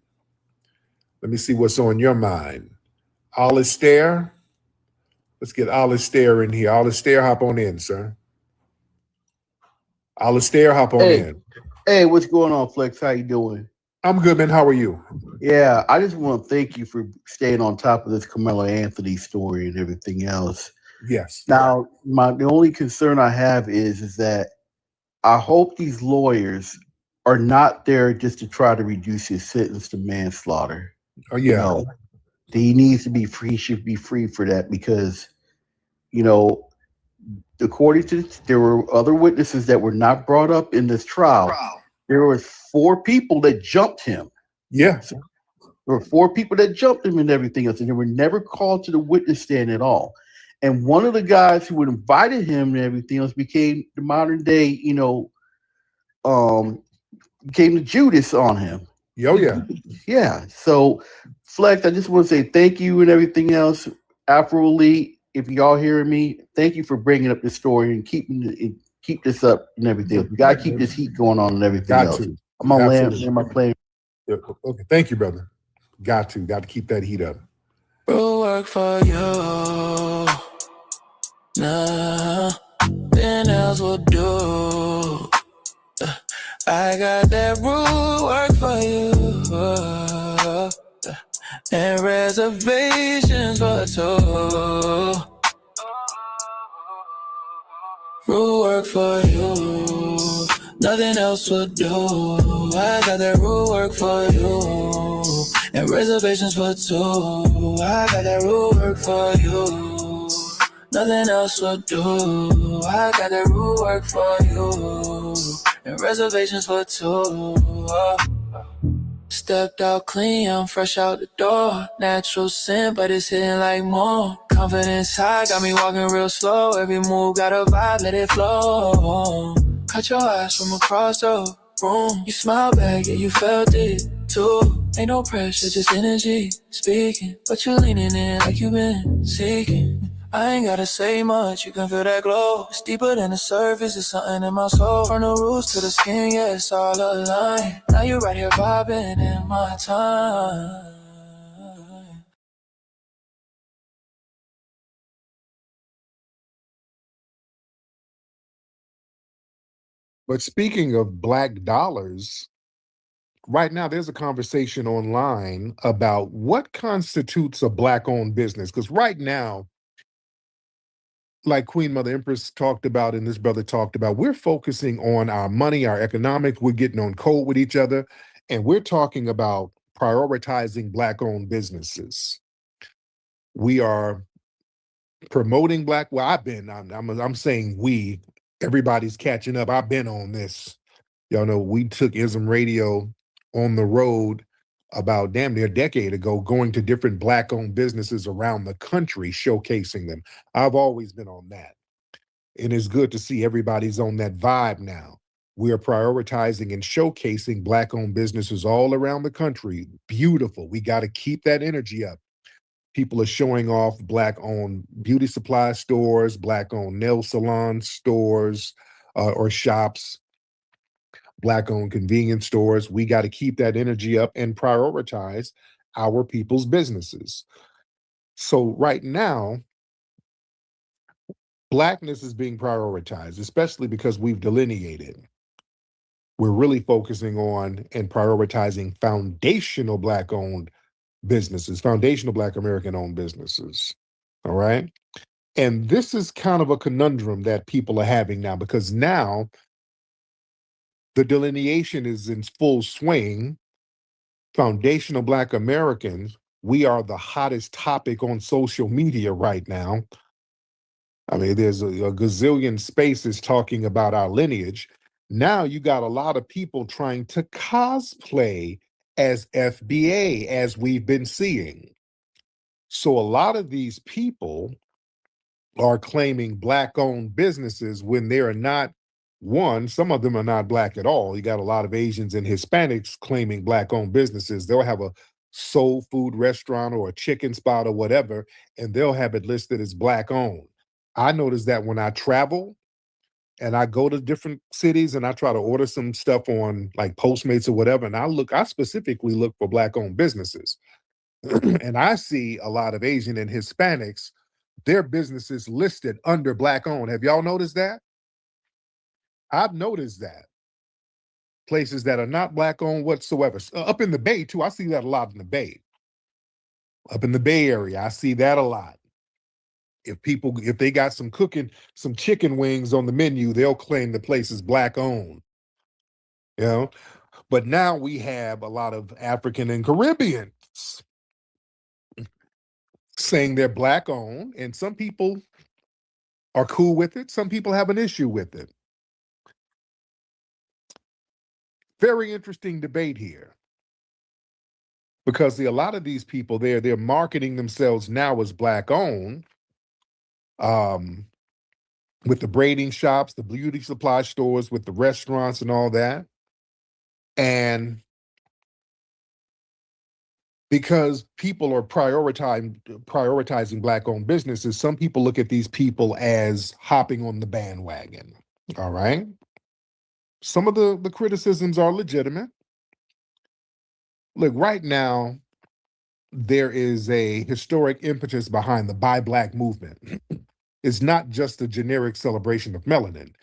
Let me see what's on your mind. Alistair. Let's get Alistair in here. Alistair, hop on in, sir. Alistair, hop on in. Hey, what's going on, Flex? How you doing? I'm good, man. How are you? Yeah, I just want to thank you for staying on top of this Karmelo Anthony story and everything else. Yes. Now, the only concern I have is that I hope these lawyers are not there just to try to reduce his sentence to manslaughter. Oh, yeah. No, he needs to be free. He should be free for that because, according to there were other witnesses that were not brought up in this trial. There were 4 people that jumped him. Yeah. So there were 4 people that jumped him and everything else, and they were never called to the witness stand at all. And one of the guys who had invited him and everything else became the modern day, became the Judas on him. Oh, yeah. Yeah. So, Flex, I just want to say thank you and everything else. Afro Elite, if y'all hearing me, thank you for bringing up this story and keep this up and everything. We gotta keep this heat going on and everything Got else. to. I'm gonna land Absolutely. my plane. Yeah, okay, thank you, brother. Got to keep that heat up. Real work for you. Nah, nothing else will do. I got that rule work for you. And reservations for two. Rule work for you. Nothing else will do. I got that rule work for you. And reservations for two. I got that rule work for you. Nothing else will do. I got that rule work for you. And reservations for two. Stepped out clean, I'm fresh out the door. Natural sin, but it's hitting like more. Confidence high, got me walking real slow. Every move got a vibe, let it flow. Cut your eyes from across the room. You smile back, yeah, you felt it too. Ain't no pressure, just energy speaking. But you leaning in like you've been seeking. I ain't gotta say much, you can feel that glow. It's deeper than the surface, it's something in my soul. From the roots to the skin, yeah, it's all aligned. Now you right here vibing in my time. But speaking of black dollars, right now there's a conversation online about what constitutes a black-owned business. Because right now, like Queen Mother Empress talked about and this brother talked about, we're focusing on our money, our economics, we're getting on code with each other, and we're talking about prioritizing black-owned businesses. We are promoting I'm saying we, everybody's catching up. I've been on this. Y'all know we took Ism Radio on the road about damn near a decade ago, going to different black-owned businesses around the country, showcasing them. I've always been on that. And it's good to see everybody's on that vibe now. We are prioritizing and showcasing black-owned businesses all around the country. Beautiful. We got to keep that energy up. People are showing off black-owned beauty supply stores, black-owned nail salon stores or shops, black-owned convenience stores. We got to keep that energy up and prioritize our people's businesses. So right now, blackness is being prioritized, especially because we've delineated. We're really focusing on and prioritizing foundational black-owned businesses, foundational Black American-owned businesses, all right? And this is kind of a conundrum that people are having now, because now the delineation is in full swing. Foundational Black Americans, we are the hottest topic on social media right now. I mean, there's a gazillion spaces talking about our lineage. Now you got a lot of people trying to cosplay as FBA, as we've been seeing. So a lot of these people are claiming Black-owned businesses when they are not. One, some of them are not Black at all. You got a lot of Asians and Hispanics claiming Black-owned businesses. They'll have a soul food restaurant or a chicken spot or whatever, and they'll have it listed as Black-owned. I notice that when I travel and I go to different cities and I try to order some stuff on like Postmates or whatever, and I specifically look for Black-owned businesses. And I see a lot of Asian and Hispanics, their businesses listed under Black-owned. Have y'all noticed that? I've noticed that. Places that are not Black-owned whatsoever. Up in the Bay, too, I see that a lot in the Bay. Up in the Bay Area, I see that a lot. If they got some chicken wings on the menu, they'll claim the place is Black-owned. You know? But now we have a lot of African and Caribbeans saying they're Black-owned, and some people are cool with it. Some people have an issue with it. Very interesting debate here. Because a lot of these people, they're marketing themselves now as Black-owned, with the braiding shops, the beauty supply stores, with the restaurants and all that. And because people are prioritizing Black-owned businesses, some people look at these people as hopping on the bandwagon. All right. Some of the criticisms are legitimate. Look, right now, there is a historic impetus behind the Buy Black movement. It's not just a generic celebration of melanin.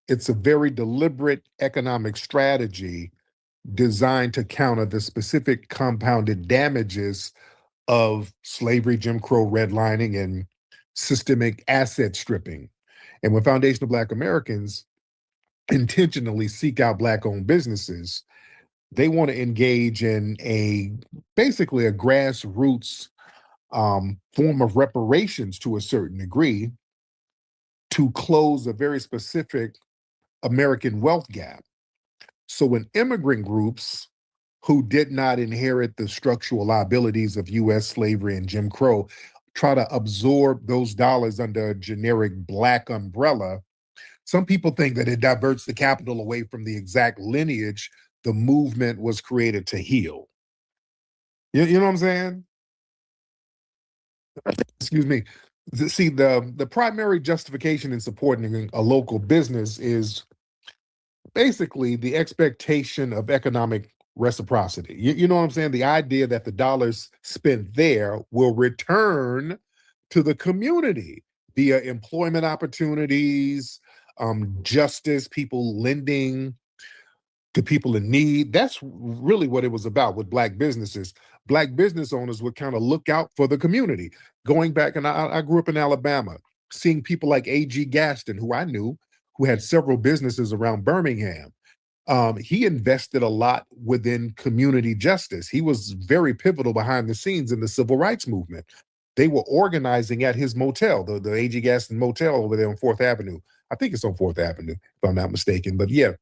It's a very deliberate economic strategy designed to counter the specific compounded damages of slavery, Jim Crow redlining, and systemic asset stripping. And when foundational Black Americans intentionally seek out Black-owned businesses, they want to engage in basically a grassroots form of reparations to a certain degree to close a very specific American wealth gap. So when immigrant groups who did not inherit the structural liabilities of U.S. slavery and Jim Crow try to absorb those dollars under a generic Black umbrella, some people think that it diverts the capital away from the exact lineage the movement was created to heal. You know what I'm saying? Excuse me. See, the primary justification in supporting a local business is basically the expectation of economic reciprocity. You know what I'm saying? The idea that the dollars spent there will return to the community via employment opportunities, justice, people lending to people in need. That's really what it was about with Black businesses. Black business owners would kind of look out for the community. Going back, and I grew up in Alabama, seeing people like A.G. Gaston, who I knew, who had several businesses around Birmingham. He invested a lot within community justice. He was very pivotal behind the scenes in the civil rights movement. They were organizing at his motel, the A.G. Gaston Motel over there on 4th Avenue. I think it's on 4th Avenue, if I'm not mistaken. But yeah,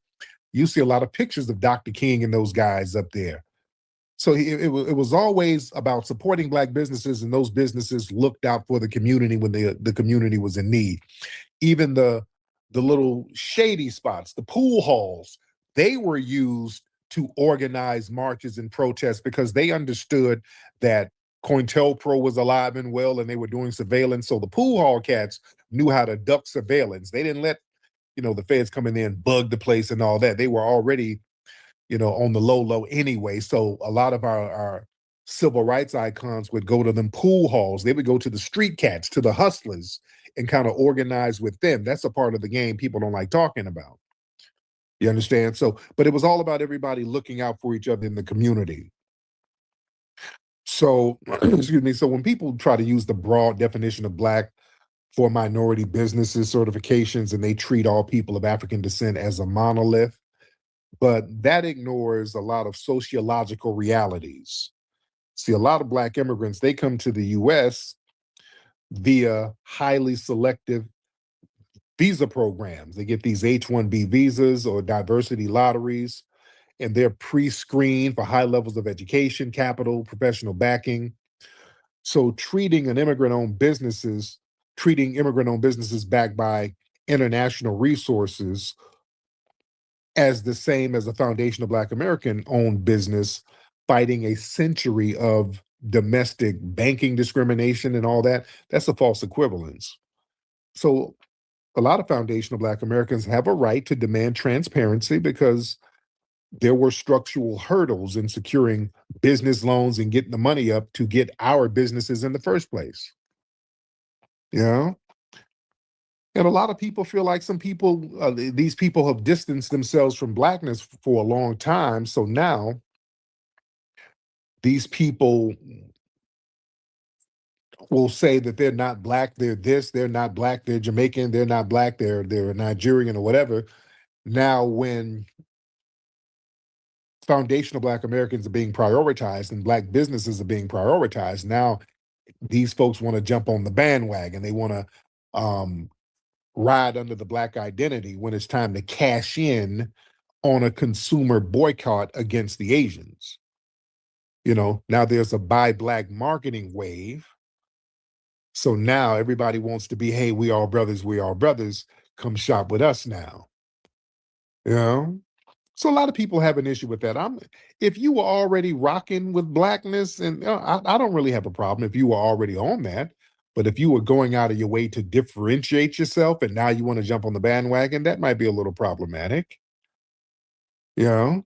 you see a lot of pictures of Dr. King and those guys up there. So it was always about supporting Black businesses, and those businesses looked out for the community when the community was in need. Even the little shady spots, the pool halls, they were used to organize marches and protests because they understood that COINTELPRO was alive and well and they were doing surveillance. So the pool hall cats knew how to duck surveillance. They didn't let, the feds come in there and bug the place and all that. They were already, on the low anyway. So a lot of our civil rights icons would go to them pool halls. They would go to the street cats, to the hustlers, and kind of organize with them. That's a part of the game people don't like talking about. You understand? So, but it was all about everybody looking out for each other in the community. So, excuse me. So when people try to use the broad definition of Black for minority businesses certifications, and they treat all people of African descent as a monolith, but that ignores a lot of sociological realities. See, a lot of Black immigrants, they come to the U.S. via highly selective visa programs. They get these H-1B visas or diversity lotteries, and they're pre-screened for high levels of education, capital, professional backing. So treating immigrant-owned businesses backed by international resources as the same as a foundational Black American-owned business fighting a century of domestic banking discrimination and all that, that's a false equivalence. So a lot of foundational Black Americans have a right to demand transparency because there were structural hurdles in securing business loans and getting the money up to get our businesses in the first place. And a lot of people feel like these people have distanced themselves from Blackness for a long time. So now these people will say that they're not Black, they're this, they're not Black, they're Jamaican, they're not Black, they're Nigerian or whatever. Now, when foundational Black Americans are being prioritized and Black businesses are being prioritized, now these folks want to jump on the bandwagon. They want to ride under the Black identity when it's time to cash in on a consumer boycott against the Asians. Now there's a Buy Black marketing wave. So now everybody wants to be, hey, we all brothers, come shop with us now. So a lot of people have an issue with that. If you were already rocking with blackness, and I don't really have a problem if you were already on that. But if you were going out of your way to differentiate yourself and now you want to jump on the bandwagon, that might be a little problematic. You know?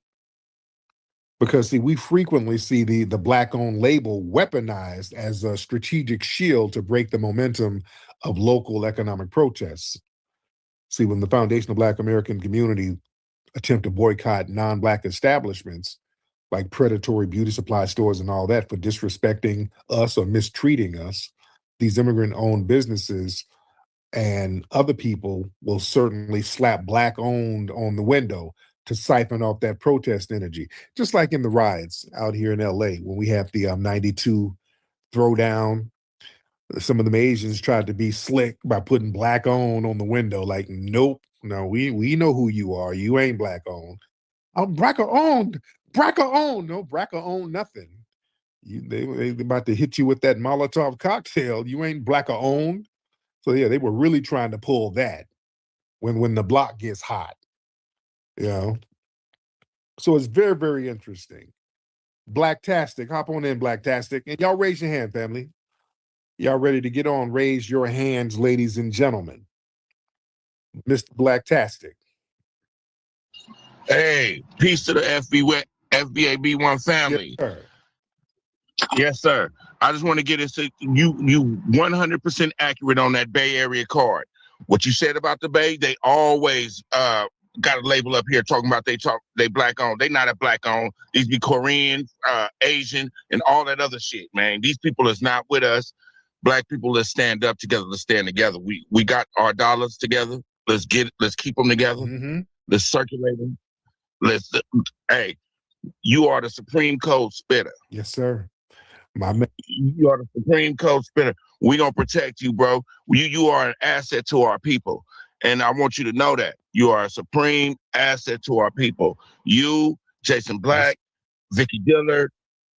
Because see, we frequently see the Black-owned label weaponized as a strategic shield to break the momentum of local economic protests. See, when the Foundation of Black American Community attempt to boycott non-Black establishments like predatory beauty supply stores and all that for disrespecting us or mistreating us, these immigrant-owned businesses and other people will certainly slap Black-owned on the window to siphon off that protest energy. Just like in the riots out here in LA when we have the 92 throwdown. Some of them Asians tried to be slick by putting Black-owned on the window. Like, nope, no, we know who you are. You ain't Black-owned. Oh, BRCA-owned. BRCA-owned. No, BRCA-owned nothing. They about to hit you with that Molotov cocktail. You ain't BRCA-owned. So yeah, they were really trying to pull that when the block gets hot. You know? So it's very, very interesting. Blacktastic, hop on in, Blacktastic. And y'all raise your hand, family. Y'all ready to get on? Raise your hands, ladies and gentlemen. Mr. Blacktastic. Hey, peace to the FBAB1 family. Yes, sir. Yes, sir. I just want to get into you 100% accurate on that Bay Area card. What you said about the Bay, they always got a label up here talking about they Black-owned. They not a Black-owned. These be Korean, Asian, and all that other shit, man. These people is not with us. Black people, let's stand up together. Let's stand together. We got our dollars together. Let's keep them together. Mm-hmm. Let's circulate them. Hey, you are the Supreme Code spitter. Yes, sir. My man. You are the Supreme Code spitter. We gonna protect you, bro. You are an asset to our people. And I want you to know that. You are a supreme asset to our people. You, Jason Black, Vicky Dillard,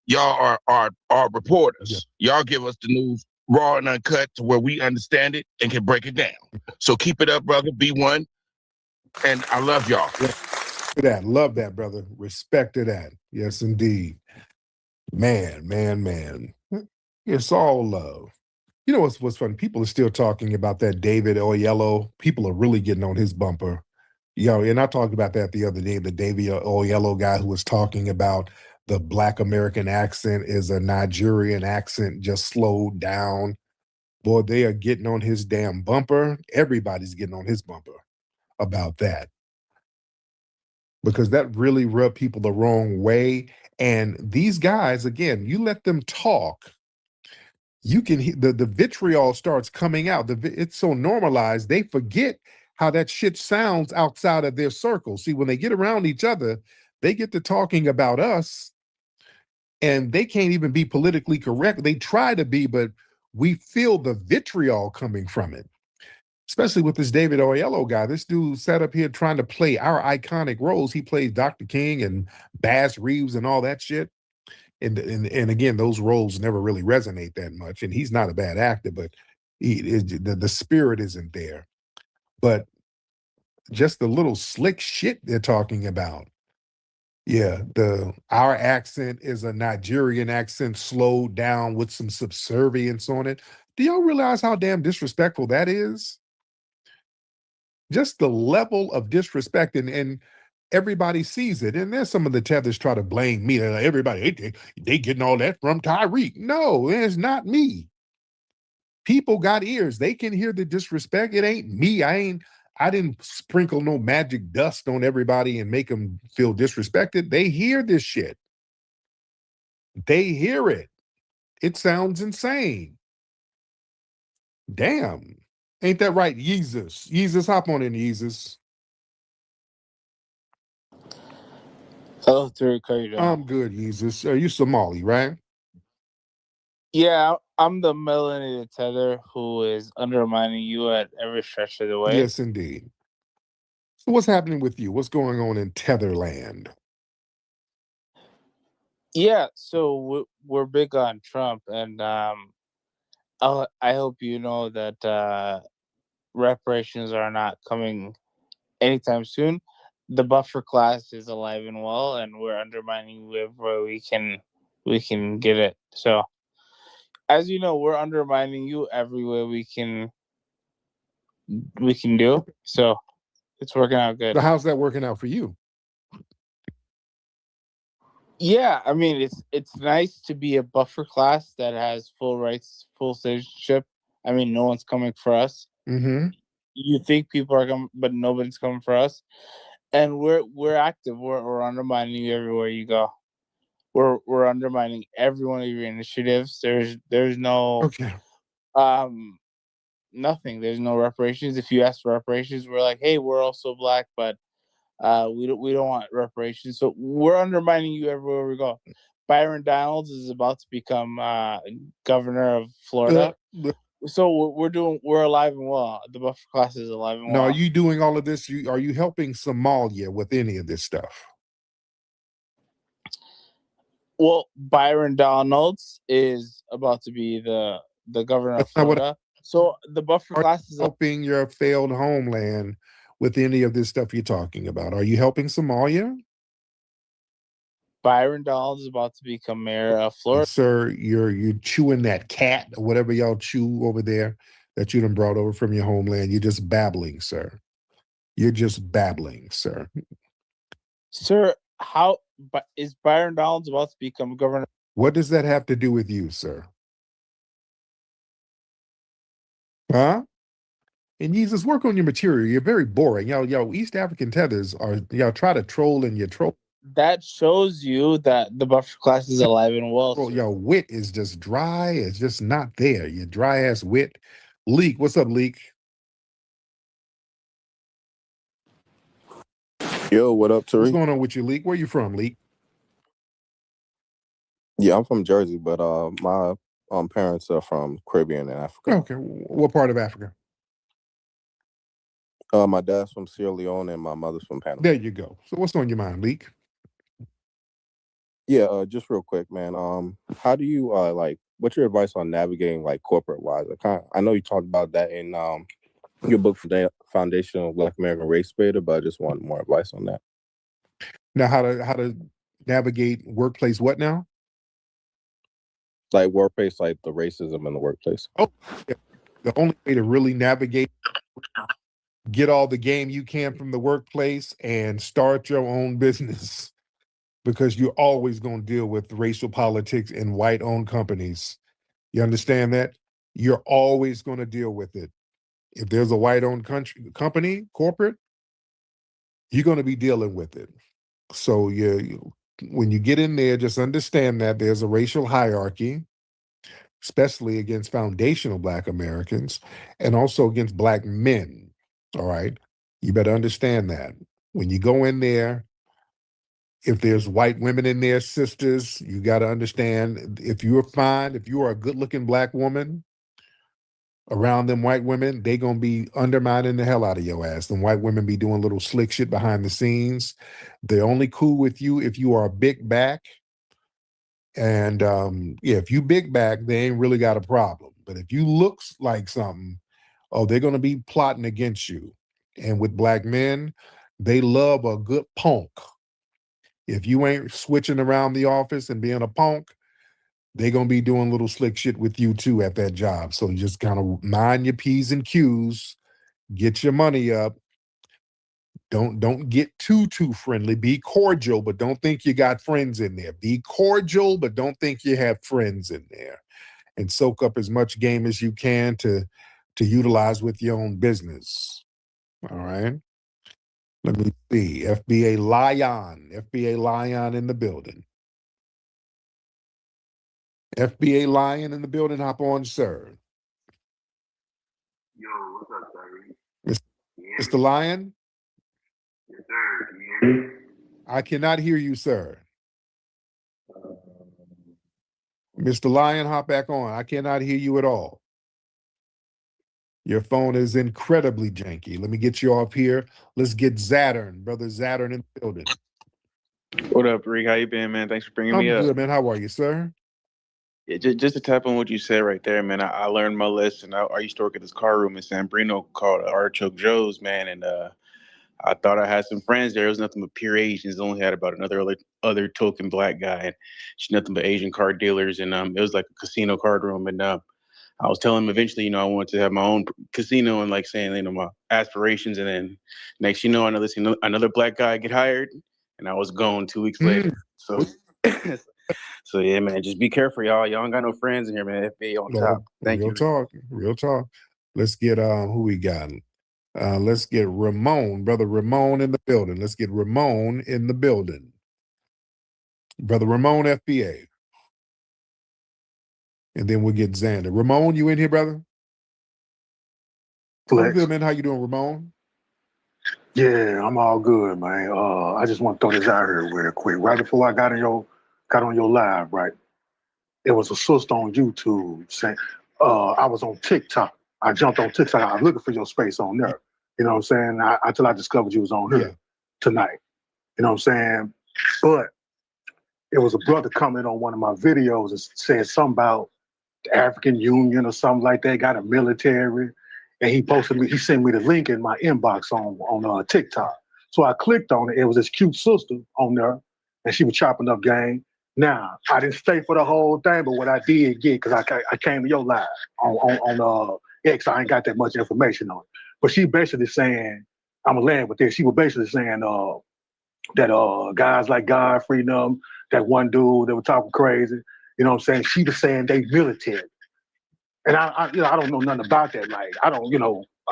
y'all are reporters. Yeah. Y'all give us the news raw and uncut to where we understand it and can break it down. So keep it up, brother. Be one. And I love y'all. Yeah. Love that, brother. Respect to that. Yes, indeed. Man. It's all love. You know what's funny? People are still talking about that David Oyelowo. People are really getting on his bumper. You know, and I talked about that the other day, the David Oyelowo guy who was talking about the Black American accent is a Nigerian accent, just slowed down. Boy, they are getting on his damn bumper. Everybody's getting on his bumper about that. Because that really rubbed people the wrong way. And these guys, again, you let them talk, you can the vitriol starts coming out. It's so normalized, they forget how that shit sounds outside of their circle. See, when they get around each other, they get to talking about us, and they can't even be politically correct. They try to be, but we feel the vitriol coming from it. Especially with this David Oyelowo guy. This dude sat up here trying to play our iconic roles. He plays Dr. King and Bass Reeves and all that shit. And again, those roles never really resonate that much. And he's not a bad actor, but the spirit isn't there. But just the little slick shit they're talking about. Yeah, our accent is a Nigerian accent slowed down with some subservience on it. Do y'all realize how damn disrespectful that is? Just the level of disrespect, and everybody sees it. And there's some of the tethers try to blame me. They're like, everybody, they getting all that from Tyreek. No, it's not me. People got ears. They can hear the disrespect. It ain't me. I didn't sprinkle no magic dust on everybody and make them feel disrespected. They hear this shit. They hear it. It sounds insane. Damn. Ain't that right, Yeezus? Yeezus, hop on in, Yeezus. Hello, Tariq. How you doing? I'm good, Yeezus. You Somali, right? Yeah, I'm the melanated tether who is undermining you at every stretch of the way. Yes, indeed. So what's happening with you? What's going on in Tetherland? Yeah, so we're big on Trump, and I hope you know that reparations are not coming anytime soon. the buffer class is alive and well, and we're undermining wherever we can get it. So, as you know, we're undermining you everywhere we can do. So it's working out good. So how's that working out for you? Yeah, I mean it's nice to be a buffer class that has full rights, full citizenship. I mean, no one's coming for us. Mm-hmm. You think people are coming, but nobody's coming for us. And we're active. We're undermining you everywhere you go. We're undermining every one of your initiatives. There's no nothing. There's no reparations. If you ask for reparations, we're like, hey, we're also Black, but we don't want reparations. So we're undermining you everywhere we go. Byron Donalds is about to become governor of Florida. So we're alive and well. The buffer class is alive and Now, well. are you doing all of this? Are you helping Somalia with any of this stuff? Well, Byron Donalds is about to be the governor of Florida. So the buffer class is helping your failed homeland with any of this stuff you're talking about. Are you helping Somalia? Byron Donalds is about to become mayor of Florida. Sir, you're chewing that cat or whatever y'all chew over there that you done brought over from your homeland. You're just babbling, sir. You're just babbling, sir. Sir, how is Byron Donalds about to become governor? What does that have to do with you, sir? Huh? And Jesus, work on your material. You're very boring. Y'all East African tethers are y'all try to troll and you troll. That shows you that the buffer class is alive and well. Well, your wit is just dry. It's just not there. Your dry ass wit. Leak, what's up, Leak? Yo, what up, Tariq? What's going on with you, Leak? Where you from, Leak? Yeah, I'm from Jersey, but my parents are from Caribbean and Africa. Okay, what part of Africa? My dad's from Sierra Leone and my mother's from Panama. There you go. So what's on your mind, Leak? Yeah, just real quick, man. How do you what's your advice on navigating corporate wise? I know you talked about that in your book for the Foundational Black American Race Beta, but I just want more advice on that. Now, how to navigate workplace what now? Like workplace, like the racism in the workplace. Oh, yeah. The only way to really navigate, get all the game you can from the workplace and start your own business, because you're always going to deal with racial politics in white-owned companies. You understand that? You're always going to deal with it. If there's a white-owned company, corporate, you're going to be dealing with it. So when you get in there, just understand that there's a racial hierarchy, especially against foundational Black Americans and also against Black men. All right. You better understand that. When you go in there, if there's white women in there, sisters, you got to understand, if you are a good-looking Black woman around them white women, they going to be undermining the hell out of your ass. Them white women be doing little slick shit behind the scenes. They're only cool with you if you are a big back. And if you big back, they ain't really got a problem. But if you look like something, they're going to be plotting against you. And with Black men, they love a good punk. If you ain't switching around the office and being a punk, they're going to be doing little slick shit with you too at that job. So you just kind of mind your P's and Q's, get your money up. Don't get too friendly. Be cordial, but don't think you got friends in there. Be cordial, but don't think you have friends in there. And soak up as much game as you can to utilize with your own business. All right. Let me see. FBA Lion in the building. FBA Lion in the building. Hop on, sir. Yo, what's up, Tyree? Mr. Lion? Yes, sir. Can you hear me? I cannot hear you, sir. Mr. Lion, hop back on. I cannot hear you at all. Your phone is incredibly janky. Let me get you off here. Let's get Zattern, brother Zattern in the building. What up, Rick? How you been, man? Thanks for bringing I'm me up. good, man. How are you, sir? Yeah, just to tap on what you said right there, man. I learned my lesson. I used to work at this car room in San Bruno called Artichoke Joe's, man, and I thought I had some friends there. It was nothing but pure Asians. Only had about another other token black guy, and it's nothing but Asian card dealers. And it was like a casino card room. And I was telling him eventually, I wanted to have my own casino and like saying, my aspirations. And then next, another another black guy get hired, and I was gone 2 weeks later. So, so yeah, man, just be careful, y'all. Y'all ain't got no friends in here, man. FBA on top. Thank real you. talk, real talk. Let's get who we got. Let's get Ramon, brother Ramon in the building. Let's get Ramon in the building. Brother Ramon, FBA. And then we'll get Xander. Ramon, you in here, brother? I'm good, man. How you doing, Ramon? Yeah, I'm all good, man. I just want to throw this out here real quick. Right before I got on your live, right? It was a sister on YouTube saying, I was on TikTok. I jumped on TikTok. I was looking for your space on there. You know what I'm saying? Until I discovered you was on here tonight. You know what I'm saying? But it was a brother coming on one of my videos and said something about the African Union or something like that, got a military. And he sent me the link in my inbox on TikTok. So I clicked on it. It was this cute sister on there, and she was chopping up game. Now, I didn't stay for the whole thing, but what I did get, because I came to your live on X, I ain't got that much information on it. But she basically saying, I'm going to land with this, she was basically saying that guys like Godfrey and them, that one dude that was talking crazy, you know what I'm saying? She was saying they military. And I don't know nothing about that. Like, I don't,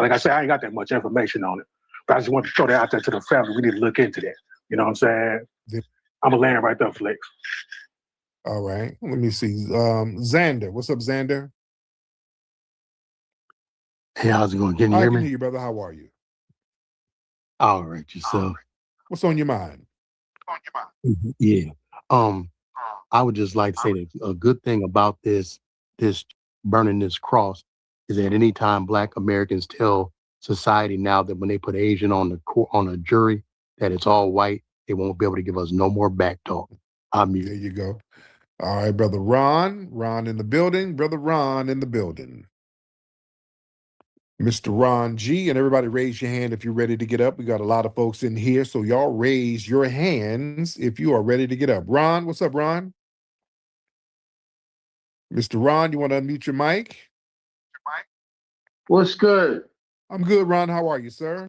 like I said, I ain't got that much information on it. But I just want to throw that out there to the family. We need to look into that. You know what I'm saying? I'm going to land right there, Flex. All right. Let me see. Xander. What's up, Xander? Hey, how's it going? Can you I hear can me? hear you, brother. How are you? All right, yourself. What's on your mind? Yeah. I would just like to say that a good thing about this burning this cross is that anytime Black Americans tell society now that when they put Asian on a jury, that it's all white, they won't be able to give us no more back talk. There you go. All right, brother Ron. Ron in the building. Brother Ron in the building. Mr. Ron G, and everybody raise your hand if you're ready to get up. We got a lot of folks in here, so y'all raise your hands if you are ready to get up. Ron, what's up, Ron? Mr. Ron, you want to unmute your mic? What's good? I'm good, Ron. How are you, sir?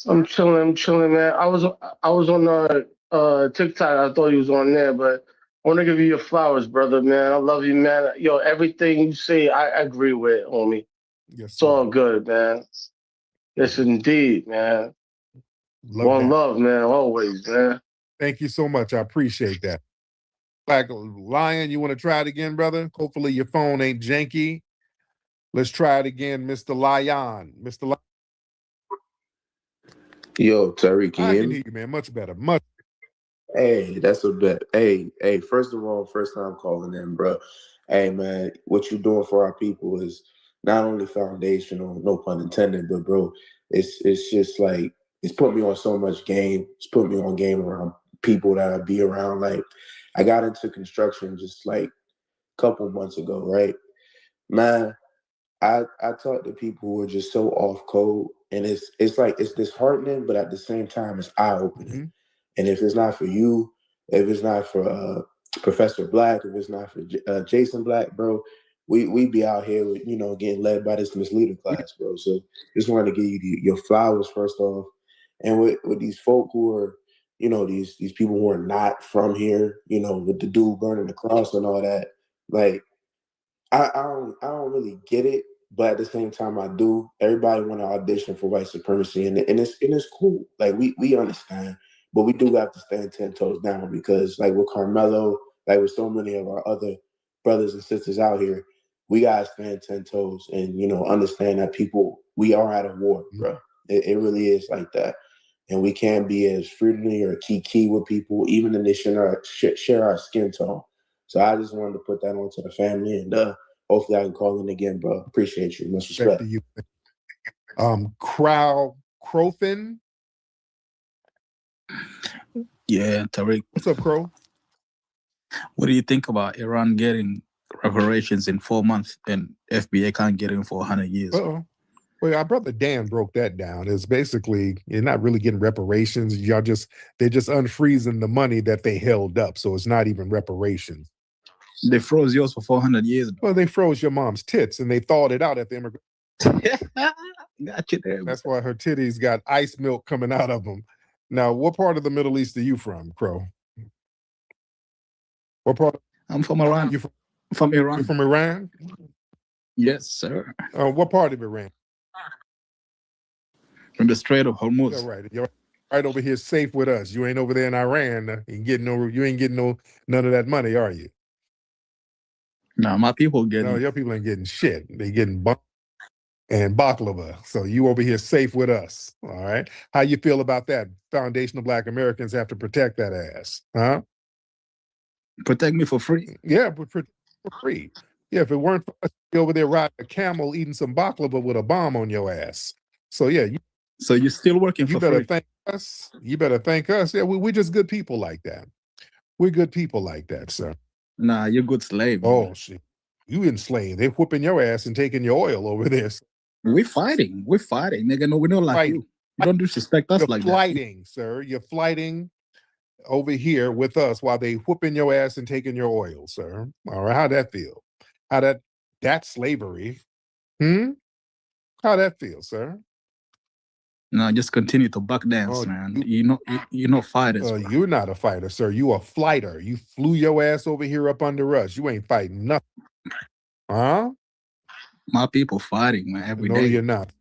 I'm chilling, man. I was on TikTok. I thought you was on there, but I want to give you your flowers, brother, man. I love you, man. Yo, everything you say, I agree with, homie. Yes, it's all good, man. Yes, indeed, man. One love, man, always, man. Thank you so much. I appreciate that. Black Lion, you want to try it again, brother? Hopefully your phone ain't janky. Let's try it again, Mr. Lion. Mr. Lion. Yo, Tariq, can you I hear can me? hear you, man. Much better. Much. Hey, that's a bet. Hey, first of all, first time calling in, bro. Hey, man, what you doing for our people is not only foundational, no pun intended, but bro, it's just like, it's put me on so much game. It's put me on game around people that I be around. Like, I got into construction just like a couple months ago, right? Man, I talk to people who are just so off code, and it's like it's disheartening, but at the same time, it's eye opening. And if it's not for you, if it's not for Professor Blacc, if it's not for Jason Blacc, bro, we be out here with, getting led by this misleader class, bro. So just wanted to give you your flowers first off, and with these folk who are, these people who are not from here, with the dude burning the cross and all that, like. I don't really get it, but at the same time I do. Everybody want to audition for white supremacy, and it's cool. Like we understand, but we do have to stand 10 toes down, because like with Karmelo, like with so many of our other brothers and sisters out here, we gotta stand 10 toes and understand that we are at a war, bro. It really is like that, and we can't be as friendly or kiki with people, even if they share our skin tone. So I just wanted to put that on to the family, and hopefully I can call in again, bro. Appreciate you. Much respect. To you. Crowfin. Yeah, Tariq. What's up, Crow? What do you think about Iran getting reparations in 4 months and FBA can't get it for 100 years? Uh-oh. Well, our brother Dan broke that down. It's basically you're not really getting reparations. They're just unfreezing the money that they held up, so it's not even reparations. They froze yours for 400 years. Well, they froze your mom's tits and they thawed it out at the immigrant. Got you there. That's why her titties got ice milk coming out of them. Now, what part of the Middle East are you from, Crow? What part? I'm from Iran. You from Iran? You're from Iran? Yes, sir. What part of Iran? From the Strait of Hormuz. All right. You're right over here safe with us. You ain't over there in Iran. You ain't getting none of that money, are you? No, my people getting. No, your people ain't getting shit. They getting bunk and baklava. So you over here safe with us. All right. How you feel about that? Foundational Black Americans have to protect that ass, huh? Protect me for free. Yeah, for free. Yeah, if it weren't for us, you'd be over there riding a camel eating some baklava with a bomb on your ass. So yeah, so you're still working for free. You better thank us. You better thank us. Yeah, we're just good people like that. We're good people like that, sir. Nah, you're good slave. Oh shit. You enslaved. They're whooping your ass and taking your oil over there. We're fighting. We're fighting. Nigga, no, we don't like you. You don't disrespect us like that. You're flighting, sir. You're flighting over here with us while they whooping your ass and taking your oil, sir. All right. How'd that feel? That's slavery. How'd that feel, sir? No, just continue to buck dance, man. You're not fighters. You're not a fighter, sir. You a flighter. You flew your ass over here up under us. You ain't fighting nothing. Huh? My people fighting, man, every day. No, you're not.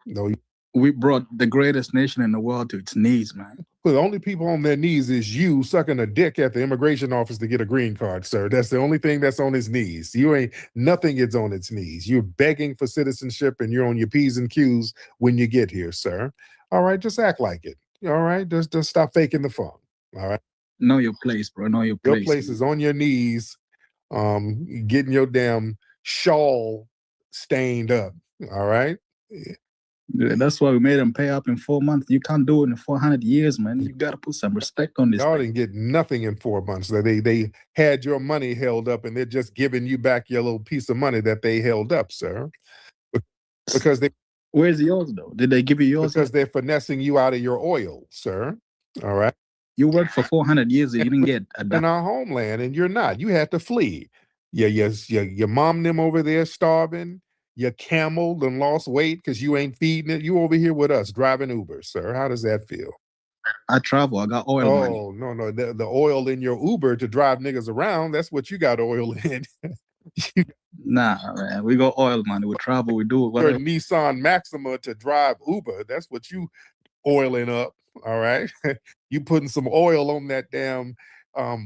No, we brought the greatest nation in the world to its knees, man. Well, the only people on their knees is you sucking a dick at the immigration office to get a green card, sir. That's the only thing that's on his knees. Nothing is on its knees. You're begging for citizenship and you're on your P's and Q's when you get here, sir. All right, just act like it. All right, just stop faking the fun. All right. Know your place, bro. Know your place. Your place is on your knees, getting your damn shawl stained up. All right. Yeah, that's why we made them pay up in 4 months. You can't do it in 400 years, man. You got to put some respect on this. Y'all didn't get nothing in 4 months. They had your money held up, and they're just giving you back your little piece of money that they held up, sir. Because they. Where's yours, though? Did they give you yours? Because they're finessing you out of your oil, sir. All right. You worked for 400 years and you didn't get in our homeland, and you're not. You had to flee. Your mom them over there starving. Your camel done lost weight because you ain't feeding it. You over here with us driving Uber, sir. How does that feel? I travel. I got oil money. Oh, no. The oil in your Uber to drive niggas around, that's what you got oil in. Nah, man. We got oil money. We travel. We do whatever. Your Nissan Maxima to drive Uber. That's what you oiling up, all right? You putting some oil on that damn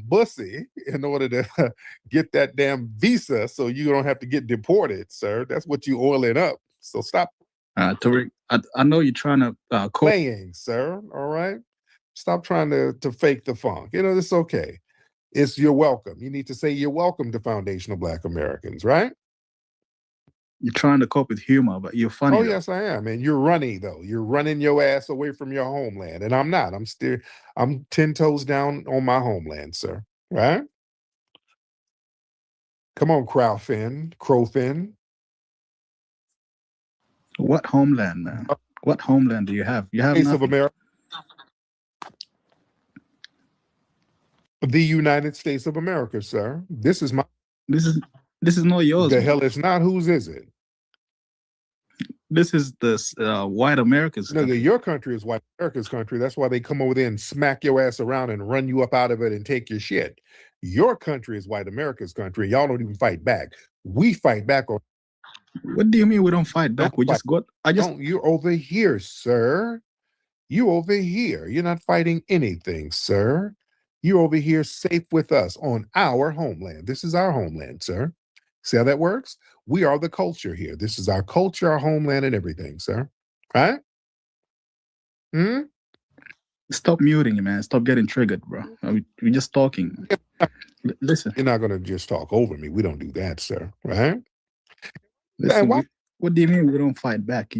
bussy in order to get that damn visa so you don't have to get deported, sir. That's what you oiling up. So stop. Tariq, I know you're trying to playing, sir. All right. Stop trying to fake the funk. It's okay. You're welcome. You need to say you're welcome to Foundational Black Americans, right? You're trying to cope with humor, but you're funny. Oh, yes, I am. And you're running, though. You're running your ass away from your homeland. And I'm not. I'm 10 toes down on my homeland, sir. Right? Come on, Crowfin. What homeland, man? What homeland do you have? You have States of America. The United States of America, sir. This is not yours. The hell it's not. Whose is it? This is the white America's country. No, your country is white America's country. That's why they come over there and smack your ass around and run you up out of it and take your shit. Your country is white America's country. Y'all don't even fight back. We fight back. What do you mean we don't fight back? We just got. You're over here, sir. You over here. You're not fighting anything, sir. You're over here safe with us on our homeland. This is our homeland, sir. See how that works? We are the culture here. This is our culture, our homeland, and everything, sir. Right? Stop muting you, man. Stop getting triggered, bro. We're just talking. Listen. You're not going to just talk over me. We don't do that, sir. Right? Listen, what do you mean we don't fight back?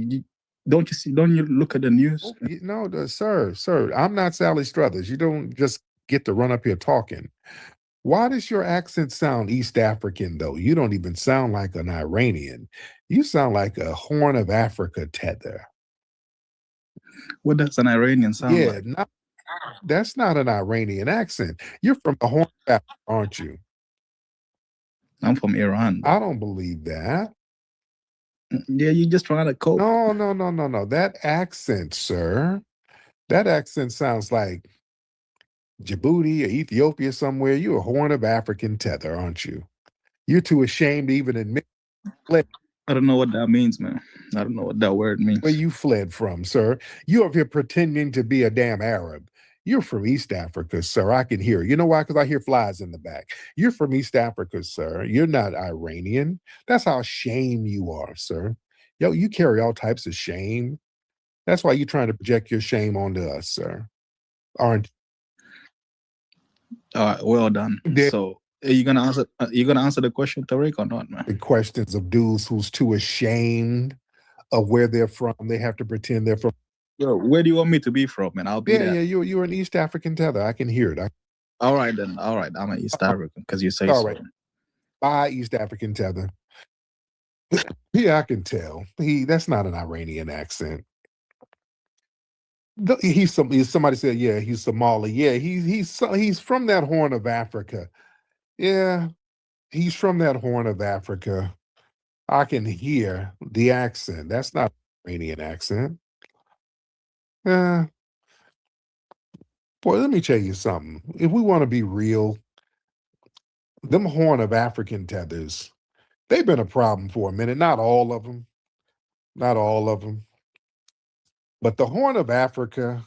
Don't you see? Don't you look at the news? No, sir. I'm not Sally Struthers. You don't just get to run up here talking. Why does your accent sound East African, though? You don't even sound like an Iranian. You sound like a Horn of Africa tether. What does an Iranian sound Yeah, like? that's not an Iranian accent. You're from the Horn of Africa, aren't you? I'm from Iran. I don't believe that. Yeah, you just trying to cope. No. That accent, sir, that accent sounds like Djibouti or Ethiopia somewhere. You're a Horn of African tether, aren't you? You're too ashamed to even admit I don't know what that means, man. I don't know what that word means. where you fled from, sir. You up here pretending to be a damn Arab. You're from East Africa, sir. I can hear. You know why? Because I hear flies in the back. You're from East Africa, sir. You're not Iranian. That's how ashamed you are, sir. Yo, you carry all types of shame. That's why you're trying to project your shame onto us, sir. Aren't All right, well done. there So, are you gonna answer? You gonna answer the question, Tariq, or not, man? the questions of dudes who's too ashamed of where they're from? They have to pretend they're from. Yo, where do you want me to be from, man? I'll be there. Yeah. You're an East African tether. I can hear it. All right, then. All right, I'm an East African because you say All so. right. Bye, East African tether. Yeah, I can tell. That's not an Iranian accent. Somebody said, yeah, he's Somali. Yeah, he's from that Horn of Africa. Yeah, he's from that Horn of Africa. I can hear the accent. That's not an Iranian accent. Boy, let me tell you something. If we want to be real, them Horn of African tethers, they've been a problem for a minute. Not all of them. Not all of them. But the Horn of Africa,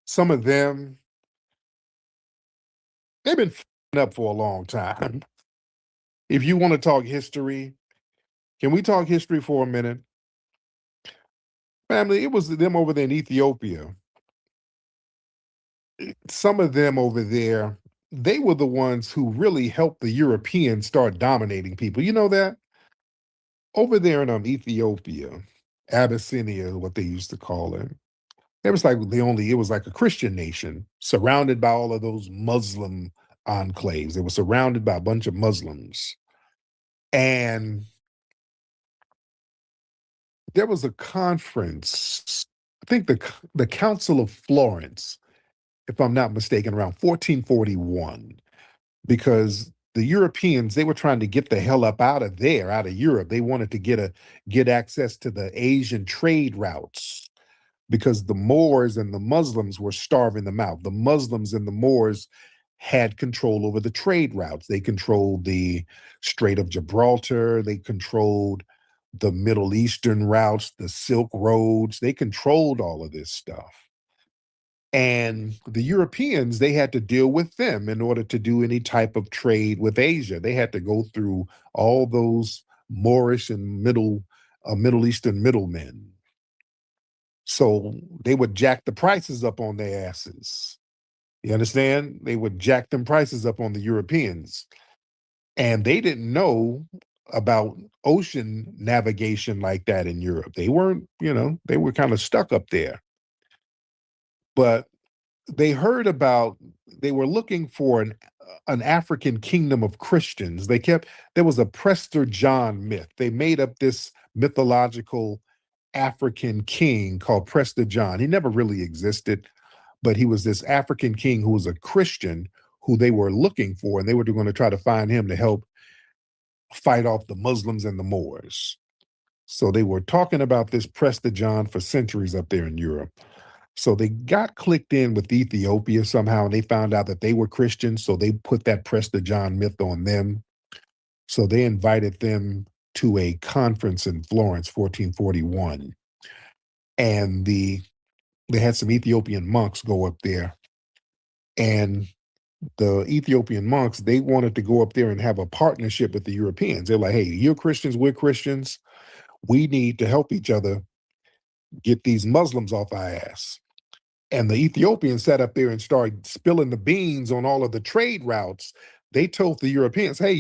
some of them, they've been up for a long time. If you want to talk history, can we talk history for a minute? Family, it was them over there in Ethiopia. Some of them over there, they were the ones who really helped the Europeans start dominating people. You know that? Over there in Ethiopia, Abyssinia, what they used to call it. It was like it was like a Christian nation surrounded by all of those Muslim enclaves. They were surrounded by a bunch of Muslims. And there was a conference, I think the Council of Florence, if I'm not mistaken, around 1441, because the Europeans, they were trying to get the hell up out of there, out of Europe. They wanted to get access to the Asian trade routes, because the Moors and the Muslims were starving them out. The Muslims and the Moors had control over the trade routes. They controlled the Strait of Gibraltar. They controlled the Middle Eastern routes, the Silk Roads. They controlled all of this stuff. And the Europeans, they had to deal with them in order to do any type of trade with Asia. They had to go through all those Moorish and Middle Eastern middlemen. So they would jack the prices up on their asses. You understand? They would jack them prices up on the Europeans. And they didn't know about ocean navigation like that in Europe. They weren't, they were kind of stuck up there. But they heard about, they were looking for an African kingdom of Christians. There was a Prester John myth. They made up this mythological African king called Prester John. He never really existed, but he was this African king who was a Christian who they were looking for, and they were going to try to find him to help fight off the Muslims and the Moors. So they were talking about this Prester John for centuries up there in Europe. So they got clicked in with Ethiopia somehow, and they found out that they were Christians, so they put that Prester John myth on them. So they invited them to a conference in Florence, 1441. And they had some Ethiopian monks go up there. And the Ethiopian monks, they wanted to go up there and have a partnership with the Europeans. They're like, hey, you're Christians, we're Christians. We need to help each other get these Muslims off our ass. And the Ethiopians sat up there and started spilling the beans on all of the trade routes. They told the Europeans, hey,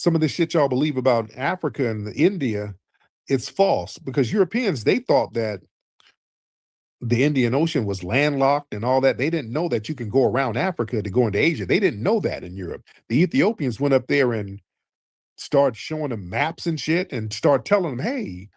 some of the shit y'all believe about Africa and India, it's false, because Europeans, they thought that the Indian Ocean was landlocked and all that. They didn't know that you can go around Africa to go into Asia. They didn't know that in Europe. The Ethiopians went up there and started showing them maps and shit and start telling them, hey,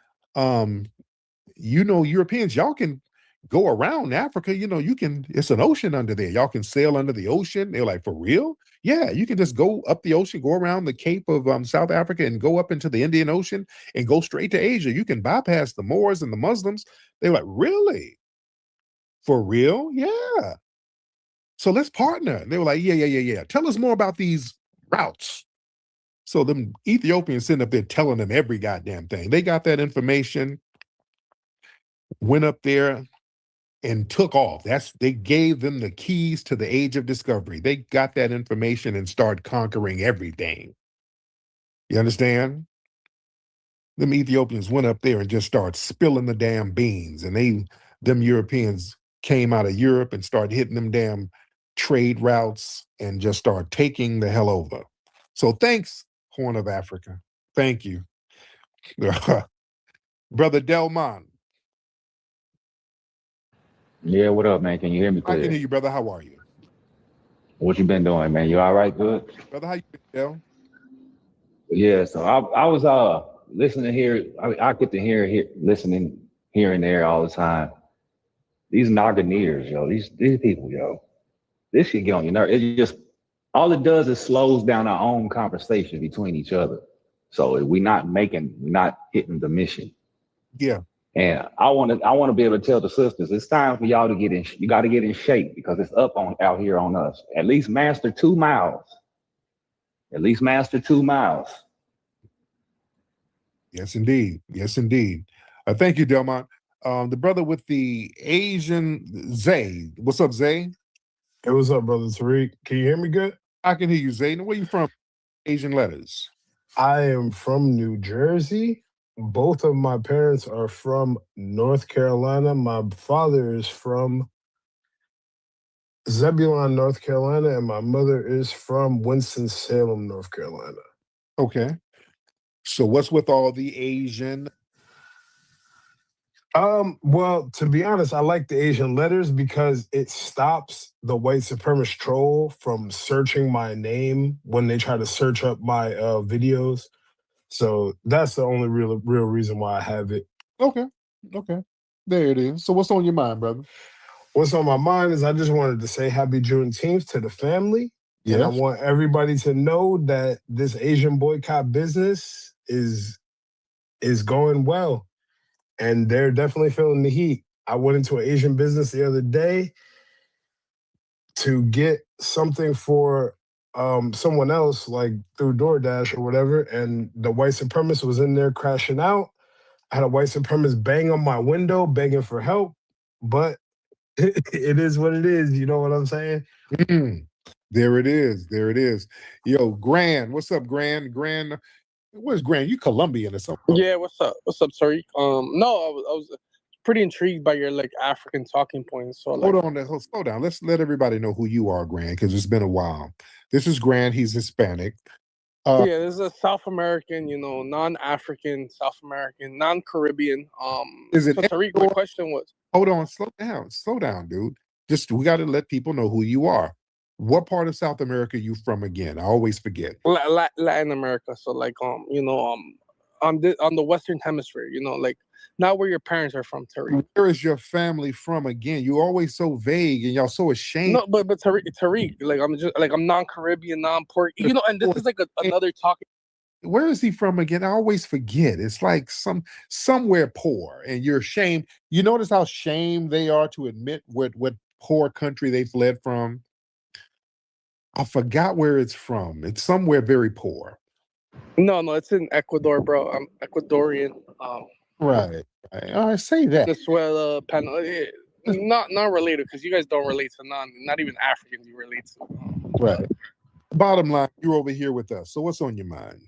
Europeans, y'all can go around Africa. It's an ocean under there. Y'all can sail under the ocean. They're like, for real? Yeah, you can just go up the ocean, go around the Cape of South Africa and go up into the Indian Ocean and go straight to Asia. You can bypass the Moors and the Muslims. They're like, really? For real? Yeah. So let's partner. They were like, yeah. Tell us more about these routes. So them Ethiopians sitting up there telling them every goddamn thing. They got that information, went up there and took off. They gave them the keys to the age of discovery. They got that information and started conquering everything. You understand? Them Ethiopians went up there and just started spilling the damn beans. And them Europeans came out of Europe and started hitting them damn trade routes and just started taking the hell over. So thanks, Horn of Africa. Thank you. Brother Delmont. Yeah, what up, man? Can you hear me clear? I can hear you, brother. How are you? What you been doing, man? You all right? Good? Brother, how you been, Del? Yeah, so I was listening here. I get to listening here and there all the time. These Naganeers, yo, these people, yo, this shit get on your nerve. It just, all it does is slows down our own conversation between each other. So we're not hitting the mission. Yeah. And I want to be able to tell the sisters, it's time for y'all to get in. You got to get in shape because it's up out here on us. At least master 2 miles. At least master 2 miles. Yes, indeed. Yes, indeed. Thank you, Delmont. The brother with the Asian, Zay. What's up, Zay? Hey, what's up, brother Tariq? Can you hear me good? I can hear you, Zay. Where you from? Asian letters. I am from New Jersey. Both of my parents are from North Carolina. My father is from Zebulon, North Carolina, and my mother is from Winston-Salem, North Carolina. Okay. So what's with all the Asian? Well, to be honest, I like the Asian letters because it stops the white supremacist troll from searching my name when they try to search up my videos. So that's the only real reason why I have it. Okay. There it is. So what's on your mind, brother? What's on my mind is I just wanted to say happy Juneteenth to the family. Yes. And I want everybody to know that this Asian boycott business is going well. And they're definitely feeling the heat. I went into an Asian business the other day to get something for someone else, like through DoorDash or whatever, and the white supremacist was in there crashing out. I had a white supremacist bang on my window, begging for help, but it is what it is. You know what I'm saying? There it is. Yo, Grand, what's up, Grand? Grand, where's Grand? You Colombian or something? Yeah, what's up, Tariq? No, I was pretty intrigued by your African talking points. So Slow down. Let's let everybody know who you are, Grand, because it's been a while. This is Grand. He's Hispanic. Yeah, this is a South American, non-African, South American, non-Caribbean. Is it so Tariq, my question was. Hold on, slow down, dude. We got to let people know who you are. What part of South America are you from again? I always forget. Latin America. So on the Western Hemisphere, not where your parents are from, Tariq. Where is your family from again? You're always so vague and y'all so ashamed. No, but Tariq, I'm non-Caribbean, non-Port, and this is another talking. Where is he from again? I always forget. It's like somewhere poor, and you're ashamed. You notice how ashamed they are to admit what poor country they fled from? I forgot where it's from. It's somewhere very poor. No, it's in Ecuador, bro. I'm Ecuadorian. Right. I say that. Venezuela, not related, because you guys don't relate to not even Africans you relate to. Right. Bottom line, you're over here with us. So what's on your mind?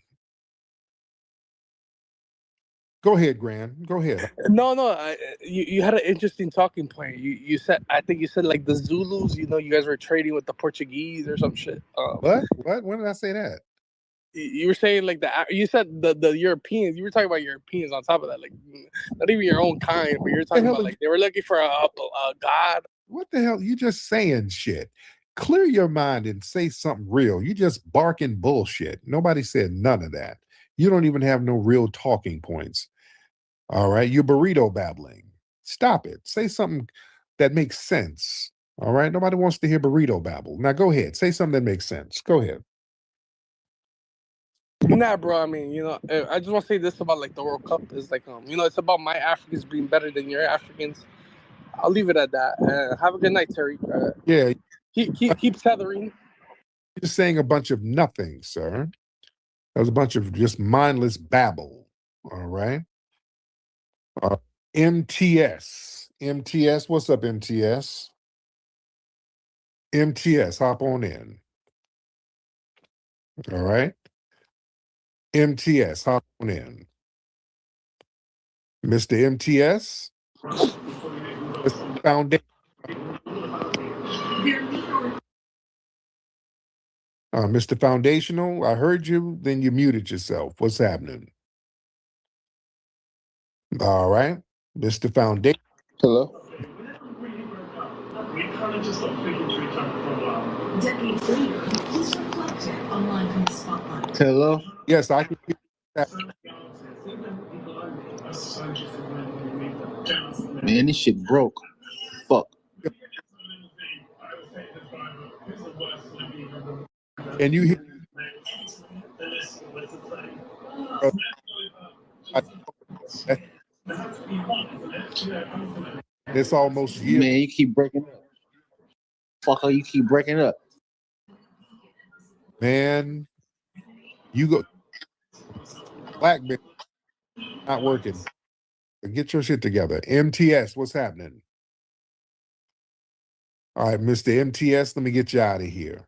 Go ahead, Gran. Go ahead. No. You had an interesting talking point. You said, I think you said like the Zulus. You guys were trading with the Portuguese or some shit. What? When did I say that? you were saying like you said the Europeans. You were talking about Europeans on top of that, like not even your own kind, but you're talking about like they were looking for a god. What the hell? You just saying shit. Clear your mind and say something real. You just barking bullshit. Nobody said none of that. You don't even have no real talking points. All right, you're burrito babbling. Stop it. Say something that makes sense. All right, nobody wants to hear burrito babble. Now go ahead. Say something that makes sense. Go ahead. Nah, bro. I mean, I just want to say this about like the World Cup is like, it's about my Africans being better than your Africans. I'll leave it at that. Have a good night, Terry. Yeah. Keep tethering. You're saying a bunch of nothing, sir. That was a bunch of just mindless babble. All right. MTS. MTS. What's up, MTS? MTS, hop on in. All right. MTS, hop on in. Mr. MTS, Foundation. Mr. Foundational, I heard you, then you muted yourself. What's happening? All right. Mr. Foundation. Hello? Hello? Yes, I can hear that. Man, this shit broke. Fuck. And you hear it's almost year. Man, you keep breaking up. Fucker, you keep breaking up. Man, you go Blackberry not working. Get your shit together. MTS, what's happening? All right, Mr. MTS, let me get you out of here.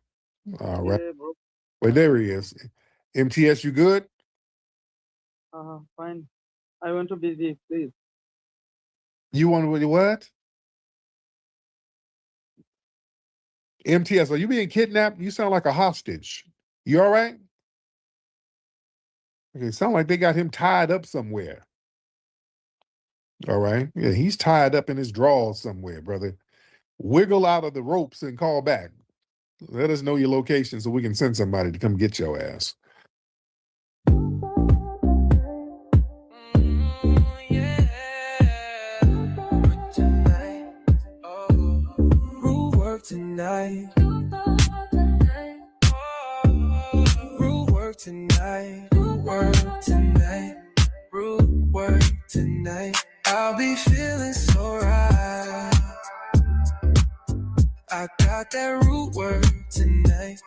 All right. Yeah, bro. Well, there he is. MTS, you good? Fine. I want to busy, please. You want to what? MTS, are you being kidnapped? You sound like a hostage. You all right? Okay, sound like they got him tied up somewhere. All right. Yeah, he's tied up in his drawers somewhere, brother. Wiggle out of the ropes and call back. Let us know your location so we can send somebody to come get your ass. Tonight, root work tonight, root work tonight, root work tonight. I'll be feeling so right. I got that root work tonight.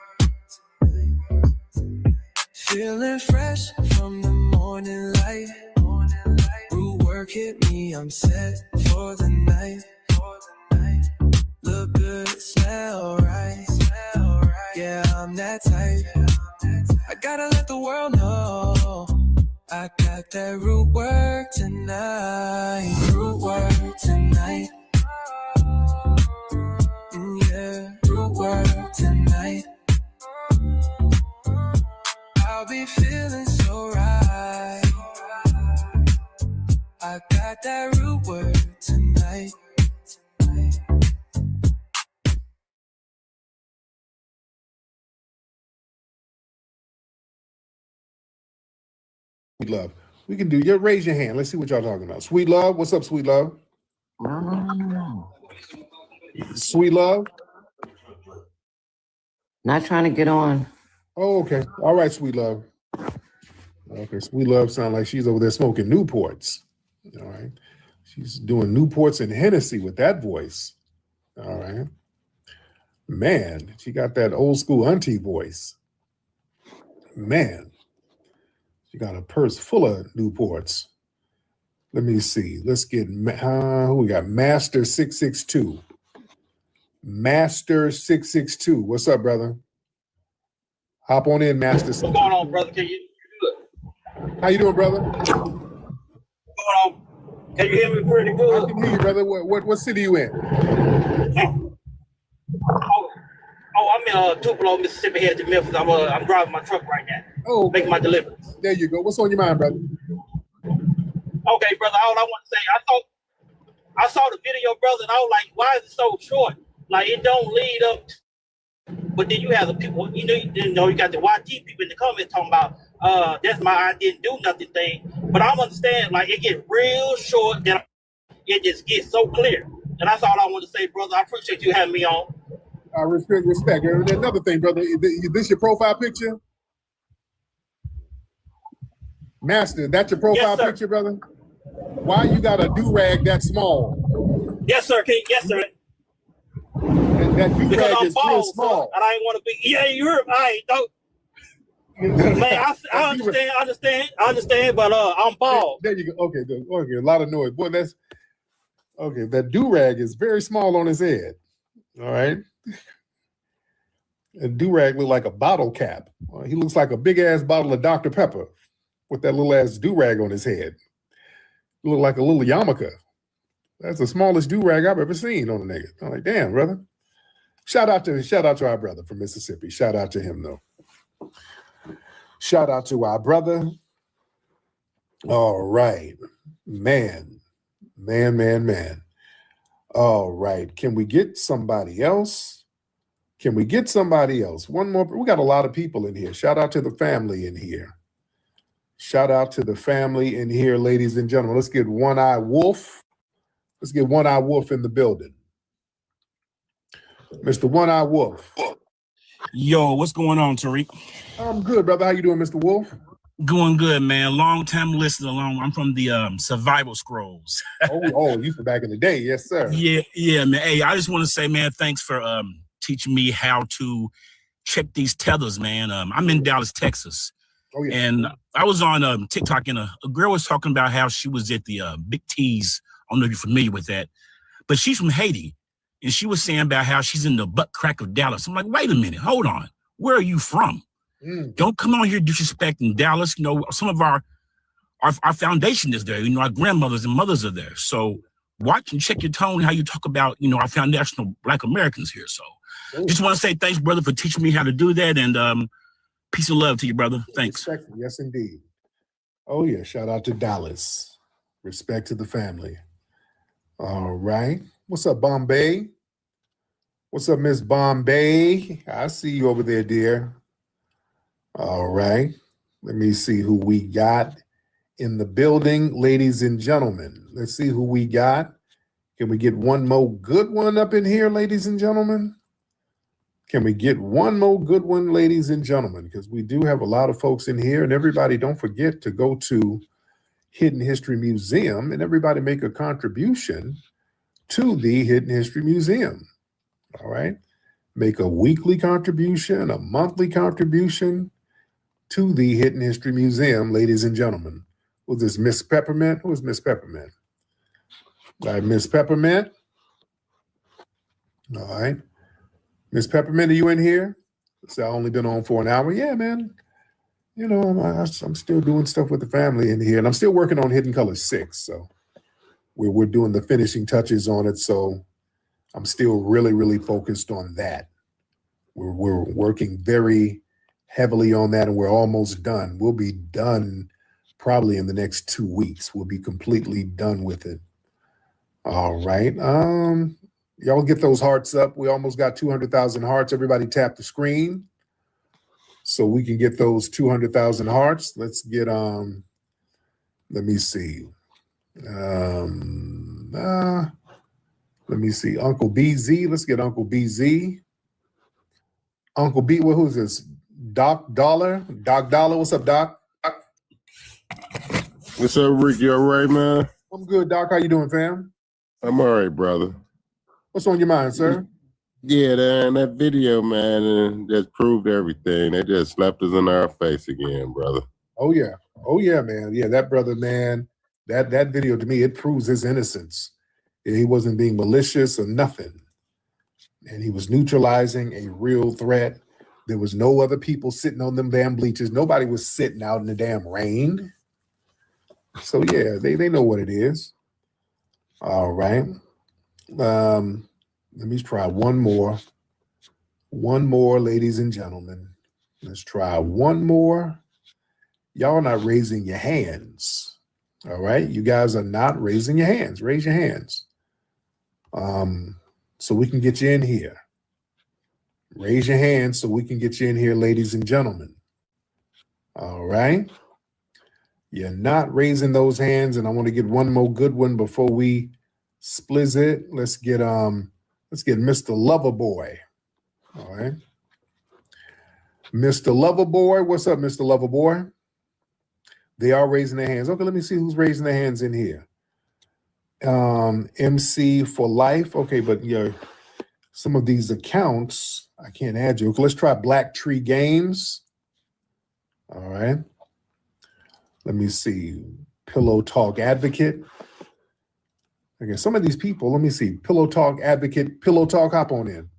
Feeling fresh from the morning light. Root work hit me, I'm set for the night. Look good, smell right. Yeah, I'm that type. I gotta let the world know I got that root work tonight. Root work tonight. Yeah, root work tonight. I'll be feeling so right. I got that root work tonight. Sweet Love. We can do raise your hand. Let's see what y'all talking about. Sweet Love, what's up, Sweet Love? Sweet Love? Not trying to get on. Oh, okay. All right, Sweet Love. Okay, Sweet Love sounds like she's over there smoking Newports. All right. She's doing Newports and Hennessy with that voice. All right. Man, she got that old school auntie voice. Man. She got a purse full of Newports. Let me see. Let's get, who we got? Master 662. Master 662. What's up, brother? Hop on in, Master. What's going on, brother? Can you good? How you doing, brother? What's going on? Can you hear me pretty good? I can hear you, brother. What city you in? I'm in Tupelo, Mississippi, headed to Memphis. I'm driving my truck right now. make my deliverance. There you go. What's on your mind, brother? Okay, brother. All I want to say, I saw the video, brother, and I was like, why is it so short? Like it don't lead up. But then you have the people, you got the YT people in the comments talking about that's my I didn't do nothing thing. But I understand, like it gets real short, and it just gets so clear. And that's all I want to say, brother. I appreciate you having me on. Respect. Another thing, brother, is this your profile picture? Master, that's your profile picture, brother? Why you got a do-rag that small? Yes, sir. Yes, sir. That do-rag is real small. And I ain't want to be. Yeah, you heard. I don't. Man, I understand, but I'm bald. There you go. Okay, a lot of noise. Boy, that's okay. That do-rag is very small on his head. All right. A do-rag look like a bottle cap. He looks like a big-ass bottle of Dr. Pepper with that little ass do-rag on his head. Look like a little yarmulke. That's the smallest do-rag I've ever seen on a nigga. I'm like, damn, brother. Shout out to our brother from Mississippi. Shout out to him, though. Shout out to our brother. All right. Man. All right. Can we get somebody else? One more. We got a lot of people in here. Shout out to the family in here. Ladies and gentlemen. Let's get One-Eye Wolf. Let's get One-Eye Wolf in the building. Mr. One-Eye Wolf. Yo, what's going on, Tariq? I'm good, brother. How you doing, Mr. Wolf? Going good, man. Long time listener. I'm from the Survival Scrolls. You from back in the day, yes, sir. Yeah, man. Hey, I just want to say, man, thanks for teaching me how to check these tethers, man. I'm in Dallas, Texas. Oh, yeah. And I was on TikTok, and a girl was talking about how she was at the Big T's. I don't know if you're familiar with that, but she's from Haiti. And she was saying about how she's in the butt crack of Dallas. I'm like, wait a minute, hold on. Where are you from? Don't come on here disrespecting Dallas. You know, some of our foundation is there. You know, our grandmothers and mothers are there. So watch and check your tone, how you talk about, you know, our foundational Black Americans here. So just want to say thanks, brother, for teaching me how to do that. And peace and love to you, brother. Thanks. Respect. Yes, indeed. Oh, yeah. Shout out to Dallas. Respect to the family. All right. What's up, Bombay? What's up, Miss Bombay? I see you over there, dear. All right. Let me see who we got in the building, ladies and gentlemen. Let's see who we got. Can we get one more good one up in here, ladies and gentlemen? Can we get one more good one, ladies and gentlemen? Because we do have a lot of folks in here. And everybody, don't forget to go to Hidden History Museum and everybody make a contribution to the Hidden History Museum. All right. Make a weekly contribution, a monthly contribution to the Hidden History Museum, ladies and gentlemen. Was this Miss Peppermint? Who is Miss Peppermint? All right, Miss Peppermint. All right. Miss Peppermint, are you in here? So I've only been on for an hour. Yeah, man. You know, I'm still doing stuff with the family in here, and I'm still working on Hidden Color 6. So we're doing the finishing touches on it. So I'm still really, really focused on that. We're working very heavily on that, and we're almost done. We'll be done probably in the next 2 weeks. We'll be completely done with it. All right. Y'all get those hearts up. We almost got 200,000 hearts. Everybody tap the screen so we can get those 200,000 hearts. Let's get, let me see. Let me see. Uncle BZ. Let's get Uncle BZ. Uncle B, well, who's this? Doc Dollar? Doc Dollar. What's up, Doc? What's up, Rick? You all right, man? I'm good, Doc. How you doing, fam? I'm all right, brother. What's on your mind, sir? Yeah, that video, man, just proved everything. They just slapped us in our face again, brother. Oh, yeah. Oh, yeah, man. Yeah, that brother, man, that video, to me, it proves his innocence. He wasn't being malicious or nothing. And he was neutralizing a real threat. There was no other people sitting on them damn bleachers. Nobody was sitting out in the damn rain. So, yeah, they know what it is. All right. Let me try one more. One more, ladies and gentlemen. Let's try one more. Y'all not raising your hands. All right. You guys are not raising your hands. Raise your hands. So we can get you in here. Raise your hands so we can get you in here, ladies and gentlemen. All right. You're not raising those hands, and I want to get one more good one before we split it. Let's get Mr. Loverboy. All right. Mr. Loverboy, what's up, Mr. Loverboy? They are raising their hands. Okay, let me see who's raising their hands in here. MC for life. Okay, but some of these accounts, I can't add you. Okay, let's try Black Tree Games. All right. Let me see. Pillow Talk Advocate. Okay, some of these people, let me see. Pillow Talk Advocate, Pillow Talk, hop on in.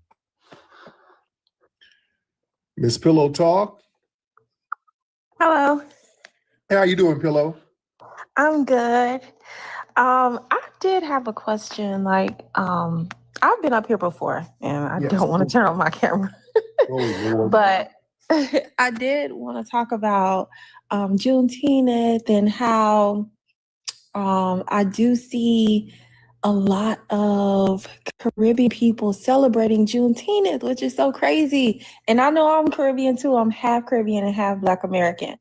Miss Pillow Talk. Hello. How you doing, Pillow? I'm good. I did have a question. Like, I've been up here before, and I don't want to turn on my camera. But I did want to talk about Juneteenth and how I do see a lot of Caribbean people celebrating Juneteenth, which is so crazy. And I know I'm Caribbean too. I'm half Caribbean and half Black American.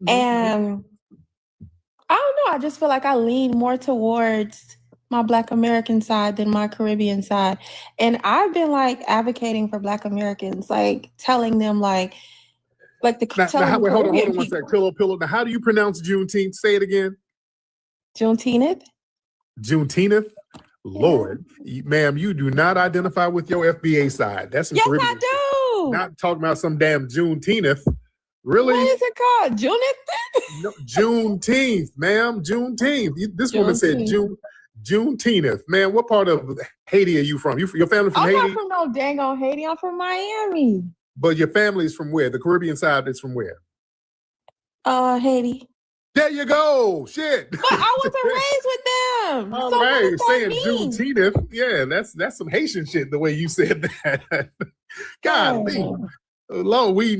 And I don't know, I just feel like I lean more towards my Black American side than my Caribbean side. And I've been like advocating for Black Americans, like telling them like the hold on one sec. Pillow. Now, how do you pronounce Juneteenth? Say it again. Juneteenth. Juneteenth. Lord, ma'am, you do not identify with your FBA side. That's some Caribbean. I do. Not talking about some damn Juneteenth. Really? What is it called? Juneteenth? No, Juneteenth, ma'am. Juneteenth. This woman said Juneteenth. Man, what part of Haiti are you from? Your family from Haiti? I'm not from no dang on Haiti. I'm from Miami. But your family is from where? The Caribbean side is from where? Haiti. There you go. Shit. But I wasn't raised with them. All so right, what does that saying mean? Juneteenth. Yeah, that's some Haitian shit the way you said that. Golly. Lord, we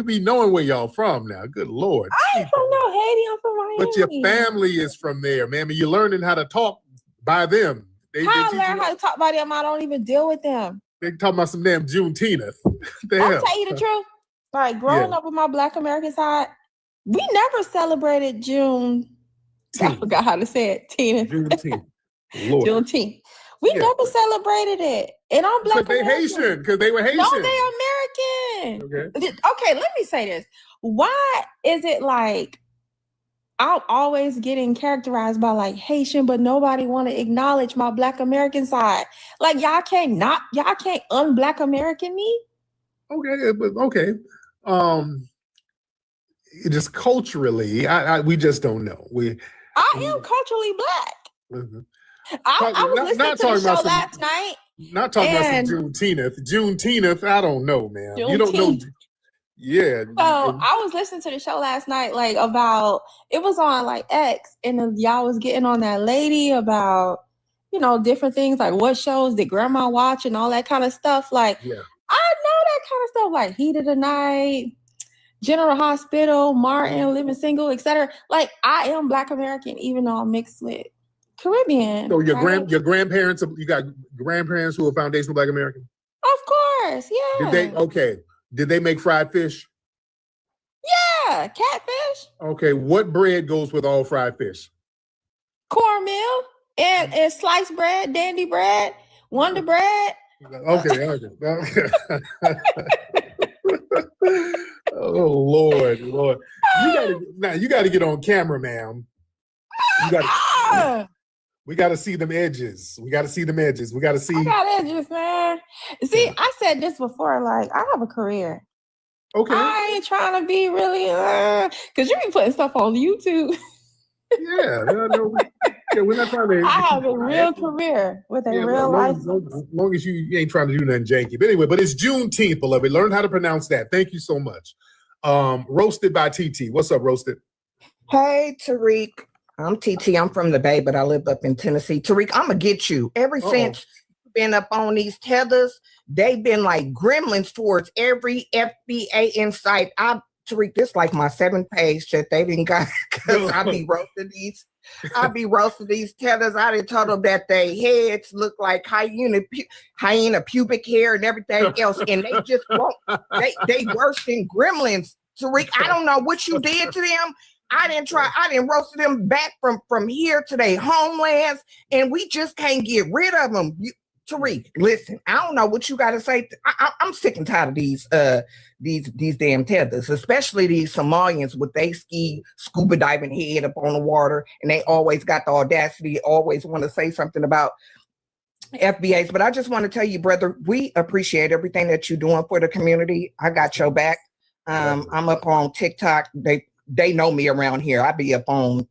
be knowing where y'all from now. Good Lord. I ain't from no Haiti. I'm from Miami. But your family is from there, man. And you're learning how to talk by them. I learn how to talk by them. I don't even deal with them. They talking about some damn Juneteenth. I'll tell you the truth. Like growing up with my Black American side, we never celebrated June. I forgot how to say it. Juneteenth. Lord. Juneteenth. We never celebrated it. And I'm Black American. Haitian, because they were Haitian. No, they American. Okay, let me say this. Why is it like I'm always getting characterized by like Haitian, but nobody want to acknowledge my Black American side? Like y'all can't un-Black American me? Okay, but okay. Just culturally, we just don't know. I am culturally Black. Mm-hmm. I was listening to the show last night. Not talking about some Juneteenth. Juneteenth, I don't know, man. You don't know. Yeah. So I was listening to the show last night, like about, it was on like X, and y'all was getting on that lady about, different things, like what shows did grandma watch and all that kind of stuff. Like, I know that kind of stuff, like Heat of the Night, General Hospital, Martin, Living Single, etc. Like, I am Black American, even though I'm mixed with Caribbean. So your grandparents, you got grandparents who are foundational Black American? Of course, yeah. Did they make fried fish? Yeah, catfish. Okay, what bread goes with all fried fish? Cornmeal and sliced bread, dandy bread, Wonder bread. Okay. Oh Lord. You gotta get on camera, ma'am. We gotta see them edges. We gotta see. I got edges, man. See, I said this before, like, I have a career. Okay. I ain't trying to be really, because you be putting stuff on YouTube. We're not trying to. I have a real career with a real life. As long as you ain't trying to do nothing janky. But anyway, it's Juneteenth, beloved. Learn how to pronounce that. Thank you so much. Roasted by TT. What's up, Roasted? Hey, Tariq. I'm TT. I'm from the Bay, but I live up in Tennessee. Tariq, I'm going to get you. Ever since you've been up on these tethers, they've been like gremlins towards every FBA insight I've Tariq, this like my 7th page that they didn't got because I be roasting these. I be roasting these tellers. I done told them that their heads look like hyena pubic hair and everything else, and they just won't. They worse than gremlins. Tariq, I don't know what you did to them. I didn't roast them back from here to their homelands, and we just can't get rid of them. Tariq, listen, I don't know what you got to say. I'm sick and tired of these damn tethers, especially these Somalians with they scuba diving head up on the water, and they always got the audacity, always want to say something about FBAs. But I just want to tell you, brother, we appreciate everything that you're doing for the community. I got your back. I'm up on TikTok. They know me around here. I be up on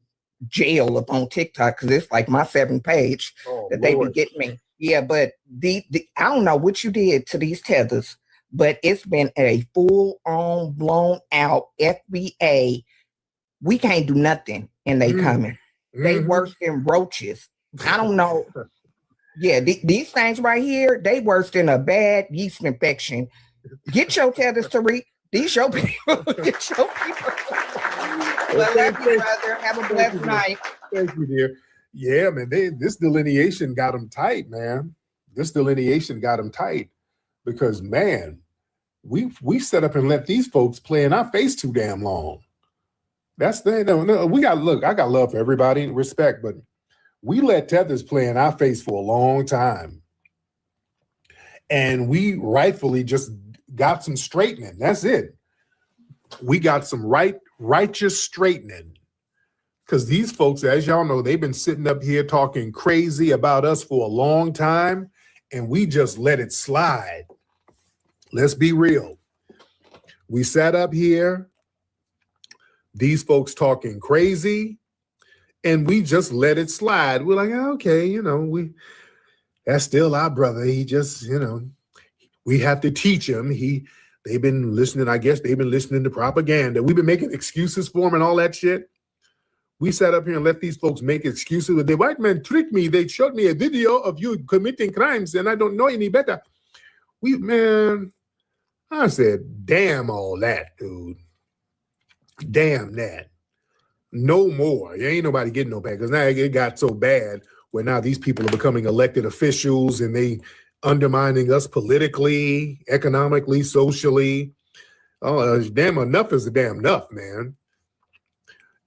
jail up on TikTok because it's like my 7th page that they be getting me. Yeah, but I don't know what you did to these tethers, but it's been a full-on, blown-out FBA. We can't do nothing, and they coming. They worse than roaches. I don't know. Yeah, these things right here, they worse than a bad yeast infection. Get your tethers, Tariq. These your people. Get your people. Well, love you, brother. Have a blessed night. Thank you, dear. Yeah, man, this delineation got them tight, man. This delineation got them tight because, man, we set up and let these folks play in our face too damn long. That's the no, we got look. I got love for everybody, respect, but we let tethers play in our face for a long time, and we rightfully just got some straightening. That's it. We got some righteous straightening. Because these folks, as y'all know, they've been sitting up here talking crazy about us for a long time, and we just let it slide. Let's be real. We sat up here, these folks talking crazy, and we just let it slide. We're like, okay, that's still our brother. He just, we have to teach him. They've been listening, I guess they've been listening to propaganda. We've been making excuses for him and all that shit. We sat up here and let these folks make excuses. The white man tricked me. They showed me a video of you committing crimes, and I don't know any better. I said, damn all that, dude. Damn that. No more. There ain't nobody getting no back. Because now it got so bad where now these people are becoming elected officials and they undermining us politically, economically, socially. Oh, damn enough is a damn enough, man.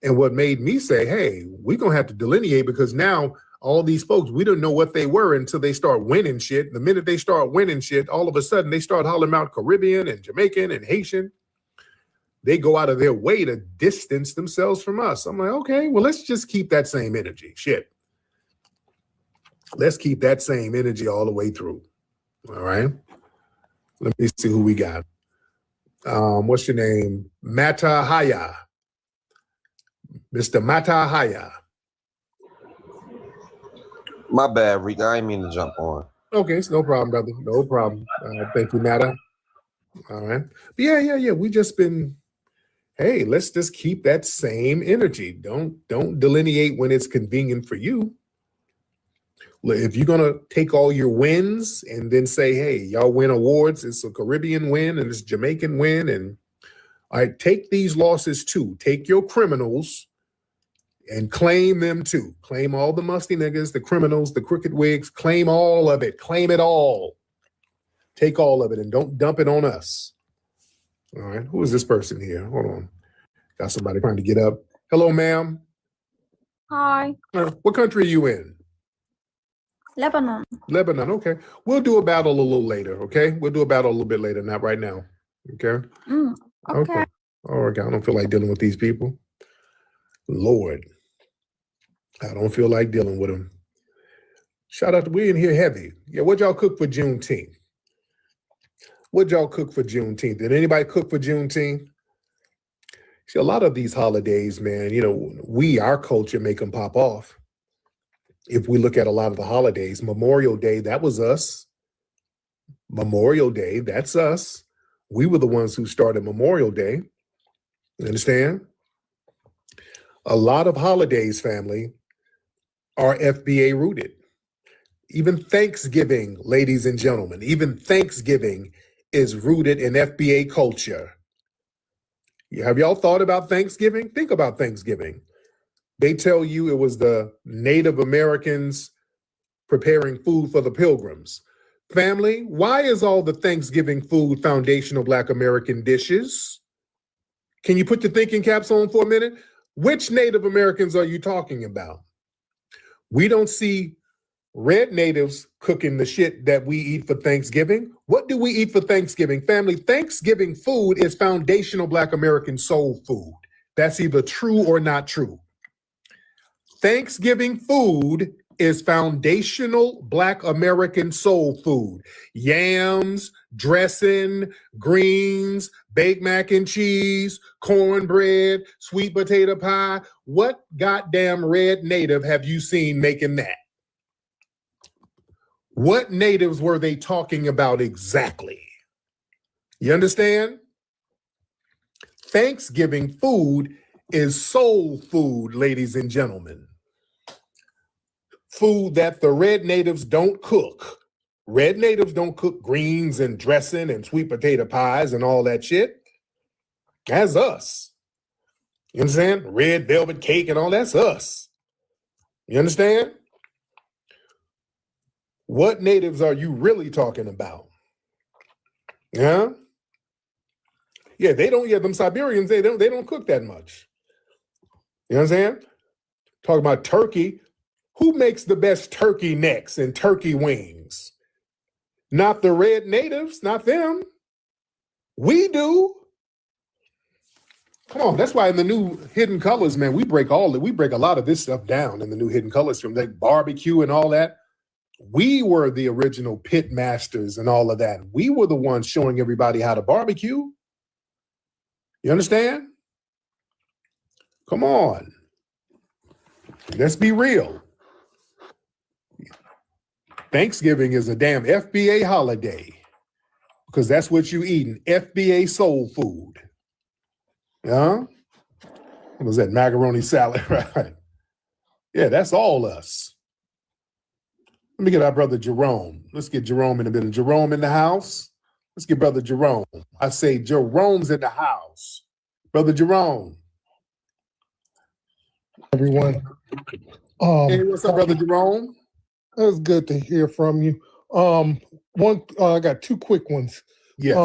And what made me say, hey, we're going to have to delineate because now all these folks, we don't know what they were until they start winning shit. The minute they start winning shit, all of a sudden they start hollering out Caribbean and Jamaican and Haitian. They go out of their way to distance themselves from us. I'm like, okay, well, let's just keep that same energy. Shit. Let's keep that same energy all the way through. All right. Let me see who we got. What's your name? Matahaya. Mr. Matahaya. My bad, Rick. I didn't mean to jump on. Okay, it's no problem, brother. No problem. Thank you, Mata. All right. But yeah. We just been, hey, let's just keep that same energy. Don't delineate when it's convenient for you. If you're gonna take all your wins and then say, hey, y'all win awards, it's a Caribbean win and it's a Jamaican win, and all right, take these losses too. Take your criminals and claim them too. Claim all the musty niggas, the criminals, the crooked wigs, claim all of it. Claim it all. Take all of it and don't dump it on us. All right, who is this person here? Hold on. Got somebody trying to get up. Hello, ma'am. Hi. What country are you in? Lebanon. Lebanon, okay. We'll do a battle a little later, okay? We'll do a battle a little bit later, not right now, okay? Okay. All right, I don't feel like dealing with these people. Lord, I don't feel like dealing with them. Shout out to, we in here heavy. Yeah, what y'all cook for Juneteenth? What y'all cook for Juneteenth? Did anybody cook for Juneteenth? See, a lot of these holidays, man, our culture make them pop off. If we look at a lot of the holidays, Memorial Day, that was us. Memorial Day, that's us. We were the ones who started Memorial Day. You understand? A lot of holidays, family, are FBA rooted. Even Thanksgiving, ladies and gentlemen, even Thanksgiving is rooted in FBA culture. Have y'all thought about Thanksgiving? Think about Thanksgiving. They tell you it was the Native Americans preparing food for the Pilgrims. Family, why is all the Thanksgiving food foundational Black American dishes? Can you put your thinking caps on for a minute? Which Native Americans are you talking about? We don't see red natives cooking the shit that we eat for Thanksgiving. What do we eat for Thanksgiving? Family, Thanksgiving food is foundational Black American soul food. That's either true or not true. Thanksgiving food is foundational Black American soul food. Yams, dressing, greens, baked mac and cheese, cornbread, sweet potato pie. What goddamn red native have you seen making that? What natives were they talking about exactly? You understand? Thanksgiving food is soul food, ladies and gentlemen. Food that the red natives don't cook. Red natives don't cook greens and dressing and sweet potato pies and all that shit. That's us. You understand? Red velvet cake and all that's us. You understand? What natives are you really talking about? Yeah? Yeah, they don't, them Siberians, they don't cook that much. You know what I'm saying? Talking about turkey. Who makes the best turkey necks and turkey wings? Not the red natives, not them. We do. Come on, that's why in the new Hidden Colors, man, we break a lot of this stuff down in the new Hidden Colors, from like barbecue and all that. We were the original pit masters and all of that. We were the ones showing everybody how to barbecue. You understand? Come on. Let's be real. Thanksgiving is a damn FBA holiday because that's what you eating, FBA soul food. Yeah? What was that? Macaroni salad, right? Yeah, that's all us. Let me get our brother Jerome. Let's get Jerome in a minute. Jerome in the house? Let's get brother Jerome. I say Jerome's in the house. Brother Jerome. Everyone. Hey, what's up, brother Jerome? It was good to hear from you. I got two quick ones. Yes.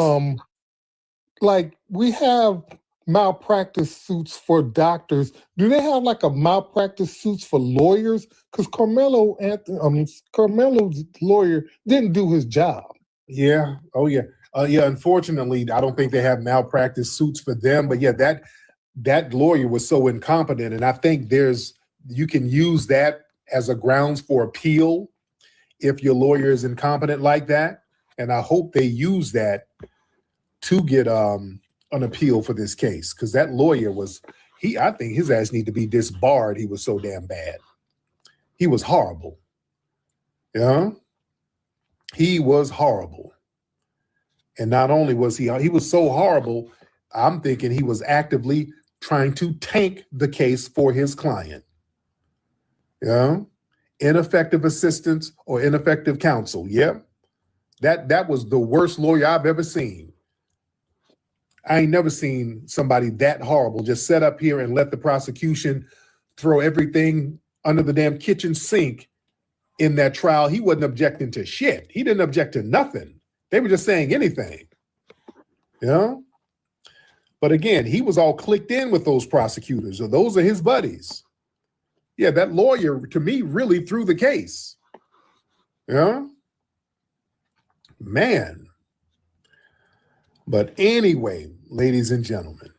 Like we have malpractice suits for doctors. Do they have like a malpractice suits for lawyers? Because Karmelo's lawyer didn't do his job. Yeah. Oh yeah. Yeah. Unfortunately, I don't think they have malpractice suits for them. But yeah, that lawyer was so incompetent, and I think you can use that as a grounds for appeal if your lawyer is incompetent like that. And I hope they use that to get an appeal for this case, because that lawyer I think his ass need to be disbarred. He was so damn bad. He was horrible. Yeah. He was horrible. And not only was he was so horrible, I'm thinking he was actively trying to tank the case for his client. Yeah. Ineffective assistance or ineffective counsel. Yeah. That was the worst lawyer I've ever seen. I ain't never seen somebody that horrible just set up here and let the prosecution throw everything under the damn kitchen sink in that trial. He wasn't objecting to shit. He didn't object to nothing. They were just saying anything. You know? But again, he was all clicked in with those prosecutors, or those are his buddies. Yeah, that lawyer, to me, really threw the case. Yeah? Man. But anyway, ladies and gentlemen,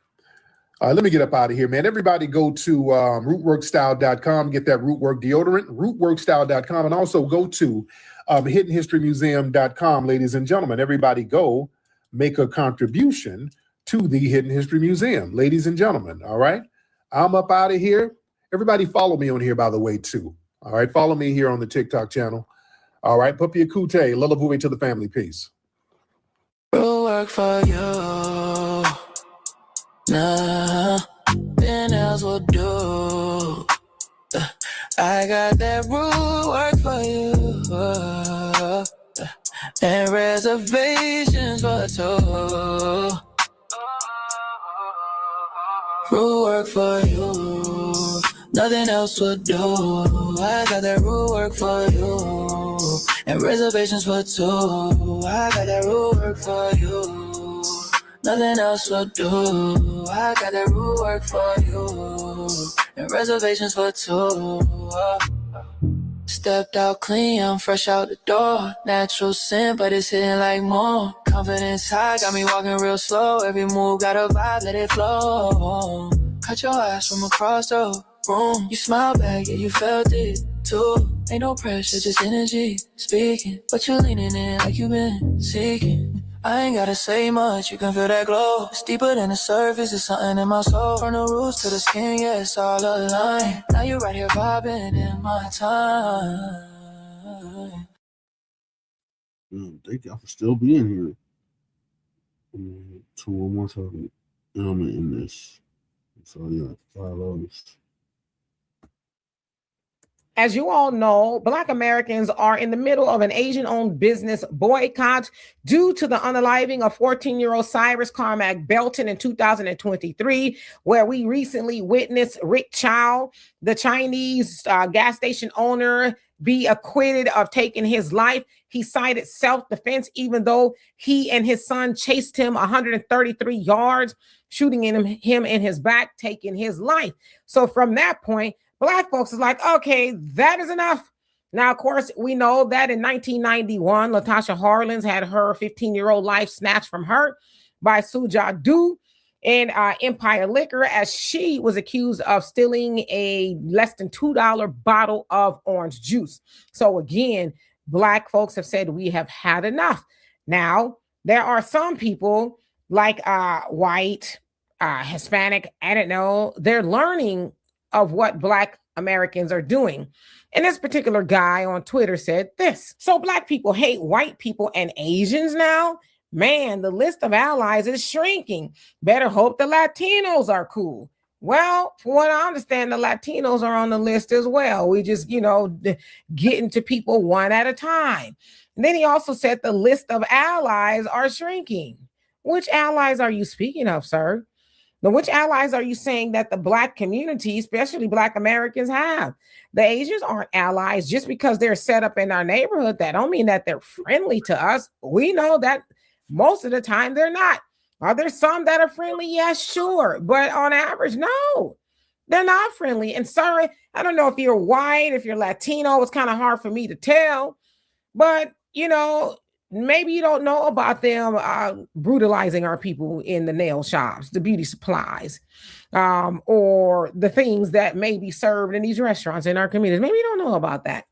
let me get up out of here, man. Everybody go to rootworkstyle.com, get that Rootwork deodorant, rootworkstyle.com, and also go to hiddenhistorymuseum.com, ladies and gentlemen. Everybody go make a contribution to the Hidden History Museum, ladies and gentlemen. All right? I'm up out of here. Everybody follow me on here, by the way, too. All right? Follow me here on the TikTok channel. All right? Puppy Akute, Lullaby to the family. Peace. Real work for you. Nah, then else will do. I got that rule work for you. And reservations for two. Rule work for you, nothing else would do. I got that rule work for you, and reservations for two. I got that rule work for you, nothing else would do. I got that rule work for you, and reservations for two. Stepped out clean, I'm fresh out the door. Natural sin, but it's hitting like more. Confidence high, got me walking real slow. Every move got a vibe, let it flow. Cut your ass from across the room. You smile back, yeah, you felt it too. Ain't no pressure, just energy speaking. But you leaning in like you been seeking. I ain't gotta say much, you can feel that glow. It's deeper than the surface, it's something in my soul. From the roots to the skin, yeah, it's all aligned. Now you right here vibing in my time. Thank y'all for still being here. Two more time. I'm in this. So yeah, follow us. As you all know, Black Americans are in the middle of an Asian-owned business boycott due to the unaliving of 14-year-old Cyrus Carmack Belton in 2023, where we recently witnessed Rick Chow, the Chinese gas station owner, be acquitted of taking his life. He cited self-defense, even though he and his son chased him 133 yards, shooting him in his back, taking his life. So from that point, Black folks is like, okay, that is enough. Now, of course, we know that in 1991, Latasha Harlins had her 15-year-old life snatched from her by Suja Du in Empire Liquor, as she was accused of stealing a less than $2 bottle of orange juice. So again, Black folks have said we have had enough. Now, there are some people like white, Hispanic, I don't know, they're learning of what Black Americans are doing. And this particular guy on Twitter said this: so Black people hate white people and Asians now? Man, the list of allies is shrinking. Better hope the Latinos are cool. Well, from what I understand, the Latinos are on the list as well. We just, getting to people one at a time. And then he also said the list of allies are shrinking. Which allies are you speaking of, sir? Now, which allies are you saying that the Black community, especially Black Americans, have? The Asians aren't allies just because they're set up in our neighborhood. That don't mean that they're friendly to us. We know that most of the time they're not. Are there some that are friendly? Yes, sure. But on average, no, they're not friendly. And sorry, I don't know if you're white, if you're Latino, it's kind of hard for me to tell. But, maybe you don't know about them brutalizing our people in the nail shops, the beauty supplies, or the things that may be served in these restaurants in our communities. Maybe you don't know about that.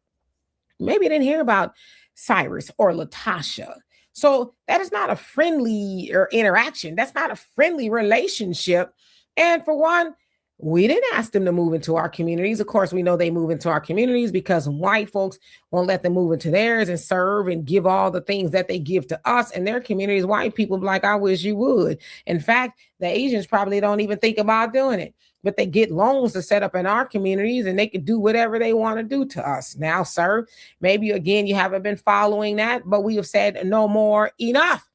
Maybe you didn't hear about Cyrus or Latasha. So that is not a friendly interaction. That's not a friendly relationship. And for one, we didn't ask them to move into our communities. Of course, we know they move into our communities because white folks won't let them move into theirs and serve and give all the things that they give to us in their communities. White people be like, I wish you would. In fact, the Asians probably don't even think about doing it, but they get loans to set up in our communities and they can do whatever they want to do to us. Now, sir, maybe again, you haven't been following that, but we have said no more, enough.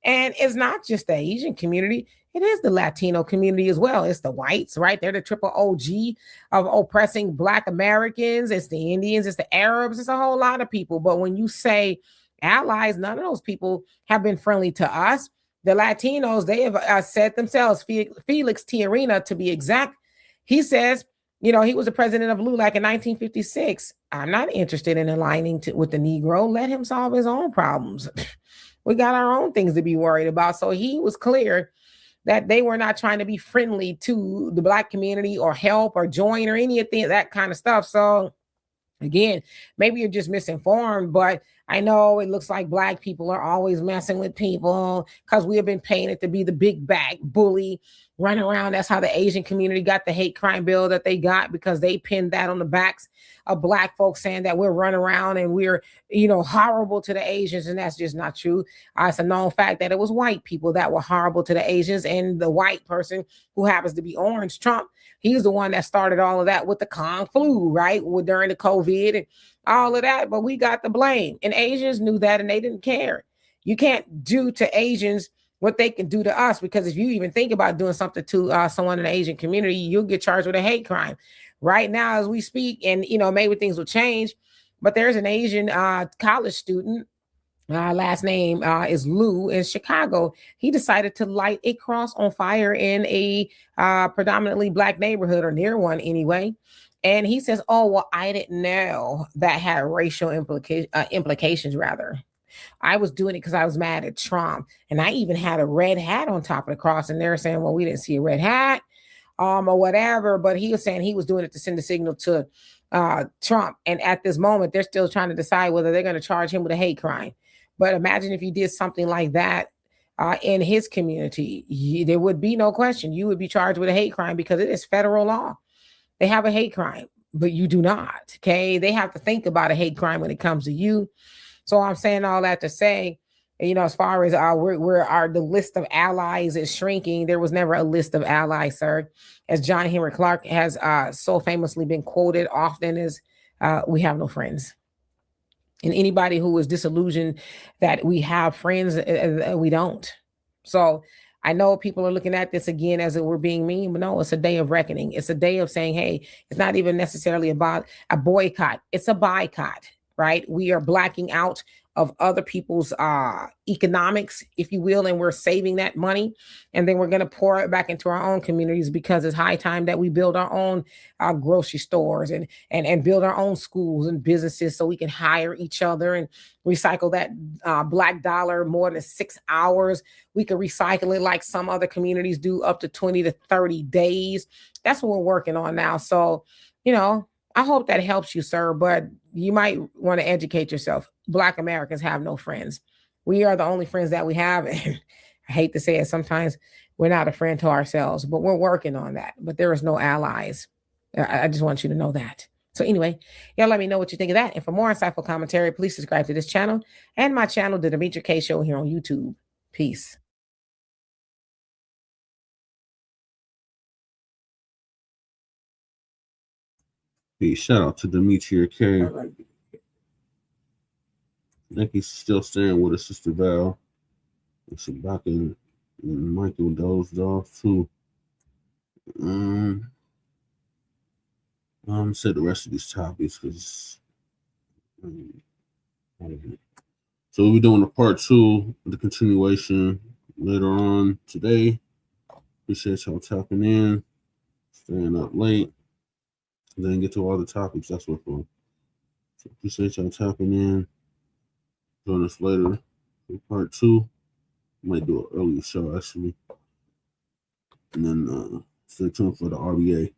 And it's not just the Asian community. It is the Latino community as well. It's the whites, right? They're the triple OG of oppressing Black Americans. It's the Indians, it's the Arabs, it's a whole lot of people. But when you say allies, none of those people have been friendly to us. The Latinos, they have said themselves, Felix Tijerina to be exact, he says, he was the president of LULAC in 1956. I'm not interested in aligning with the Negro. Let him solve his own problems. We got our own things to be worried about. So he was clear that they were not trying to be friendly to the Black community or help or join or any of that kind of stuff. So again, maybe you're just misinformed, but I know it looks like Black people are always messing with people because we have been painted to be the big bad bully, run around. That's how the Asian community got the hate crime bill that they got, because they pinned that on the backs of Black folks, saying that we're running around and we're, horrible to the Asians. And that's just not true. It's a known fact that it was white people that were horrible to the Asians, and the white person who happens to be orange, Trump, he's the one that started all of that with the Kung flu, right? During the COVID and all of that. But we got the blame, and Asians knew that and they didn't care. You can't do to Asians what they can do to us. Because if you even think about doing something to someone in the Asian community, you'll get charged with a hate crime. Right now, as we speak, and maybe things will change, but there's an Asian college student. Last name is Lou in Chicago. He decided to light a cross on fire in a predominantly Black neighborhood, or near one anyway. And he says, "Oh, well, I didn't know that had racial implications, rather. I was doing it because I was mad at Trump. And I even had a red hat on top of the cross." And they're saying, "Well, we didn't see a red hat or whatever." But he was saying he was doing it to send a signal to Trump. And at this moment, they're still trying to decide whether they're going to charge him with a hate crime. But imagine if you did something like that in his community, there would be no question. You would be charged with a hate crime because it is federal law. They have a hate crime, but you do not. Okay. They have to think about a hate crime when it comes to you. So I'm saying all that to say, as far as the list of allies is shrinking, there was never a list of allies, sir. As John Henry Clark has so famously been quoted often, is we have no friends. And anybody who is disillusioned that we have friends, we don't. So I know people are looking at this again as if we're being mean, but no, it's a day of reckoning. It's a day of saying, hey, it's not even necessarily about a boycott. It's a boycott, right? We are blacking out of other people's economics, if you will, and we're saving that money. And then we're going to pour it back into our own communities, because it's high time that we build our own grocery stores and build our own schools and businesses so we can hire each other and recycle that Black dollar more than 6 hours. We can recycle it like some other communities do, up to 20 to 30 days. That's what we're working on now. So, I hope that helps you, sir, but you might want to educate yourself. Black Americans have no friends. We are the only friends that we have. And I hate to say it, sometimes we're not a friend to ourselves, but we're working on that. But there is no allies. I just want you to know that. So anyway, y'all let me know what you think of that. And for more insightful commentary, please subscribe to this channel and my channel, The Demetra K Show, here on YouTube. Peace. Hey, shout out to Demetria K. I think he's still staying with his sister Val. And Shabaka and Michael dozed off too. Say the rest of these topics because so we'll be doing a part 2, the continuation later on today. Appreciate y'all tapping in, staying up late. Then get to all the topics. That's what for. So appreciate y'all tapping in. Join us later for part 2. Might do an earlier show actually. And then stay tuned for the RBA.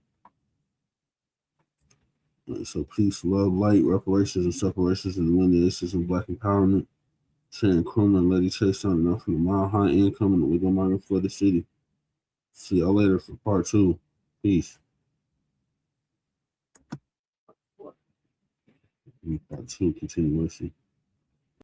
Right, so peace, love, light, reparations and separations, and delineations and Black empowerment. Sharon Crummer and Lady Chase signing off from the Mile High Income and the Legal Migrant for the City. See y'all later for part 2. Peace. Part 2 continuation.